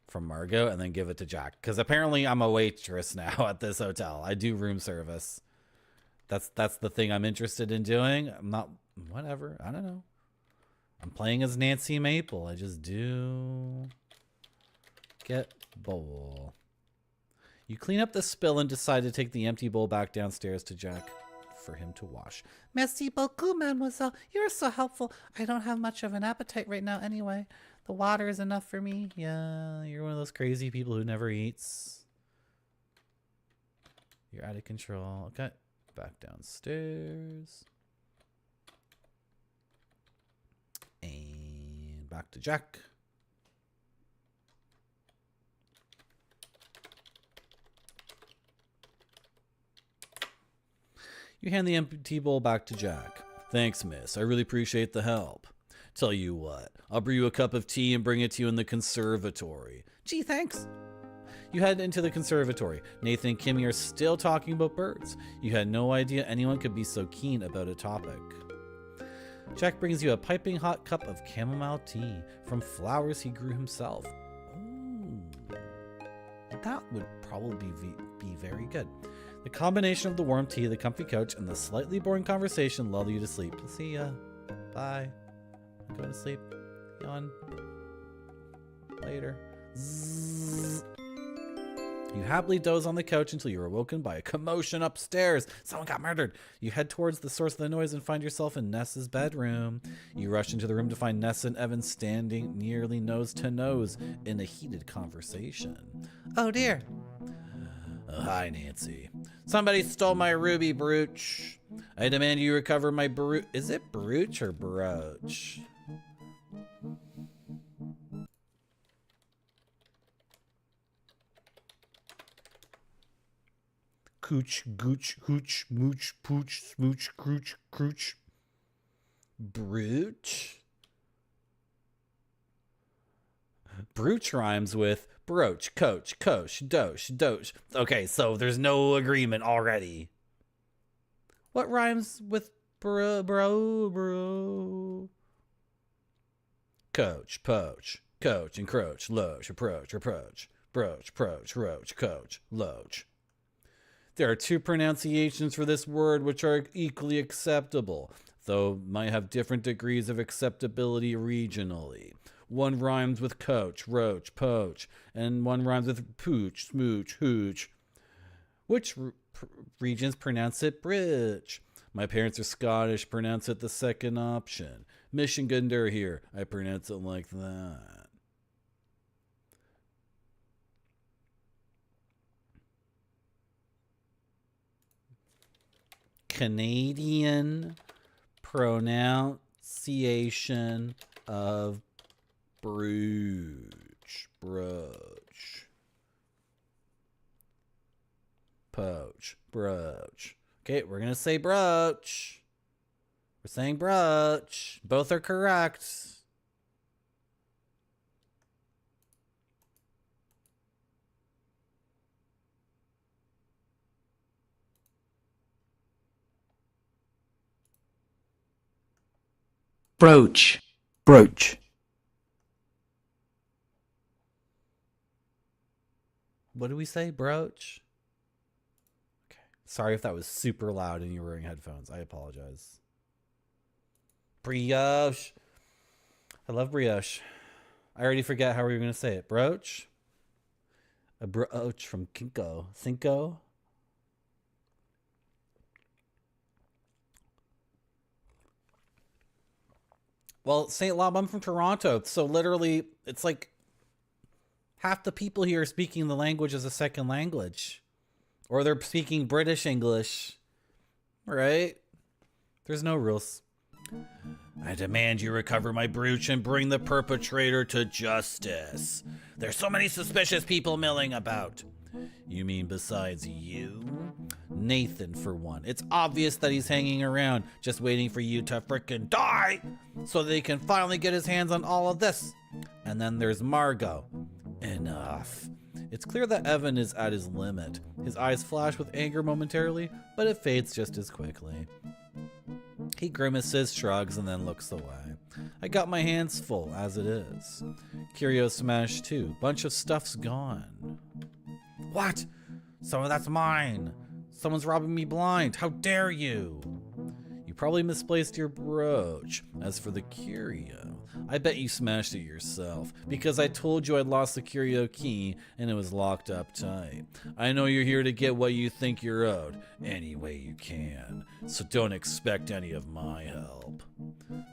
from Margot and then give it to Jack. Because apparently I'm a waitress now at this hotel. I do room service. That's the thing I'm interested in doing. I'm not, whatever. I don't know. I'm playing as Nancy Maple. I just do. Get bowl. You clean up the spill and decide to take the empty bowl back downstairs to Jack for him to wash. Merci beaucoup, mademoiselle. You're so helpful. I don't have much of an appetite right now anyway. The water is enough for me. Yeah, you're one of those crazy people who never eats. You're out of control. Okay, back downstairs. And back to Jack. You hand the empty bowl back to Jack. Thanks, miss. I really appreciate the help. Tell you what, I'll brew you a cup of tea and bring it to you in the conservatory. Gee, thanks. You head into the conservatory. Nathan and Kimmy are still talking about birds. You had no idea anyone could be so keen about a topic. Jack brings you a piping hot cup of chamomile tea from flowers he grew himself. Ooh, that would probably be very good. The combination of the warm tea, the comfy couch, and the slightly boring conversation lull you to sleep. See ya. Bye. I'm going to sleep. Yawn. Later. Zzz. You happily doze on the couch until you're awoken by a commotion upstairs. Someone got murdered. You head towards the source of the noise and find yourself in Nessa's bedroom. You rush into the room to find Nessa and Evan standing nearly nose to nose in a heated conversation. Oh dear. Hi, Nancy. Somebody stole my ruby brooch. I demand you recover my brooch. Is it brooch or brooch? Cooch, gooch, hooch, mooch, pooch, smooch, crooch, crooch. Brooch? Brooch rhymes with brooch, coach, coach, dosh, dosh. Okay, so there's no agreement already. What rhymes with bro? Coach, poach, coach, encroach, loach, approach, reproach, broach, proach, roach, coach, loach. There are two pronunciations for this word which are equally acceptable, though might have different degrees of acceptability regionally. One rhymes with coach, roach, poach, and one rhymes with pooch, smooch, hooch. Which regions pronounce it bridge? My parents are Scottish, pronounce it the second option. Michigander here, I pronounce it like that. Canadian pronunciation of brooch, brooch, poach, brooch. Okay, we're gonna say brooch. We're saying brooch. Both are correct. Brooch. Brooch. What do we say? Brooch? Okay. Sorry if that was super loud and you were wearing headphones. I apologize. Brioche. I love brioche. I already forget how we were going to say it. Brooch? A brooch from Kinko. Cinco? Well, St. Lob, I'm from Toronto, so literally it's like half the people here are speaking the language as a second language. Or they're speaking British English. Right? There's no rules. I demand you recover my brooch and bring the perpetrator to justice. There's so many suspicious people milling about. You mean besides you? Nathan, for one. It's obvious that he's hanging around, just waiting for you to frickin' die, so that he can finally get his hands on all of this. And then there's Margot. Enough. It's clear that Evan is at his limit. His eyes flash with anger momentarily, but it fades just as quickly. He grimaces, shrugs, and then looks away. I got my hands full, as it is. Curio smashed too. Bunch of stuff's gone. What? Some of that's mine. Someone's robbing me blind. How dare you? You probably misplaced your brooch. As for the curio, I bet you smashed it yourself, because I told you I'd lost the curio key and it was locked up tight. I know you're here to get what you think you're owed, any way you can, so don't expect any of my help.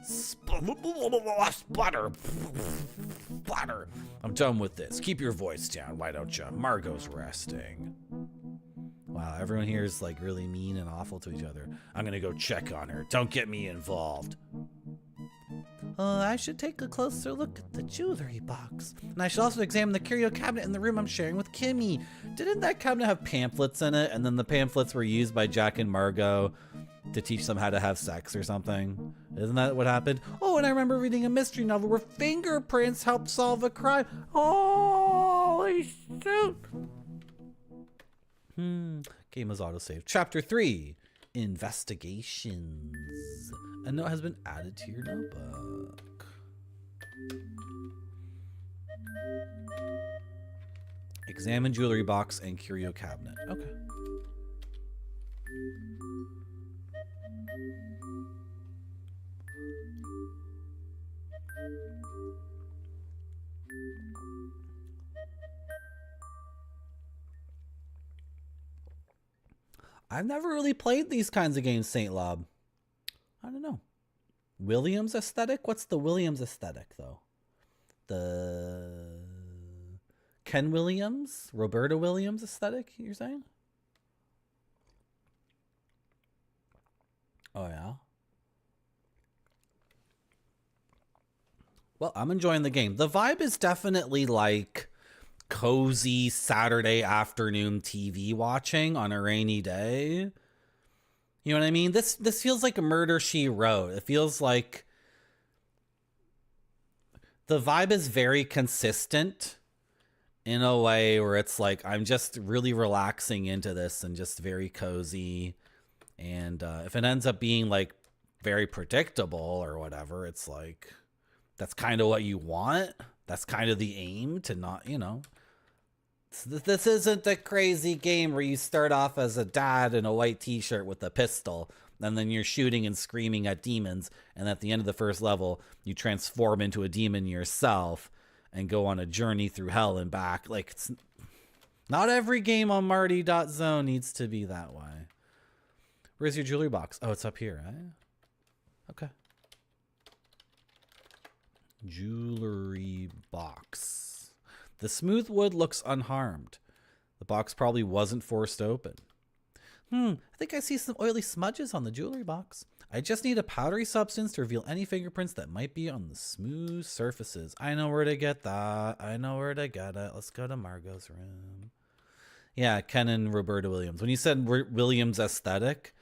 Splatter. Splatter. I'm done with this. Keep your voice down, why don't you? Margot's resting. Wow, everyone here is like really mean and awful to each other. I'm gonna go check on her. Don't get me involved. I should take a closer look at the jewelry box. And I should also examine the curio cabinet in the room I'm sharing with Kimmy. Didn't that cabinet have pamphlets in it? And then the pamphlets were used by Jack and Margot to teach them how to have sex or something. Isn't that what happened? Oh, and I remember reading a mystery novel where fingerprints helped solve a crime. Holy shoot! Game is autosaved. Chapter 3, Investigations. A note has been added to your notebook. Examine jewelry box and curio cabinet. Okay. I've never really played these kinds of games, Saint Lob. I don't know. Williams aesthetic? What's the Williams aesthetic, though? The Ken Williams? Roberta Williams aesthetic, you're saying? Oh, yeah? Well, I'm enjoying the game. The vibe is definitely like cozy Saturday afternoon TV watching on a rainy day. You know what I mean? This feels like a Murder, She Wrote. It feels like the vibe is very consistent in a way where it's like I'm just really relaxing into this and just very cozy. And if it ends up being like very predictable or whatever, it's like that's kind of what you want. That's kind of the aim, to not, you know. This isn't a crazy game where you start off as a dad in a white t-shirt with a pistol, and then you're shooting and screaming at demons, and at the end of the first level, you transform into a demon yourself and go on a journey through hell and back. Like, it's not every game on Marty.zone needs to be that way. Where's your jewelry box? Oh, it's up here, right? Okay. Jewelry box. The smooth wood looks unharmed. The box probably wasn't forced open. I think I see some oily smudges on the jewelry box. I just need a powdery substance to reveal any fingerprints that might be on the smooth surfaces. I know where to get that. I know where to get it. Let's go to Margot's room. Yeah, Ken and Roberta Williams. When you said Williams aesthetic,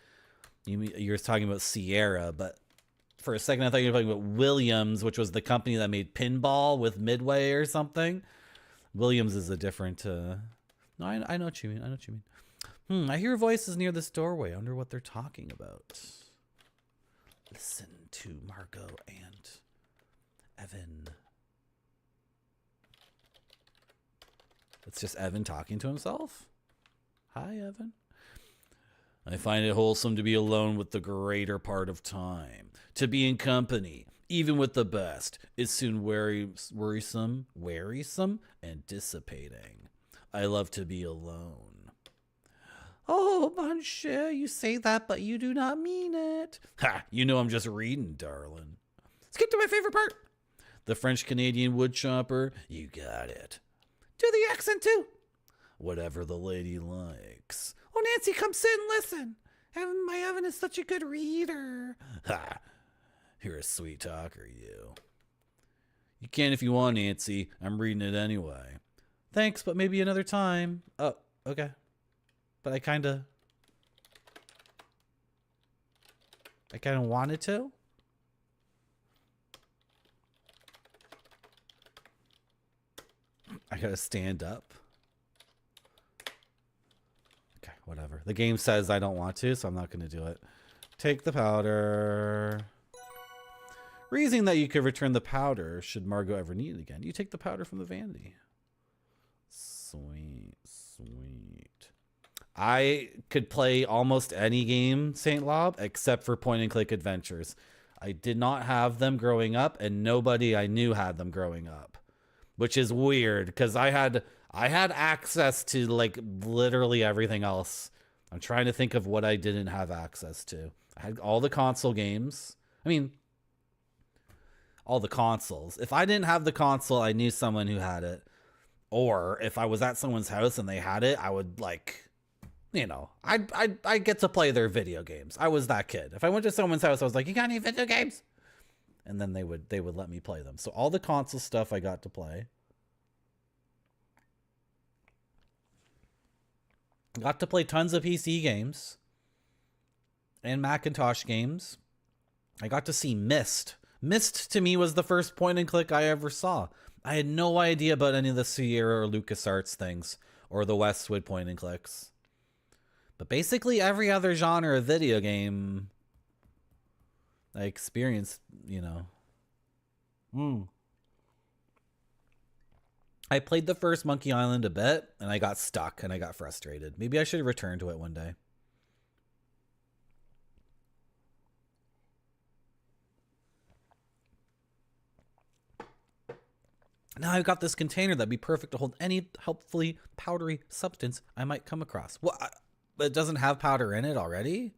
you were talking about Sierra, but for a second I thought you were talking about Williams, which was the company that made pinball with Midway or something. Williams is a different... No, I know what you mean. I know what you mean. I hear voices near this doorway. I wonder what they're talking about. Listen to Margot and Evan. It's just Evan talking to himself. Hi, Evan. I find it wholesome to be alone with the greater part of time. To be in company, even with the best, is soon wearisome, and dissipating. I love to be alone. Oh, monsieur, you say that, but you do not mean it. Ha! You know I'm just reading, darling. Skip to my favorite part. The French-Canadian woodchopper. You got it. Do the accent, too. Whatever the lady likes. Oh, Nancy, come sit and listen. My Evan is such a good reader. Ha! You're a sweet talker, you. You can if you want, Nancy. I'm reading it anyway. Thanks, but maybe another time. Oh, okay. But I kind of wanted to. I gotta stand up. Okay, whatever. The game says I don't want to, so I'm not gonna do it. Take the powder. Reasoning that you could return the powder should Margot ever need it again. You take the powder from the vanity. Sweet, sweet. I could play almost any game, Saint Lob, except for point and click adventures. I did not have them growing up, and nobody I knew had them growing up, which is weird because I had access to like literally everything else. I'm trying to think of what I didn't have access to. I had all the console games. I mean, all the consoles. If I didn't have the console, I knew someone who had it. Or if I was at someone's house and they had it, I would like, you know, I'd get to play their video games. I was that kid. If I went to someone's house, I was like, you got any video games? And then they would let me play them. So all the console stuff I got to play. Got to play tons of PC games. and Macintosh games. I got to see Myst. Myst to me was the first point and click I ever saw. I had no idea about any of the Sierra or LucasArts things or the Westwood point and clicks. But basically every other genre of video game I experienced, you know. I played the first Monkey Island a bit and I got stuck and I got frustrated. Maybe I should return to it one day. Now I've got this container that'd be perfect to hold any helpfully powdery substance I might come across. Well, it doesn't have powder in it already?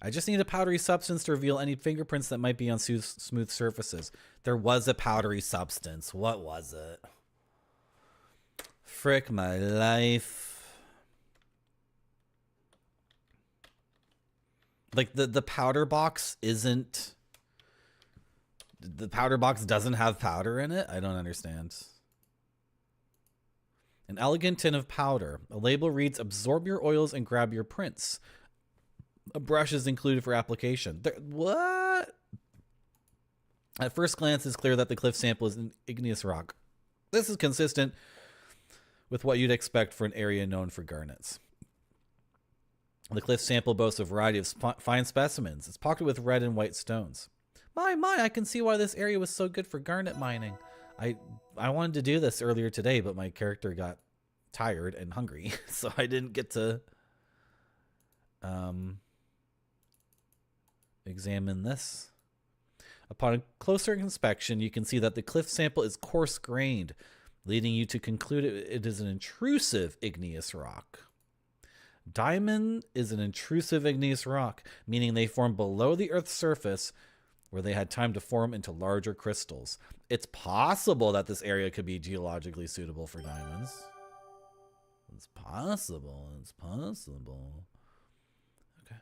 I just need a powdery substance to reveal any fingerprints that might be on smooth surfaces. There was a powdery substance. What was it? Frick my life. Like the powder box isn't... The powder box doesn't have powder in it? I don't understand. An elegant tin of powder. A label reads, absorb your oils and grab your prints. A brush is included for application. What? At first glance, it's clear that the cliff sample is an igneous rock. This is consistent with what you'd expect for an area known for garnets. The cliff sample boasts a variety of fine specimens. It's pocketed with red and white stones. My, I can see why this area was so good for garnet mining. I wanted to do this earlier today, but my character got tired and hungry, so I didn't get to examine this. Upon a closer inspection, you can see that the cliff sample is coarse-grained, leading you to conclude it is an intrusive igneous rock. Diamond is an intrusive igneous rock, meaning they form below the Earth's surface where they had time to form into larger crystals. It's possible that this area could be geologically suitable for diamonds. It's possible. It's possible. Okay.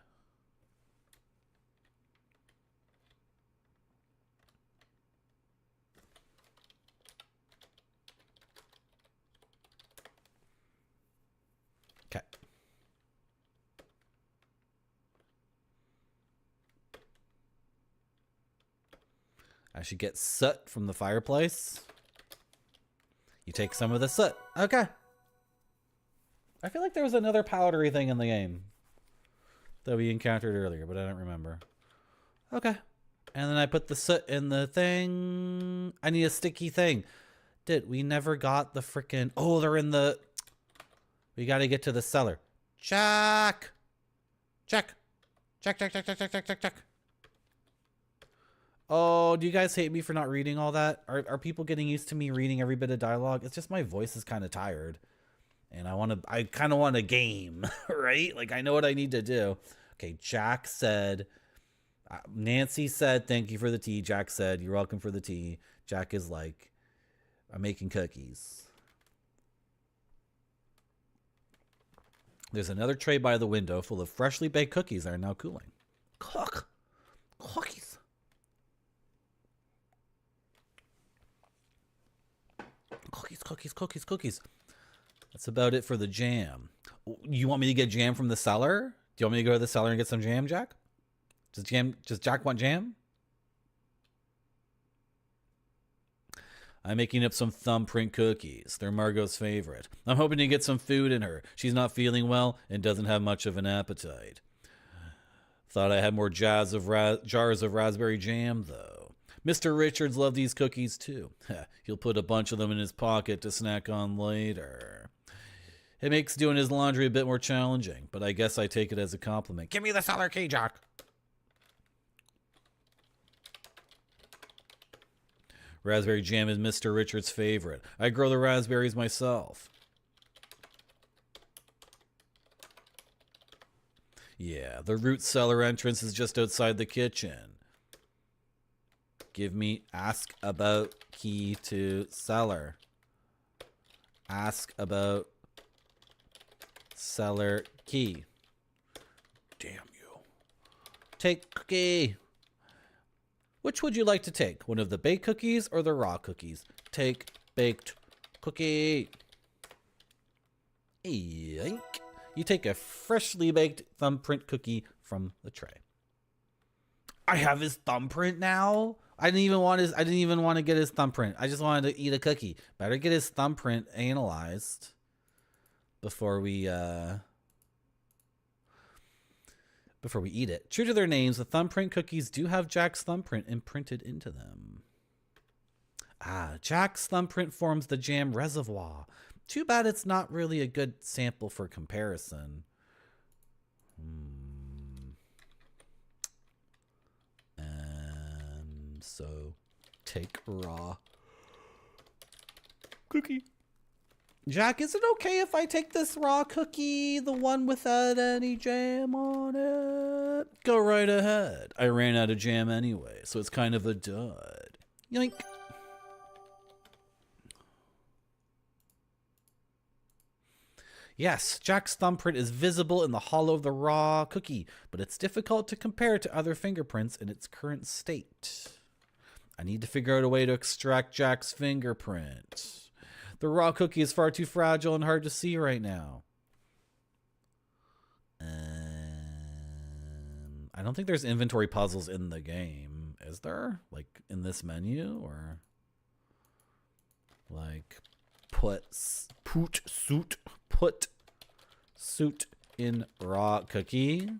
Okay. I should get soot from the fireplace. You take some of the soot. Okay. I feel like there was another powdery thing in the game that we encountered earlier, but I don't remember. Okay. And then I put the soot in the thing. I need a sticky thing. We never got the frickin'... Oh, they're in the... We gotta get to the cellar. Check! Check! Check, check, check, check, check, check, check, check. Oh, do you guys hate me for not reading all that? Are people getting used to me reading every bit of dialogue? It's just my voice is kind of tired. And I kind of want a game, right? Like, I know what I need to do. Okay, Jack said... Nancy said, thank you for the tea. Jack said, you're welcome for the tea. Jack is like, I'm making cookies. There's another tray by the window full of freshly baked cookies that are now cooling. Cookies. Cookies. That's about it for the jam. You want me to get jam from the cellar? Do you want me to go to the cellar and get some jam, Jack? Does Jack want jam? I'm making up some thumbprint cookies. They're Margot's favorite. I'm hoping to get some food in her. She's not feeling well and doesn't have much of an appetite. Thought I had more jars of raspberry jam, though. Mr. Richards loved these cookies, too. He'll put a bunch of them in his pocket to snack on later. It makes doing his laundry a bit more challenging, but I guess I take it as a compliment. Give me the cellar key, Jack. Raspberry jam is Mr. Richards' favorite. I grow the raspberries myself. Yeah, the root cellar entrance is just outside the kitchen. Ask about key to cellar. Ask about cellar key. Damn you. Take cookie. Which would you like to take? One of the baked cookies or the raw cookies? Take baked cookie. Yoink. You take a freshly baked thumbprint cookie from the tray. I have his thumbprint now. I didn't even want to get his thumbprint. I just wanted to eat a cookie. Better get his thumbprint analyzed before we eat it. True to their names, the thumbprint cookies do have Jack's thumbprint imprinted into them. Ah, Jack's thumbprint forms the jam reservoir. Too bad it's not really a good sample for comparison. And so take raw cookie. Jack, is it okay if I take this raw cookie, the one without any jam on it? Go right ahead. I ran out of jam anyway, so it's kind of a dud. Yoink. Yes, Jack's thumbprint is visible in the hollow of the raw cookie, but it's difficult to compare to other fingerprints in its current state. I need to figure out a way to extract Jack's fingerprint. The raw cookie is far too fragile and hard to see right now. I don't think there's inventory puzzles in the game. Is there? Like in this menu? Or like put suit in raw cookie?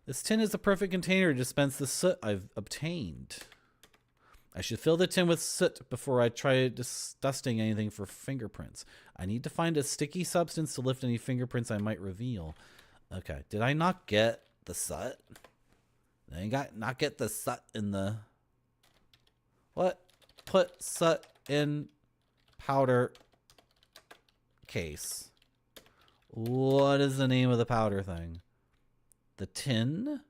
This tin is the perfect container to dispense the soot I've obtained. I should fill the tin with soot before I try dusting anything for fingerprints. I need to find a sticky substance to lift any fingerprints I might reveal. Okay, did I not get the soot? Did I not get the soot in the... What? Put soot in powder case. What is the name of the powder thing? The tin?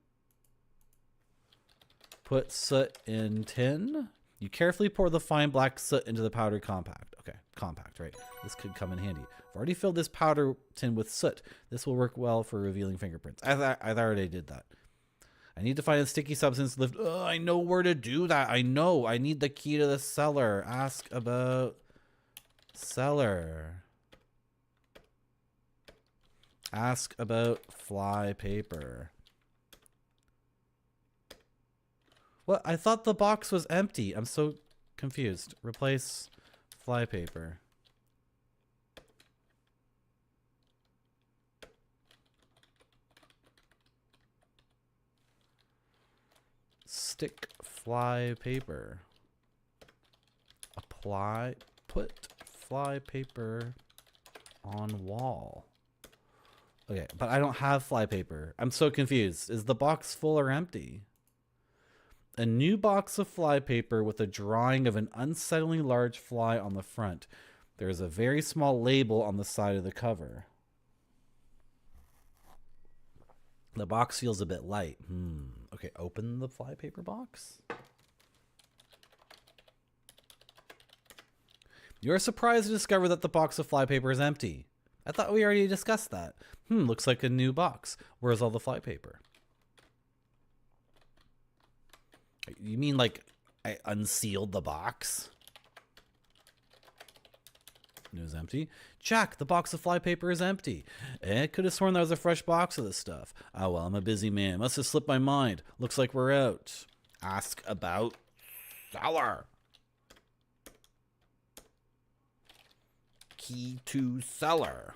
Put soot in tin. You carefully pour the fine black soot into the powder compact. Okay, compact, right. This could come in handy. I've already filled this powder tin with soot. This will work well for revealing fingerprints. I already did that. I need to find a sticky substance to lift. Oh, I know where to do that. I know. I need the key to the cellar. Ask about cellar. Ask about fly paper. What? I thought the box was empty. I'm so confused. Replace fly paper. Stick fly paper. Apply. Put fly paper on wall. Okay, but I don't have fly paper. I'm so confused. Is the box full or empty? A new box of fly paper with a drawing of an unsettlingly large fly on the front. There is a very small label on the side of the cover. The box feels a bit light. Okay, open the fly paper box. You're surprised to discover that the box of fly paper is empty. I thought we already discussed that. Looks like a new box. Where's all the fly paper? You mean like I unsealed the box? It was empty. Jack, the box of fly paper is empty. I could have sworn there was a fresh box of this stuff. Oh well, I'm a busy man. Must have slipped my mind. Looks like we're out. Ask about cellar. Key to cellar.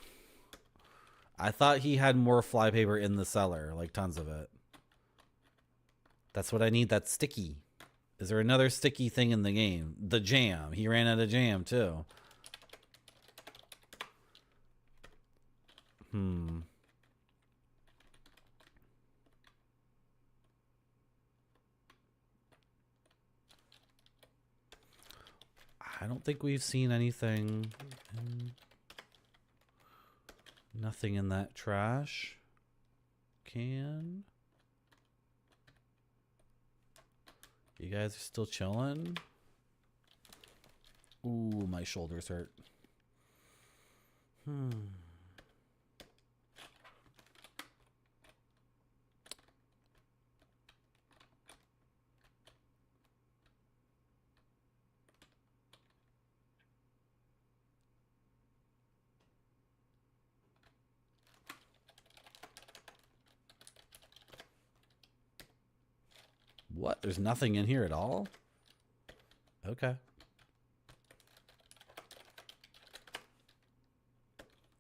I thought he had more fly paper in the cellar, like tons of it. That's what I need, that's sticky. Is there another sticky thing in the game? The jam. He ran out of jam, too. I don't think we've seen anything. Nothing in that trash can. You guys are still chilling? Ooh, my shoulders hurt. What? There's nothing in here at all? Okay.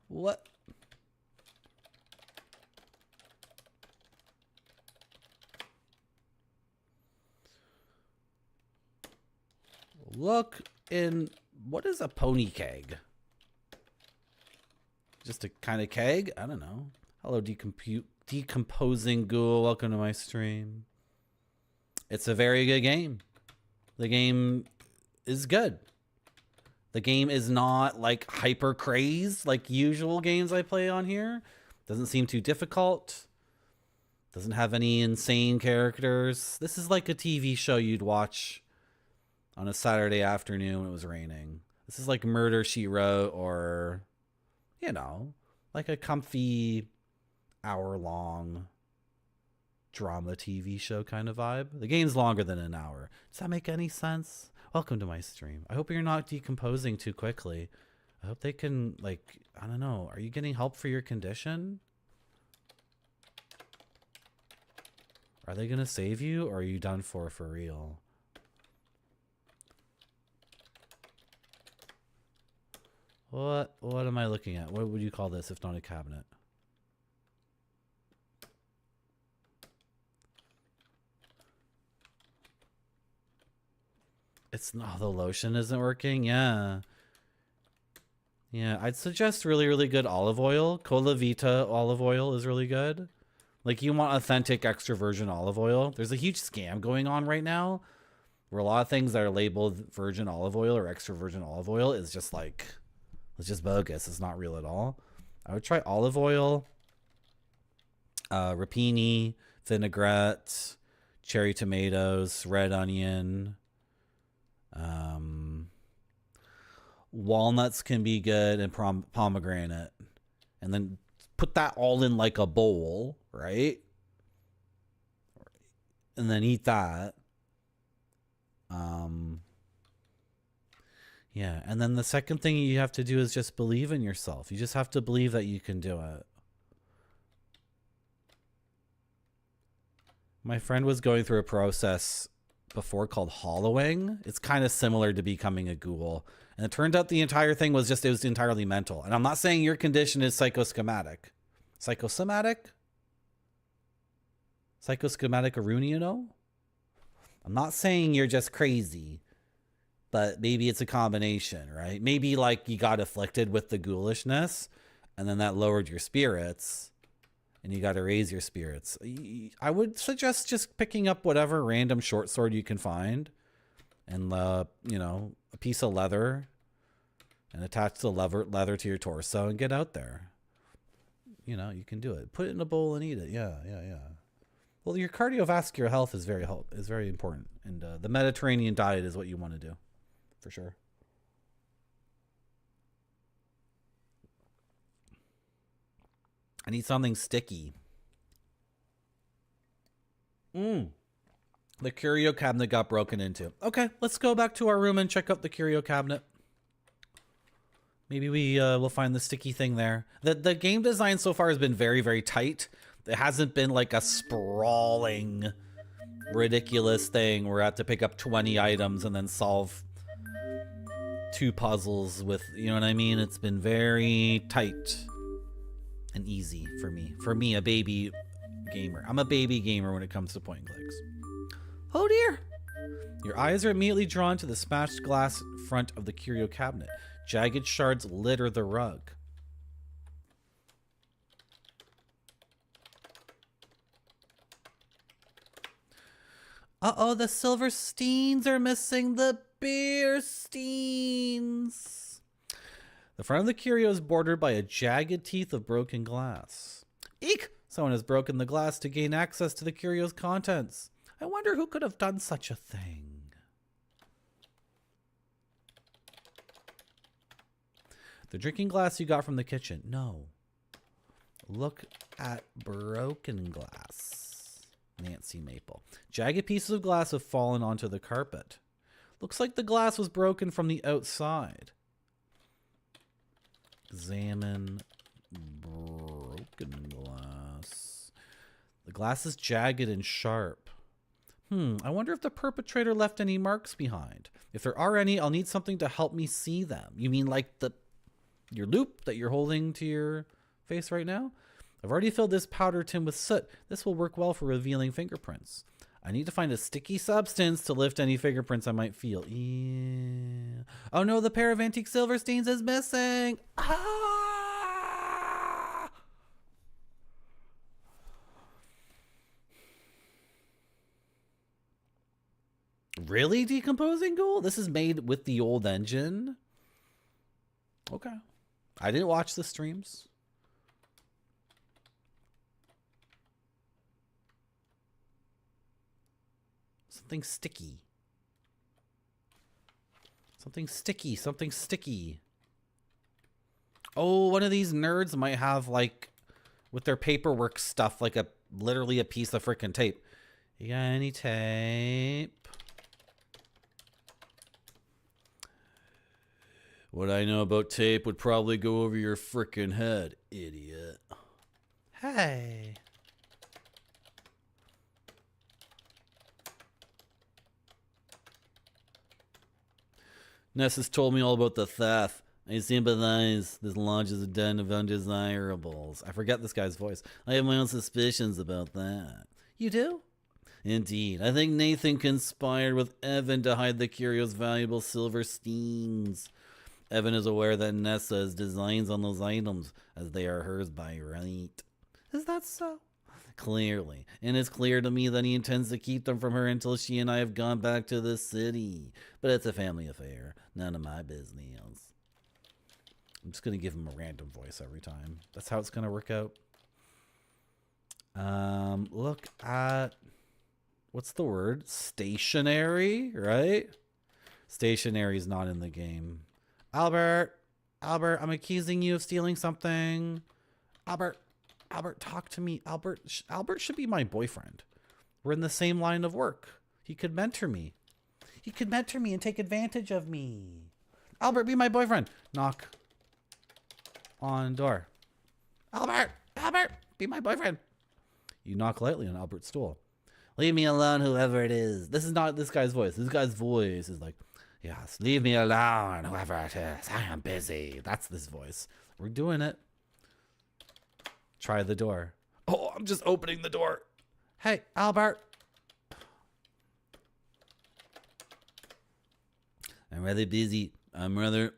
What? Look in... What is a pony keg? Just a kind of keg? I don't know. Hello, decomposing ghoul. Welcome to my stream. It's a very good game. The game is good. The game is not like hyper crazed like usual games I play on here. Doesn't seem too difficult. Doesn't have any insane characters. This is like a TV show you'd watch on a Saturday afternoon when it was raining. This is like Murder, She Wrote, or, you know, like a comfy hour-long drama TV show kind of vibe. The game's longer than an hour. Does that make any sense? Welcome to my stream. I hope you're not decomposing too quickly. I hope they can, like, I don't know. Are you getting help for your condition? Are they gonna save you, or are you done for real? What am I looking at? What would you call this if not a cabinet? It's not, the lotion isn't working. Yeah. Yeah, I'd suggest really, really good olive oil. Cola Vita olive oil is really good. Like, you want authentic extra virgin olive oil. There's a huge scam going on right now where a lot of things that are labeled virgin olive oil or extra virgin olive oil is just like, it's just bogus. It's not real at all. I would try olive oil, rapini, vinaigrette, cherry tomatoes, red onion. Walnuts can be good, and pomegranate. And then put that all in like a bowl, right? And then eat that. Yeah, and then the second thing you have to do is just believe in yourself. You just have to believe that you can do it. My friend was going through a process before called hollowing. It's kind of similar to becoming a ghoul. And it turned out the entire thing was just, it was entirely mental. And I'm not saying your condition is psychoschematic. Psychosomatic? Psychoschematic Aruniano? I'm not saying you're just crazy, but maybe it's a combination, right? Maybe like you got afflicted with the ghoulishness and then that lowered your spirits and you got to raise your spirits. I would suggest just picking up whatever random short sword you can find and, you know, a piece of leather and attach the leather to your torso and get out there. You know, you can do it. Put it in a bowl and eat it. Yeah. Well, your cardiovascular health is very important. And the Mediterranean diet is what you want to do. For sure. I need something sticky. The curio cabinet got broken into. Okay, let's go back to our room and check out the curio cabinet. Maybe we'll find the sticky thing there. The game design so far has been very, very tight. It hasn't been like a sprawling, ridiculous thing where I have to pick up 20 items and then solve 2 puzzles with, you know what I mean? It's been very tight and easy for me. For me, a baby gamer. I'm a baby gamer when it comes to point and clicks. Oh dear! Your eyes are immediately drawn to the smashed glass front of the curio cabinet. Jagged shards litter the rug. Uh-oh, the silver steins are missing. The beer steins. The front of the curio is bordered by a jagged teeth of broken glass. Eek! Someone has broken the glass to gain access to the curio's contents. I wonder who could have done such a thing. The drinking glass you got from the kitchen. No. Look at broken glass. Nancy Maple. Jagged pieces of glass have fallen onto the carpet. Looks like the glass was broken from the outside. Examine broken glass. The glass is jagged and sharp. I wonder if the perpetrator left any marks behind. If there are any, I'll need something to help me see them. You mean like your loop that you're holding to your face right now? I've already filled this powder tin with soot. This will work well for revealing fingerprints. I need to find a sticky substance to lift any fingerprints I might feel. Yeah. Oh no, the pair of antique silver stains is missing. Ah! Really, decomposing gold? This is made with the old engine? Okay. I didn't watch the streams. Something sticky. Something sticky. Something sticky. Oh, one of these nerds might have, like, with their paperwork stuff, like literally a piece of freaking tape. You got any tape? What I know about tape would probably go over your freaking head, idiot. Hey. Ness has told me all about the theft. I sympathize. This lodge is a den of undesirables. I forget this guy's voice. I have my own suspicions about that. You do? Indeed. I think Nathan conspired with Evan to hide the curious valuable silver steins. Evan is aware that Nessa has designs on those items, as they are hers by right. Is that so? Clearly. And it's clear to me that he intends to keep them from her until she and I have gone back to the city. But it's a family affair. None of my business. I'm just going to give him a random voice every time. That's how it's going to work out. Look at... What's the word? Stationary, right? Stationary is not in the game. Albert, I'm accusing you of stealing something. Albert, talk to me. Albert should be my boyfriend. We're in the same line of work. He could mentor me. He could mentor me and take advantage of me. Albert, be my boyfriend. Knock on door. Albert, be my boyfriend. You knock lightly on Albert's stool. Leave me alone, whoever it is. This is not this guy's voice. This guy's voice is like, yes, leave me alone, whoever it is. I am busy. That's this voice. We're doing it. Try the door. Oh, I'm just opening the door. Hey, Albert. I'm rather busy. I'm rather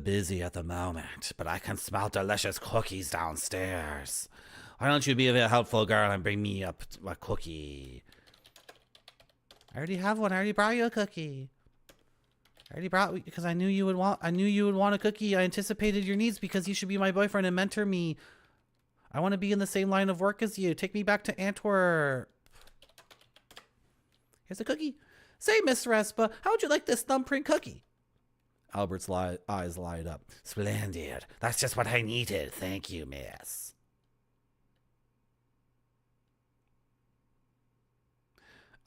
busy at the moment, but I can smell delicious cookies downstairs. Why don't you be a bit helpful, girl, and bring me up a cookie? I already have one. I already brought you a cookie. I already brought, because I knew you would want a cookie. I anticipated your needs because you should be my boyfriend and mentor me. I want to be in the same line of work as you. Take me back to Antwerp. Here's a cookie. Say, Miss Respa, how would you like this thumbprint cookie? Albert's eyes light up. Splendid. That's just what I needed. Thank you, miss.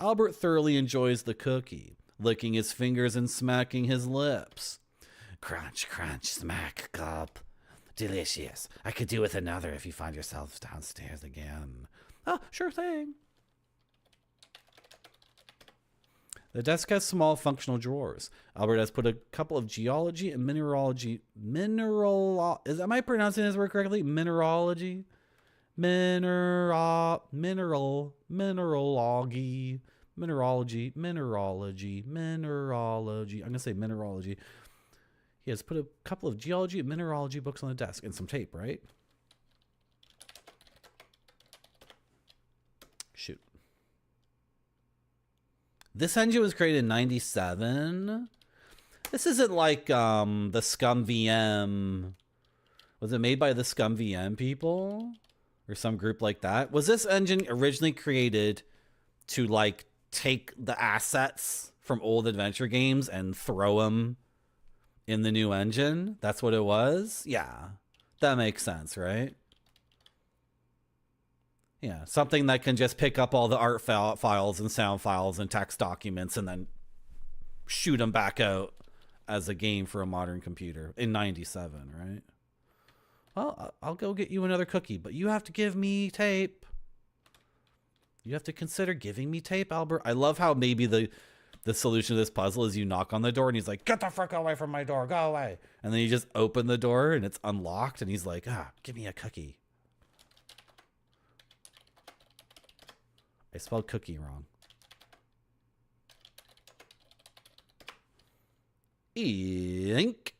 Albert thoroughly enjoys the cookie, licking his fingers and smacking his lips. Crunch, crunch, smack, gulp. Delicious. I could do with another if you find yourself downstairs again. Oh, sure thing. The desk has small functional drawers. Albert has put a couple of geology and mineralogy. Am I pronouncing this word correctly? Mineralogy? Mineralogy. I'm gonna say mineralogy. He has put a couple of geology and mineralogy books on the desk and some tape, right? Shoot. This engine was created in 97. This isn't like the Scum VM. Was it made by the Scum VM people? Or some group like that? Was this engine originally created to like take the assets from old adventure games and throw them in the new engine? That's what it was? Yeah. That makes sense, right? Yeah, something that can just pick up all the art files and sound files and text documents and then shoot them back out as a game for a modern computer in 97, right? Well, I'll go get you another cookie, but you have to give me tape. You have to consider giving me tape, Albert. I love how maybe the solution to this puzzle is you knock on the door and he's like, get the frick away from my door, go away. And then you just open the door and it's unlocked and he's like, give me a cookie. I spelled cookie wrong. Ink.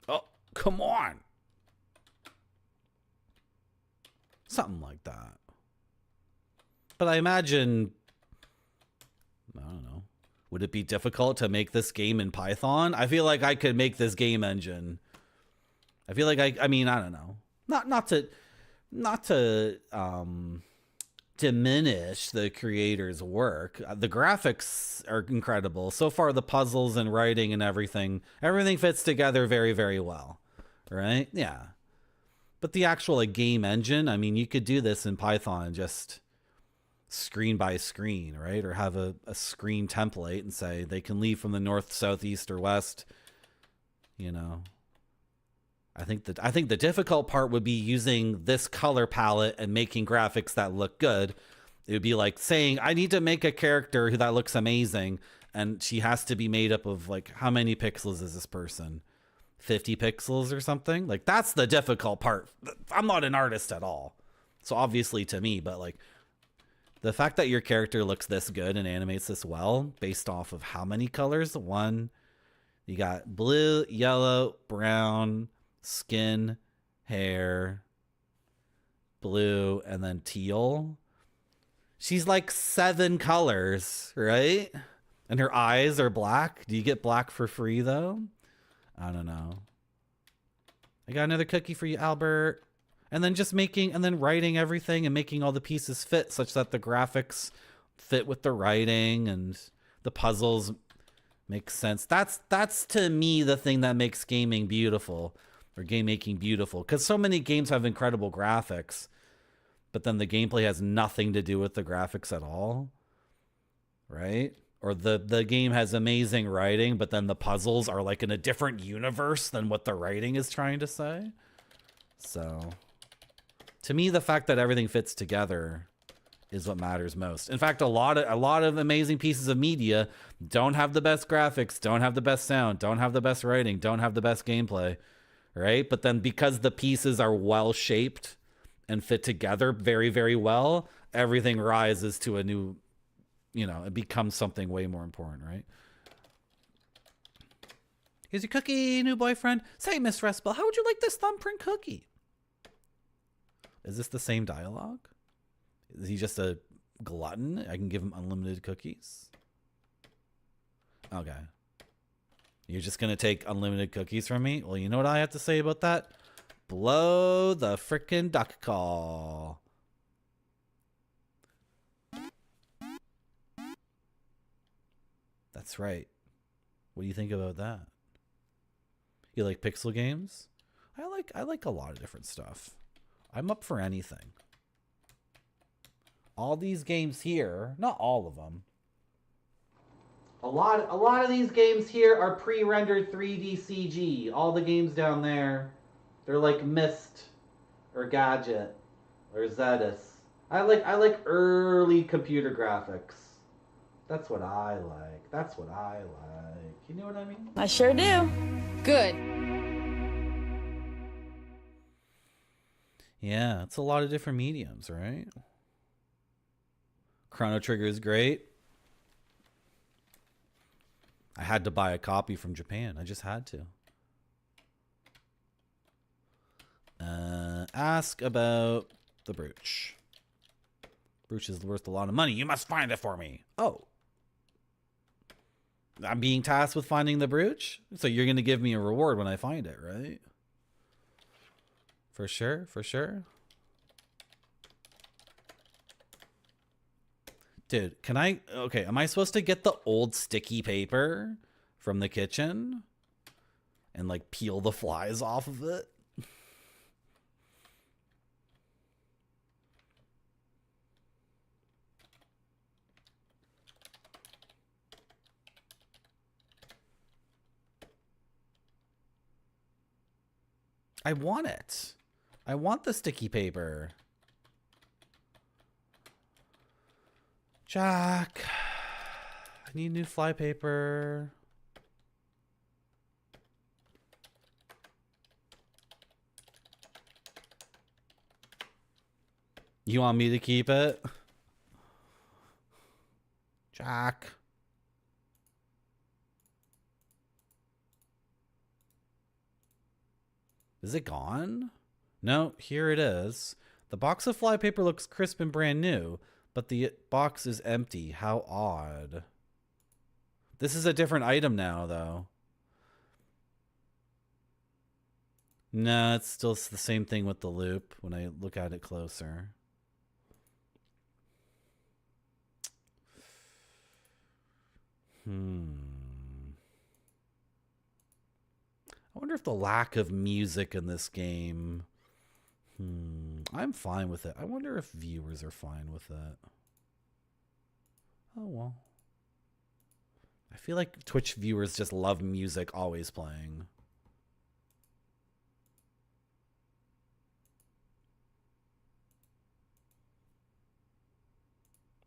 Oh, come on. Something like that. But I imagine, I don't know, would it be difficult to make this game in Python? I feel like I could make this game engine. I feel like I mean, I don't know. Not to diminish the creator's work. The graphics are incredible. So far, the puzzles and writing and everything fits together very, very well. Right? Yeah. But the actual game engine, I mean, you could do this in Python just screen by screen, right? Or have a screen template and say they can leave from the north, south, east, or west. You know, I think the difficult part would be using this color palette and making graphics that look good. It would be like saying, I need to make a character that looks amazing, and she has to be made up of like, how many pixels is this person? 50 pixels or something? Like, that's the difficult part. I'm not an artist at all. So obviously to me, but like the fact that your character looks this good and animates this well based off of how many colors? One, you got blue, yellow, brown, skin, hair, blue, and then teal. She's like 7 colors, right? And her eyes are black. Do you get black for free though? I don't know. I got another cookie for you, Albert. And then just writing everything and making all the pieces fit such that the graphics fit with the writing and the puzzles make sense. That's to me the thing that makes gaming beautiful, or game making beautiful. Because so many games have incredible graphics, but then the gameplay has nothing to do with the graphics at all. Right? Or the game has amazing writing, but then the puzzles are like in a different universe than what the writing is trying to say. So to me, the fact that everything fits together is what matters most. In fact, a lot of amazing pieces of media don't have the best graphics, don't have the best sound, don't have the best writing, don't have the best gameplay, right? But then because the pieces are well shaped and fit together very, very well, everything rises to a new, it becomes something way more important, right? Here's your cookie, new boyfriend. Say, Miss Respel, how would you like this thumbprint cookie? Is this the same dialogue? Is he just a glutton? I can give him unlimited cookies? Okay. You're just going to take unlimited cookies from me? Well, you know what I have to say about that? Blow the frickin' duck call. That's right. What do you think about that? You like pixel games? I like a lot of different stuff. I'm up for anything. All these games here, not all of them. A lot of these games here are pre-rendered 3D CG. All the games down there, they're like Myst or Gadget or Zetus. I like early computer graphics. That's what I like. That's what I like. You know what I mean? I sure do. Good. Yeah, it's a lot of different mediums, right? Chrono Trigger is great. I had to buy a copy from Japan. I just had to. Ask about the brooch. Brooch is worth a lot of money. You must find it for me. Oh. I'm being tasked with finding the brooch? So you're going to give me a reward when I find it, right? For sure, for sure. Dude, okay, am I supposed to get the old sticky paper from the kitchen and like peel the flies off of it? I want it. I want the sticky paper. Jack, I need new fly paper. You want me to keep it? Jack. Is it gone? No, here it is. The box of flypaper looks crisp and brand new, but the box is empty. How odd. This is a different item now, though. No, it's still the same thing with the loop when I look at it closer. I wonder if the lack of music in this game... I'm fine with it. I wonder if viewers are fine with it. Oh, well. I feel like Twitch viewers just love music always playing.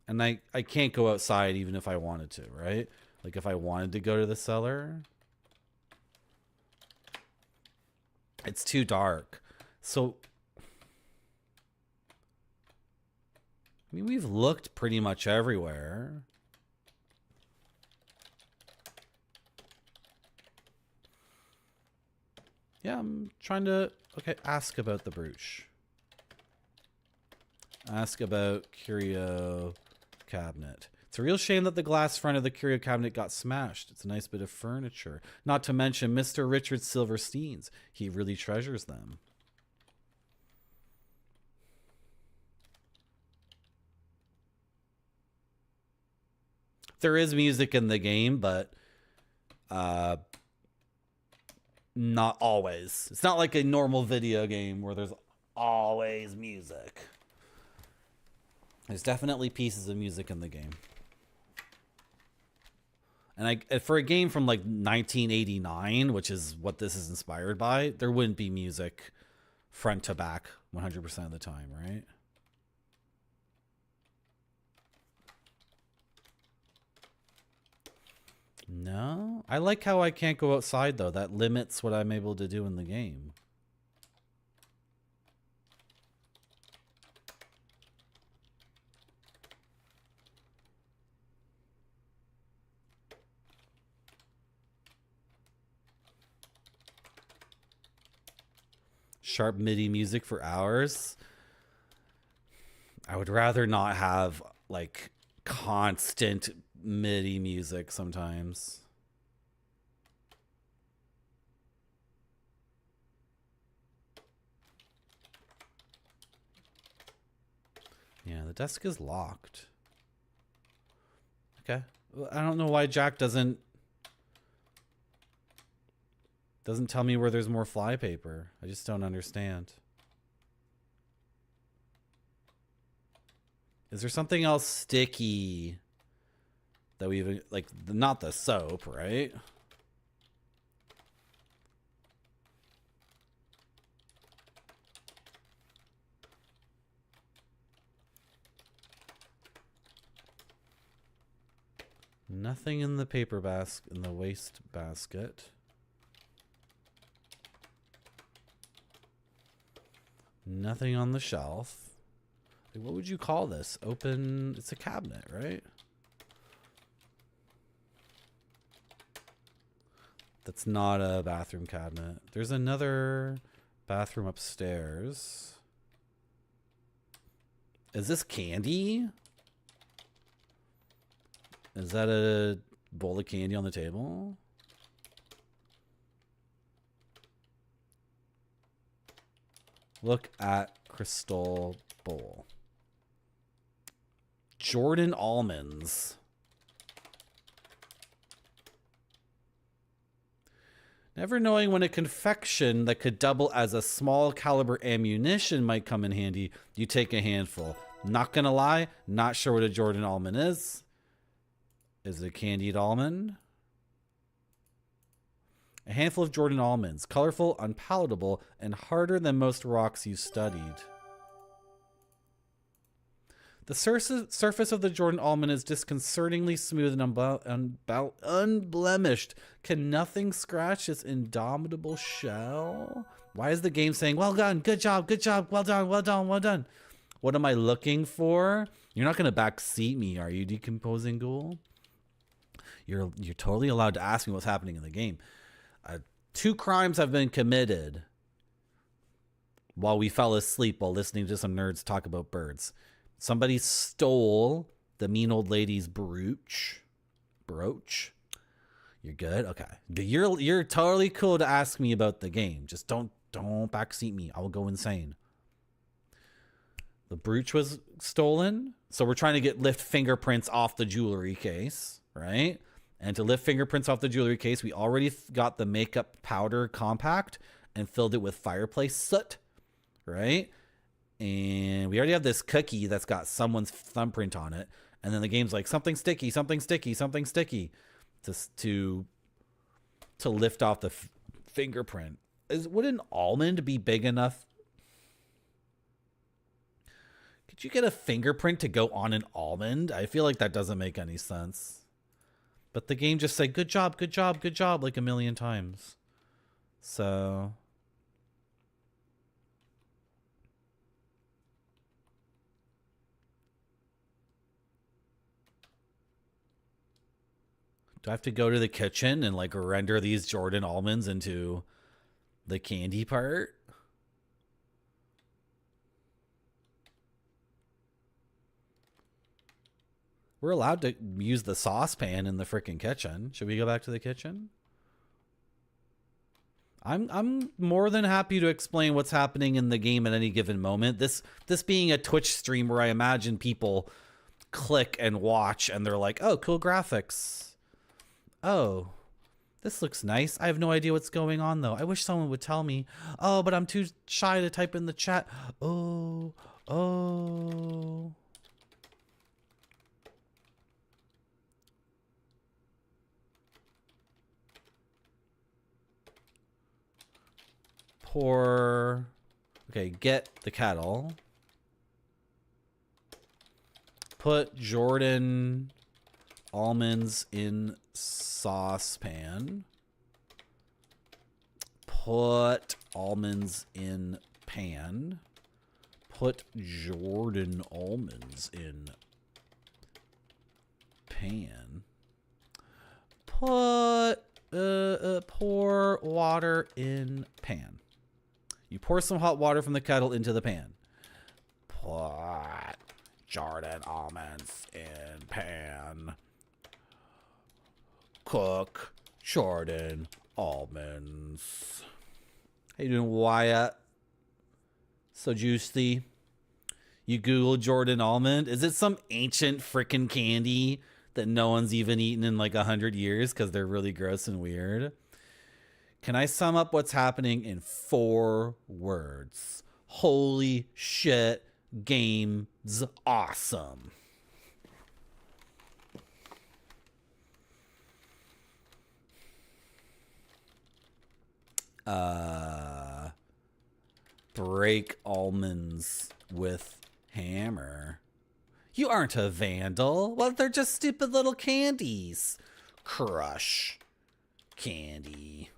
And I can't go outside even if I wanted to, right? Like if I wanted to go to the cellar. It's too dark. So, I mean, we've looked pretty much everywhere. Yeah, I'm trying to, okay, ask about the brooch. Ask about curio cabinet. It's a real shame that the glass front of the curio cabinet got smashed. It's a nice bit of furniture. Not to mention Mr. Richard Silverstein's. He really treasures them. There is music in the game, but not always. It's not like a normal video game where there's always music. There's definitely pieces of music in the game. And for a game from like 1989, which is what this is inspired by, there wouldn't be music front to back 100% of the time, right? No, I like how I can't go outside though. That limits what I'm able to do in the game. Sharp MIDI music for hours. I would rather not have like constant MIDI music sometimes. Yeah, the desk is locked. Okay. I don't know why Jack doesn't tell me where there's more flypaper. I just don't understand. Is there something else sticky that we even, like, not the soap, right? Nothing in the paper basket, in the waste basket. Nothing on the shelf. What would you call this? Open, it's a cabinet, right? That's not a bathroom cabinet. There's another bathroom upstairs. Is this candy? Is that a bowl of candy on the table? Look at crystal bowl. Jordan almonds. Never knowing when a confection that could double as a small caliber ammunition might come in handy, you take a handful. Not gonna lie, not sure what a Jordan almond is. Is it a candied almond? A handful of Jordan almonds. Colorful, unpalatable, and harder than most rocks you studied. The surface of the Jordan almond is disconcertingly smooth and unblemished. Can nothing scratch its indomitable shell? Why is the game saying, well done, good job, well done, well done, well done? What am I looking for? You're not going to backseat me, are you, decomposing ghoul? You're totally allowed to ask me what's happening in the game. 2 crimes have been committed while we fell asleep while listening to some nerds talk about birds. Somebody stole the mean old lady's brooch. You're good? Okay. You're totally cool to ask me about the game. Just don't backseat me. I will go insane. The brooch was stolen. So we're trying to lift fingerprints off the jewelry case, right? And to lift fingerprints off the jewelry case, we already got the makeup powder compact and filled it with fireplace soot, right? And we already have this cookie that's got someone's thumbprint on it. And then the game's like, something sticky, something sticky, something sticky to lift off the fingerprint. Would an almond be big enough? Could you get a fingerprint to go on an almond? I feel like that doesn't make any sense. But the game just said, good job, good job, good job, like a million times. So... do I have to go to the kitchen and like render these Jordan almonds into the candy part? We're allowed to use the saucepan in the freaking kitchen. Should we go back to the kitchen? I'm more than happy to explain what's happening in the game at any given moment. This being a Twitch stream where I imagine people click and watch and they're like, oh, cool graphics. Oh, this looks nice. I have no idea what's going on, though. I wish someone would tell me. Oh, but I'm too shy to type in the chat. Oh. Pour. Okay, get the kettle. Put Jordan almonds in saucepan. Put almonds in pan. Put Jordan almonds in pan. Put pour water in pan. You pour some hot water from the kettle into the pan. Put Jordan almonds in pan. Cook Jordan almonds. How you doing, Wyatt? So juicy. You Google Jordan almond. Is it some ancient frickin' candy that no one's even eaten in like 100 years because they're really gross and weird? Can I sum up what's happening in 4 words? Holy shit, game's awesome. Break almonds with hammer. You aren't a vandal. Well, they're just stupid little candies. Crush candy.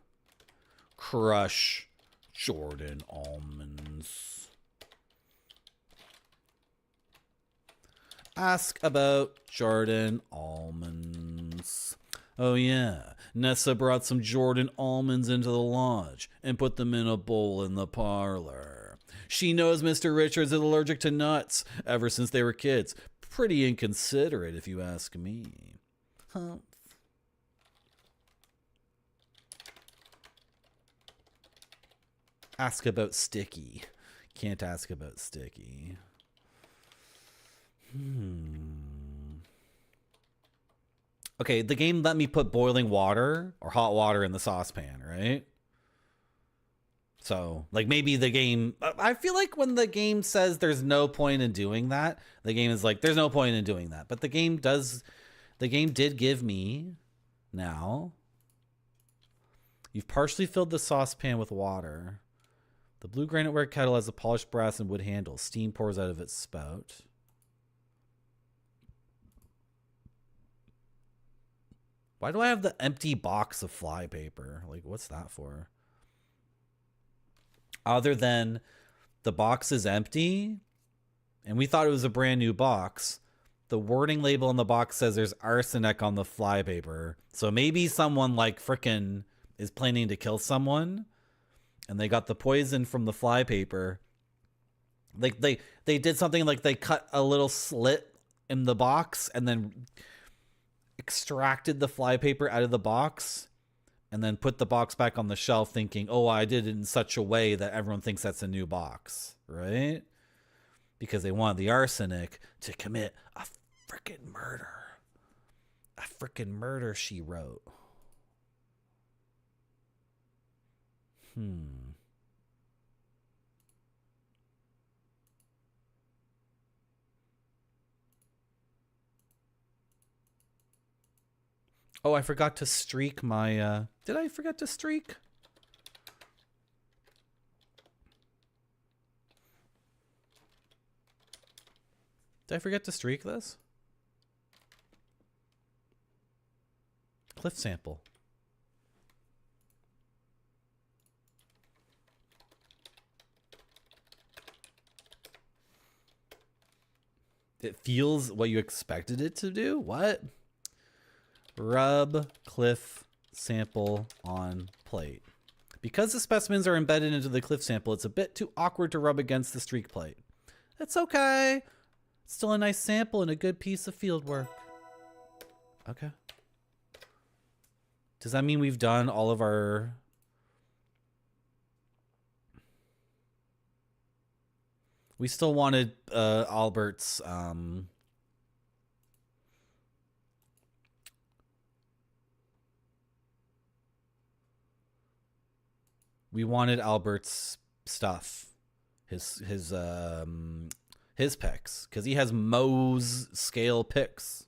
Crush Jordan almonds. Ask about Jordan almonds. Oh yeah, Nessa brought some Jordan almonds into the lodge and put them in a bowl in the parlor. She knows Mr. Richards is allergic to nuts ever since they were kids. Pretty inconsiderate if you ask me. Huh. Ask about Sticky. Can't ask about Sticky. Okay, the game let me put boiling water or hot water in the saucepan, right? So, like, maybe the game... I feel like when the game says there's no point in doing that, the game is like, there's no point in doing that. But the game does... The game did give me, now, You've partially filled the saucepan with water. The blue graniteware kettle has a polished brass and wood handle. Steam pours out of its spout. Why do I have the empty box of flypaper? Like, what's that for? Other than the box is empty, and we thought it was a brand new box. The wording label on the box says there's arsenic on the flypaper. So maybe someone like frickin' is planning to kill someone, and they got the poison from the flypaper. Like they did something like they cut a little slit in the box and then extracted the flypaper out of the box and then put the box back on the shelf thinking, oh, I did it in such a way that everyone thinks that's a new box, right? Because they wanted the arsenic to commit a frickin' murder. A frickin' murder, she wrote. Oh, I forgot to streak my, did I forget to streak? Did I forget to streak this? Cliff sample. It feels what you expected it to do? What? Rub cliff sample on plate. Because the specimens are embedded into the cliff sample, it's a bit too awkward to rub against the streak plate. It's okay. It's still a nice sample and a good piece of field work. Okay. Does that mean we've done all of our... We still wanted Albert's... We wanted Albert's stuff, his picks, because he has Mohs scale picks.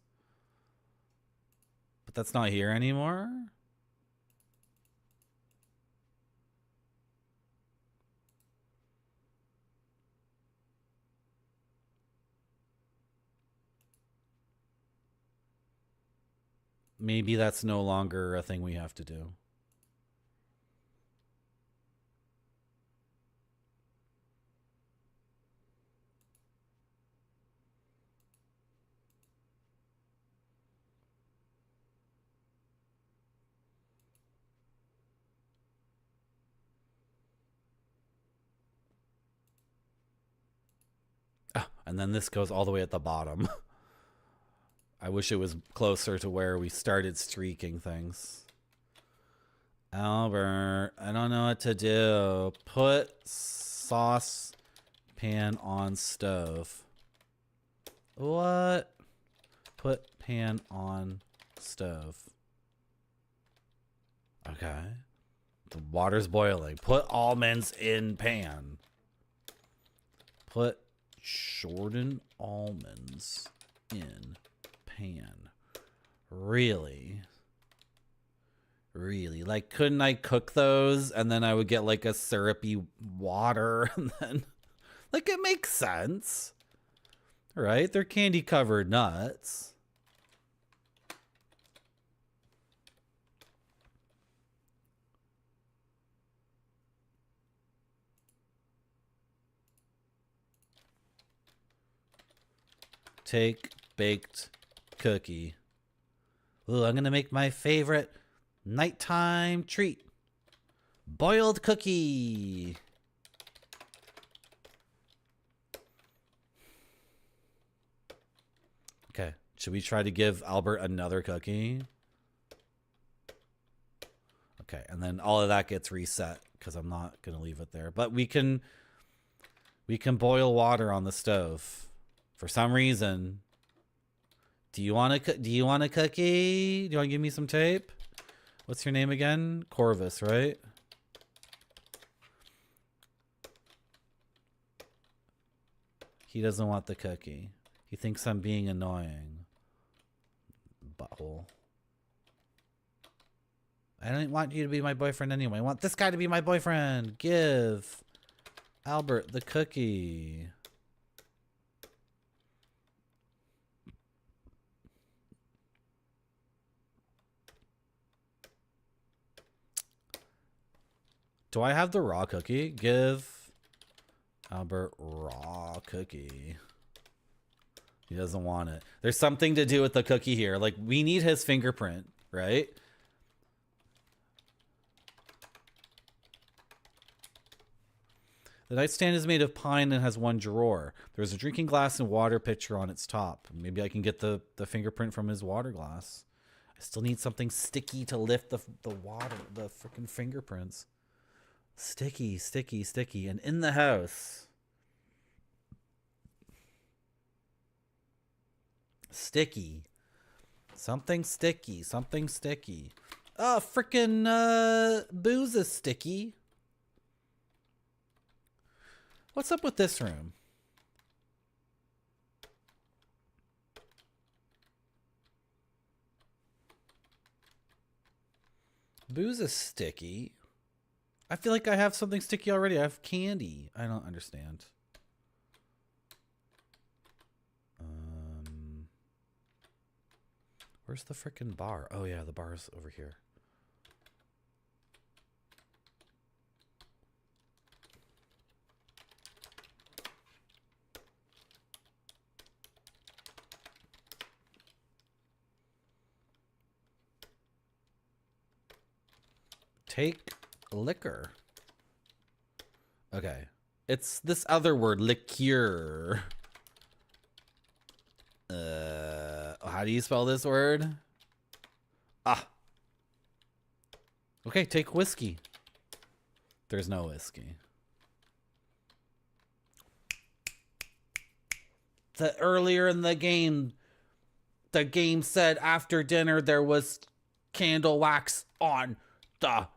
But that's not here anymore. Maybe that's no longer a thing we have to do. And then this goes all the way at the bottom. I wish it was closer to where we started streaking things. Albert, I don't know what to do. Put sauce pan on stove. What? Put pan on stove. Okay. The water's boiling. Put almonds in pan. Put shortened almonds in pan. Really? Really? Like, couldn't I cook those and then I would get like a syrupy water and then... Like, it makes sense. Right? They're candy covered nuts. Take baked cookie. Ooh, I'm gonna make my favorite nighttime treat. Boiled cookie. Okay, should we try to give Albert another cookie? Okay, and then all of that gets reset because I'm not gonna leave it there. But we can boil water on the stove. For some reason. Do you want a cookie? Do you want to give me some tape? What's your name again? Corvus, right? He doesn't want the cookie. He thinks I'm being annoying. Butthole. I don't want you to be my boyfriend anyway. I want this guy to be my boyfriend. Give Albert the cookie. Do I have the raw cookie? Give Albert raw cookie. He doesn't want it. There's something to do with the cookie here. Like, we need his fingerprint, right? The nightstand is made of pine and has one drawer. There's a drinking glass and water pitcher on its top. Maybe I can get the fingerprint from his water glass. I still need something sticky to lift the water, the freaking fingerprints. Sticky, sticky, sticky. And in the house. Sticky. Something sticky. Something sticky. Oh, freaking booze is sticky. What's up with this room? Booze is sticky. I feel like I have something sticky already. I have candy. I don't understand. Where's the frickin' bar? Oh yeah, the bar's over here. Take liquor. Okay. It's this other word, liqueur. How do you spell this word? Ah. Okay, take whiskey. There's no whiskey. Earlier in the game said after dinner there was candle wax on the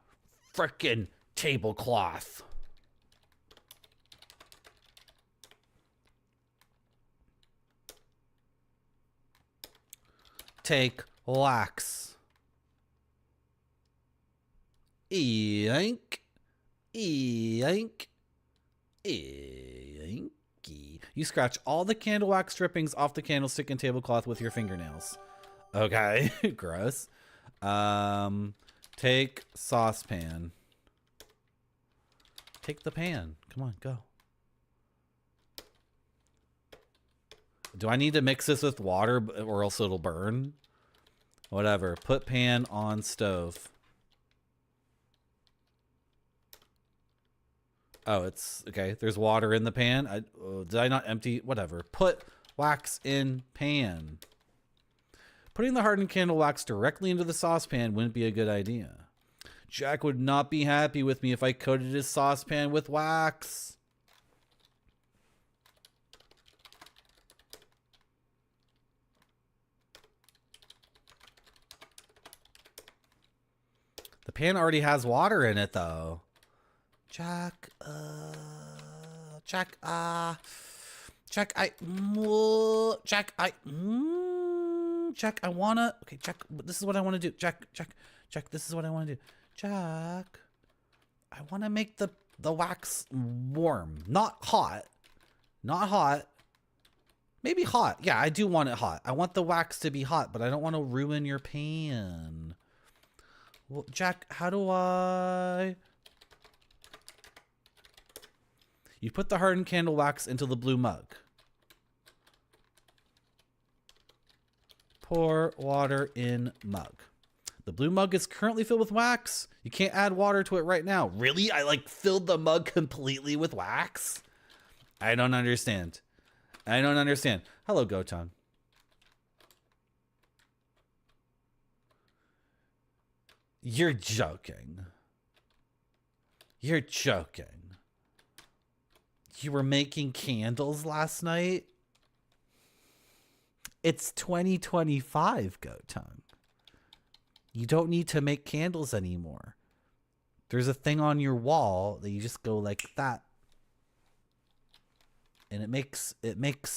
frickin' tablecloth. Take wax. Yank. Yank. Yanky. You scratch all the candle wax drippings off the candlestick and tablecloth with your fingernails. Okay, gross. Take saucepan. Take the pan. Come on, go. Do I need to mix this with water or else it'll burn? Whatever. Put pan on stove. Oh, it's okay. There's water in the pan. Did I not empty? Whatever. Put wax in pan. Putting the hardened candle wax directly into the saucepan wouldn't be a good idea. Jack would not be happy with me if I coated his saucepan with wax. The pan already has water in it, though. Jack, I wanna, okay, Jack, this is what I want to do. Jack, this is what I want to do. Jack, I want to make the wax warm, not hot, maybe hot. Yeah, I do want it hot. I want the wax to be hot, but I don't want to ruin your pan. Well, Jack, how do I... You put the hardened candle wax into the blue mug. Pour water in mug. The blue mug is currently filled with wax. You can't add water to it right now. Really? I like filled the mug completely with wax? I don't understand. Hello, Gotan. You're joking. You were making candles last night? It's 2025, Gotung. You don't need to make candles anymore. There's a thing on your wall that you just go like that. And it makes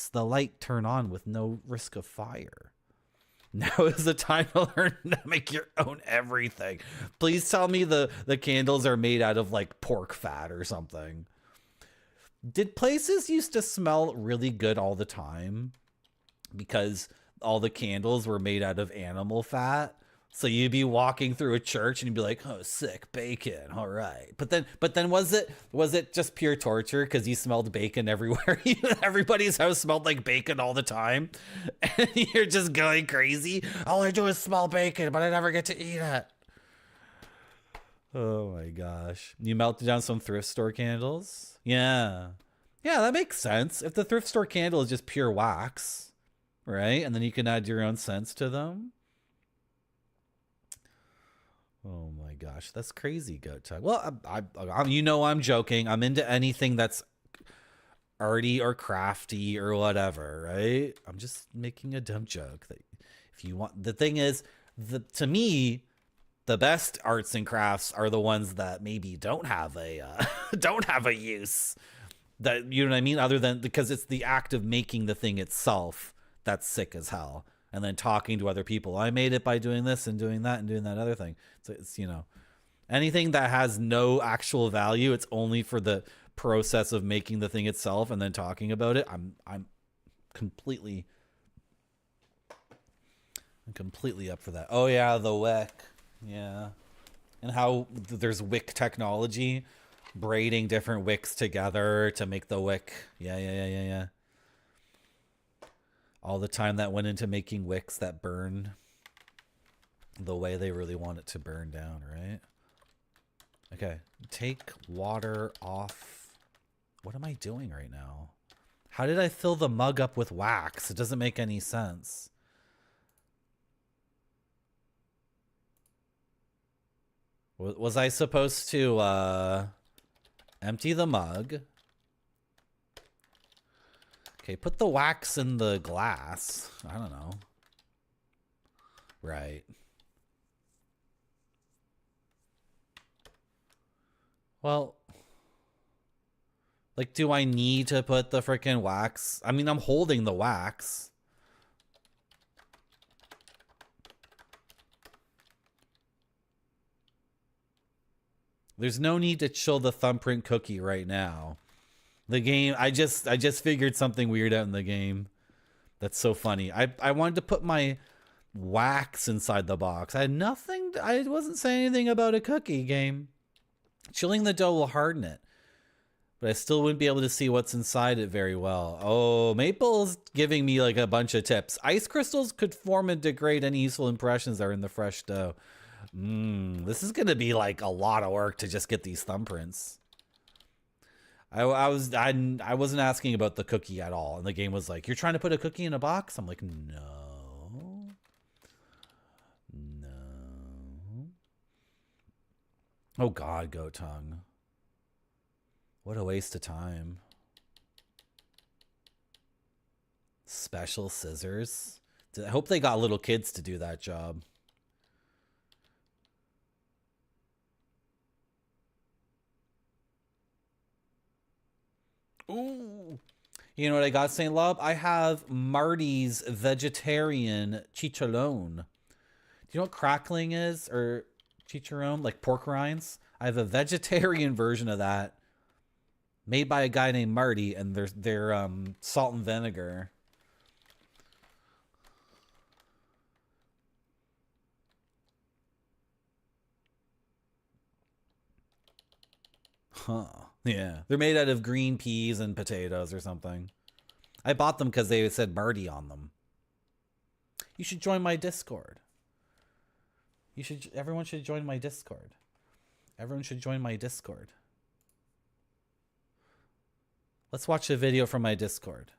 the light turn on with no risk of fire. Now is the time to learn to make your own everything. Please tell me the candles are made out of like pork fat or something. Did places used to smell really good all the time because all the candles were made out of animal fat? So you'd be walking through a church and you'd be like, "Oh, sick bacon, all right." But then was it just pure torture because you smelled bacon everywhere? Everybody's house smelled like bacon all the time, and you're just going crazy. All I do is smell bacon, but I never get to eat it. Oh my gosh! You melted down some thrift store candles? Yeah, that makes sense. If the thrift store candle is just pure wax, right, and then you can add your own scents to them. Oh my gosh, that's crazy, Goat Tug. Well, I'm joking. I'm into anything that's arty or crafty or whatever, right? I'm just making a dumb joke that if you want. The thing is, to me, the best arts and crafts are the ones that maybe don't have a use. That, you know what I mean? Other than because it's the act of making the thing itself that's sick as hell. And then talking to other people. I made it by doing this and doing that and doing that other thing. So it's, anything that has no actual value, it's only for the process of making the thing itself and then talking about it. I'm completely up for that. Oh yeah, the wick. Yeah. And how there's wick technology, braiding different wicks together to make the wick. Yeah. All the time that went into making wicks that burn the way they really want it to burn down, right? Okay, take water off. What am I doing right now? How did I fill the mug up with wax? It doesn't make any sense. Was I supposed to empty the mug? Okay, put the wax in the glass. I don't know. Right. Well, like, do I need to put the freaking wax? I mean, I'm holding the wax. There's no need to chill the thumbprint cookie right now. The game, I just figured something weird out in the game. That's so funny. I wanted to put my wax inside the box. I had nothing, I wasn't saying anything about a cookie game. Chilling the dough will harden it. But I still wouldn't be able to see what's inside it very well. Oh, Maple's giving me like a bunch of tips. Ice crystals could form and degrade any useful impressions that are in the fresh dough. This is going to be like a lot of work to just get these thumbprints. I wasn't asking about the cookie at all. And the game was like, you're trying to put a cookie in a box? I'm like, no. Oh God, Goat Tongue. What a waste of time. Special scissors. I hope they got little kids to do that job. Ooh. You know what I got, St. Lob? I have Marty's vegetarian chicharron. Do you know what crackling is? Or chicharron? Like pork rinds? I have a vegetarian version of that made by a guy named Marty, and they're salt and vinegar. Huh. Yeah. They're made out of green peas and potatoes or something. I bought them because they said Marty on them. You should join my Discord. Everyone should join my Discord. Everyone should join my Discord. Let's watch a video from my Discord.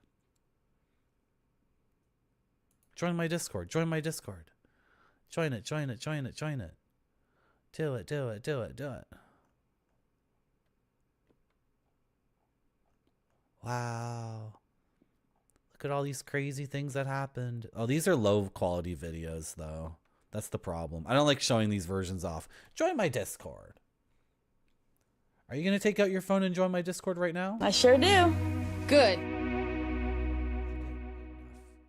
Join my Discord. Join my Discord. Join it. Join it. Join it. Join it. Do it. Do it. Do it. Do it. Wow. Look at all these crazy things that happened. Oh, these are low quality videos though. That's the problem. I don't like showing these versions off. Join my Discord. Are you going to take out your phone and join my Discord right now? I sure do. Good.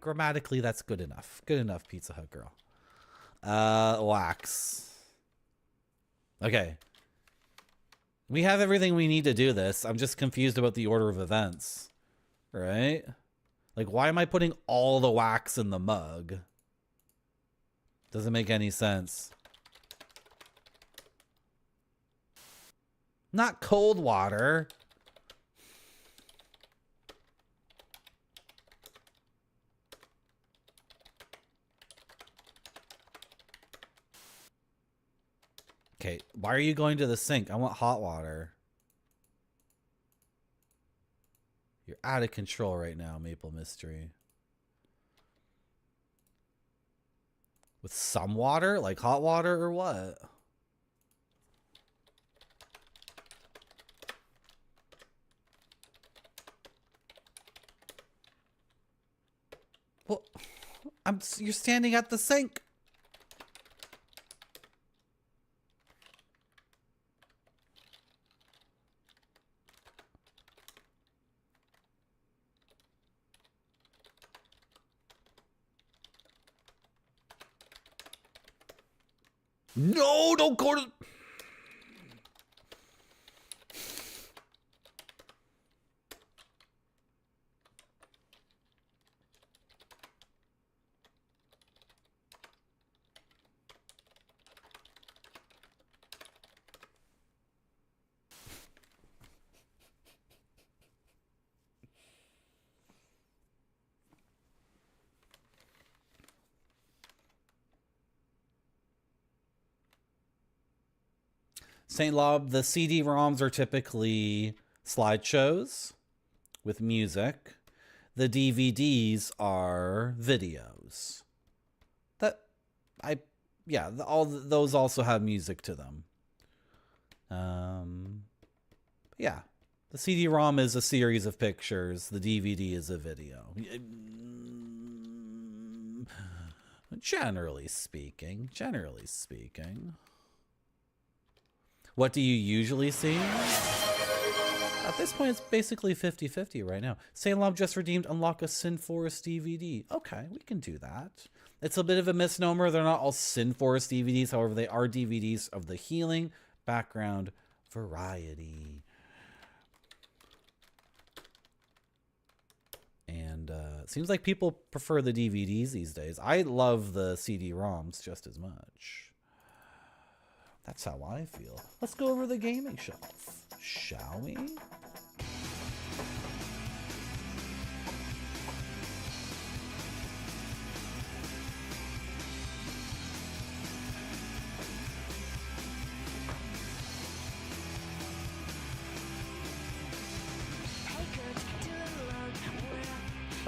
Grammatically, that's good enough. Good enough, Pizza Hut girl. Wax. Okay. We have everything we need to do this. I'm just confused about the order of events. Right? Like, why am I putting all the wax in the mug? Doesn't make any sense. Not cold water. Okay, why are you going to the sink? I want hot water. You're out of control right now, Maple Mystery. With some water? Like hot water or what? Well, you're standing at the sink. No, don't go to... St. Lob, the CD-ROMs are typically slideshows with music. The DVDs are videos. Those also have music to them. Yeah. The CD-ROM is a series of pictures. The DVD is a video. Generally speaking. What do you usually see? At this point, it's basically 50-50 right now. St. Lob just redeemed Unlock a Sin Forest DVD. Okay, we can do that. It's a bit of a misnomer. They're not all Sin Forest DVDs. However, they are DVDs of the healing background variety. And it seems like people prefer the DVDs these days. I love the CD-ROMs just as much. That's how I feel. Let's go over the gaming shelf, shall we?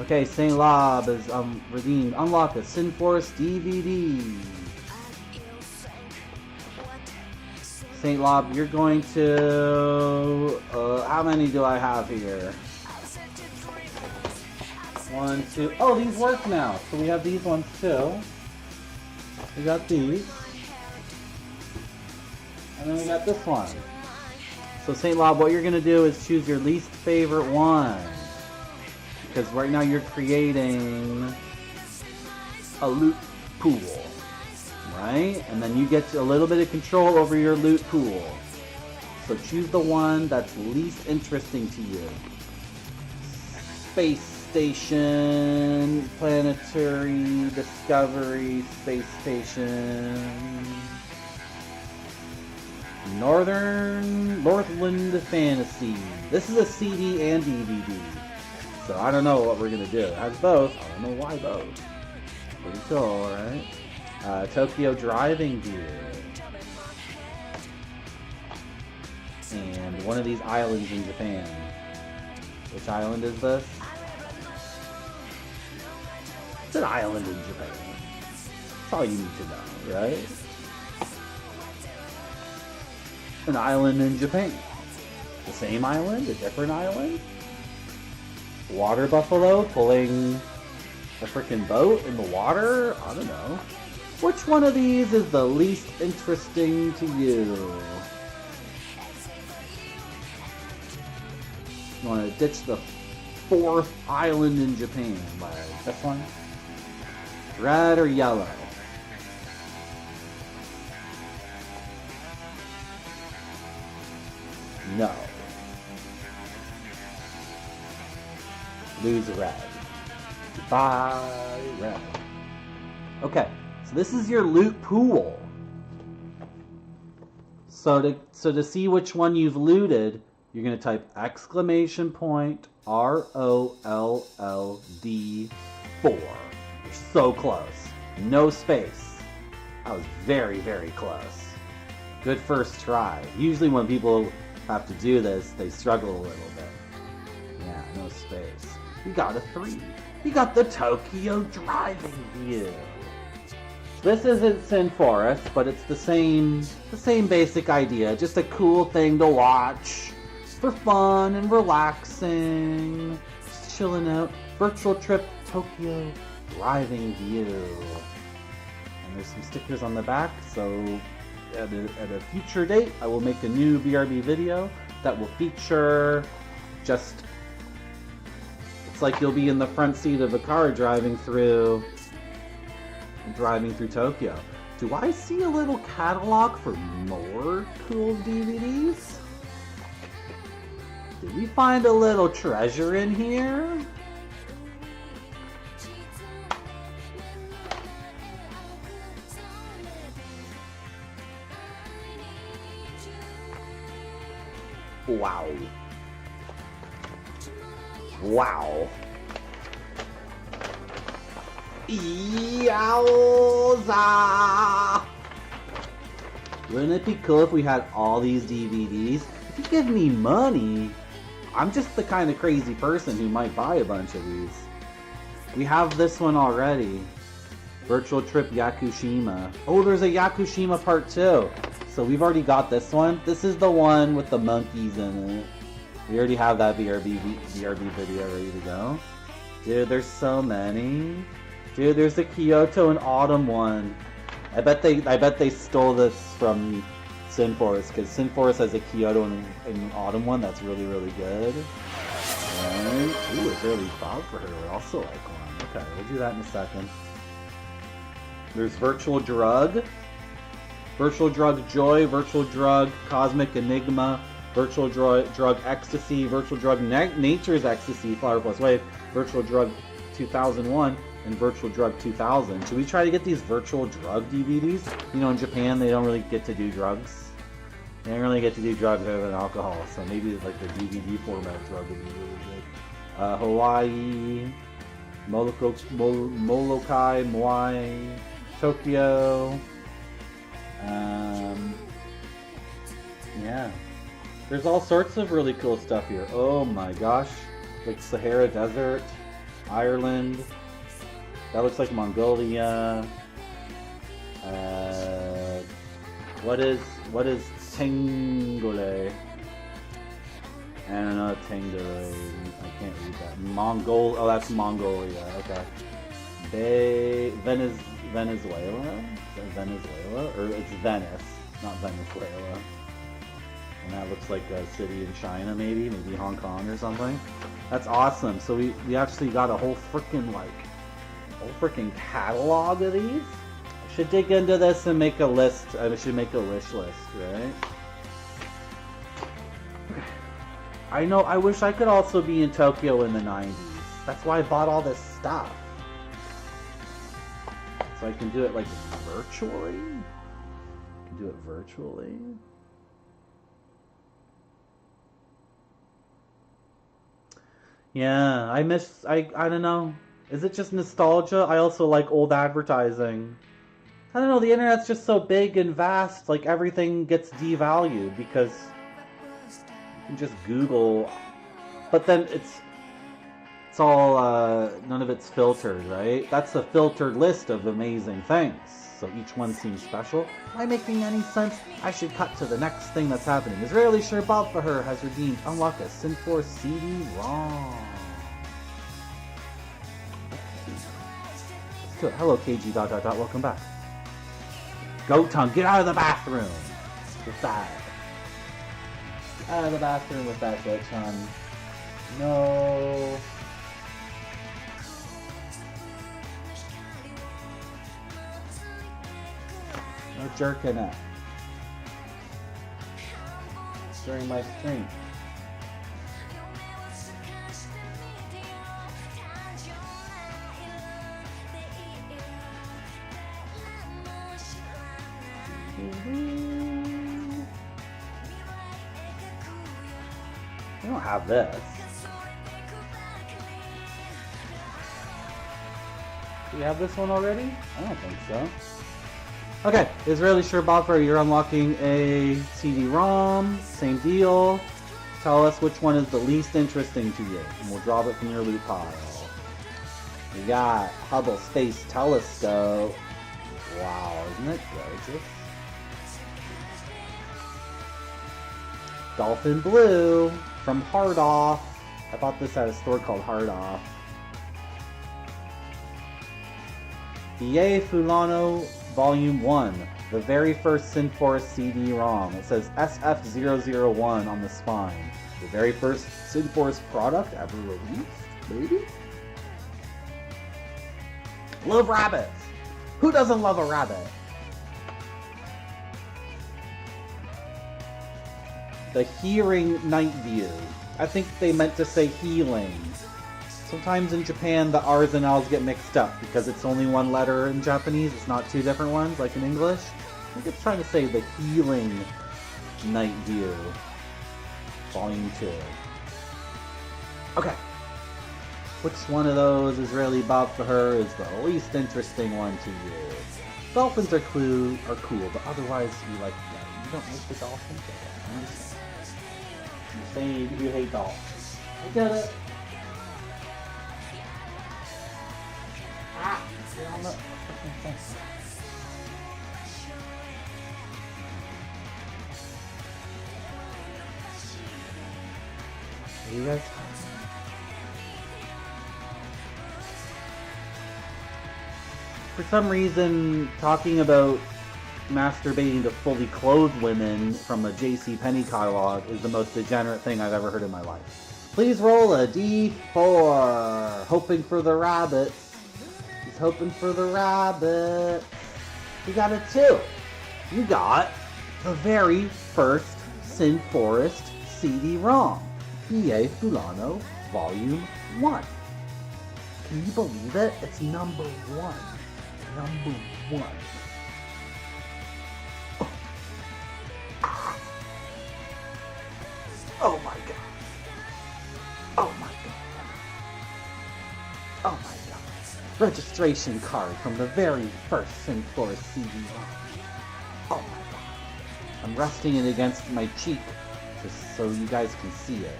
Okay, St. Lob is redeemed. Unlock a Sin Forest DVD. St. Lob, you're going to... how many do I have here? 1, 2... Oh, these work now. So we have these ones too. We got these. And then we got this one. So St. Lob, what you're going to do is choose your least favorite one. Because right now you're creating a loot pool. Right? And then you get a little bit of control over your loot pool. So choose the one that's least interesting to you. Space Station, Planetary, Discovery, Space Station, Northland Fantasy. This is a CD and DVD. So I don't know what we're gonna do. It has both. I don't know why both. Pretty cool, right? Tokyo Driving Gear. And one of these islands in Japan. Which island is this? It's an island in Japan. That's all you need to know, right? An island in Japan. The same island? A different island? Water buffalo pulling a freaking boat in the water? I don't know. Which one of these is the least interesting to you? You want to ditch the 4th island in Japan by this one? Red or yellow? No. Blue's red. Goodbye, red. Okay, so this is your loot pool. So to see which one you've looted, you're gonna type exclamation point ROLLD 4. You're so close. No space. I was very, very close. Good first try. Usually when people have to do this, they struggle a little bit. Yeah, no space. We got a 3. We got the Tokyo driving view. This isn't Sin Forest, but it's the same basic idea. Just a cool thing to watch for fun and relaxing. Just chilling out. Virtual trip Tokyo driving view. And there's some stickers on the back, so at a future date, I will make a new BRB video that will feature just... It's like you'll be in the front seat of a car driving through Tokyo. Do I see a little catalog for more cool DVDs? Did we find a little treasure in here? Wow. Wow. Yowza! Wouldn't it be cool if we had all these DVDs? If you give me money, I'm just the kind of crazy person who might buy a bunch of these. We have this one already. Virtual Trip Yakushima. Oh, there's a Yakushima part 2. So we've already got this one. This is the one with the monkeys in it. We already have that BRB video ready to go. Dude, there's so many. Dude, there's the Kyoto and Autumn one. I bet they stole this from Sin Forest, because Sin Forest has a Kyoto and Autumn one that's really, really good. Right. Ooh, it's early fog for her. I also like one. Okay, we'll do that in a second. There's Virtual Drug. Virtual Drug Joy, Virtual Drug Cosmic Enigma, Virtual Drug Ecstasy, Virtual Drug Nature's Ecstasy, Flower Plus Wave, Virtual Drug 2001, and Virtual Drug 2000. Should we try to get these Virtual Drug DVDs? You know, in Japan, they don't really get to do drugs. They don't really get to do drugs other than alcohol, so maybe like the DVD format drug would be really good. Hawaii, Molokai, Moai, Tokyo. Yeah. There's all sorts of really cool stuff here. Oh my gosh. Like Sahara Desert, Ireland. That looks like Mongolia. What is Tengole? I don't know Tengole. I can't read that. Oh, that's Mongolia. Okay. Venezuela? Is that Venezuela? Or it's Venice, not Venezuela. And that looks like a city in China, maybe Hong Kong or something. That's awesome. So we actually got a whole freaking catalog of these. I should dig into this and make a list. I should make a wish list, right? I know. I wish I could also be in Tokyo in the 90s. That's why I bought all this stuff. So I can do it like virtually. I can do it virtually. Yeah, I don't know. Is it just nostalgia? I also like old advertising. I don't know, the internet's just so big and vast, like everything gets devalued because you can just Google, but then it's all, none of it's filtered, right? That's a filtered list of amazing things, so each one seems special. Am I making any sense? I should cut to the next thing that's happening. Israeli Sherbal for her has redeemed unlock a Sin Force CD-ROM. Let's do it. Hello, KG ... Welcome back. Gotung, get out of the bathroom with that. Out of the bathroom with that, Gotung. No. jerking it during my stream. We don't have this. Do we have this one already? I don't think so. Okay, Israeli Sherbaffer, you're unlocking a CD-ROM. Same deal. Tell us which one is the least interesting to you, and we'll drop it from your loot pile. We got Hubble Space Telescope. Wow, isn't it gorgeous? Dolphin Blue from Hard Off. I bought this at a store called Hard Off. EA Fulano Volume 1, the very first Sinforest CD-ROM. It says SF001 on the spine. The very first Sinforest product ever released, maybe? Love rabbits! Who doesn't love a rabbit? The Hearing Night View. I think they meant to say healing. Sometimes in Japan the R's and L's get mixed up because it's only one letter in Japanese. It's not two different ones like in English. I think it's trying to say the Healing Night View. Volume 2. Okay. Which one of those Israeli Baffer is the least interesting one to you? Dolphins are cool, but otherwise you like them. You don't like the dolphins? I'm just saying. You're saying you hate dolphins. I get it. Ah! Get on the freaking fence. Are you guys? For some reason, talking about masturbating to fully clothed women from a JCPenney catalog is the most degenerate thing I've ever heard in my life. Please roll a D4. Hoping for the rabbits. He's hoping for the rabbit. You got a 2. You got the very first Sinforest CD-ROM. EA Fulano Volume 1. Can you believe it? It's number 1. Number 1. Oh my god. Oh my god. Oh my god. Registration card from the very first Sinforest CD-ROM. Oh my god. I'm resting it against my cheek just so you guys can see it.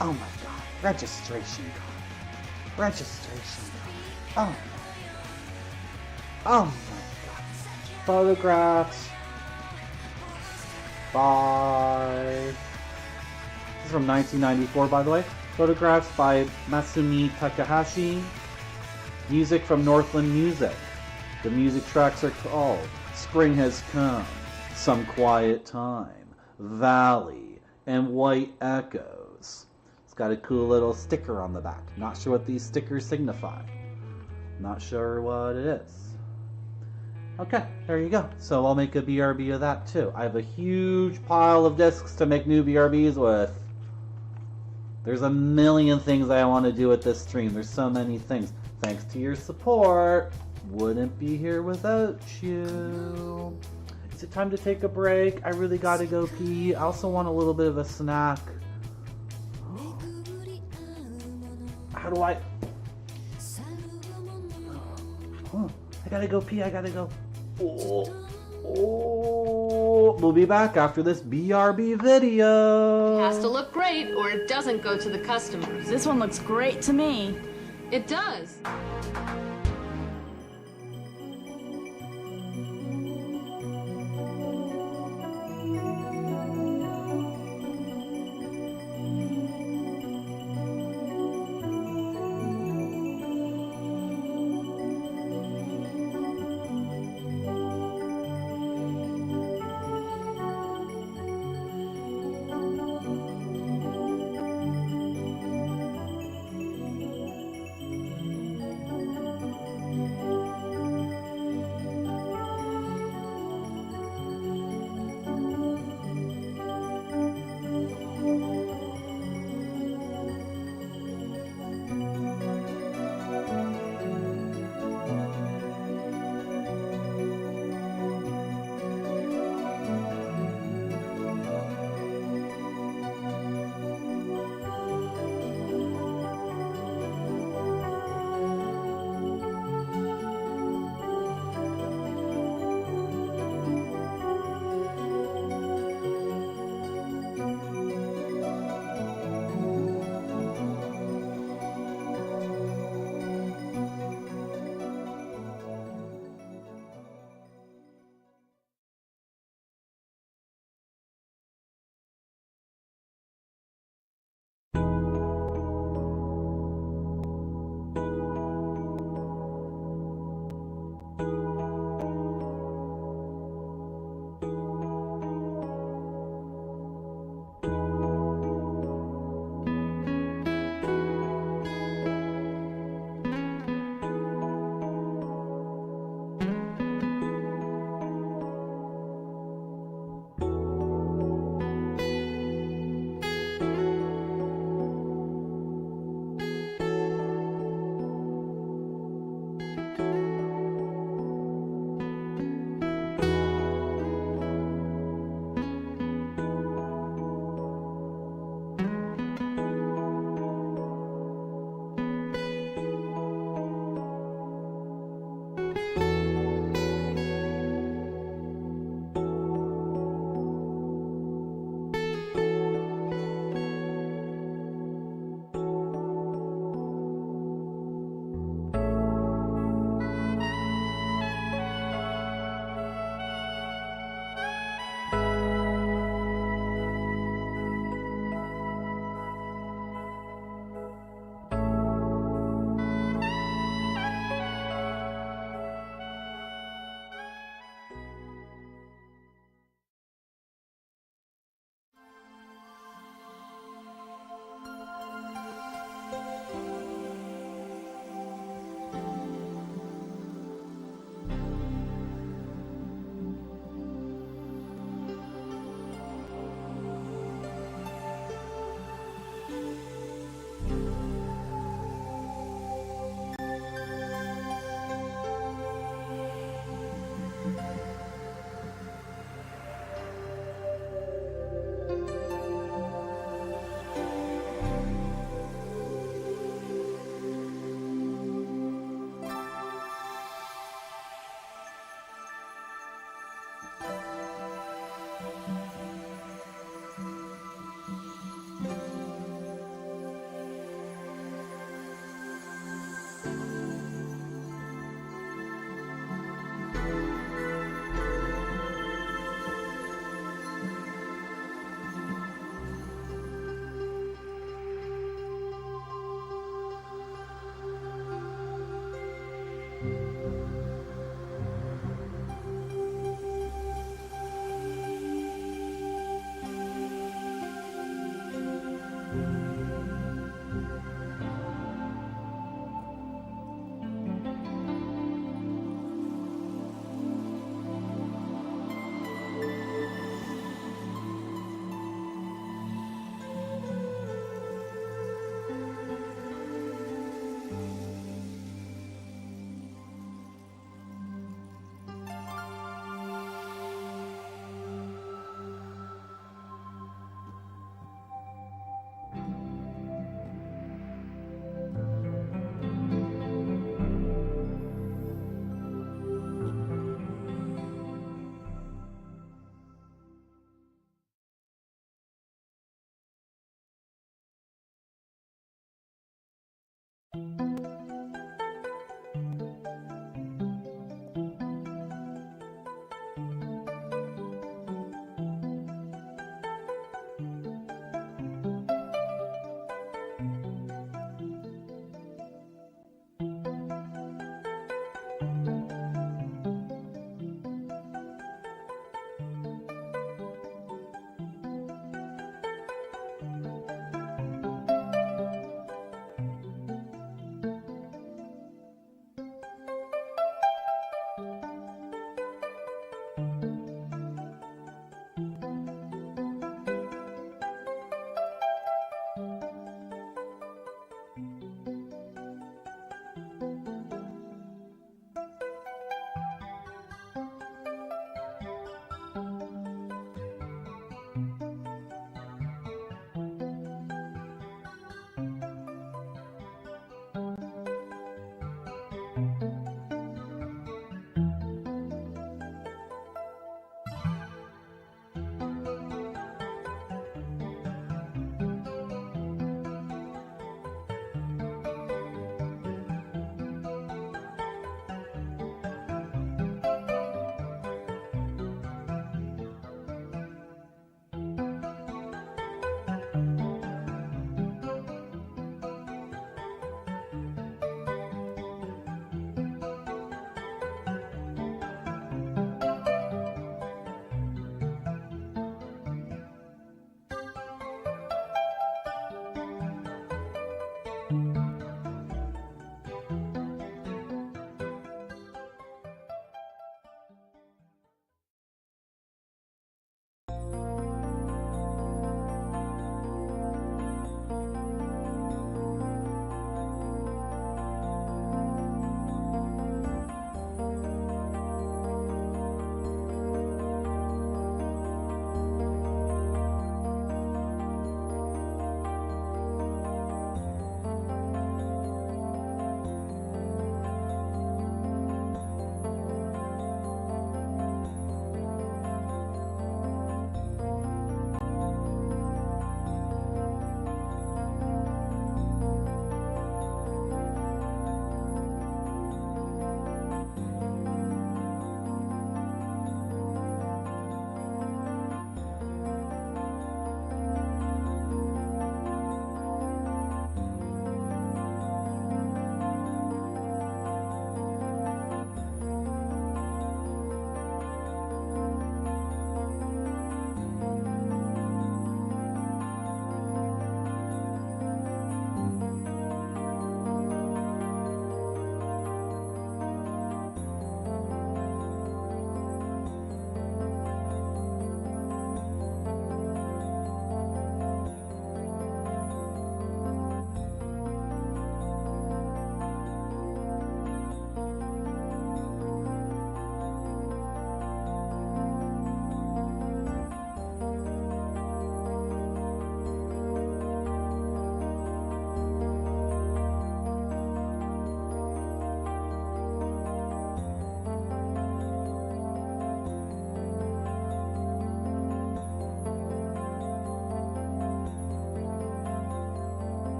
Oh my god. Registration card. Registration card. Oh. Oh my god. Photographs. Bye. This is from 1994, by the way. Photographs by Masumi Takahashi. Music from Northland Music. The music tracks are called Spring Has Come, Some Quiet Time, Valley, and White Echoes. It's got a cool little sticker on the back. Not sure what these stickers signify. Not sure what it is. Okay, there you go. So I'll make a BRB of that too. I have a huge pile of discs to make new BRBs with. There's a million things I want to do with this stream. There's so many things. Thanks to your support. Wouldn't be here without you. Is it time to take a break? I really gotta go pee. I also want a little bit of a snack. How do I... I gotta go pee, I gotta go. We'll be back after this BRB video. It has to look great or it doesn't go to the customers. This one looks great to me. It does.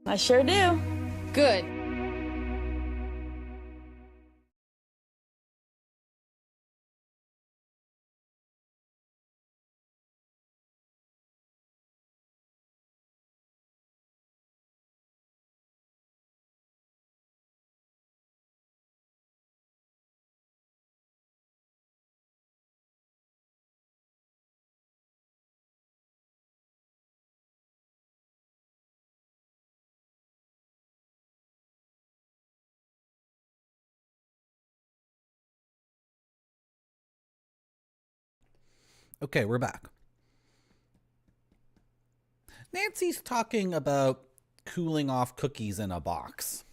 I sure do. Good. Okay, we're back. Nancy's talking about cooling off cookies in a box.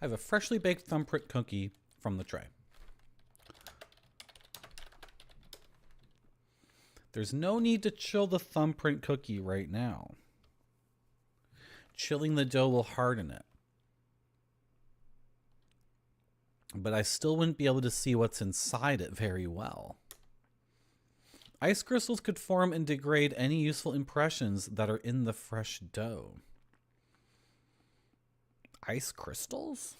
I have a freshly baked thumbprint cookie from the tray. There's no need to chill the thumbprint cookie right now. Chilling the dough will harden it. But I still wouldn't be able to see what's inside it very well. Ice crystals could form and degrade any useful impressions that are in the fresh dough. Ice crystals?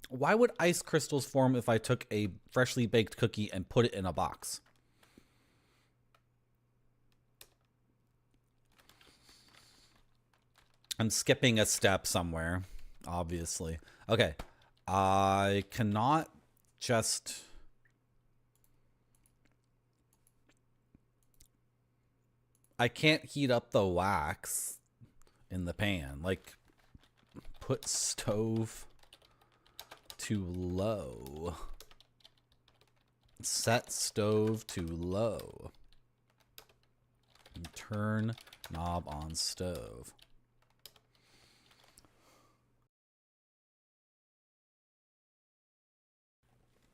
Why would ice crystals form if I took a freshly baked cookie and put it in a box? I'm skipping a step somewhere, obviously. Okay. I cannot just... I can't heat up the wax in the pan. Like, put stove to low. Set stove to low. And turn knob on stove.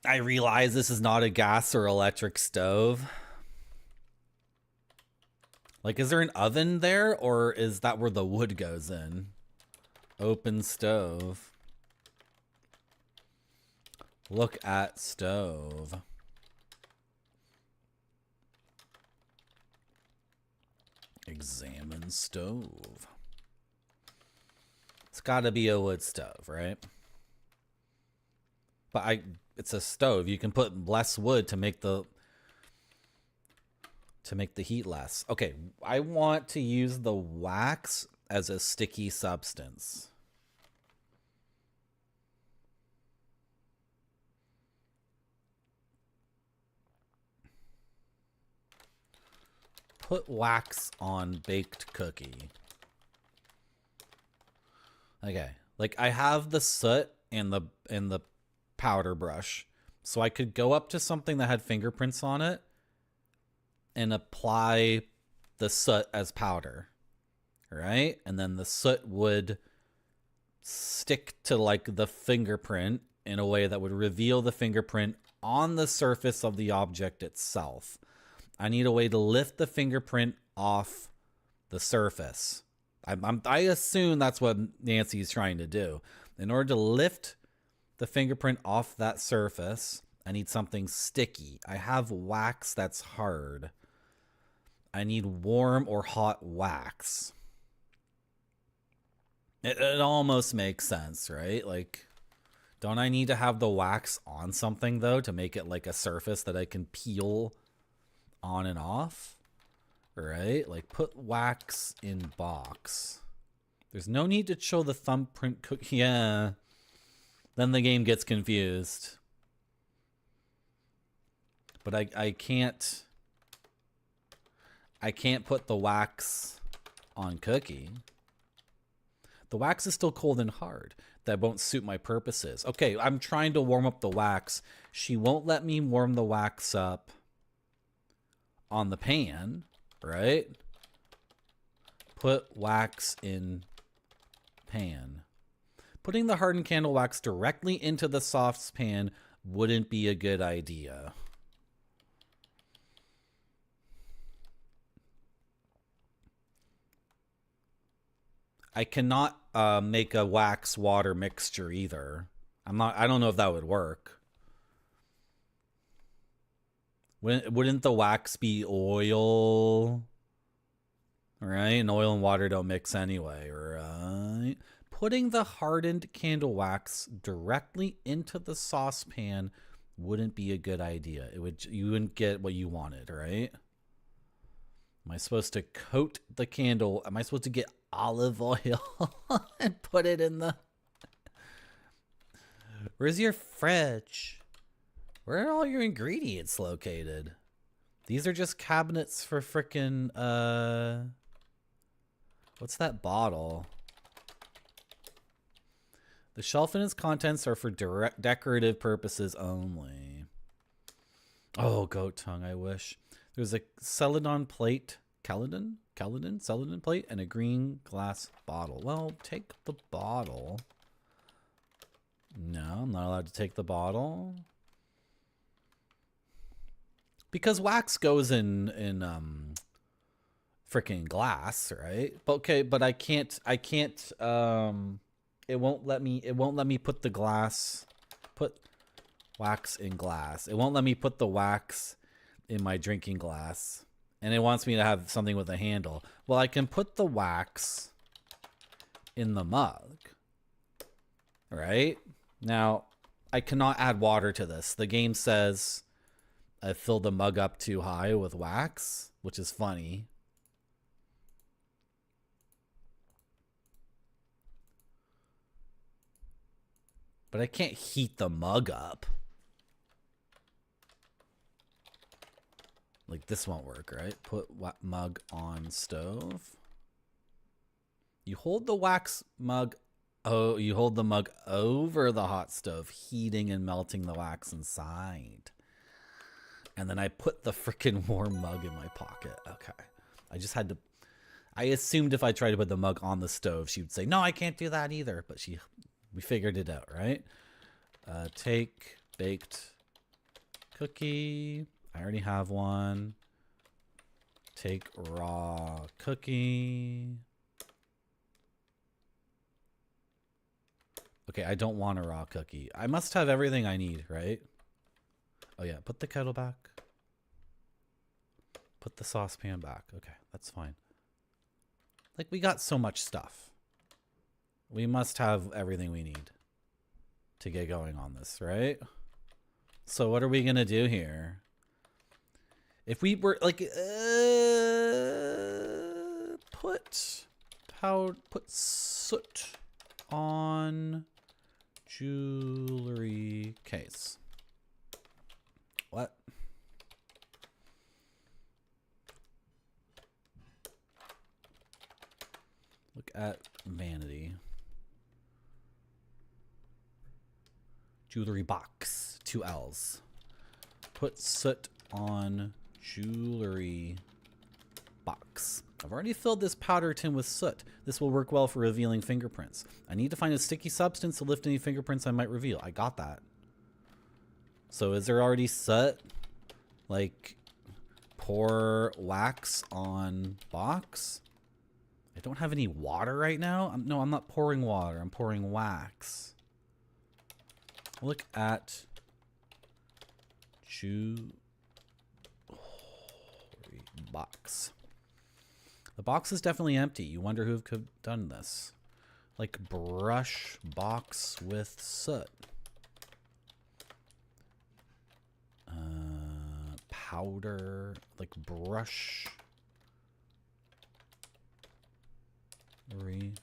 I realize this is not a gas or electric stove. Like, is there an oven there, or is that where the wood goes in? Open stove. Look at stove. Examine stove. It's gotta be a wood stove, right? But it's a stove. You can put less wood to make the heat less. Okay, I want to use the wax as a sticky substance. Put wax on baked cookie. Okay, like I have the soot and the powder brush, so I could go up to something that had fingerprints on it and apply the soot as powder, right? And then the soot would stick to like the fingerprint in a way that would reveal the fingerprint on the surface of the object itself. I need a way to lift the fingerprint off the surface. I assume that's what Nancy's trying to do. In order to lift the fingerprint off that surface, I need something sticky. I have wax that's hard. I need warm or hot wax. It almost makes sense, right? Like, don't I need to have the wax on something, though, to make it like a surface that I can peel on and off? Right? Like, put wax in box. There's no need to show the thumbprint cookie. Yeah. Then the game gets confused. But I can't put the wax on cookie. The wax is still cold and hard. That won't suit my purposes. Okay, I'm trying to warm up the wax. She won't let me warm the wax up on the pan, right? Put wax in pan. Putting the hardened candle wax directly into the soft pan wouldn't be a good idea. I cannot make a wax water mixture either. I don't know if that would work. Wouldn't the wax be oil? Right? And oil and water don't mix anyway, right? Putting the hardened candle wax directly into the saucepan wouldn't be a good idea. You wouldn't get what you wanted, right? Am I supposed to coat the candle? Am I supposed to get olive oil and put it in the... Where's your fridge? Where are all your ingredients located? These are just cabinets for frickin' what's that bottle? The shelf and its contents are for decorative purposes only. Oh, goat tongue, I wish. There's a celadon plate. Celadon plate and a green glass bottle. Well, take the bottle. No, I'm not allowed to take the bottle. Because wax goes in freaking glass, right? But okay, but I can't it won't let me put wax in glass. It won't let me put the wax in my drinking glass. And it wants me to have something with a handle. Well, I can put the wax in the mug. Right? Now, I cannot add water to this. The game says I filled the mug up too high with wax, which is funny. But I can't heat the mug up. Like this won't work, right? Put mug on stove. You hold the wax mug. Oh, you hold the mug over the hot stove, heating and melting the wax inside. And then I put the freaking warm mug in my pocket. Okay. I assumed if I tried to put the mug on the stove, she would say, no, I can't do that either. But we figured it out, right? Take baked cookie. I already have one. Take raw cookie. Okay, I don't want a raw cookie. I must have everything I need, right? Oh yeah, put the kettle back. Put the saucepan back. Okay, that's fine. Like, we got so much stuff. We must have everything we need to get going on this, right? So what are we gonna do here? If we were like, put soot on jewelry case. What? Look at vanity. Jewelry box. 2 L's. Put soot on jewelry box. I've already filled this powder tin with soot. This will work well for revealing fingerprints. I need to find a sticky substance to lift any fingerprints I might reveal. I got that. So is there already soot? Like, pour wax on box? I don't have any water right now. No, I'm not pouring water. I'm pouring wax. Look at jewelry box. The box is definitely empty. You wonder who could have done this. Like, brush box with soot. Powder, like brush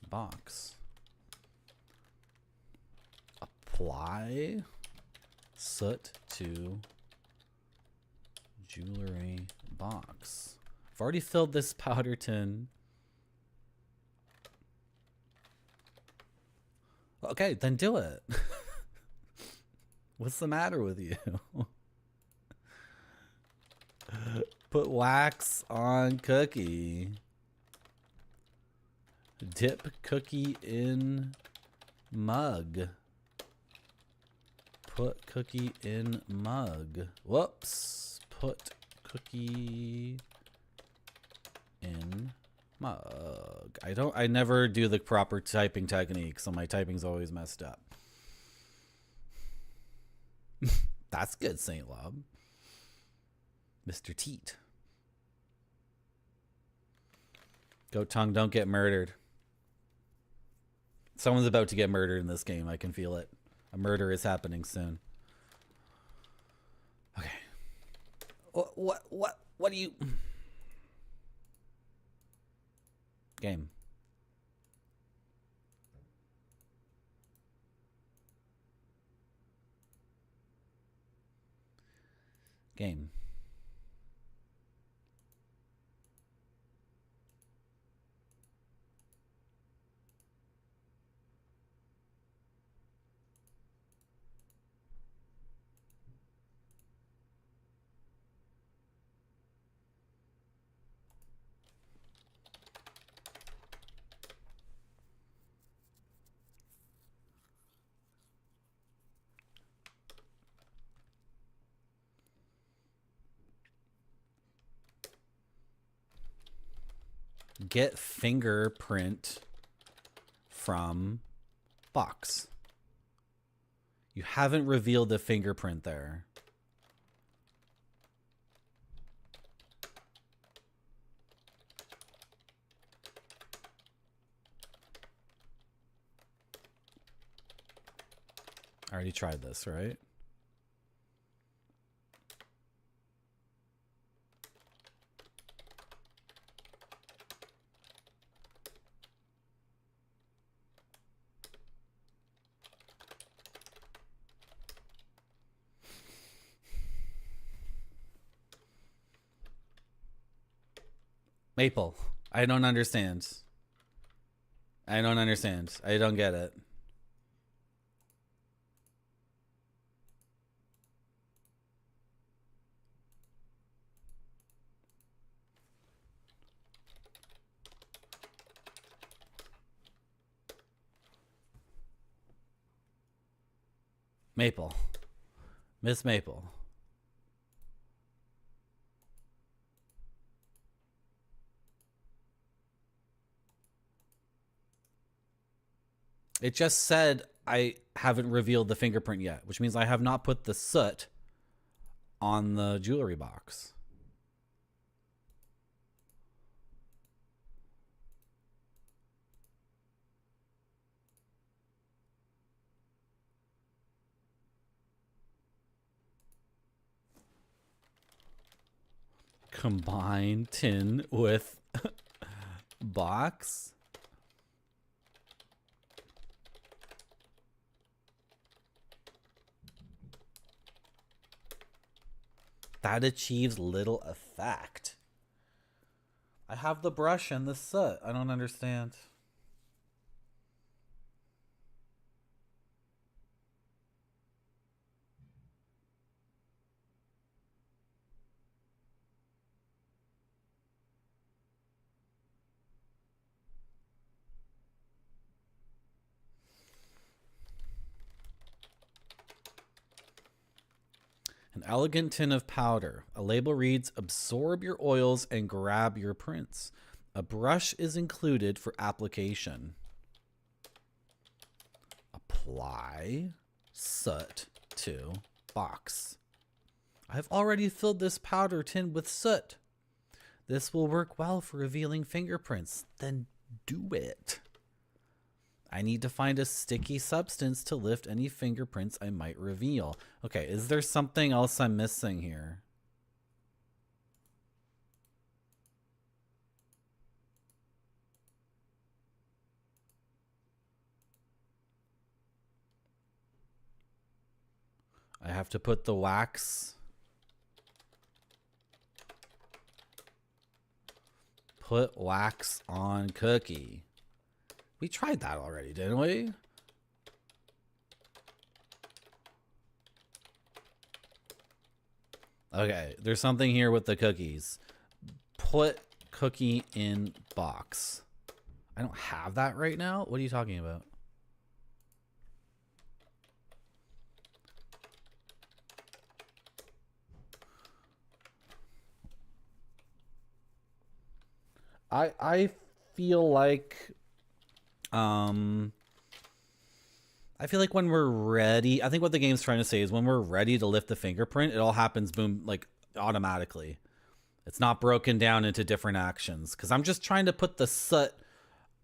box. Apply soot to jewelry box. I've already filled this powder tin. Okay, then do it. What's the matter with you? Put wax on cookie. Dip cookie in mug. Put cookie in mug. Whoops. Put cookie in Mug. I never do the proper typing technique, so my typing's always messed up. That's good, Saint Lob. Mr. Teat. Goat Tongue, don't get murdered. Someone's about to get murdered in this game. I can feel it. A murder is happening soon. Okay. What do you... Game. Game. Get fingerprint from box. You haven't revealed the fingerprint there. I already tried this, right? Maple, I don't understand. I don't understand. I don't get it. Maple. Miss Maple. It just said I haven't revealed the fingerprint yet, which means I have not put the soot on the jewelry box. Combine tin with box. That achieves little effect. I have the brush and the soot. I don't understand. An elegant tin of powder. A label reads, absorb your oils and grab your prints. A brush is included for application. Apply soot to box. I've already filled this powder tin with soot. This will work well for revealing fingerprints. Then do it. I need to find a sticky substance to lift any fingerprints I might reveal. Okay, is there something else I'm missing here? I have to put the wax. Put wax on cookie. We tried that already, didn't we? Okay, there's something here with the cookies. Put cookie in box. I don't have that right now. What are you talking about? I feel like when we're ready, I think what the game's trying to say is when we're ready to lift the fingerprint, it all happens boom, like automatically. It's not broken down into different actions because I'm just trying to put the soot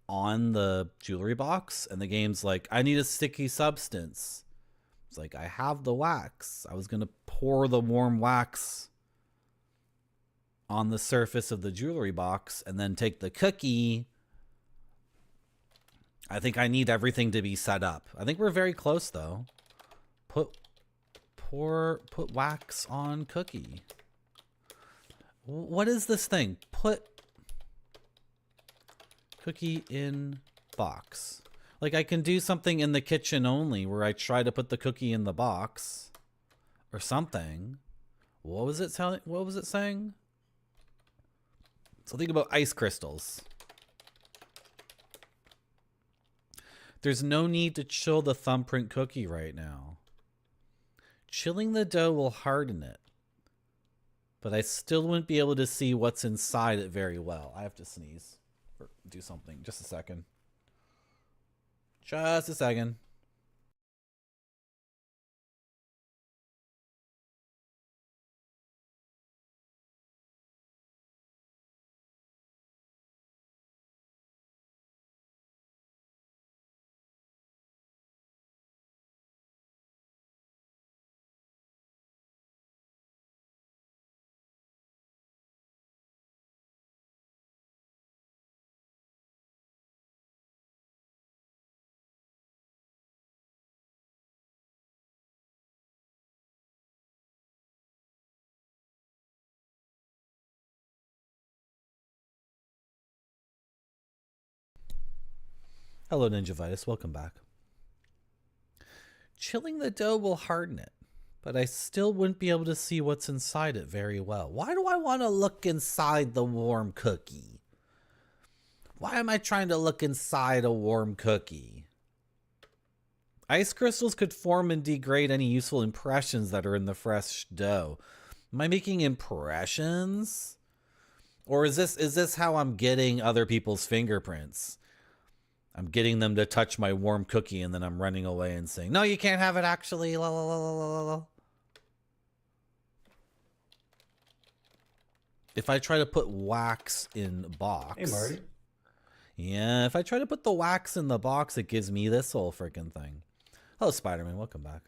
on the jewelry box and the game's like, I need a sticky substance. It's like, I have the wax. I was going to pour the warm wax on the surface of the jewelry box and then take the cookie. I think I need everything to be set up. I think we're very close though. Put wax on cookie. What is this thing? Put cookie in box. Like I can do something in the kitchen only where I try to put the cookie in the box or something. What was it telling? What was it saying? Something about ice crystals. There's no need to chill the thumbprint cookie right now. Chilling the dough will harden it, but I still wouldn't be able to see what's inside it very well. I have to sneeze or do something. Just a second. Just a second. Hello, Ninjavitis. Welcome back. Chilling the dough will harden it, but I still wouldn't be able to see what's inside it very well. Why do I want to look inside the warm cookie? Why am I trying to look inside a warm cookie? Ice crystals could form and degrade any useful impressions that are in the fresh dough. Am I making impressions? Or is this how I'm getting other people's fingerprints? I'm getting them to touch my warm cookie and then I'm running away and saying, no, you can't have it actually. La, la, la, la, la, la. If I try to put wax in box. Hey, Marty. Yeah, if I try to put the wax in the box, it gives me this whole freaking thing. Hello, Spider-Man. Welcome back.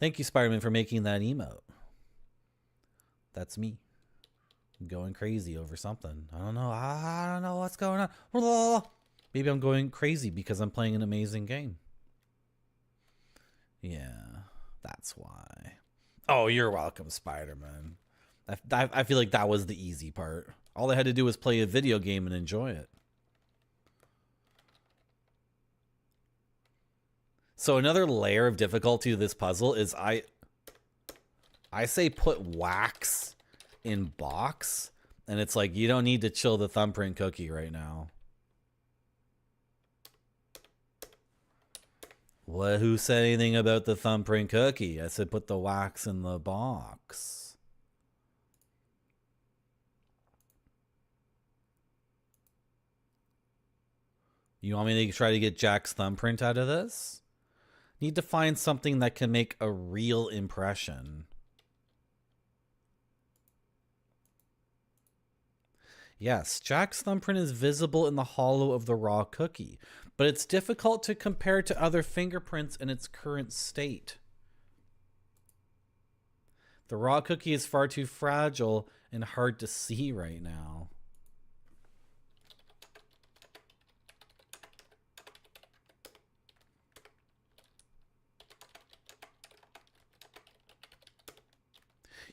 Thank you, Spider-Man, for making that emote. That's me. Going crazy over something. I don't know. I don't know what's going on. Maybe I'm going crazy because I'm playing an amazing game. Yeah, that's why. Oh, you're welcome, Spider-Man. I feel like that was the easy part. All I had to do was play a video game and enjoy it. So another layer of difficulty to this puzzle is I say put wax in box, and it's like, you don't need to chill the thumbprint cookie right now. What? Who said anything about the thumbprint cookie? I said put the wax in the box. You want me to try to get Jack's thumbprint out of this? Need to find something that can make a real impression. Yes, Jack's thumbprint is visible in the hollow of the raw cookie, but it's difficult to compare to other fingerprints in its current state. The raw cookie is far too fragile and hard to see right now.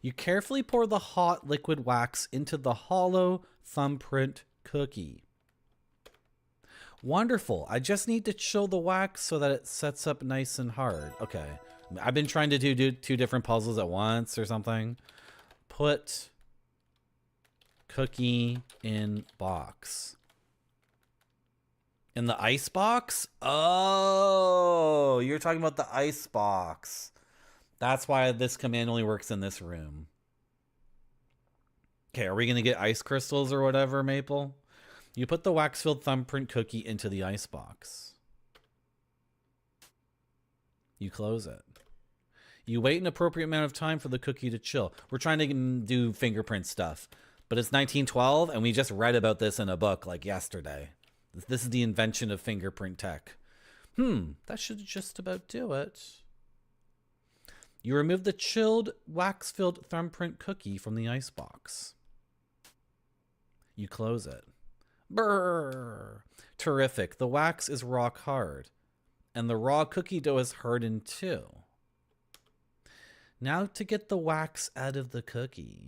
You carefully pour the hot liquid wax into the hollow thumbprint cookie. Wonderful. I just need to chill the wax so that it sets up nice and hard. Okay. I've been trying to do two different puzzles at once or something. Put cookie in box. In the ice box? Oh, you're talking about the ice box. That's why this command only works in this room. Okay, are we going to get ice crystals or whatever, Maple? You put the wax-filled thumbprint cookie into the icebox. You close it. You wait an appropriate amount of time for the cookie to chill. We're trying to do fingerprint stuff, but it's 1912, and we just read about this in a book like yesterday. This is the invention of fingerprint tech. That should just about do it. You remove the chilled, wax-filled thumbprint cookie from the icebox. You close it. Brrr! Terrific. The wax is rock hard, and the raw cookie dough is hardened too. Now to get the wax out of the cookie.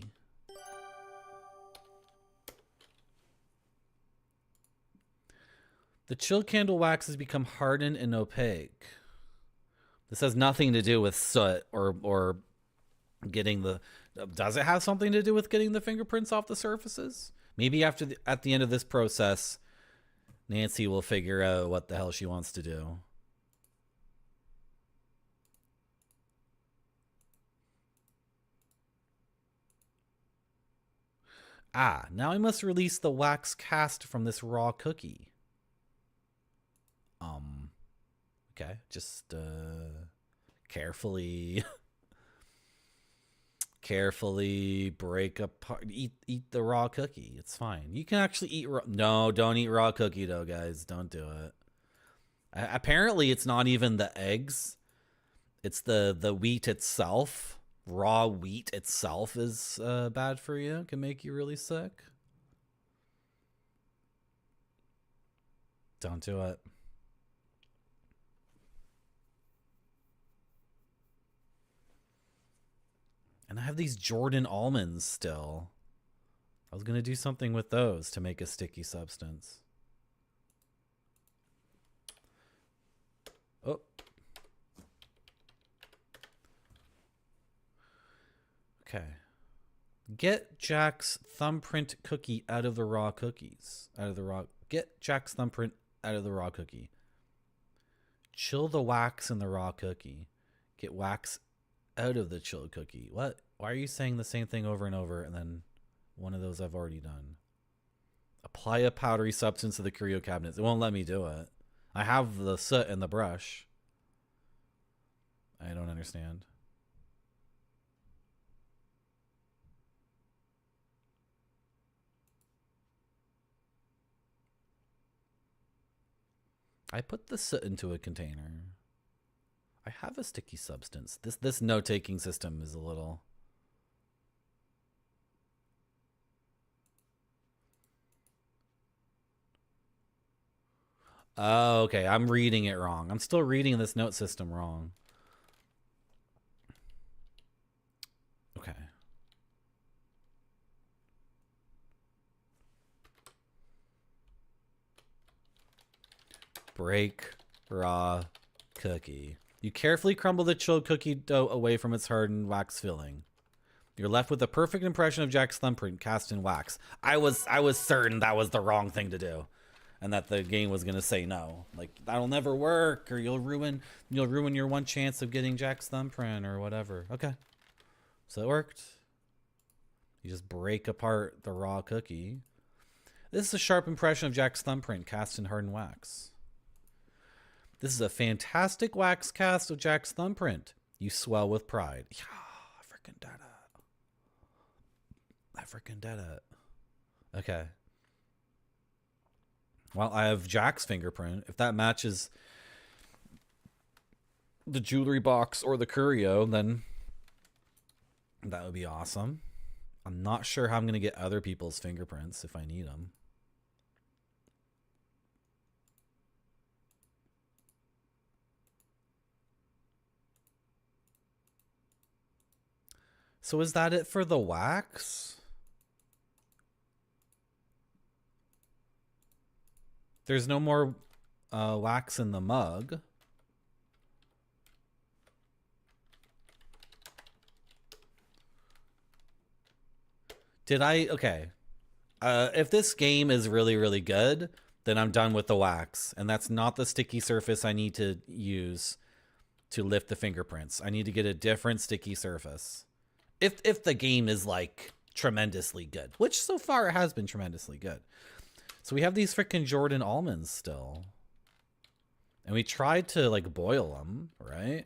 The chilled candle wax has become hardened and opaque. This has nothing to do with soot or getting the... Does it have something to do with getting the fingerprints off the surfaces? Maybe at the end of this process, Nancy will figure out what the hell she wants to do. Now I must release the wax cast from this raw cookie. Okay, just carefully break apart, eat the raw cookie. It's fine. You can actually eat raw. No, don't eat raw cookie dough, guys. Don't do it. Apparently, it's not even the eggs. It's the wheat itself. Raw wheat itself is bad for you. It can make you really sick. Don't do it. And I have these Jordan almonds still. I was going to do something with those to make a sticky substance. Oh. Okay. Get Jack's thumbprint cookie out of the raw cookies. Get Jack's thumbprint out of the raw cookie. Chill the wax in the raw cookie. Get wax out of the chilled cookie. What? Why are you saying the same thing over and over and then one of those I've already done? Apply a powdery substance to the curio cabinets. It won't let me do it. I have the soot and the brush. I don't understand. I put the soot into a container. I have a sticky substance. This note-taking system is a little... Oh, okay. I'm reading it wrong. I'm still reading this note system wrong. Okay. Break raw cookie. You carefully crumble the chilled cookie dough away from its hardened wax filling. You're left with a perfect impression of Jack's thumbprint cast in wax. I was certain that was the wrong thing to do, and that the game was gonna say no. Like, that'll never work, or you'll ruin your one chance of getting Jack's thumbprint or whatever. Okay, so it worked. You just break apart the raw cookie. This is a sharp impression of Jack's thumbprint cast in hardened wax. This is a fantastic wax cast of Jack's thumbprint. You swell with pride. Yeah, I freaking did it. I freaking did it. Okay. Well, I have Jack's fingerprint. If that matches the jewelry box or the curio, then that would be awesome. I'm not sure how I'm going to get other people's fingerprints if I need them. So is that it for the wax? There's no more wax in the mug. Did I? Okay. If this game is really, really good, then I'm done with the wax. And that's not the sticky surface I need to use to lift the fingerprints. I need to get a different sticky surface. If the game is like tremendously good, which so far it has been tremendously good. So we have these freaking Jordan almonds still. And we tried to like boil them, right?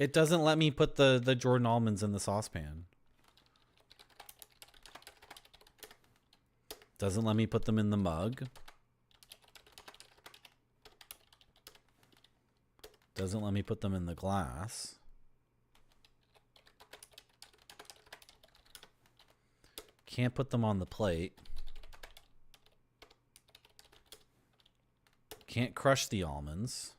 It doesn't let me put the Jordan almonds in the saucepan. Doesn't let me put them in the mug. Doesn't let me put them in the glass. Can't put them on the plate. Can't crush the almonds.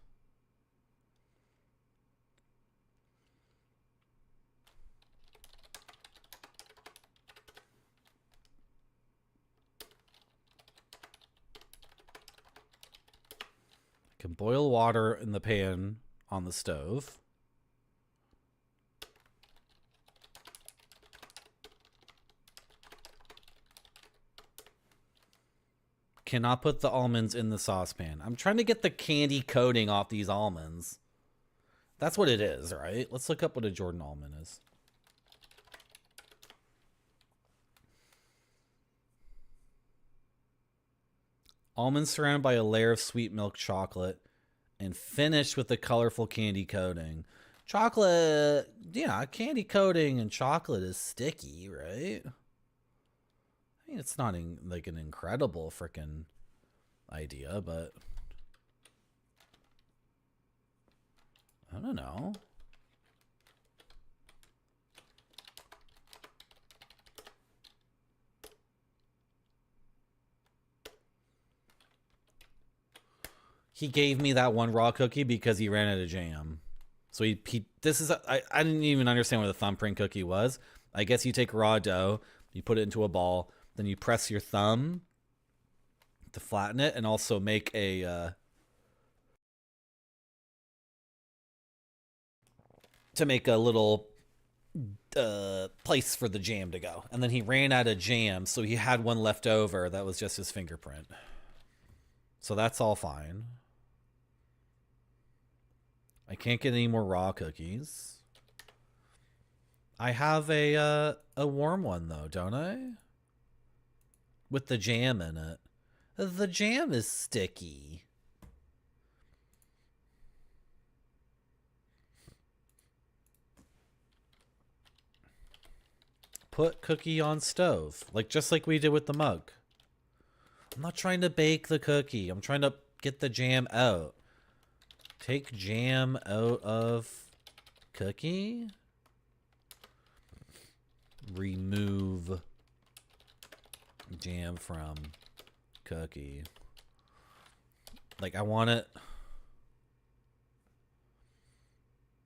I can boil water in the pan on the stove. Cannot put the almonds in the saucepan. I'm trying to get the candy coating off these almonds. That's what it is, right? Let's look up what a Jordan almond is. Almonds surrounded by a layer of sweet milk chocolate and finished with a colorful candy coating. Chocolate, yeah, candy coating and chocolate is sticky, right? I mean, it's not like an incredible freaking idea, but I don't know. He gave me that one raw cookie because he ran out of jam. So he this is, I didn't even understand what the thumbprint cookie was. I guess you take raw dough, you put it into a ball, then you press your thumb to flatten it and also make a, to make a little place for the jam to go. And then he ran out of jam, so he had one left over that was just his fingerprint. So that's all fine. I can't get any more raw cookies. I have a warm one though, don't I? With the jam in it. The jam is sticky. Put cookie on stove, just like we did with the mug. I'm not trying to bake the cookie. I'm trying to get the jam out. Take jam out of cookie. Remove jam from cookie. I want it.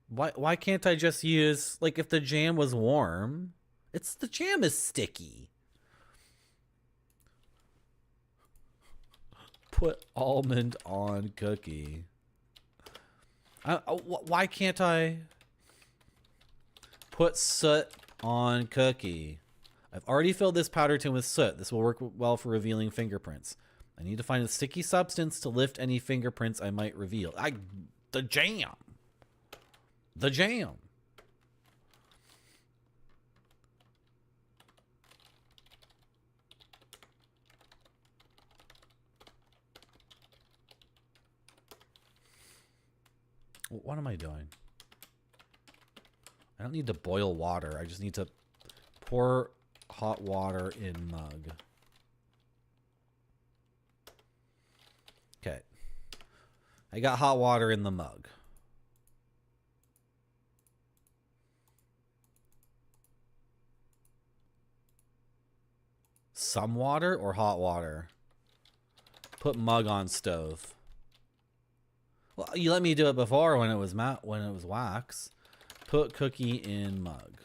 Why can't I just use, if the jam was warm? The jam is sticky. Put almond on cookie. Why can't I put soot on cookie? I've already filled this powder tin with soot. This will work well for revealing fingerprints. I need to find a sticky substance to lift any fingerprints I might reveal. The jam. The jam. What am I doing? I don't need to boil water. I just need to pour hot water in mug. Okay. I got hot water in the mug. Some water or hot water? Put mug on stove. Well, you let me do it before when it was wax. Put cookie in mug.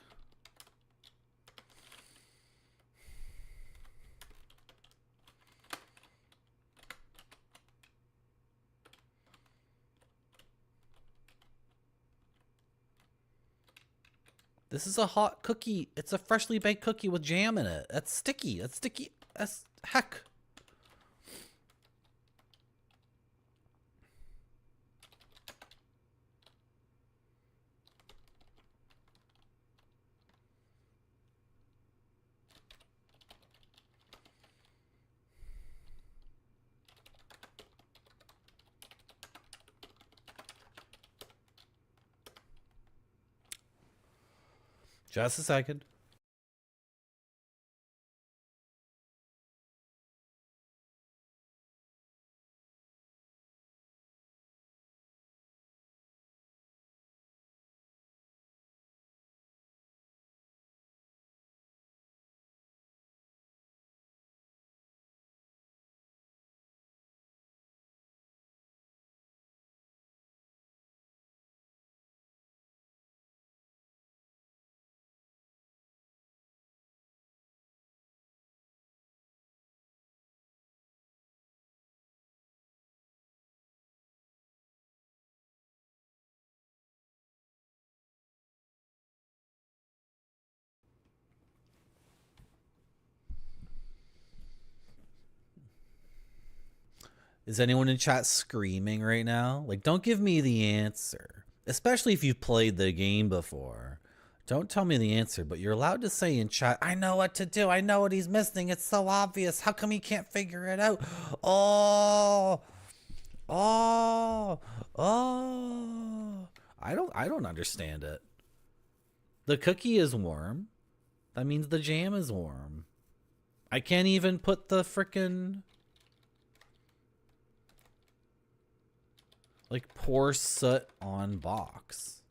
This is a hot cookie. It's a freshly baked cookie with jam in it. That's sticky. That's sticky as heck. Just a second. Is anyone in chat screaming right now? Like, don't give me the answer. Especially if you've played the game before. Don't tell me the answer, but you're allowed to say in chat, I know what to do. I know what he's missing. It's so obvious. How come he can't figure it out? Oh, oh, oh. I don't understand it. The cookie is warm. That means the jam is warm. I can't even put the frickin'... like, pour soot on box.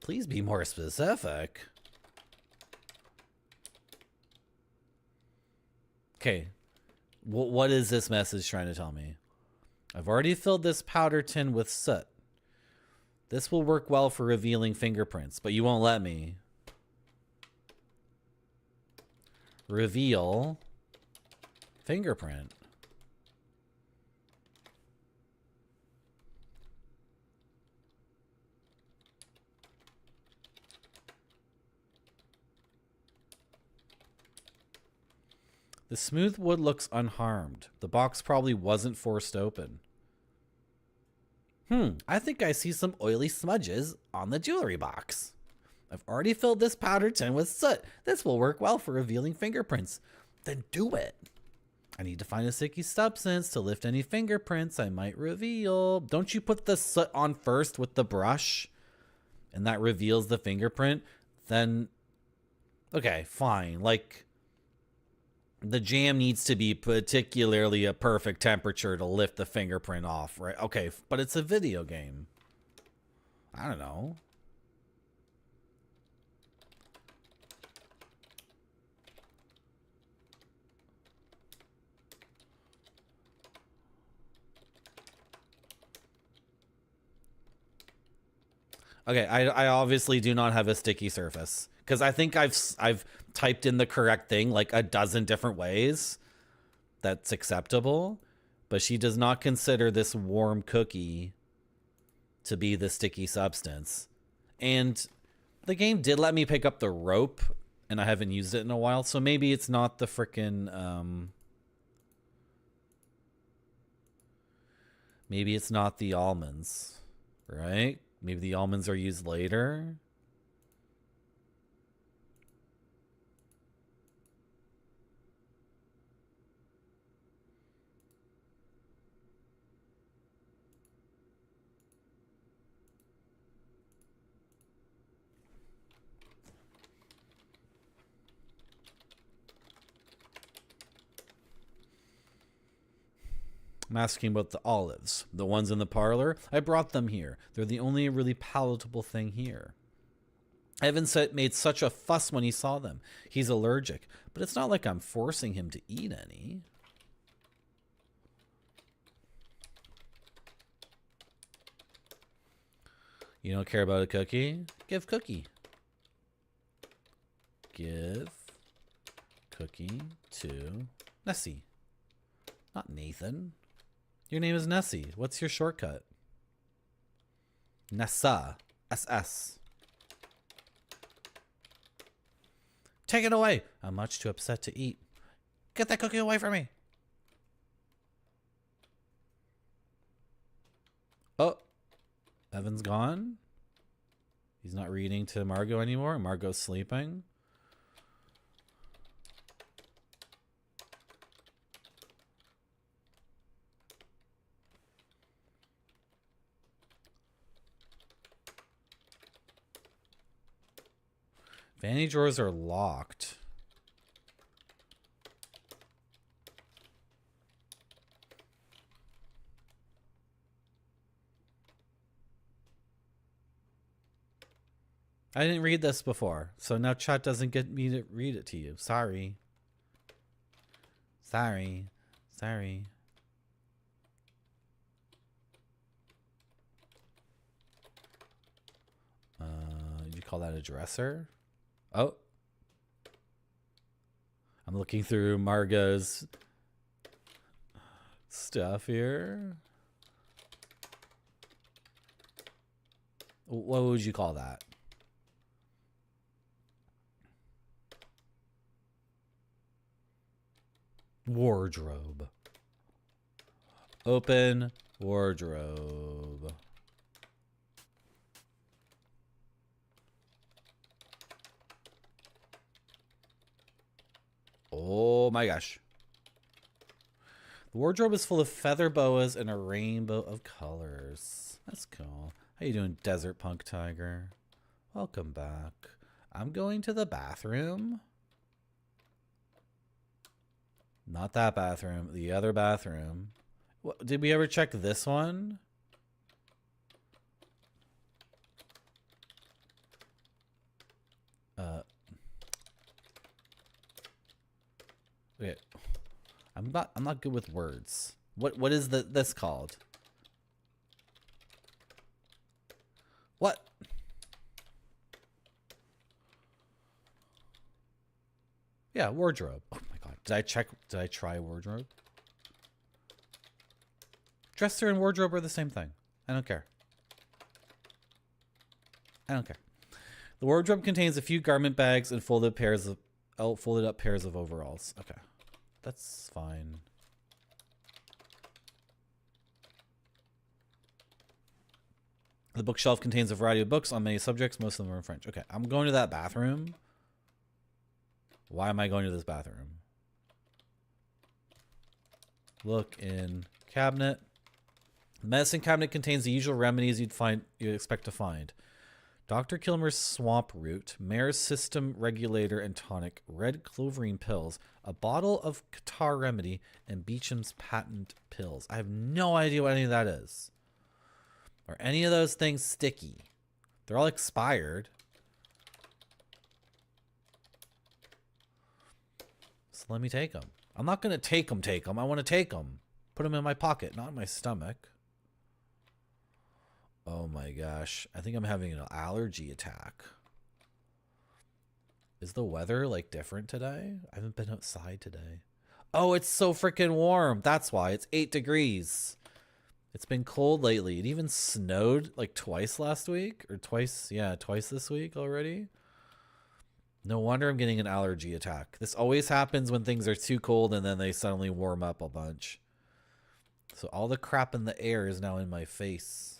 Please be more specific. Okay. What is this message trying to tell me? I've already filled this powder tin with soot. This will work well for revealing fingerprints, but you won't let me. Reveal fingerprint. The smooth wood looks unharmed. The box probably wasn't forced open. I think I see some oily smudges on the jewelry box. I've already filled this powder tin with soot. This will work well for revealing fingerprints. Then do it. I need to find a sticky substance to lift any fingerprints I might reveal. Don't you put the soot on first with the brush and that reveals the fingerprint? Then, okay, fine. Like, the jam needs to be particularly a perfect temperature to lift the fingerprint off, right? Okay, but it's a video game. I don't know. Okay, I obviously do not have a sticky surface because I think I've typed in the correct thing like a dozen different ways that's acceptable, but she does not consider this warm cookie to be the sticky substance. And the game did let me pick up the rope and I haven't used it in a while, so maybe it's not the frickin' maybe it's not the almonds, right? Maybe the almonds are used later. I'm asking about the olives. The ones in the parlor? I brought them here. They're the only really palatable thing here. Evan made such a fuss when he saw them. He's allergic, but it's not like I'm forcing him to eat any. You don't care about a cookie? Give cookie. Give cookie to Nessie. Not Nathan. Your name is Nessie. What's your shortcut? Nessa. SS. Take it away. I'm much too upset to eat. Get that cookie away from me. Oh. Evan's gone. He's not reading to Margot anymore. Margot's sleeping. Vanity drawers are locked. I didn't read this before, so now chat doesn't get me to read it to you. Sorry. Sorry. Sorry. Did you call that a dresser? Oh. I'm looking through Margot's stuff here. What would you call that? Wardrobe. Open wardrobe. Oh my gosh. The wardrobe is full of feather boas and a rainbow of colors. That's cool. How you doing, Desert Punk Tiger? Welcome back. I'm going to the bathroom. Not that bathroom, the other bathroom. What, did we ever check this one? Wait. I'm not good with words. What is this called? What? Yeah, wardrobe. Oh my god. Did I try wardrobe? Dresser and wardrobe are the same thing. I don't care. I don't care. The wardrobe contains a few garment bags and folded up pairs of overalls. Okay. That's fine. The bookshelf contains a variety of books on many subjects. Most of them are in French. Okay, I'm going to that bathroom. Why am I going to this bathroom? Look in cabinet. The medicine cabinet contains the usual remedies you'd expect to find. Dr. Kilmer's swamp root, Mare's system regulator and tonic, red cloverine pills, a bottle of catarrh remedy, and Beecham's patent pills. I have no idea what any of that is. Are any of those things sticky? They're all expired. So let me take them. I'm not going to take them. I want to take them. Put them in my pocket, not in my stomach. Oh my gosh. I think I'm having an allergy attack. Is the weather like different today? I haven't been outside today. Oh, it's so freaking warm. That's why. It's 8 degrees. It's been cold lately. It even snowed like twice last week. Or twice this week already. No wonder I'm getting an allergy attack. This always happens when things are too cold and then they suddenly warm up a bunch. So all the crap in the air is now in my face.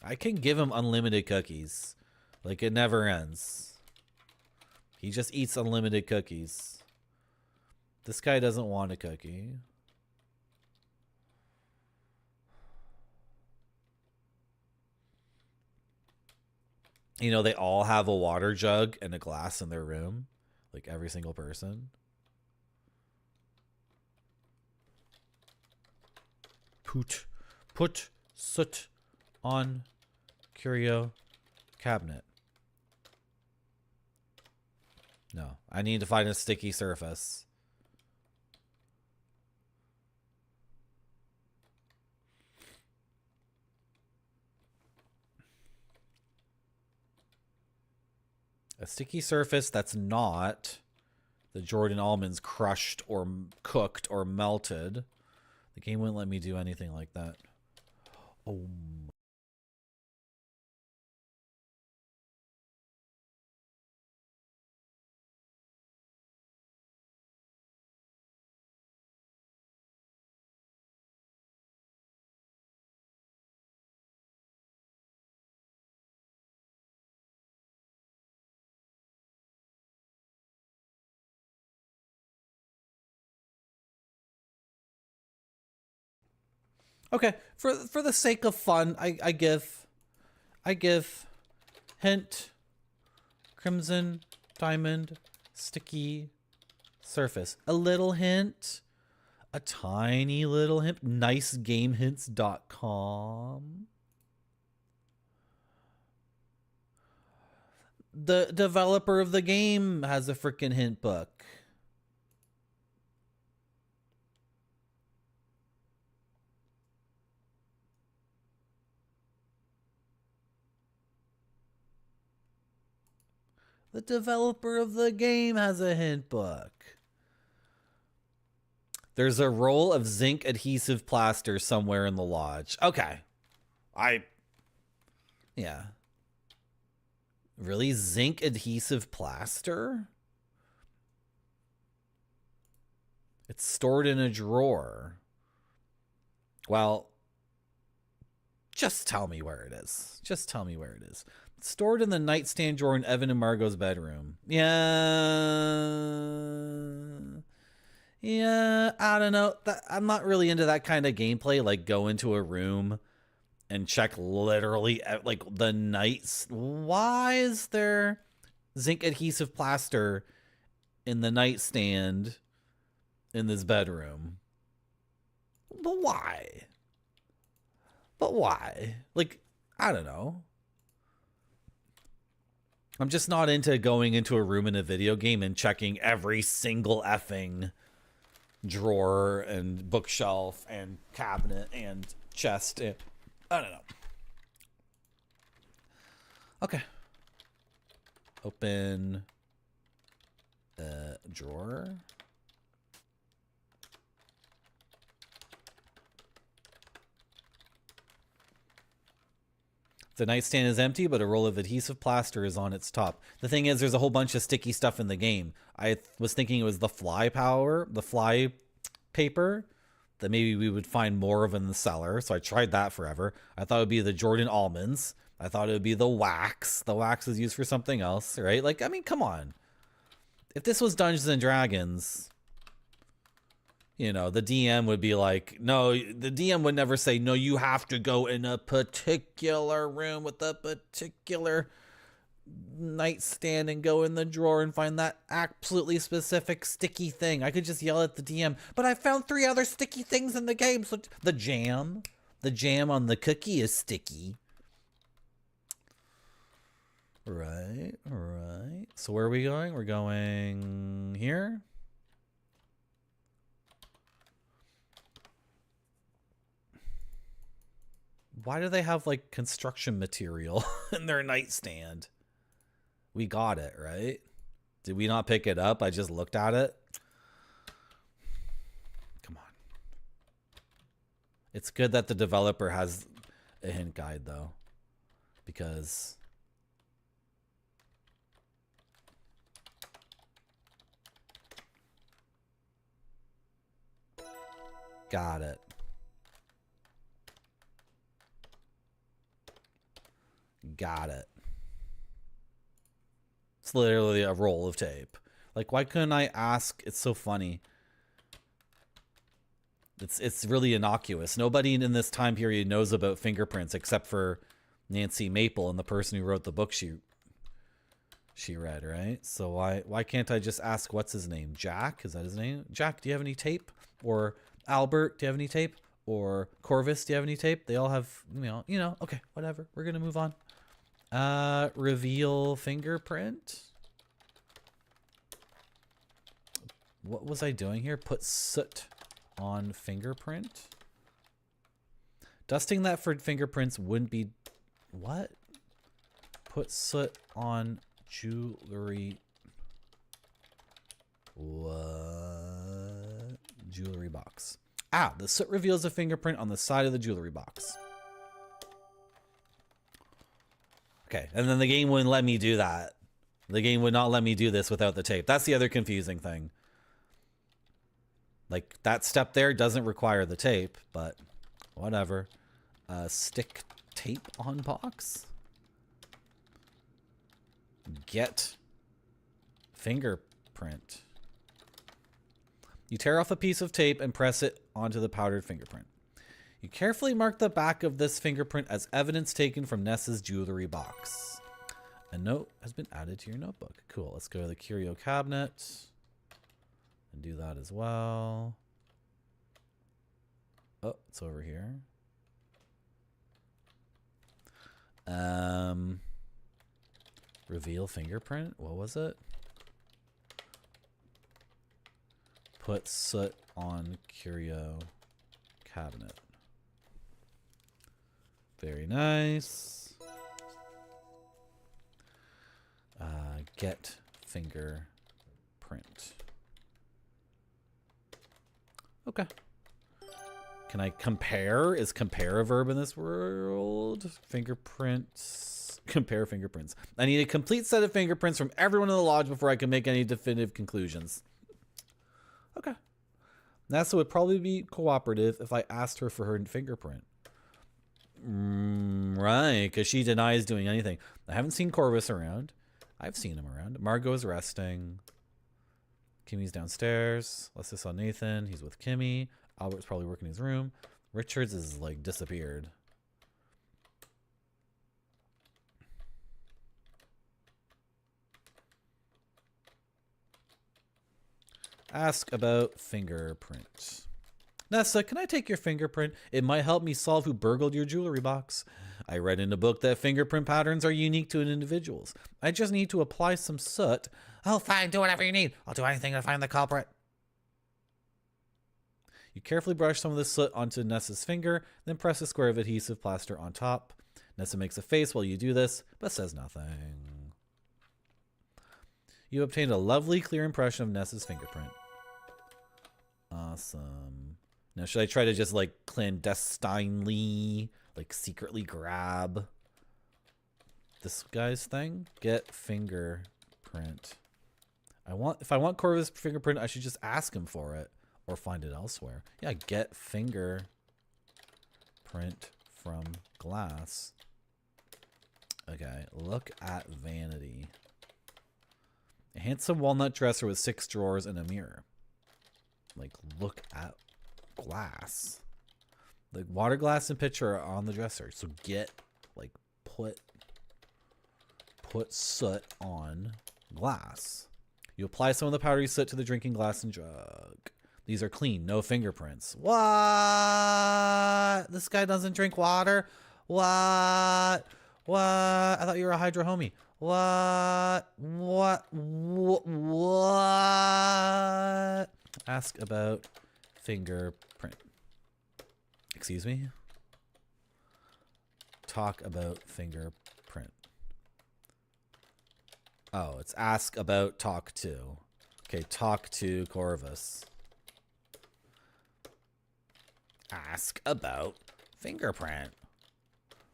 I can give him unlimited cookies. Like, it never ends. He just eats unlimited cookies. This guy doesn't want a cookie. You know, they all have a water jug and a glass in their room. Like, every single person. Put soot on curio cabinet. No, I need to find a sticky surface. A sticky surface that's not the Jordan almonds crushed or cooked or melted. The game wouldn't let me do anything like that. Oh. Okay, for the sake of fun, I give hint, crimson, diamond, sticky, surface. A little hint, a tiny little hint. Nicegamehints.com. The developer of the game has a freaking hint book. The developer of the game has a hint book. There's a roll of zinc adhesive plaster somewhere in the lodge. Okay. Yeah. Really? Zinc adhesive plaster? It's stored in a drawer. Well, just tell me where it is. Just tell me where it is. It's stored in the nightstand drawer in Evan and Margot's bedroom. Yeah, I don't know. I'm not really into that kind of gameplay, like go into a room and check literally like the nights. Why is there zinc adhesive plaster in the nightstand in this bedroom? But why? But why? Like, I don't know. I'm just not into going into a room in a video game and checking every single effing drawer and bookshelf and cabinet and chest. And, I don't know. Okay. Open a drawer. The nightstand is empty, but a roll of adhesive plaster is on its top. The thing is, there's a whole bunch of sticky stuff in the game. I was thinking it was the fly paper that maybe we would find more of in the cellar. So I tried that forever. I thought it would be the Jordan almonds. I thought it would be the wax. The wax is used for something else, right? Like, I mean, come on. If this was Dungeons and Dragons, you know, the DM would be like, no, the DM would never say, no, you have to go in a particular room with a particular nightstand and go in the drawer and find that absolutely specific sticky thing. I could just yell at the DM, but I found 3 other sticky things in the game. So the jam on the cookie is sticky. Right. So where are we going? We're going here. Why do they have like construction material in their nightstand? We got it, right? Did we not pick it up? I just looked at it. Come on. It's good that the developer has a hint guide though, because got it. Got it. It's literally a roll of tape. Like, why couldn't I ask? It's so funny. It's really innocuous. Nobody in this time period knows about fingerprints except for Nancy Maple and the person who wrote the book she read, right? So why can't I just ask what's his name? Jack? Is that his name? Jack, do you have any tape? Or Albert, do you have any tape? Or Corvus, do you have any tape? They all have, you know, okay, whatever. We're gonna move on. Reveal fingerprint. What was I doing here? Put soot on fingerprint. Dusting that for fingerprints wouldn't be... What? Put soot on jewelry. What? Jewelry box. Ah, the soot reveals a fingerprint on the side of the jewelry box. Okay, and then the game wouldn't let me do that. The game would not let me do this without the tape. That's the other confusing thing. Like, that step there doesn't require the tape, but whatever. Stick tape on box? Get fingerprint. You tear off a piece of tape and press it onto the powdered fingerprint. You carefully mark the back of this fingerprint as evidence taken from Ness's jewelry box. A note has been added to your notebook. Cool. Let's go to the curio cabinet and do that as well. Oh, it's over here. Reveal fingerprint. What was it? Put soot on curio cabinet. Very nice. Get fingerprint. Okay. Can I compare? Is compare a verb in this world? Fingerprints. Compare fingerprints. I need a complete set of fingerprints from everyone in the lodge before I can make any definitive conclusions. Okay. Nessa would probably be cooperative if I asked her for her fingerprint. Right, because she denies doing anything. I haven't seen Corvus around. I've seen him around. Margot's resting. Kimmy's downstairs. Let's just on Nathan. He's with Kimmy. Albert's probably working in his room. Richards is like disappeared. Ask about fingerprint. Nessa, can I take your fingerprint? It might help me solve who burgled your jewelry box. I read in a book that fingerprint patterns are unique to an individual's. I just need to apply some soot. Oh, fine. Do whatever you need. I'll do anything to find the culprit. You carefully brush some of the soot onto Nessa's finger, then press a square of adhesive plaster on top. Nessa makes a face while you do this, but says nothing. You obtained a lovely, clear impression of Nessa's fingerprint. Awesome. Now, should I try to just, like, clandestinely, like, secretly grab this guy's thing? Get fingerprint. If I want Corvus' fingerprint, I should just ask him for it or find it elsewhere. Yeah, get fingerprint from glass. Okay, look at vanity. A handsome walnut dresser with 6 drawers and a mirror. Like, look at glass. The water glass and pitcher are on the dresser. So get, like, put soot on glass. You apply some of the powdery soot to the drinking glass and jug. These are clean, no fingerprints. What? This guy doesn't drink water? What? What? I thought you were a hydro homie. What? Ask about fingerprint. Excuse me? Talk about fingerprint. Oh, it's ask about talk to. Okay, talk to Corvus. Ask about fingerprint.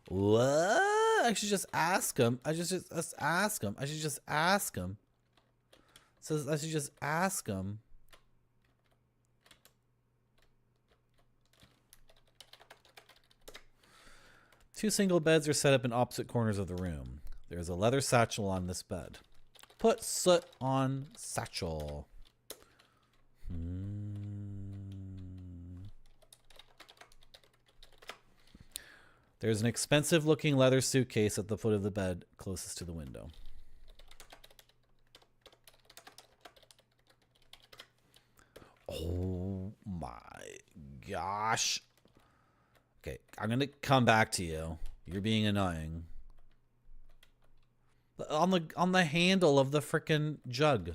What? I should just ask him. I should just ask him. I should just ask him. It says I should just ask him. Two single beds are set up in opposite corners of the room. There is a leather satchel on this bed. Put soot on satchel. There's an expensive looking leather suitcase at the foot of the bed closest to the window. Oh my gosh. Okay, I'm gonna come back to you. You're being annoying. On the handle of the frickin' jug.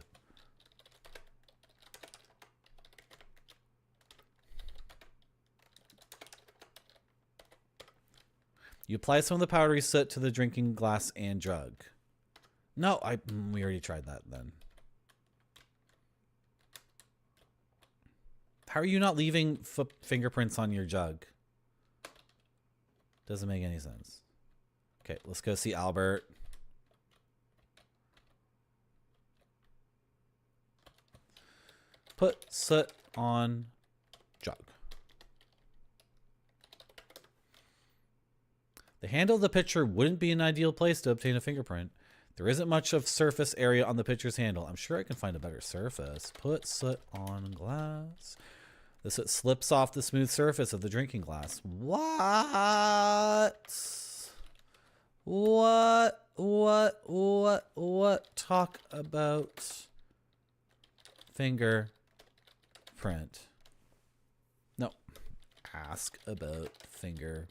You apply some of the powdery soot to the drinking glass and jug. No, we already tried that then. How are you not leaving fingerprints on your jug? Doesn't make any sense. Okay, let's go see Albert. Put soot on jug. The handle of the pitcher wouldn't be an ideal place to obtain a fingerprint. There isn't much of surface area on the pitcher's handle. I'm sure I can find a better surface. Put soot on glass. The soot slips off the smooth surface of the drinking glass. What? What? Talk about fingerprint. No. Ask about fingerprint.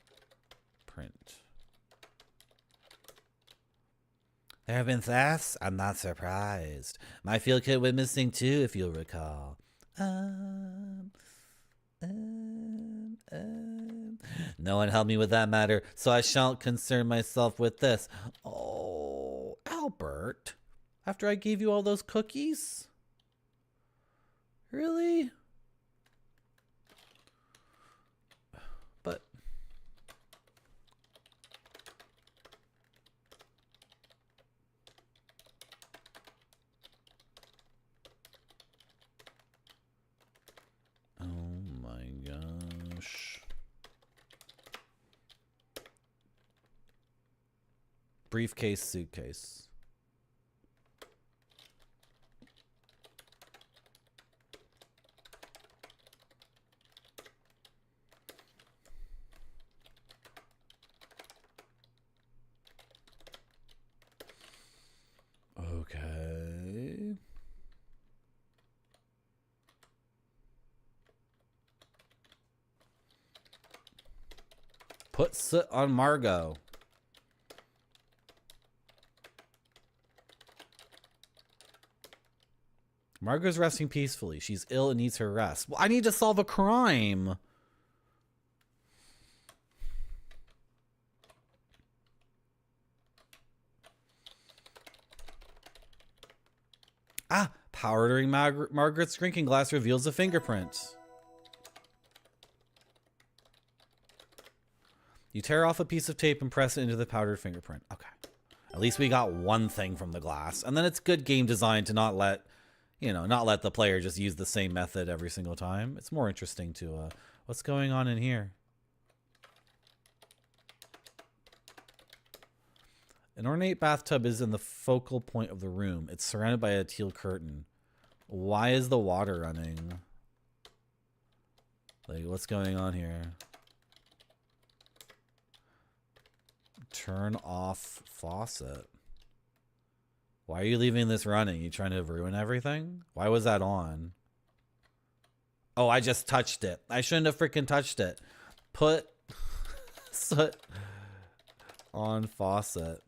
There have been thefts? I'm not surprised. My field kit went missing too, if you'll recall. No one helped me with that matter, so I shan't concern myself with this. Oh, Albert, after I gave you all those cookies? Really? But oh my gosh. Briefcase, suitcase. Okay. Put soot on Margot. Margot's resting peacefully. She's ill and needs her rest. Well, I need to solve a crime. Ah, powdering Margaret's drinking glass reveals a fingerprint. You tear off a piece of tape and press it into the powdered fingerprint. Okay. At least we got one thing from the glass. And then it's good game design to not let, you know, not let the player just use the same method every single time. It's more interesting to, what's going on in here? An ornate bathtub is in the focal point of the room. It's surrounded by a teal curtain. Why is the water running? Like, what's going on here? Turn off faucet. Why are you leaving this running? You trying to ruin everything? Why was that on? Oh, I just touched it. I shouldn't have freaking touched it. Put soot on faucet.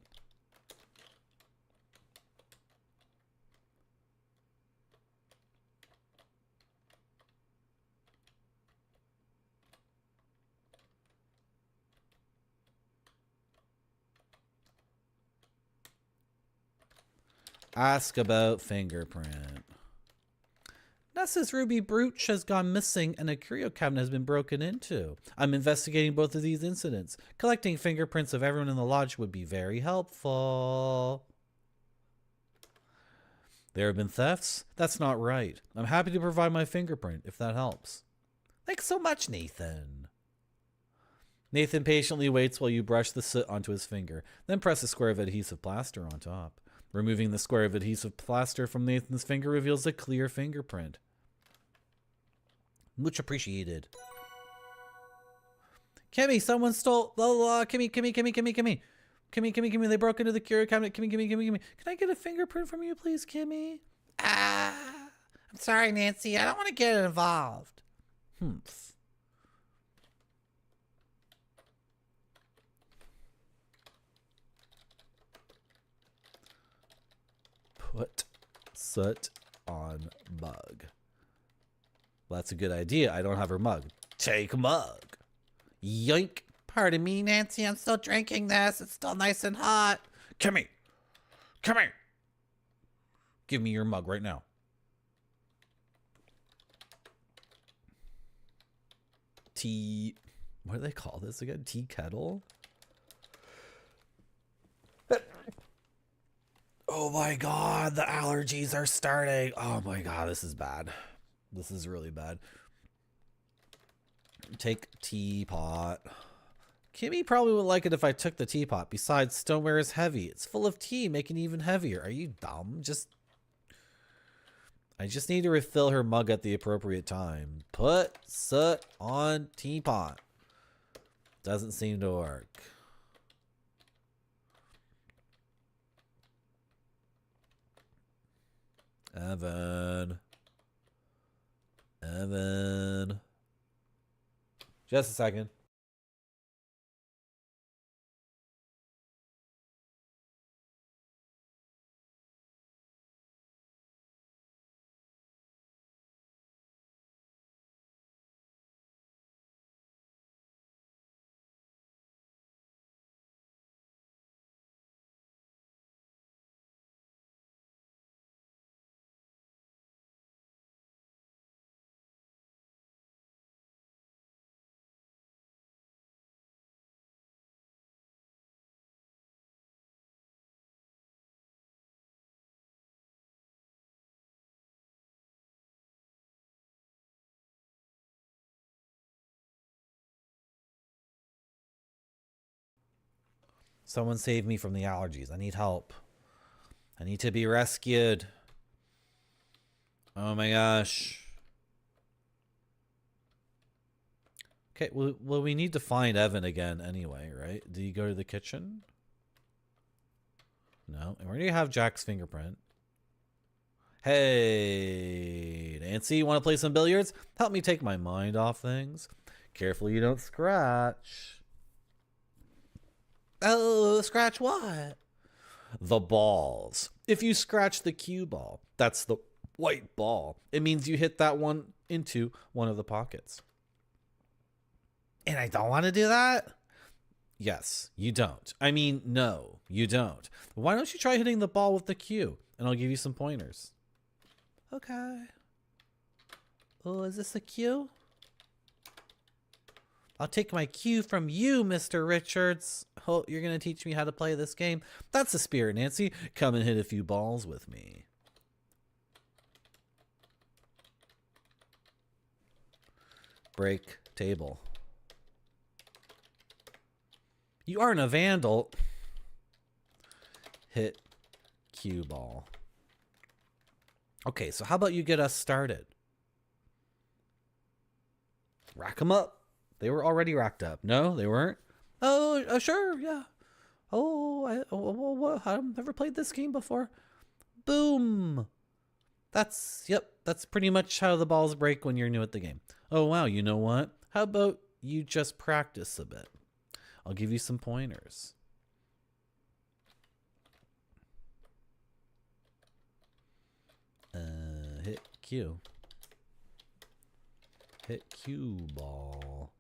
Ask about fingerprint. Nessa's ruby brooch has gone missing and a curio cabinet has been broken into. I'm investigating both of these incidents. Collecting fingerprints of everyone in the lodge would be very helpful. There have been thefts? That's not right. I'm happy to provide my fingerprint if that helps. Thanks so much, Nathan. Nathan patiently waits while you brush the soot onto his finger, then press a square of adhesive plaster on top. Removing the square of adhesive plaster from Nathan's finger reveals a clear fingerprint. Much appreciated. Kimmy, someone stole. Kimmy. They broke into the curio cabinet. Kimmy. Can I get a fingerprint from you, please, Kimmy? I'm sorry, Nancy. I don't want to get involved. Put soot on mug. Well, that's a good idea. I don't have her mug. Take mug. Yoink. Pardon me, Nancy. I'm still drinking this. It's still nice and hot. Kimmy. Give me your mug right now. Tea. What do they call this again? Tea kettle? Oh my god, the allergies are starting. Oh my god, this is bad. This is really bad. Take teapot. Kimmy probably would like it if I took the teapot. Besides, stoneware is heavy. It's full of tea, making it even heavier. Are you dumb? Just... I just need to refill her mug at the appropriate time. Put soot on teapot. Doesn't seem to work. Evan. Evan. Just a second. Someone save me from the allergies. I need help. I need to be rescued. Oh my gosh. Okay, well, we need to find Evan again anyway, right? Did he go to the kitchen? No. And where do you have Jack's fingerprint? Hey, Nancy, you want to play some billiards? Help me take my mind off things. Careful you don't scratch. Oh, scratch what? The balls. If you scratch the cue ball, that's the white ball. It means you hit that one into one of the pockets. And I don't want to do that? Yes, you don't. I mean, no, you don't. Why don't you try hitting the ball with the cue? And I'll give you some pointers. Okay. Oh, is this a cue? I'll take my cue from you, Mr. Richards. Oh, you're going to teach me how to play this game? That's the spirit, Nancy. Come and hit a few balls with me. Break table. You aren't a vandal. Hit cue ball. Okay, so how about you get us started? Rack them up. They were already racked up. No, they weren't. Oh, sure, yeah. I've never played this game before. Boom. Yep, that's pretty much how the balls break when you're new at the game. Oh, wow, you know what? How about you just practice a bit? I'll give you some pointers. Hit Q. Hit cue ball.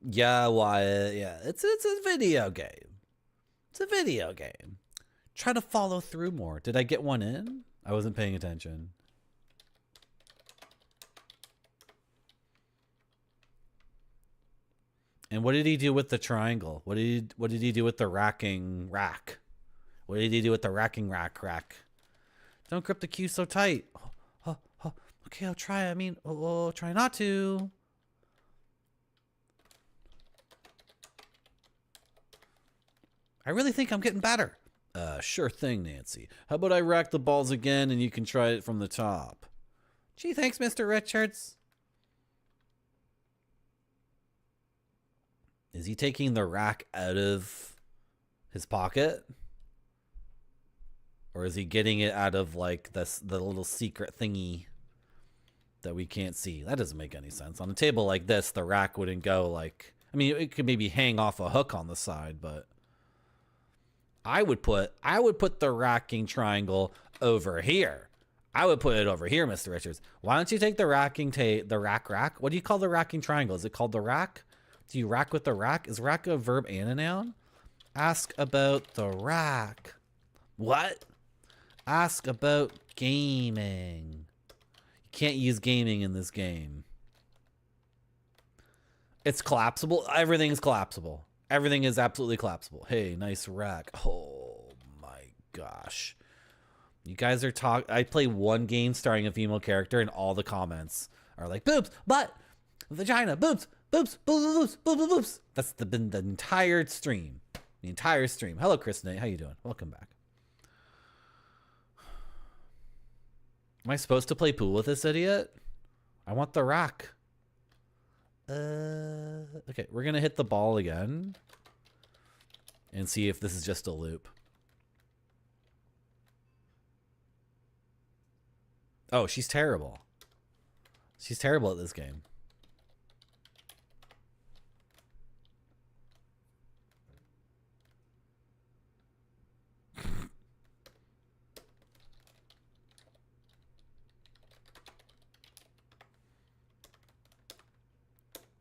Yeah, Wyatt. Yeah, it's a video game. It's a video game. Try to follow through more. Did I get one in? I wasn't paying attention. And what did he do with the triangle? What did he do with the racking rack? What did he do with the racking rack? Don't grip the cue so tight. Okay, I'll try. I mean, try not to. I really think I'm getting better. Sure thing, Nancy. How about I rack the balls again and you can try it from the top? Gee, thanks, Mr. Richards. Is he taking the rack out of his pocket? Or is he getting it out of like the little secret thingy that we can't see? That doesn't make any sense. On a table like this, the rack wouldn't go like, I mean, it could maybe hang off a hook on the side, but I would put the racking triangle over here. I would put it over here, Mr. Richards. Why don't you take the rack? What do you call the racking triangle? Is it called the rack? Do you rack with the rack? Is rack a verb and a noun? Ask about the rack. What? Ask about gaming. You can't use gaming in this game. It's collapsible. Everything is collapsible. Everything is absolutely collapsible. Hey, nice rack. Oh my gosh. You guys are I play one game starring a female character and all the comments are like, boobs, butt, vagina, boobs, boobs, boobs, boobs, boobs, boobs. That's been the entire stream. The entire stream. Hello, Chris Nate. How you doing? Welcome back. Am I supposed to play pool with this idiot? I want the rack. Okay, we're gonna hit the ball again and see if this is just a loop. Oh, she's terrible. She's terrible at this game.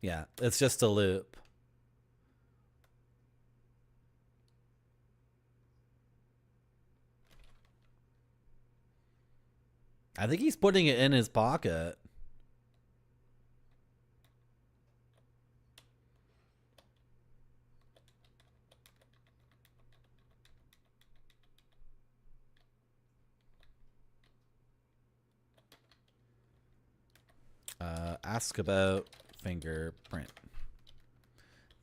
Yeah, it's just a loop. I think he's putting it in his pocket. Ask about fingerprint.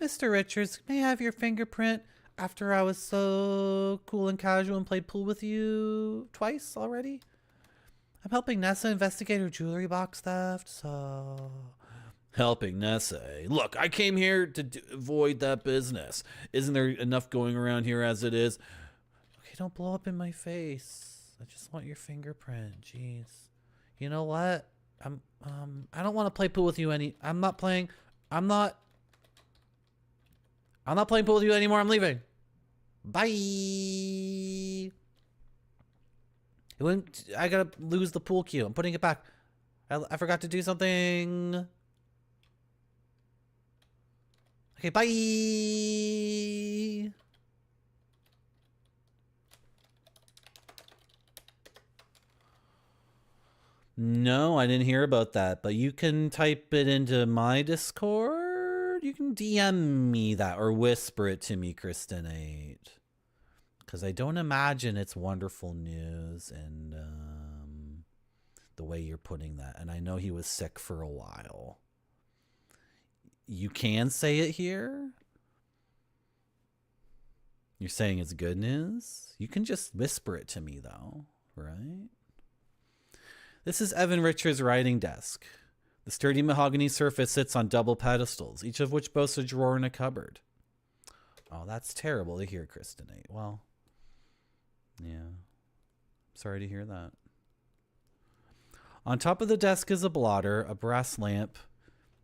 Mr. Richards, may I have your fingerprint after I was so cool and casual and played pool with you twice already? I'm helping Nessa investigate her jewelry box theft, so... Helping Nessa, eh? Look, I came here to avoid that business. Isn't there enough going around here as it is? Okay, don't blow up in my face. I just want your fingerprint, jeez. You know what? I don't want to play pool with you I'm not playing pool with you anymore. I'm leaving. Bye. I gotta lose the pool cue. I'm putting it back. I forgot to do something. Okay, bye. No, I didn't hear about that, but you can type it into my Discord. You can DM me that or whisper it to me, Kristen 8. Because I don't imagine it's wonderful news and the way you're putting that. And I know he was sick for a while. You can say it here. You're saying it's good news? You can just whisper it to me, though, right? This is Evan Richards' writing desk. The sturdy mahogany surface sits on double pedestals, each of which boasts a drawer and a cupboard. Oh, that's terrible to hear, Kristen 8. Well, yeah. Sorry to hear that. On top of the desk is a blotter, a brass lamp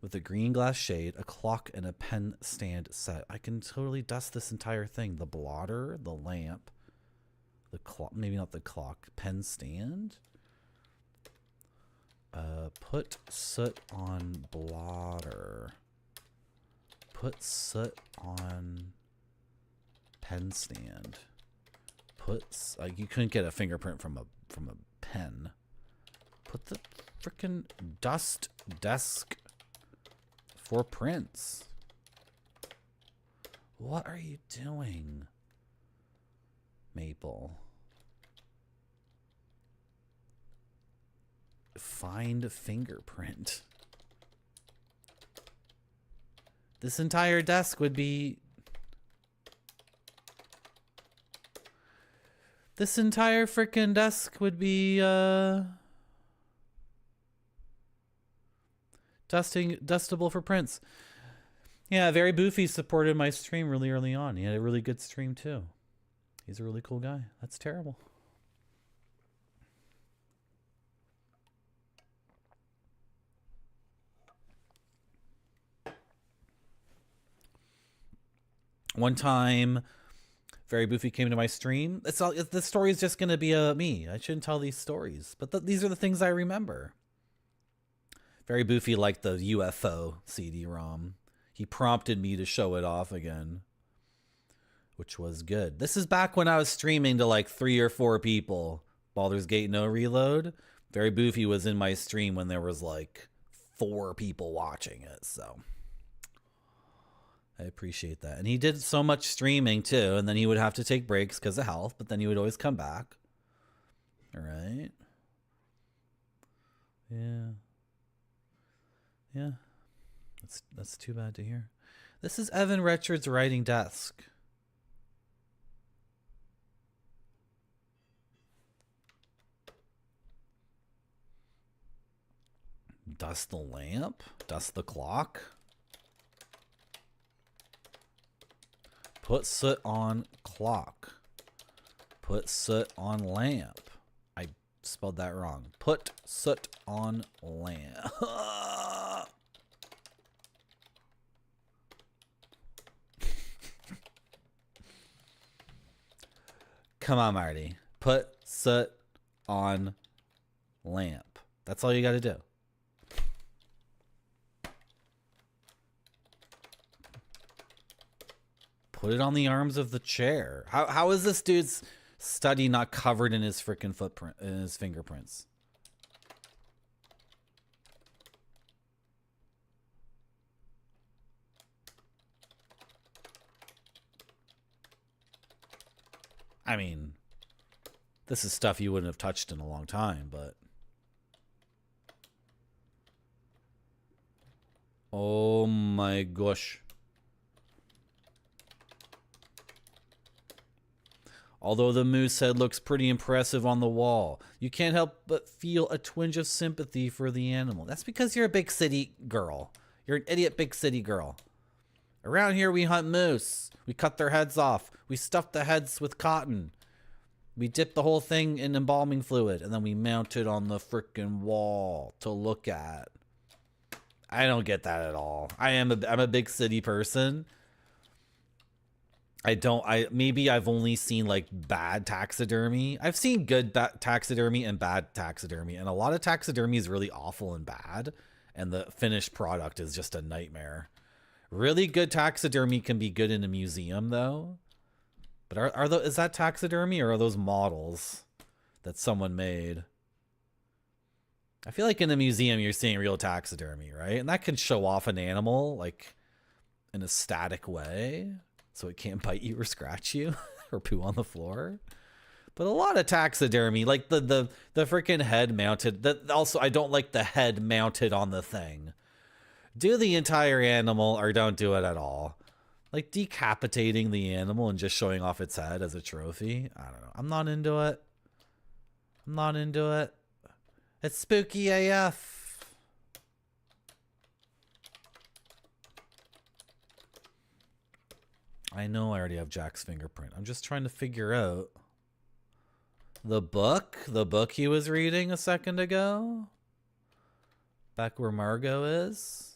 with a green glass shade, a clock, and a pen stand set. I can totally dust this entire thing. The blotter, the lamp, the clock, maybe not the clock, pen stand. Put soot on blotter. Put soot on pen stand. You couldn't get a fingerprint from a pen. Put the frickin' dust desk for prints. What are you doing, Maple? Find a fingerprint. This entire desk would be... This entire frickin' desk would be, dustable for prints. Yeah, Very Boofy supported my stream really early on. He had a really good stream, too. He's a really cool guy. That's terrible. One time, Very Boofy came to my stream. The story is just going to be me. I shouldn't tell these stories, but these are the things I remember. Very Boofy liked the UFO CD-ROM. He prompted me to show it off again, which was good. This is back when I was streaming to like 3 or 4 people. Baldur's Gate No Reload. Very Boofy was in my stream when there was like 4 people watching it, so... I appreciate that. And he did so much streaming too, and then he would have to take breaks because of health, but then he would always come back. All right. Yeah. Yeah. That's too bad to hear. This is Evan Richards' writing desk. Dust the lamp? Dust the clock? Put soot on clock. Put soot on lamp. I spelled that wrong. Put soot on lamp. Come on, Marty. Put soot on lamp. That's all you got to do. Put it on the arms of the chair. How is this dude's study not covered in his freaking footprint, in his fingerprints? I mean, this is stuff you wouldn't have touched in a long time, but... Oh my gosh. Although the moose head looks pretty impressive on the wall, you can't help but feel a twinge of sympathy for the animal. That's because you're a big city girl. You're an idiot big city girl. Around here we hunt moose. We cut their heads off. We stuff the heads with cotton. We dip the whole thing in embalming fluid, and then we mount it on the frickin' wall to look at. I don't get that at all. I'm a big city person. Maybe I've only seen like bad taxidermy. I've seen good taxidermy and bad taxidermy, and a lot of taxidermy is really awful and bad, and the finished product is just a nightmare. Really good taxidermy can be good in a museum though. But is that taxidermy or are those models that someone made? I feel like in a museum you're seeing real taxidermy, right? And that can show off an animal like in a static way, so it can't bite you or scratch you or poo on the floor. But a lot of taxidermy, like the freaking head mounted. Also, I don't like the head mounted on the thing. Do the entire animal or don't do it at all. Like decapitating the animal and just showing off its head as a trophy. I don't know. I'm not into it. I'm not into it. It's spooky AF. I know I already have Jack's fingerprint. I'm just trying to figure out the book he was reading a second ago. Back where Margot is.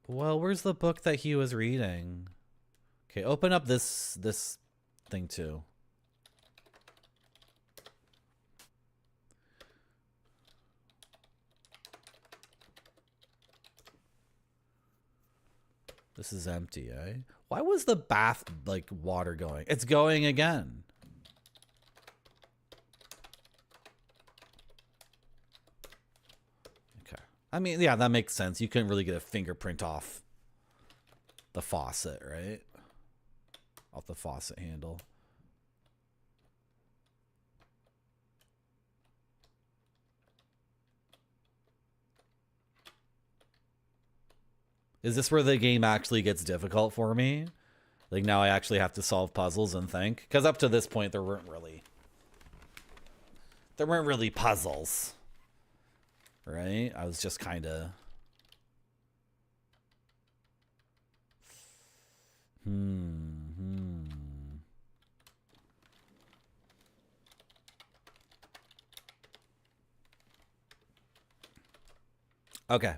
Well, where's the book that he was reading? Okay, open up this thing too. This is empty, eh? Why was the bath like water going? It's going again. I mean, yeah, that makes sense. You couldn't really get a fingerprint off the faucet, right? Off the faucet handle. Is this where the game actually gets difficult for me? Like now I actually have to solve puzzles and think? Because up to this point there weren't really puzzles. Right? I was just kind of... Okay.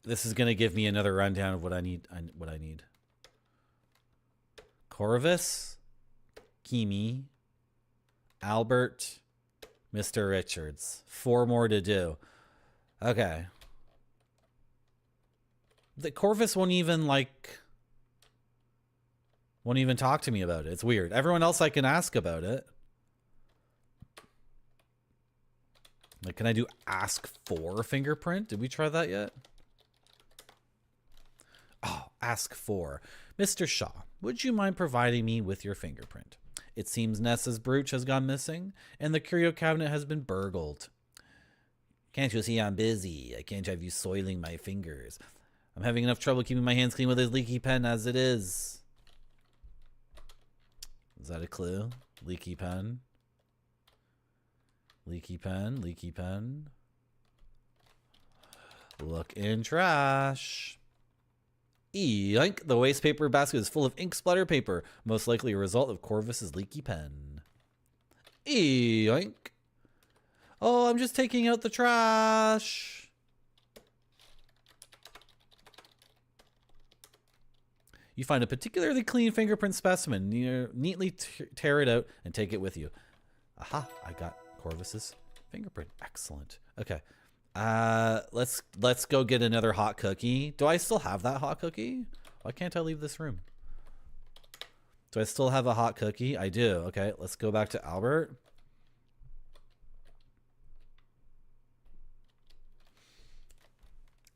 This is going to give me another rundown of what I need. Corvus, Kimi, Albert, Mr. Richards. 4 more to do. Okay. The Corvus won't even talk to me about it. It's weird. Everyone else I can ask about it. Like, can I do ask for fingerprint? Did we try that yet? Oh, ask for. Mr. Shaw, would you mind providing me with your fingerprint? It seems Nessa's brooch has gone missing, and the curio cabinet has been burgled. Can't you see I'm busy? I can't have you soiling my fingers. I'm having enough trouble keeping my hands clean with this leaky pen as it is. Is that a clue? Leaky pen. Leaky pen, leaky pen. Look in trash. Yoink. The waste paper basket is full of ink splatter paper, most likely a result of Corvus's leaky pen. Yoink. Oh, I'm just taking out the trash. You find a particularly clean fingerprint specimen. Neatly tear it out and take it with you. Aha, I got Corvus's fingerprint. Excellent. Okay. Let's go get another hot cookie. Do I still have that hot cookie? Why can't I leave this room? Do I still have a hot cookie? I do. Okay, let's go back to Albert.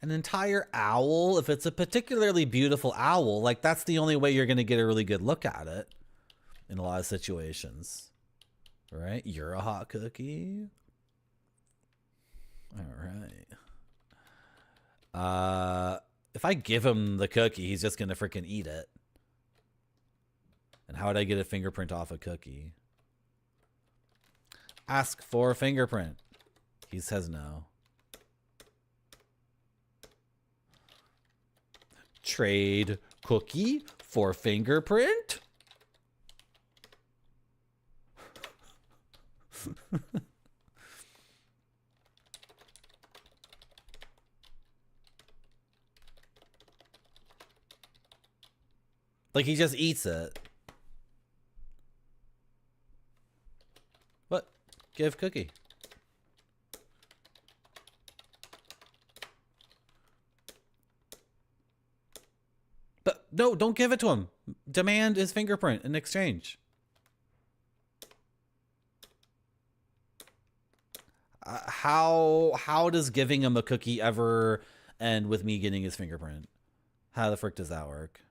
An entire owl? If it's a particularly beautiful owl, like that's the only way you're going to get a really good look at it in a lot of situations. Right? You're a hot cookie. All right. If I give him the cookie, he's just going to freaking eat it. And how would I get a fingerprint off a cookie? Ask for a fingerprint. He says no. Trade cookie for fingerprint? Like he just eats it. What? Give cookie. But no, don't give it to him. Demand his fingerprint in exchange. How does giving him a cookie ever end with me getting his fingerprint? How the frick does that work?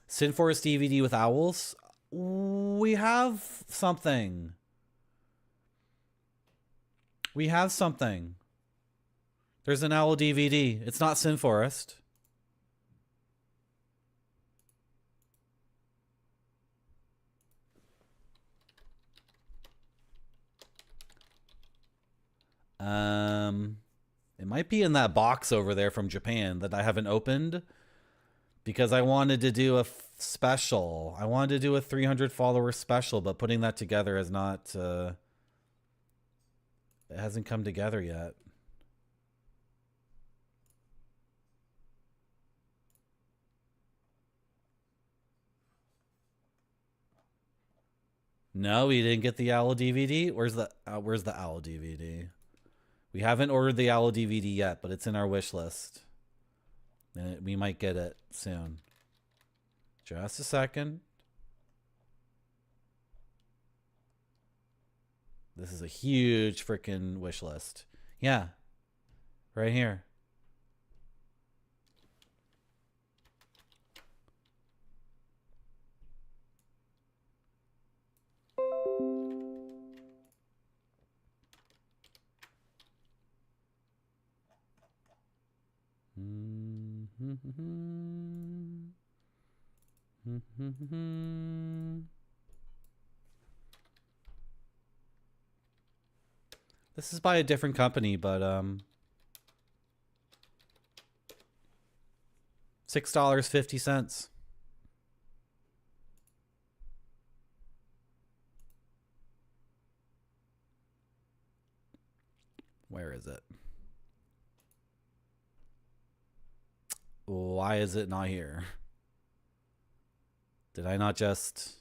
Sinforest DVD with owls? We have something. We have something. There's an owl DVD. It's not Sinforest. It might be in that box over there from Japan that I haven't opened because I wanted to do a special. I wanted to do a 300 follower special, but putting that together is not, it hasn't come together yet. No, we didn't get the owl DVD. Where's the owl DVD? We haven't ordered the owl DVD yet, but it's in our wish list. And we might get it soon. Just a second. This is a huge freaking wish list. Yeah. Right here. This is by a different company, but $6.50. Where is it? Why is it not here? Did I not just...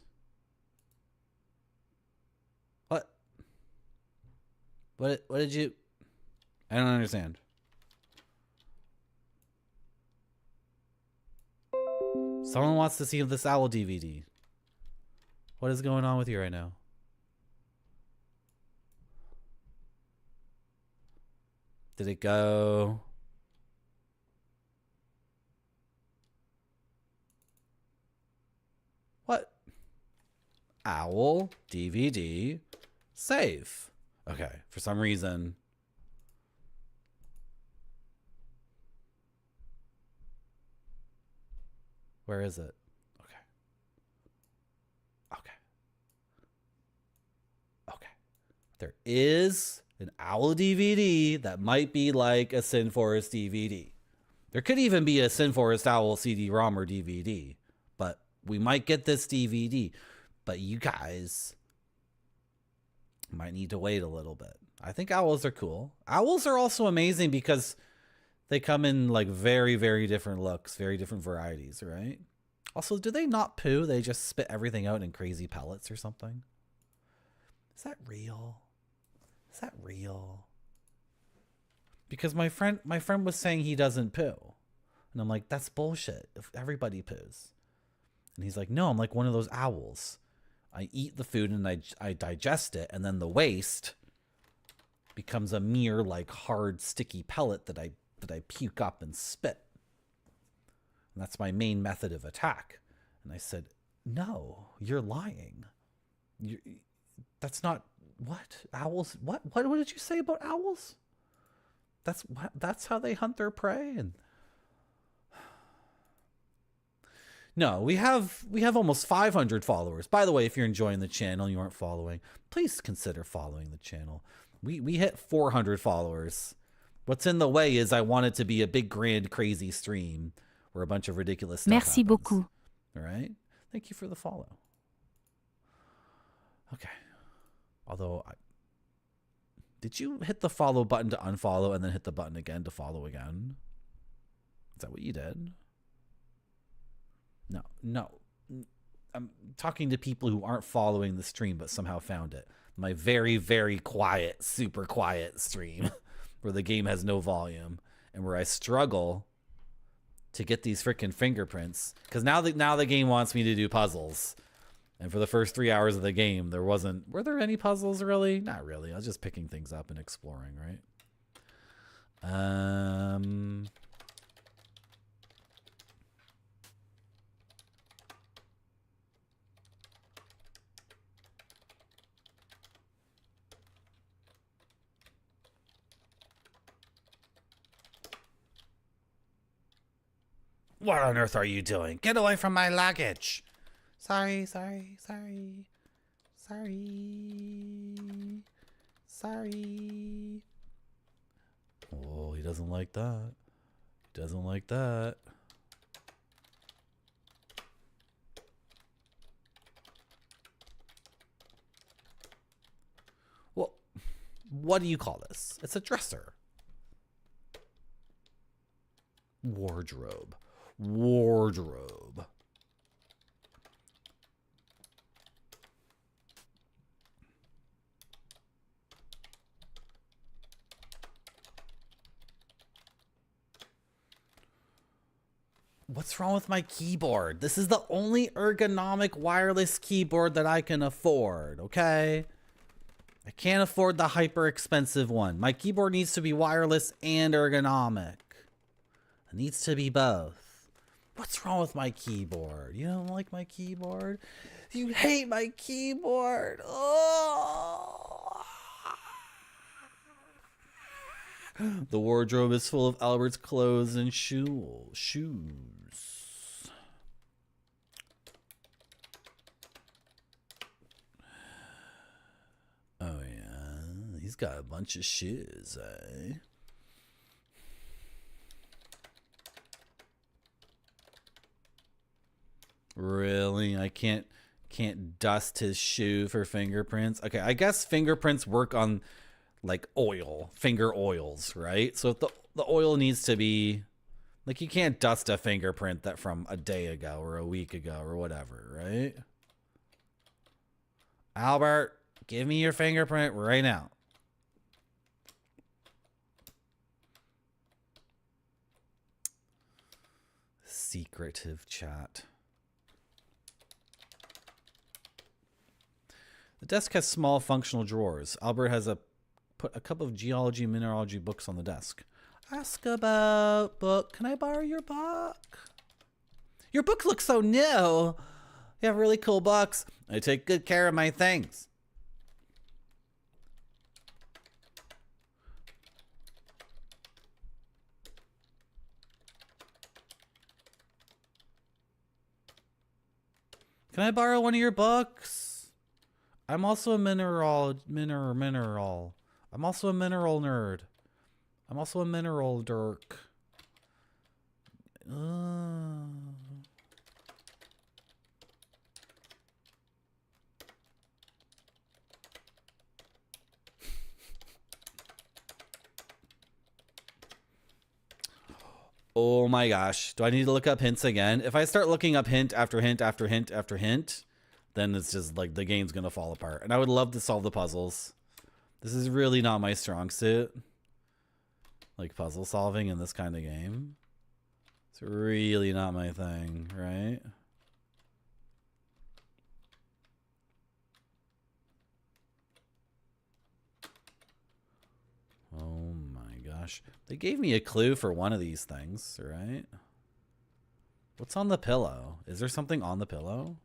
What did you... I don't understand. Someone wants to see this owl DVD. What is going on with you right now? Did it go... What? Owl DVD save. Okay, for some reason. Where is it? Okay. Okay. Okay. There is an Owl DVD that might be like a Sin Forest DVD. There could even be a Sin Forest Owl CD-ROM or DVD, but we might get this DVD. But you guys might need to wait a little bit. I think owls are cool. Owls are also amazing because they come in like very, very different looks, very different varieties, right? Also, do they not poo? They just spit everything out in crazy pellets or something? Is that real? Is that real? Because my friend was saying he doesn't poo. And I'm like, that's bullshit. If everybody poos. And he's like, no, I'm like one of those owls. I eat the food and I digest it, and then the waste becomes a mere like hard sticky pellet that I puke up and spit. And that's my main method of attack. And I said, no, you're lying. That's not what owls. What did you say about owls? That's how they hunt their prey. And no, we have almost 500 followers. By the way, if you're enjoying the channel and you aren't following, please consider following the channel. We hit 400 followers. What's in the way is I want it to be a big, grand, crazy stream where a bunch of ridiculous stuff Merci happens. beaucoup. All right? Thank you for the follow. Okay. Although, did you hit the follow button to unfollow and then hit the button again to follow again? Is that what you did? No. I'm talking to people who aren't following the stream but somehow found it. My very, very quiet, super quiet stream where the game has no volume and where I struggle to get these freaking fingerprints. Because now the game wants me to do puzzles. And for the first 3 hours of the game, were there any puzzles really? Not really. I was just picking things up and exploring, right? What on earth are you doing? Get away from my luggage. Sorry. Oh, he doesn't like that. He doesn't like that. Well, what do you call this? It's a dresser. Wardrobe. What's wrong with my keyboard? This is the only ergonomic wireless keyboard that I can afford, okay? I can't afford the hyper expensive one. My keyboard needs to be wireless and ergonomic. It needs to be both. What's wrong with my keyboard? You don't like my keyboard? You hate my keyboard. Oh. The wardrobe is full of Albert's clothes and shoes. Oh yeah, he's got a bunch of shoes, eh? Really? I can't dust his shoe for fingerprints. Okay, I guess fingerprints work on like finger oils, right? So if the oil needs to be like, you can't dust a fingerprint that from a day ago or a week ago or whatever, right? Albert, give me your fingerprint right now. Secretive chat. The desk has small functional drawers. Albert has put a couple of geology and mineralogy books on the desk. Ask about book. Can I borrow your book? Your book looks so new. You have really cool books. I take good care of my things. Can I borrow one of your books? I'm also a mineral. I'm also a mineral nerd. I'm also a mineral dork. Oh my gosh. Do I need to look up hints again? If I start looking up hint after hint after hint after hint, then it's just like the game's gonna fall apart. And I would love to solve the puzzles. This is really not my strong suit. Like puzzle solving in this kind of game. It's really not my thing, right? Oh my gosh. They gave me a clue for one of these things, right? What's on the pillow? Is there something on the pillow?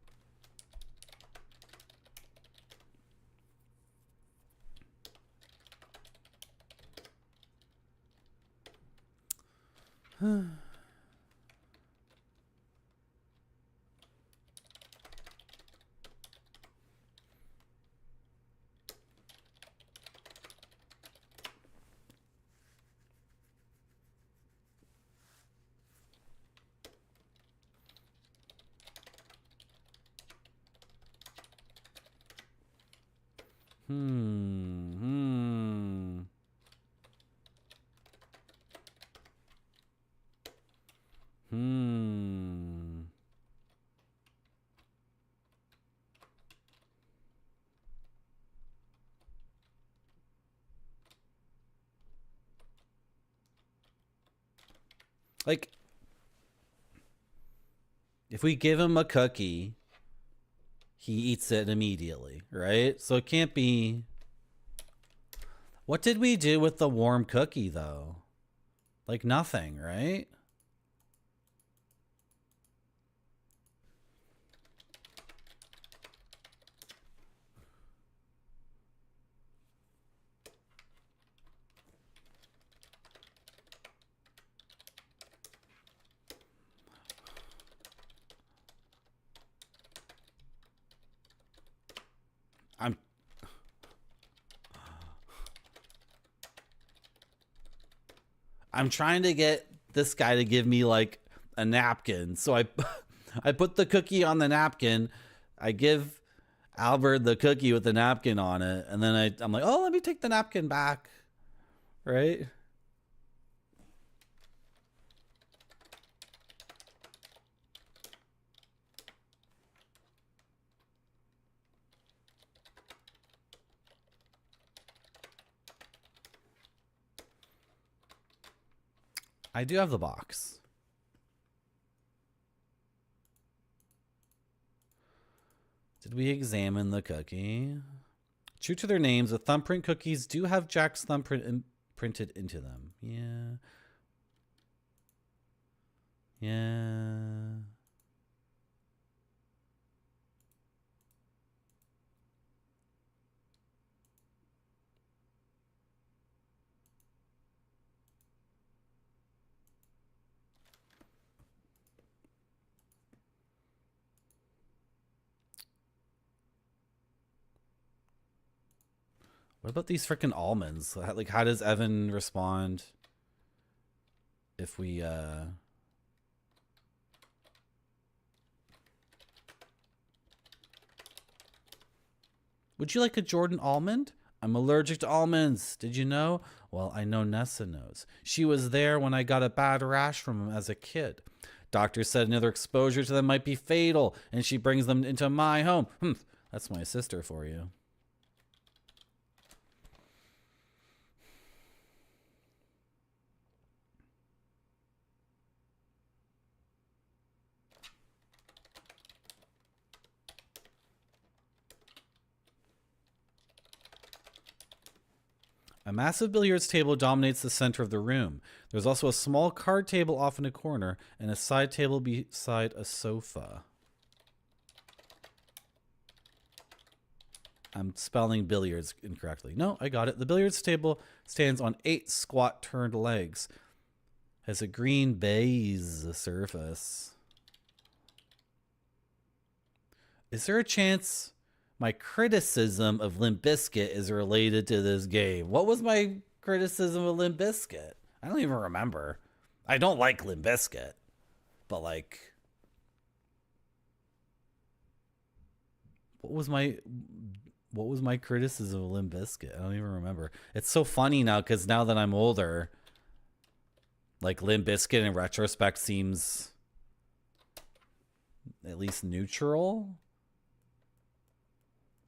Like, if we give him a cookie, he eats it immediately, right? So it can't be... What did we do with the warm cookie, though? Like nothing, right? I'm trying to get this guy to give me like a napkin. So I I put the cookie on the napkin. I give Albert the cookie with the napkin on it, and then I'm like, "Oh, let me take the napkin back." Right? I do have the box. Did we examine the cookie? True to their names, the thumbprint cookies do have Jack's thumbprint printed into them. Yeah. Yeah. What about these freaking almonds? Like, how does Evan respond if we, Would you like a Jordan almond? I'm allergic to almonds. Did you know? Well, I know Nessa knows. She was there when I got a bad rash from them as a kid. Doctor said another exposure to them might be fatal, and she brings them into my home. That's my sister for you. A massive billiards table dominates the center of the room. There's also a small card table off in a corner and a side table beside a sofa. I'm spelling billiards incorrectly. No, I got it. The billiards table stands on 8 squat turned legs. Has a green baize surface. Is there a chance my criticism of Limp Bizkit is related to this game? What was my criticism of Limp Bizkit? I don't even remember. I don't like Limp Bizkit, but like, what was my criticism of Limp Bizkit? I don't even remember. It's so funny now because now that I'm older, like Limp Bizkit in retrospect seems at least neutral.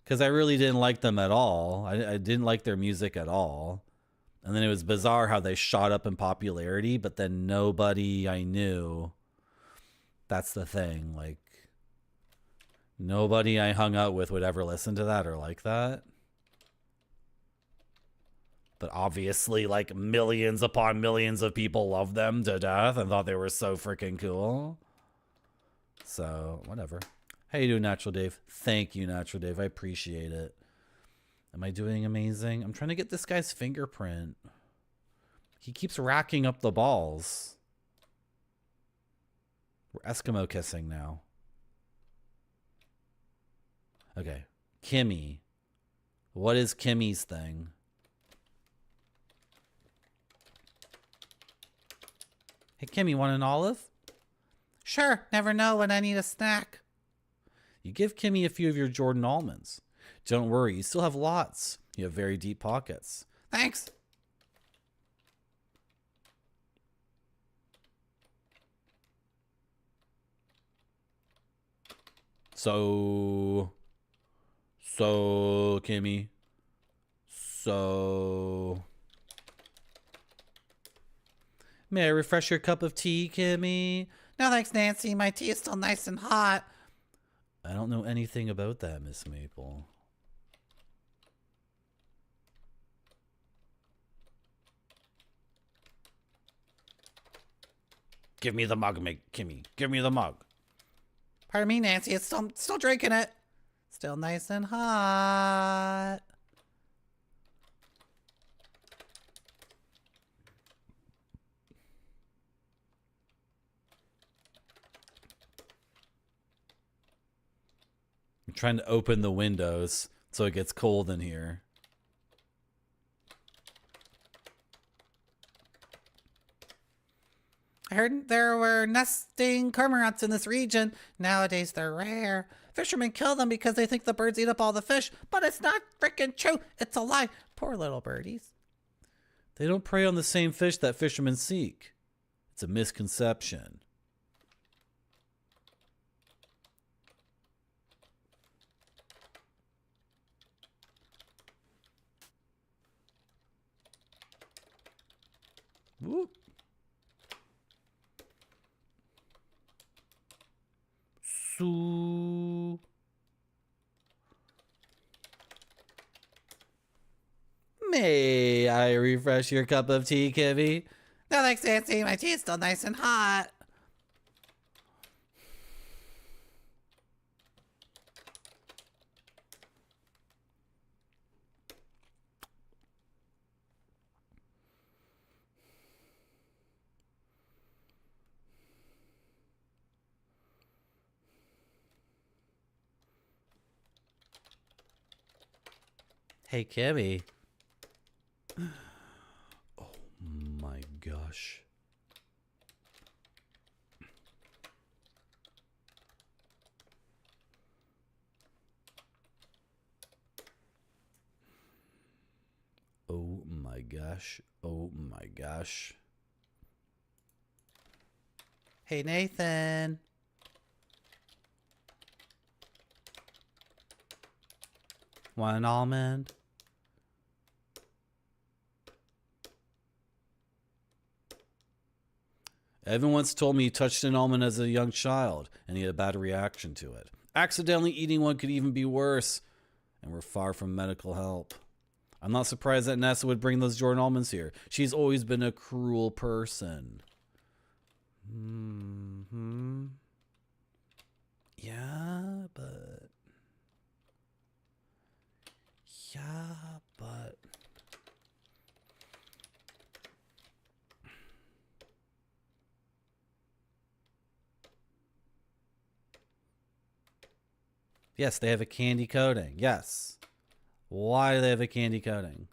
Because I really didn't like them at all. I didn't like their music at all. And then it was bizarre how they shot up in popularity, but then nobody I knew. That's the thing. Like, nobody I hung out with would ever listen to that or like that. But obviously, like, millions upon millions of people loved them to death and thought they were so freaking cool. So, whatever. How you doing, Natural Dave? Thank you, Natural Dave. I appreciate it. Am I doing amazing? I'm trying to get this guy's fingerprint. He keeps racking up the balls. We're Eskimo kissing now. Okay. Kimmy. What is Kimmy's thing? Hey, Kimmy, want an olive? Sure, never know when I need a snack. You give Kimmy a few of your Jordan almonds. Don't worry, you still have lots. You have very deep pockets. Thanks. So, Kimmy. May I refresh your cup of tea, Kimmy? No thanks, Nancy. My tea is still nice and hot. I don't know anything about that, Miss Maple. Give me the mug, Kimmy. Give me the mug. Pardon me, Nancy. It's still drinking it. Still nice and hot. I'm trying to open the windows so it gets cold in here. I heard there were nesting cormorants in this region. Nowadays they're rare. Fishermen kill them because they think the birds eat up all the fish, but it's not freaking true. It's a lie. Poor little birdies. They don't prey on the same fish that fishermen seek. It's a misconception. Whoop. So may I refresh your cup of tea, Kimmy? No thanks, Nancy. My tea is still nice and hot. Hey, Kimmy. Oh my gosh. Oh my gosh. Oh my gosh. Hey, Nathan. Want an almond? Evan once told me he touched an almond as a young child, and he had a bad reaction to it. Accidentally eating one could even be worse, and we're far from medical help. I'm not surprised that Nessa would bring those Jordan almonds here. She's always been a cruel person. Yeah, but... Yes, they have a candy coating. Yes. Why do they have a candy coating?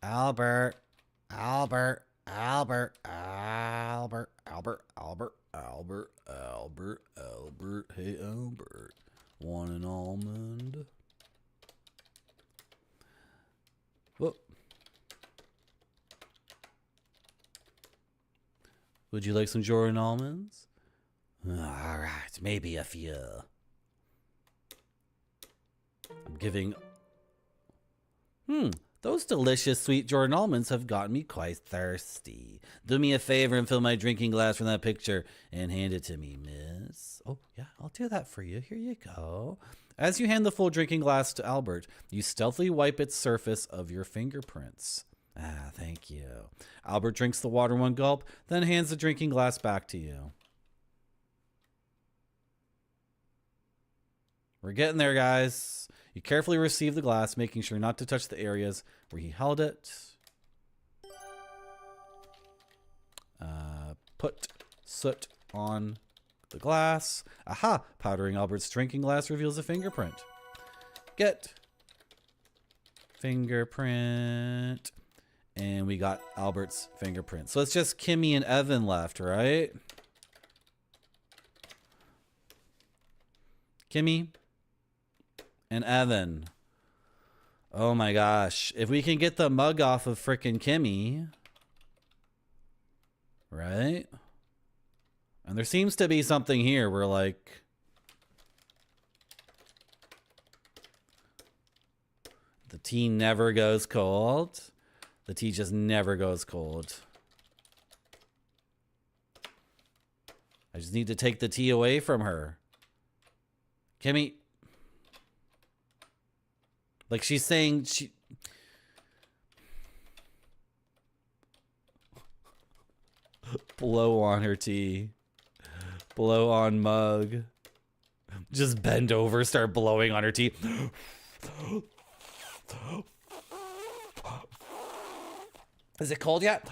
Albert. Albert. Albert. Albert. Albert. Albert. Albert. Albert. Albert. Hey, Albert. Want an almond? Whoop. Would you like some Jordan almonds? All right, maybe a few. I'm giving... Those delicious sweet Jordan almonds have gotten me quite thirsty. Do me a favor and fill my drinking glass from that picture and hand it to me, miss. Oh, yeah, I'll do that for you. Here you go. As you hand the full drinking glass to Albert, you stealthily wipe its surface of your fingerprints. Ah, thank you. Albert drinks the water one gulp, then hands the drinking glass back to you. We're getting there, guys. You carefully receive the glass, making sure not to touch the areas where he held it. Put soot on the glass. Aha! Powdering Albert's drinking glass reveals a fingerprint. Get fingerprint. And we got Albert's fingerprint. So it's just Kimmy and Evan left, right? Kimmy and Evan. Oh my gosh. If we can get the mug off of frickin' Kimmy. Right? And there seems to be something here where like... the tea never goes cold. The tea just never goes cold. I just need to take the tea away from her. Kimmy. Like she's saying she... Blow on her tea. Blow on mug. Just bend over, start blowing on her tea. Is it cold yet?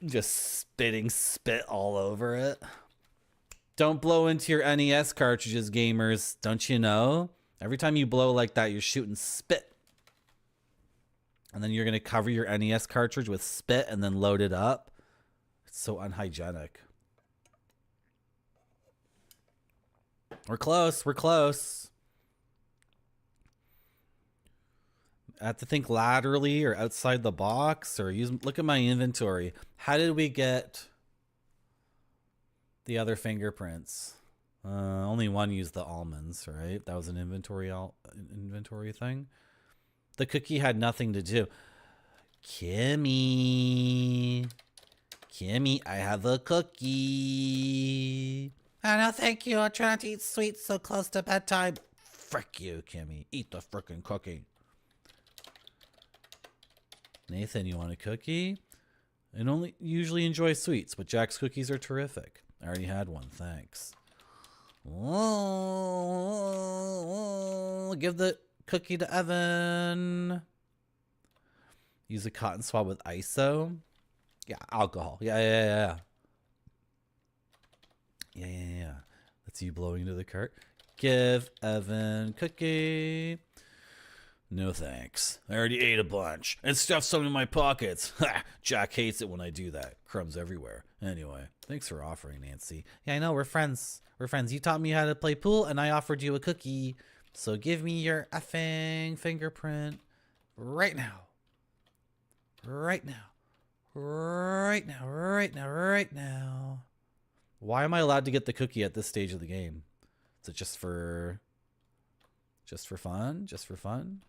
Just spitting spit all over it. Don't blow into your NES cartridges, gamers. Don't you know? Every time you blow like that, you're shooting spit. And then you're going to cover your NES cartridge with spit and then load it up. It's so unhygienic. We're close. We're close. I have to think laterally or outside the box or look at my inventory. How did we get the other fingerprints? Only one used the almonds, right? That was an inventory thing. The cookie had nothing to do. Kimmy, I have a cookie. Oh, no, thank you. I try not to eat sweets so close to bedtime. Frick you, Kimmy. Eat the frickin' cookie. Nathan, you want a cookie? I don't usually enjoy sweets, but Jack's cookies are terrific. I already had one, thanks. Give the cookie to Evan. Use a cotton swab with ISO. Yeah, alcohol. Yeah. That's you blowing into the cart. Give Evan cookie. No thanks. I already ate a bunch and stuffed some in my pockets. Ha! Jack hates it when I do that. Crumbs everywhere. Anyway, thanks for offering, Nancy. Yeah, I know. We're friends. We're friends. You taught me how to play pool and I offered you a cookie. So give me your effing fingerprint right now. Right now. Right now. Right now. Right now. Why am I allowed to get the cookie at this stage of the game? Is it just for fun? Just for fun?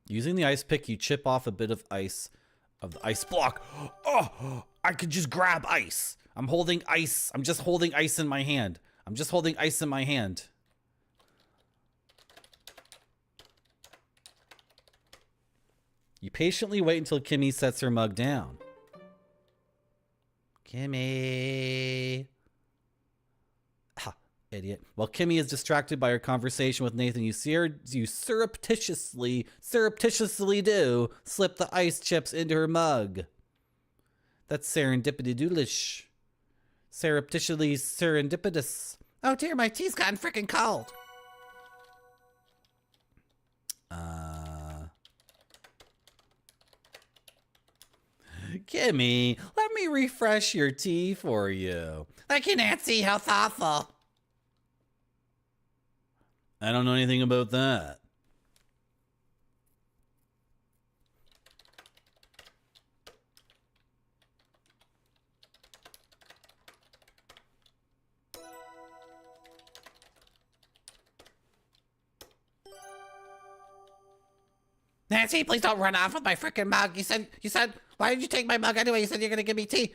Using the ice pick, you chip off a bit of ice of the ice block. Oh, I could just grab ice. I'm holding ice. I'm just holding ice in my hand. I'm just holding ice in my hand. You patiently wait until Kimmy sets her mug down. Kimmy. Ha, idiot. While Kimmy is distracted by her conversation with Nathan, you see her, you surreptitiously do slip the ice chips into her mug. That's serendipity-doolish. Surreptitiously serendipitous. Oh dear, my tea's gotten freaking cold. Kimmy, let me refresh your tea for you. Thank you, Nancy. How thoughtful. I don't know anything about that. Nancy, please don't run off with my freaking mug. You said, why did you take my mug anyway? You said you're gonna give me tea.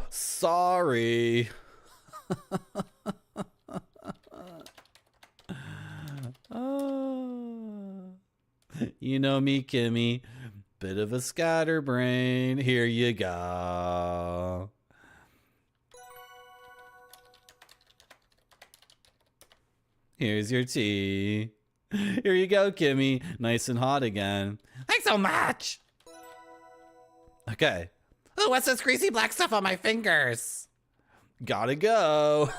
Sorry. You know me, Kimmy. Bit of a scatterbrain. Here you go. Here's your tea. Here you go, Kimmy. Nice and hot again. Thanks so much. Okay. Oh, what's this greasy black stuff on my fingers? Gotta go.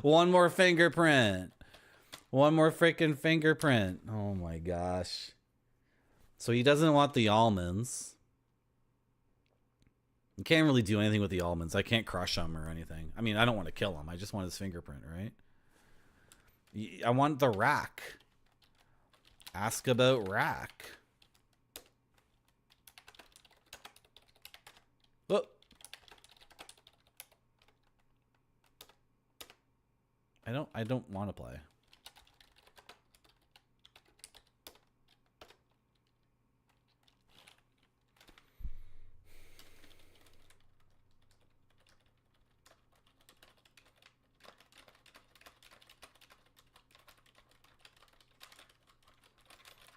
One more fingerprint. One more freaking fingerprint. Oh my gosh. So he doesn't want the almonds. You can't really do anything with the almonds. I can't crush them or anything. I mean, I don't want to kill him. I just want his fingerprint, right? I want the rack. Ask about rack. Oh. I don't want to play.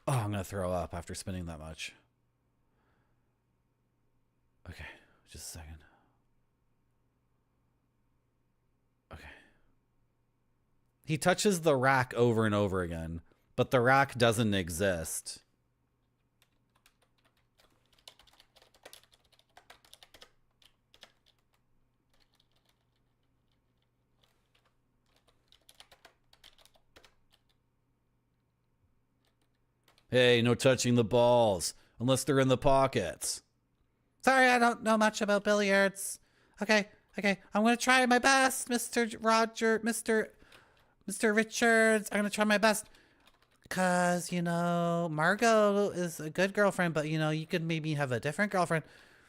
Oh, I'm gonna throw up after spinning that much. Okay, just a second. Okay. He touches the rack over and over again, but the rack doesn't exist. Hey, no touching the balls, unless they're in the pockets. Sorry, I don't know much about billiards. Okay, I'm gonna try my best, Mr. Roger, Mr. Richards. I'm gonna try my best. Cause, you know, Margot is a good girlfriend, but, you know, you could maybe have a different girlfriend.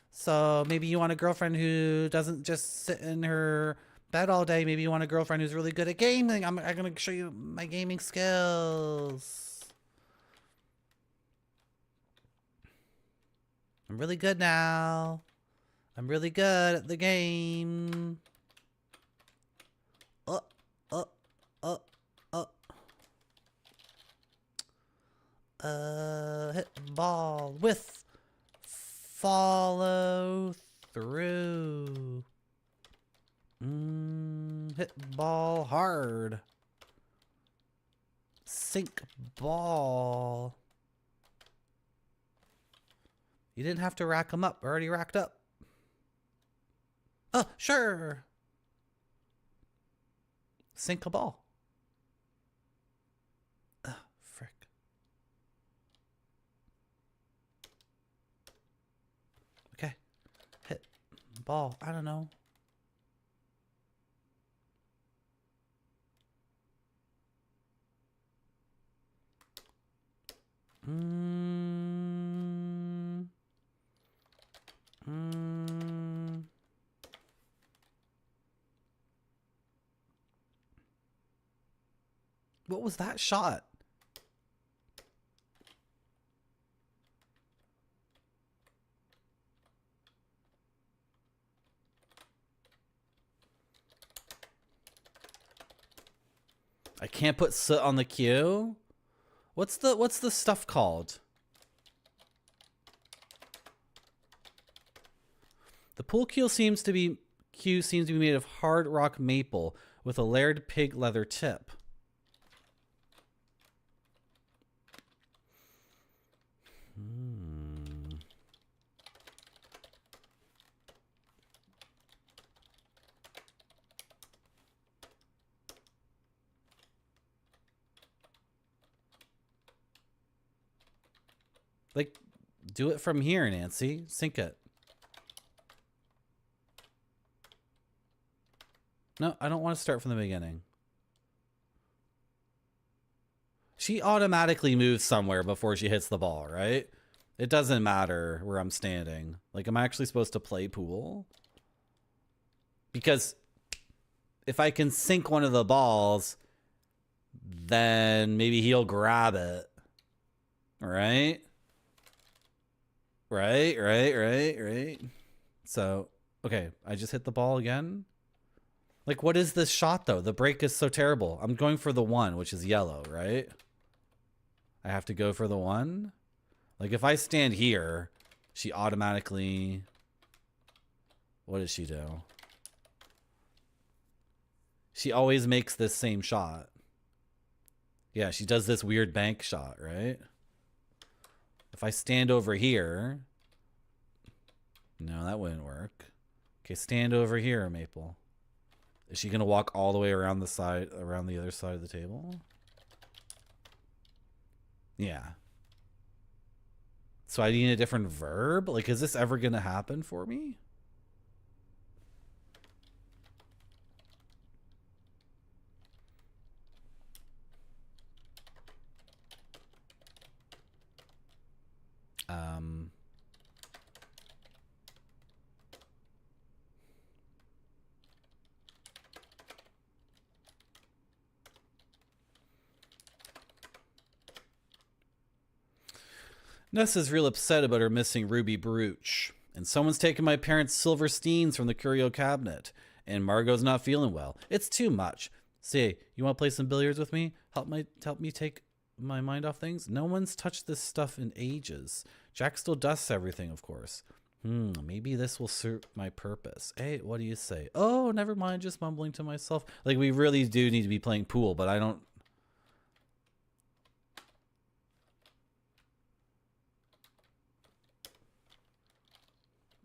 So maybe you want a girlfriend who doesn't just sit in her bed all day. Maybe you want a girlfriend who's really good at gaming. I'm gonna show you my gaming skills. I'm really good now. I'm really good at the game. Hit ball with follow through. Hit ball hard. Sink ball. You didn't have to rack them up. Already racked up. Oh, sure. Sink a ball. Frick. Okay. Hit ball. I don't know. What was that shot? I can't put soot on the queue? What's the stuff called? The pool cue seems to be made of hard rock maple with a layered pig leather tip. Like, do it from here, Nancy. Sync it. No, I don't want to start from the beginning. She automatically moves somewhere before she hits the ball, right? It doesn't matter where I'm standing. Like, am I actually supposed to play pool? Because if I can sink one of the balls, then maybe he'll grab it. Right? Right. So, okay, I just hit the ball again. Like, what is this shot, though? The break is so terrible. I'm going for the 1, which is yellow, right? I have to go for the 1? Like, if I stand here, she automatically... What does she do? She always makes this same shot. Yeah, she does this weird bank shot, right? If I stand over here... No, that wouldn't work. Okay, stand over here, Maple. Is she gonna walk all the way around the side, around the other side of the table? Yeah. So I need a different verb? Like, is this ever gonna happen for me? Nessa's real upset about her missing ruby brooch. And someone's taken my parents' silver steens from the curio cabinet. And Margot's not feeling well. It's too much. Say, you want to play some billiards with me? Help me take my mind off things? No one's touched this stuff in ages. Jack still dusts everything, of course. Maybe this will serve my purpose. Hey, what do you say? Oh, never mind, just mumbling to myself. Like, we really do need to be playing pool, but I don't...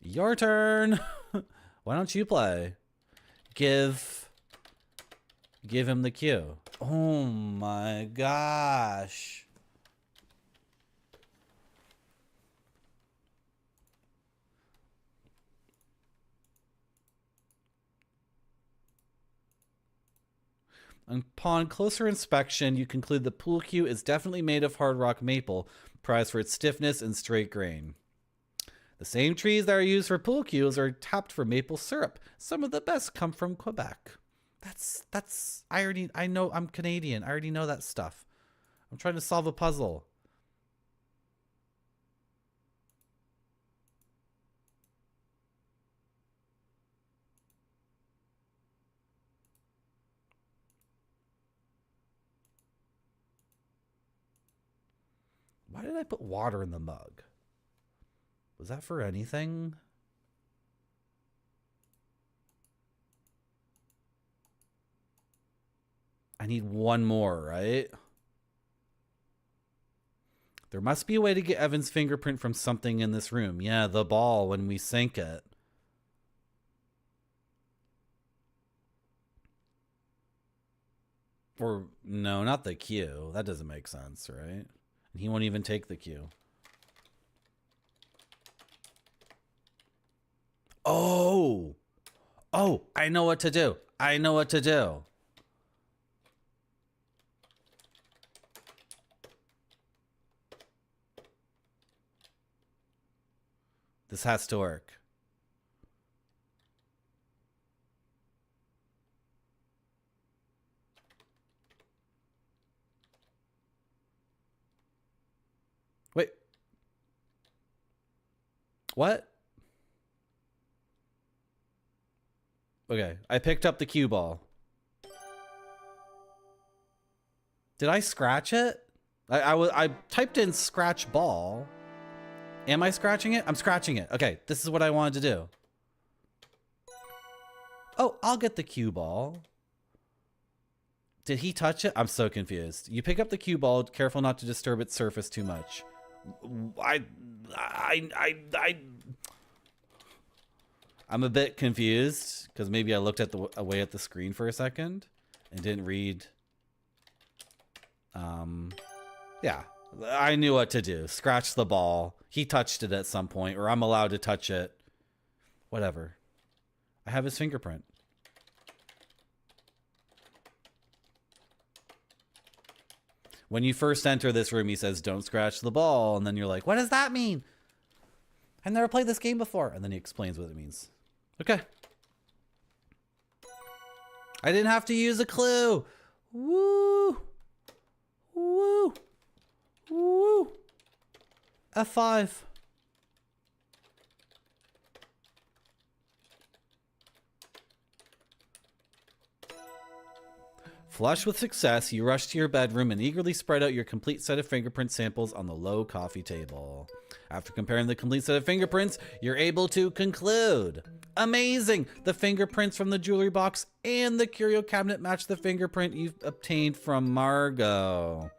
Your turn. Why don't you play? Give him the cue. Oh my gosh. Upon closer inspection, you conclude the pool cue is definitely made of hard rock maple, prized for its stiffness and straight grain. The same trees that are used for pool cues are tapped for maple syrup. Some of the best come from Quebec. I know, I'm Canadian. I already know that stuff. I'm trying to solve a puzzle. Why did I put water in the mug? Was that for anything? I need one more, right? There must be a way to get Evan's fingerprint from something in this room. Yeah, the ball when we sink it. Or, no, not the cue. That doesn't make sense, right? And he won't even take the cue. Oh, I know what to do. I know what to do. This has to work. Wait. What? Okay, I picked up the cue ball. Did I scratch it? I typed in scratch ball. Am I scratching it? I'm scratching it. Okay, this is what I wanted to do. Oh, I'll get the cue ball. Did he touch it? I'm so confused. You pick up the cue ball, careful not to disturb its surface too much. I'm a bit confused because maybe I looked away at the screen for a second and didn't read. Yeah, I knew what to do. Scratch the ball. He touched it at some point, or I'm allowed to touch it. Whatever. I have his fingerprint. When you first enter this room, he says, don't scratch the ball. And then you're like, what does that mean? I've never played this game before. And then he explains what it means. Okay. I didn't have to use a clue. Woo. Woo. Woo. F5. Flush with success, you rush to your bedroom and eagerly spread out your complete set of fingerprint samples on the low coffee table. After comparing the complete set of fingerprints, you're able to conclude. Amazing! The fingerprints from the jewelry box and the curio cabinet match the fingerprint you've obtained from Margot,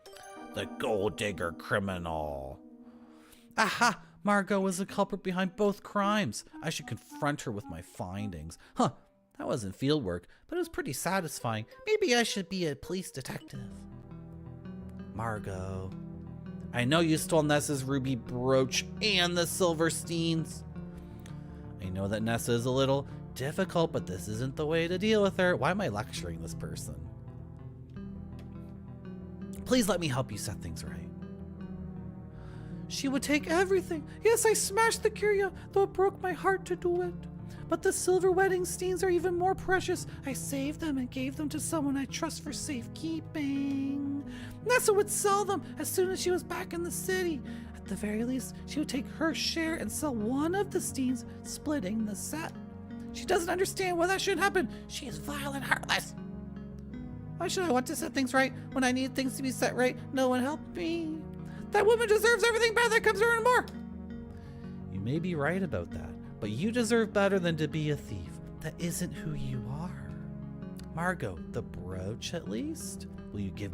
the gold digger criminal. Aha! Margot was the culprit behind both crimes. I should confront her with my findings. Huh. That wasn't field work, but it was pretty satisfying. Maybe I should be a police detective. Margot. I know you stole Nessa's ruby brooch and the Silversteins. I know that Nessa is a little difficult, but this isn't the way to deal with her. Why am I lecturing this person? Please let me help you set things right. She would take everything. Yes, I smashed the curio, though it broke my heart to do it. But the silver wedding steins are even more precious. I saved them and gave them to someone I trust for safekeeping. Nessa would sell them as soon as she was back in the city. At the very least, she would take her share and sell one of the steins, splitting the set. She doesn't understand why that shouldn't happen. She is vile and heartless. Why should I want to set things right when I need things to be set right? No one helped me. That woman deserves everything bad that comes to her and more. You may be right about that. But you deserve better than to be a thief. That isn't who you are. Margot, the brooch at least? Will you give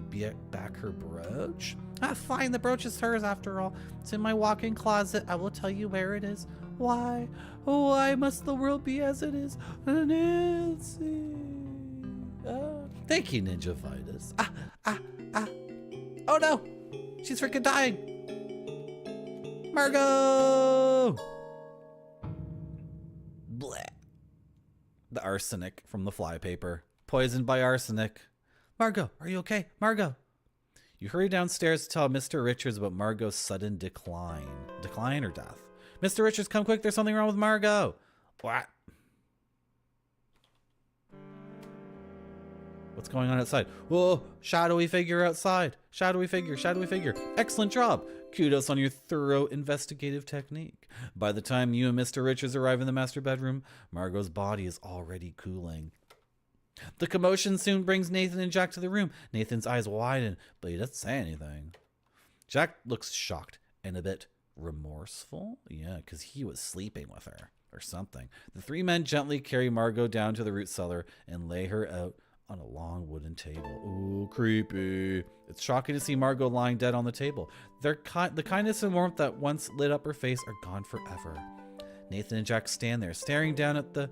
back her brooch? Ah, fine, the brooch is hers after all. It's in my walk-in closet. I will tell you where it is. Why? Oh, why must the world be as it is? Nancy. Thank you, Ninja Vitus. Oh no! She's freaking dying! Margot! Blech. The arsenic from the flypaper. Poisoned by arsenic. Margot, are you okay? Margot. You hurry downstairs to tell Mr. Richards about Margot's sudden decline. Decline or death? Mr. Richards, come quick. There's something wrong with Margot. What? What's going on outside? Whoa, shadowy figure outside. Shadowy figure, shadowy figure. Excellent job. Kudos on your thorough investigative technique. By the time you and Mr. Richards arrive in the master bedroom, Margot's body is already cooling. The commotion soon brings Nathan and Jack to the room. Nathan's eyes widen, but he doesn't say anything. Jack looks shocked and a bit remorseful. Yeah, because he was sleeping with her or something. The three men gently carry Margot down to the root cellar and lay her out on a long wooden table. Ooh, creepy. It's shocking to see Margot lying dead on the table. The kindness and warmth that once lit up her face are gone forever. Nathan and Jack stand there, staring down at the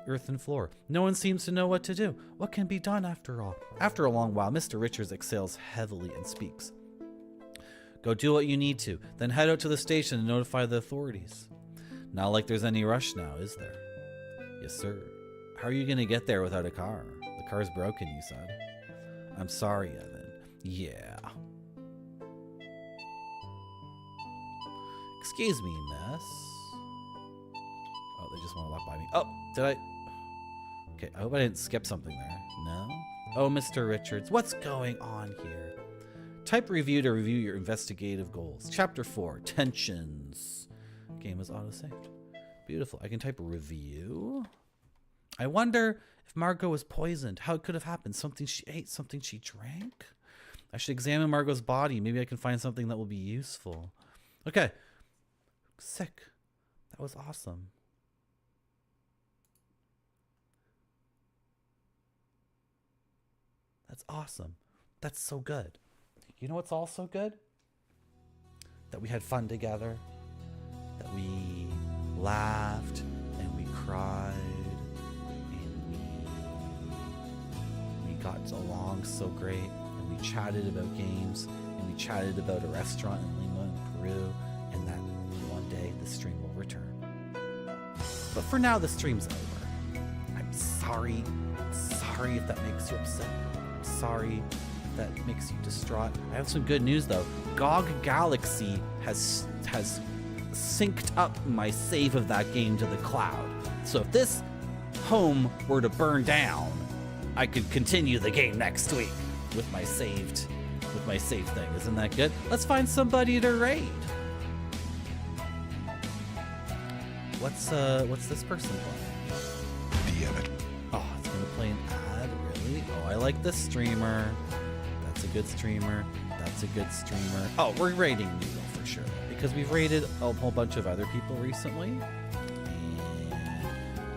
earthen floor. No one seems to know what to do. What can be done after all? After a long while, Mr. Richards exhales heavily and speaks. Go do what you need to, then head out to the station and notify the authorities. Not like there's any rush now, is there? Yes, sir. How are you going to get there without a car? The car's broken, you said. I'm sorry, Evan. Yeah. Excuse me, miss. Oh, they just want to walk by me. Oh, did I? Okay, I hope I didn't skip something there. No? Oh, Mr. Richards, what's going on here? Type review to review your investigative goals. Chapter 4, Tensions. Game is auto-saved. Beautiful. I can type review. I wonder if Margot was poisoned. How it could have happened. Something she ate, something she drank. I should examine Margot's body. Maybe I can find something that will be useful. Okay. Sick. That was awesome. That's awesome. That's so good. You know what's also good? That we had fun together. That we laughed and we cried and we got along so great, and we chatted about games, and we chatted about a restaurant in Lima in Peru, and that one day the stream will return. But for now, the stream's over. I'm sorry. Sorry if that makes you upset. I'm sorry if that makes you distraught. I have some good news though. GOG Galaxy has synced up my save of that game to the cloud. So if this home were to burn down, I could continue the game next week with my save thing. Isn't that good? Let's find somebody to raid. What's this person playing? DM it. Oh, it's gonna play an ad, really? Oh, I like this streamer. That's a good streamer. That's a good streamer. Oh, we're raiding Noodle for sure, because we've raided a whole bunch of other people recently. And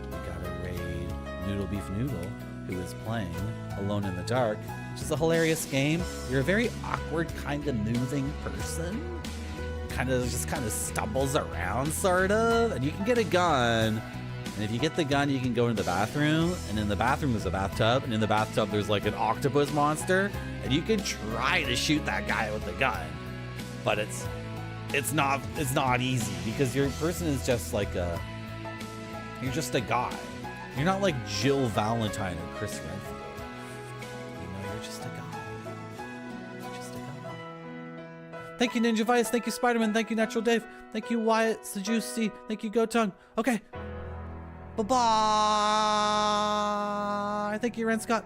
we gotta raid Noodle Beef Noodle, who is playing Alone in the Dark, which is a hilarious game. You're a very awkward, kind of moving person. Kind of stumbles around, sort of. And you can get a gun. And if you get the gun, you can go into the bathroom, and in the bathroom there's a bathtub, and in the bathtub there's like an octopus monster, and you can try to shoot that guy with the gun, but it's not easy, because your person is just like you're just a guy. You're not like Jill Valentine or Chris Redfield. You know, you're just a guy. You're just a guy. Thank you, Ninja Vice. Thank you, Spider-Man. Thank you, Natural Dave. Thank you, Wyatt Sajusi. Thank you, Gotung. Okay. Bye-bye. Thank you, Ren Scott.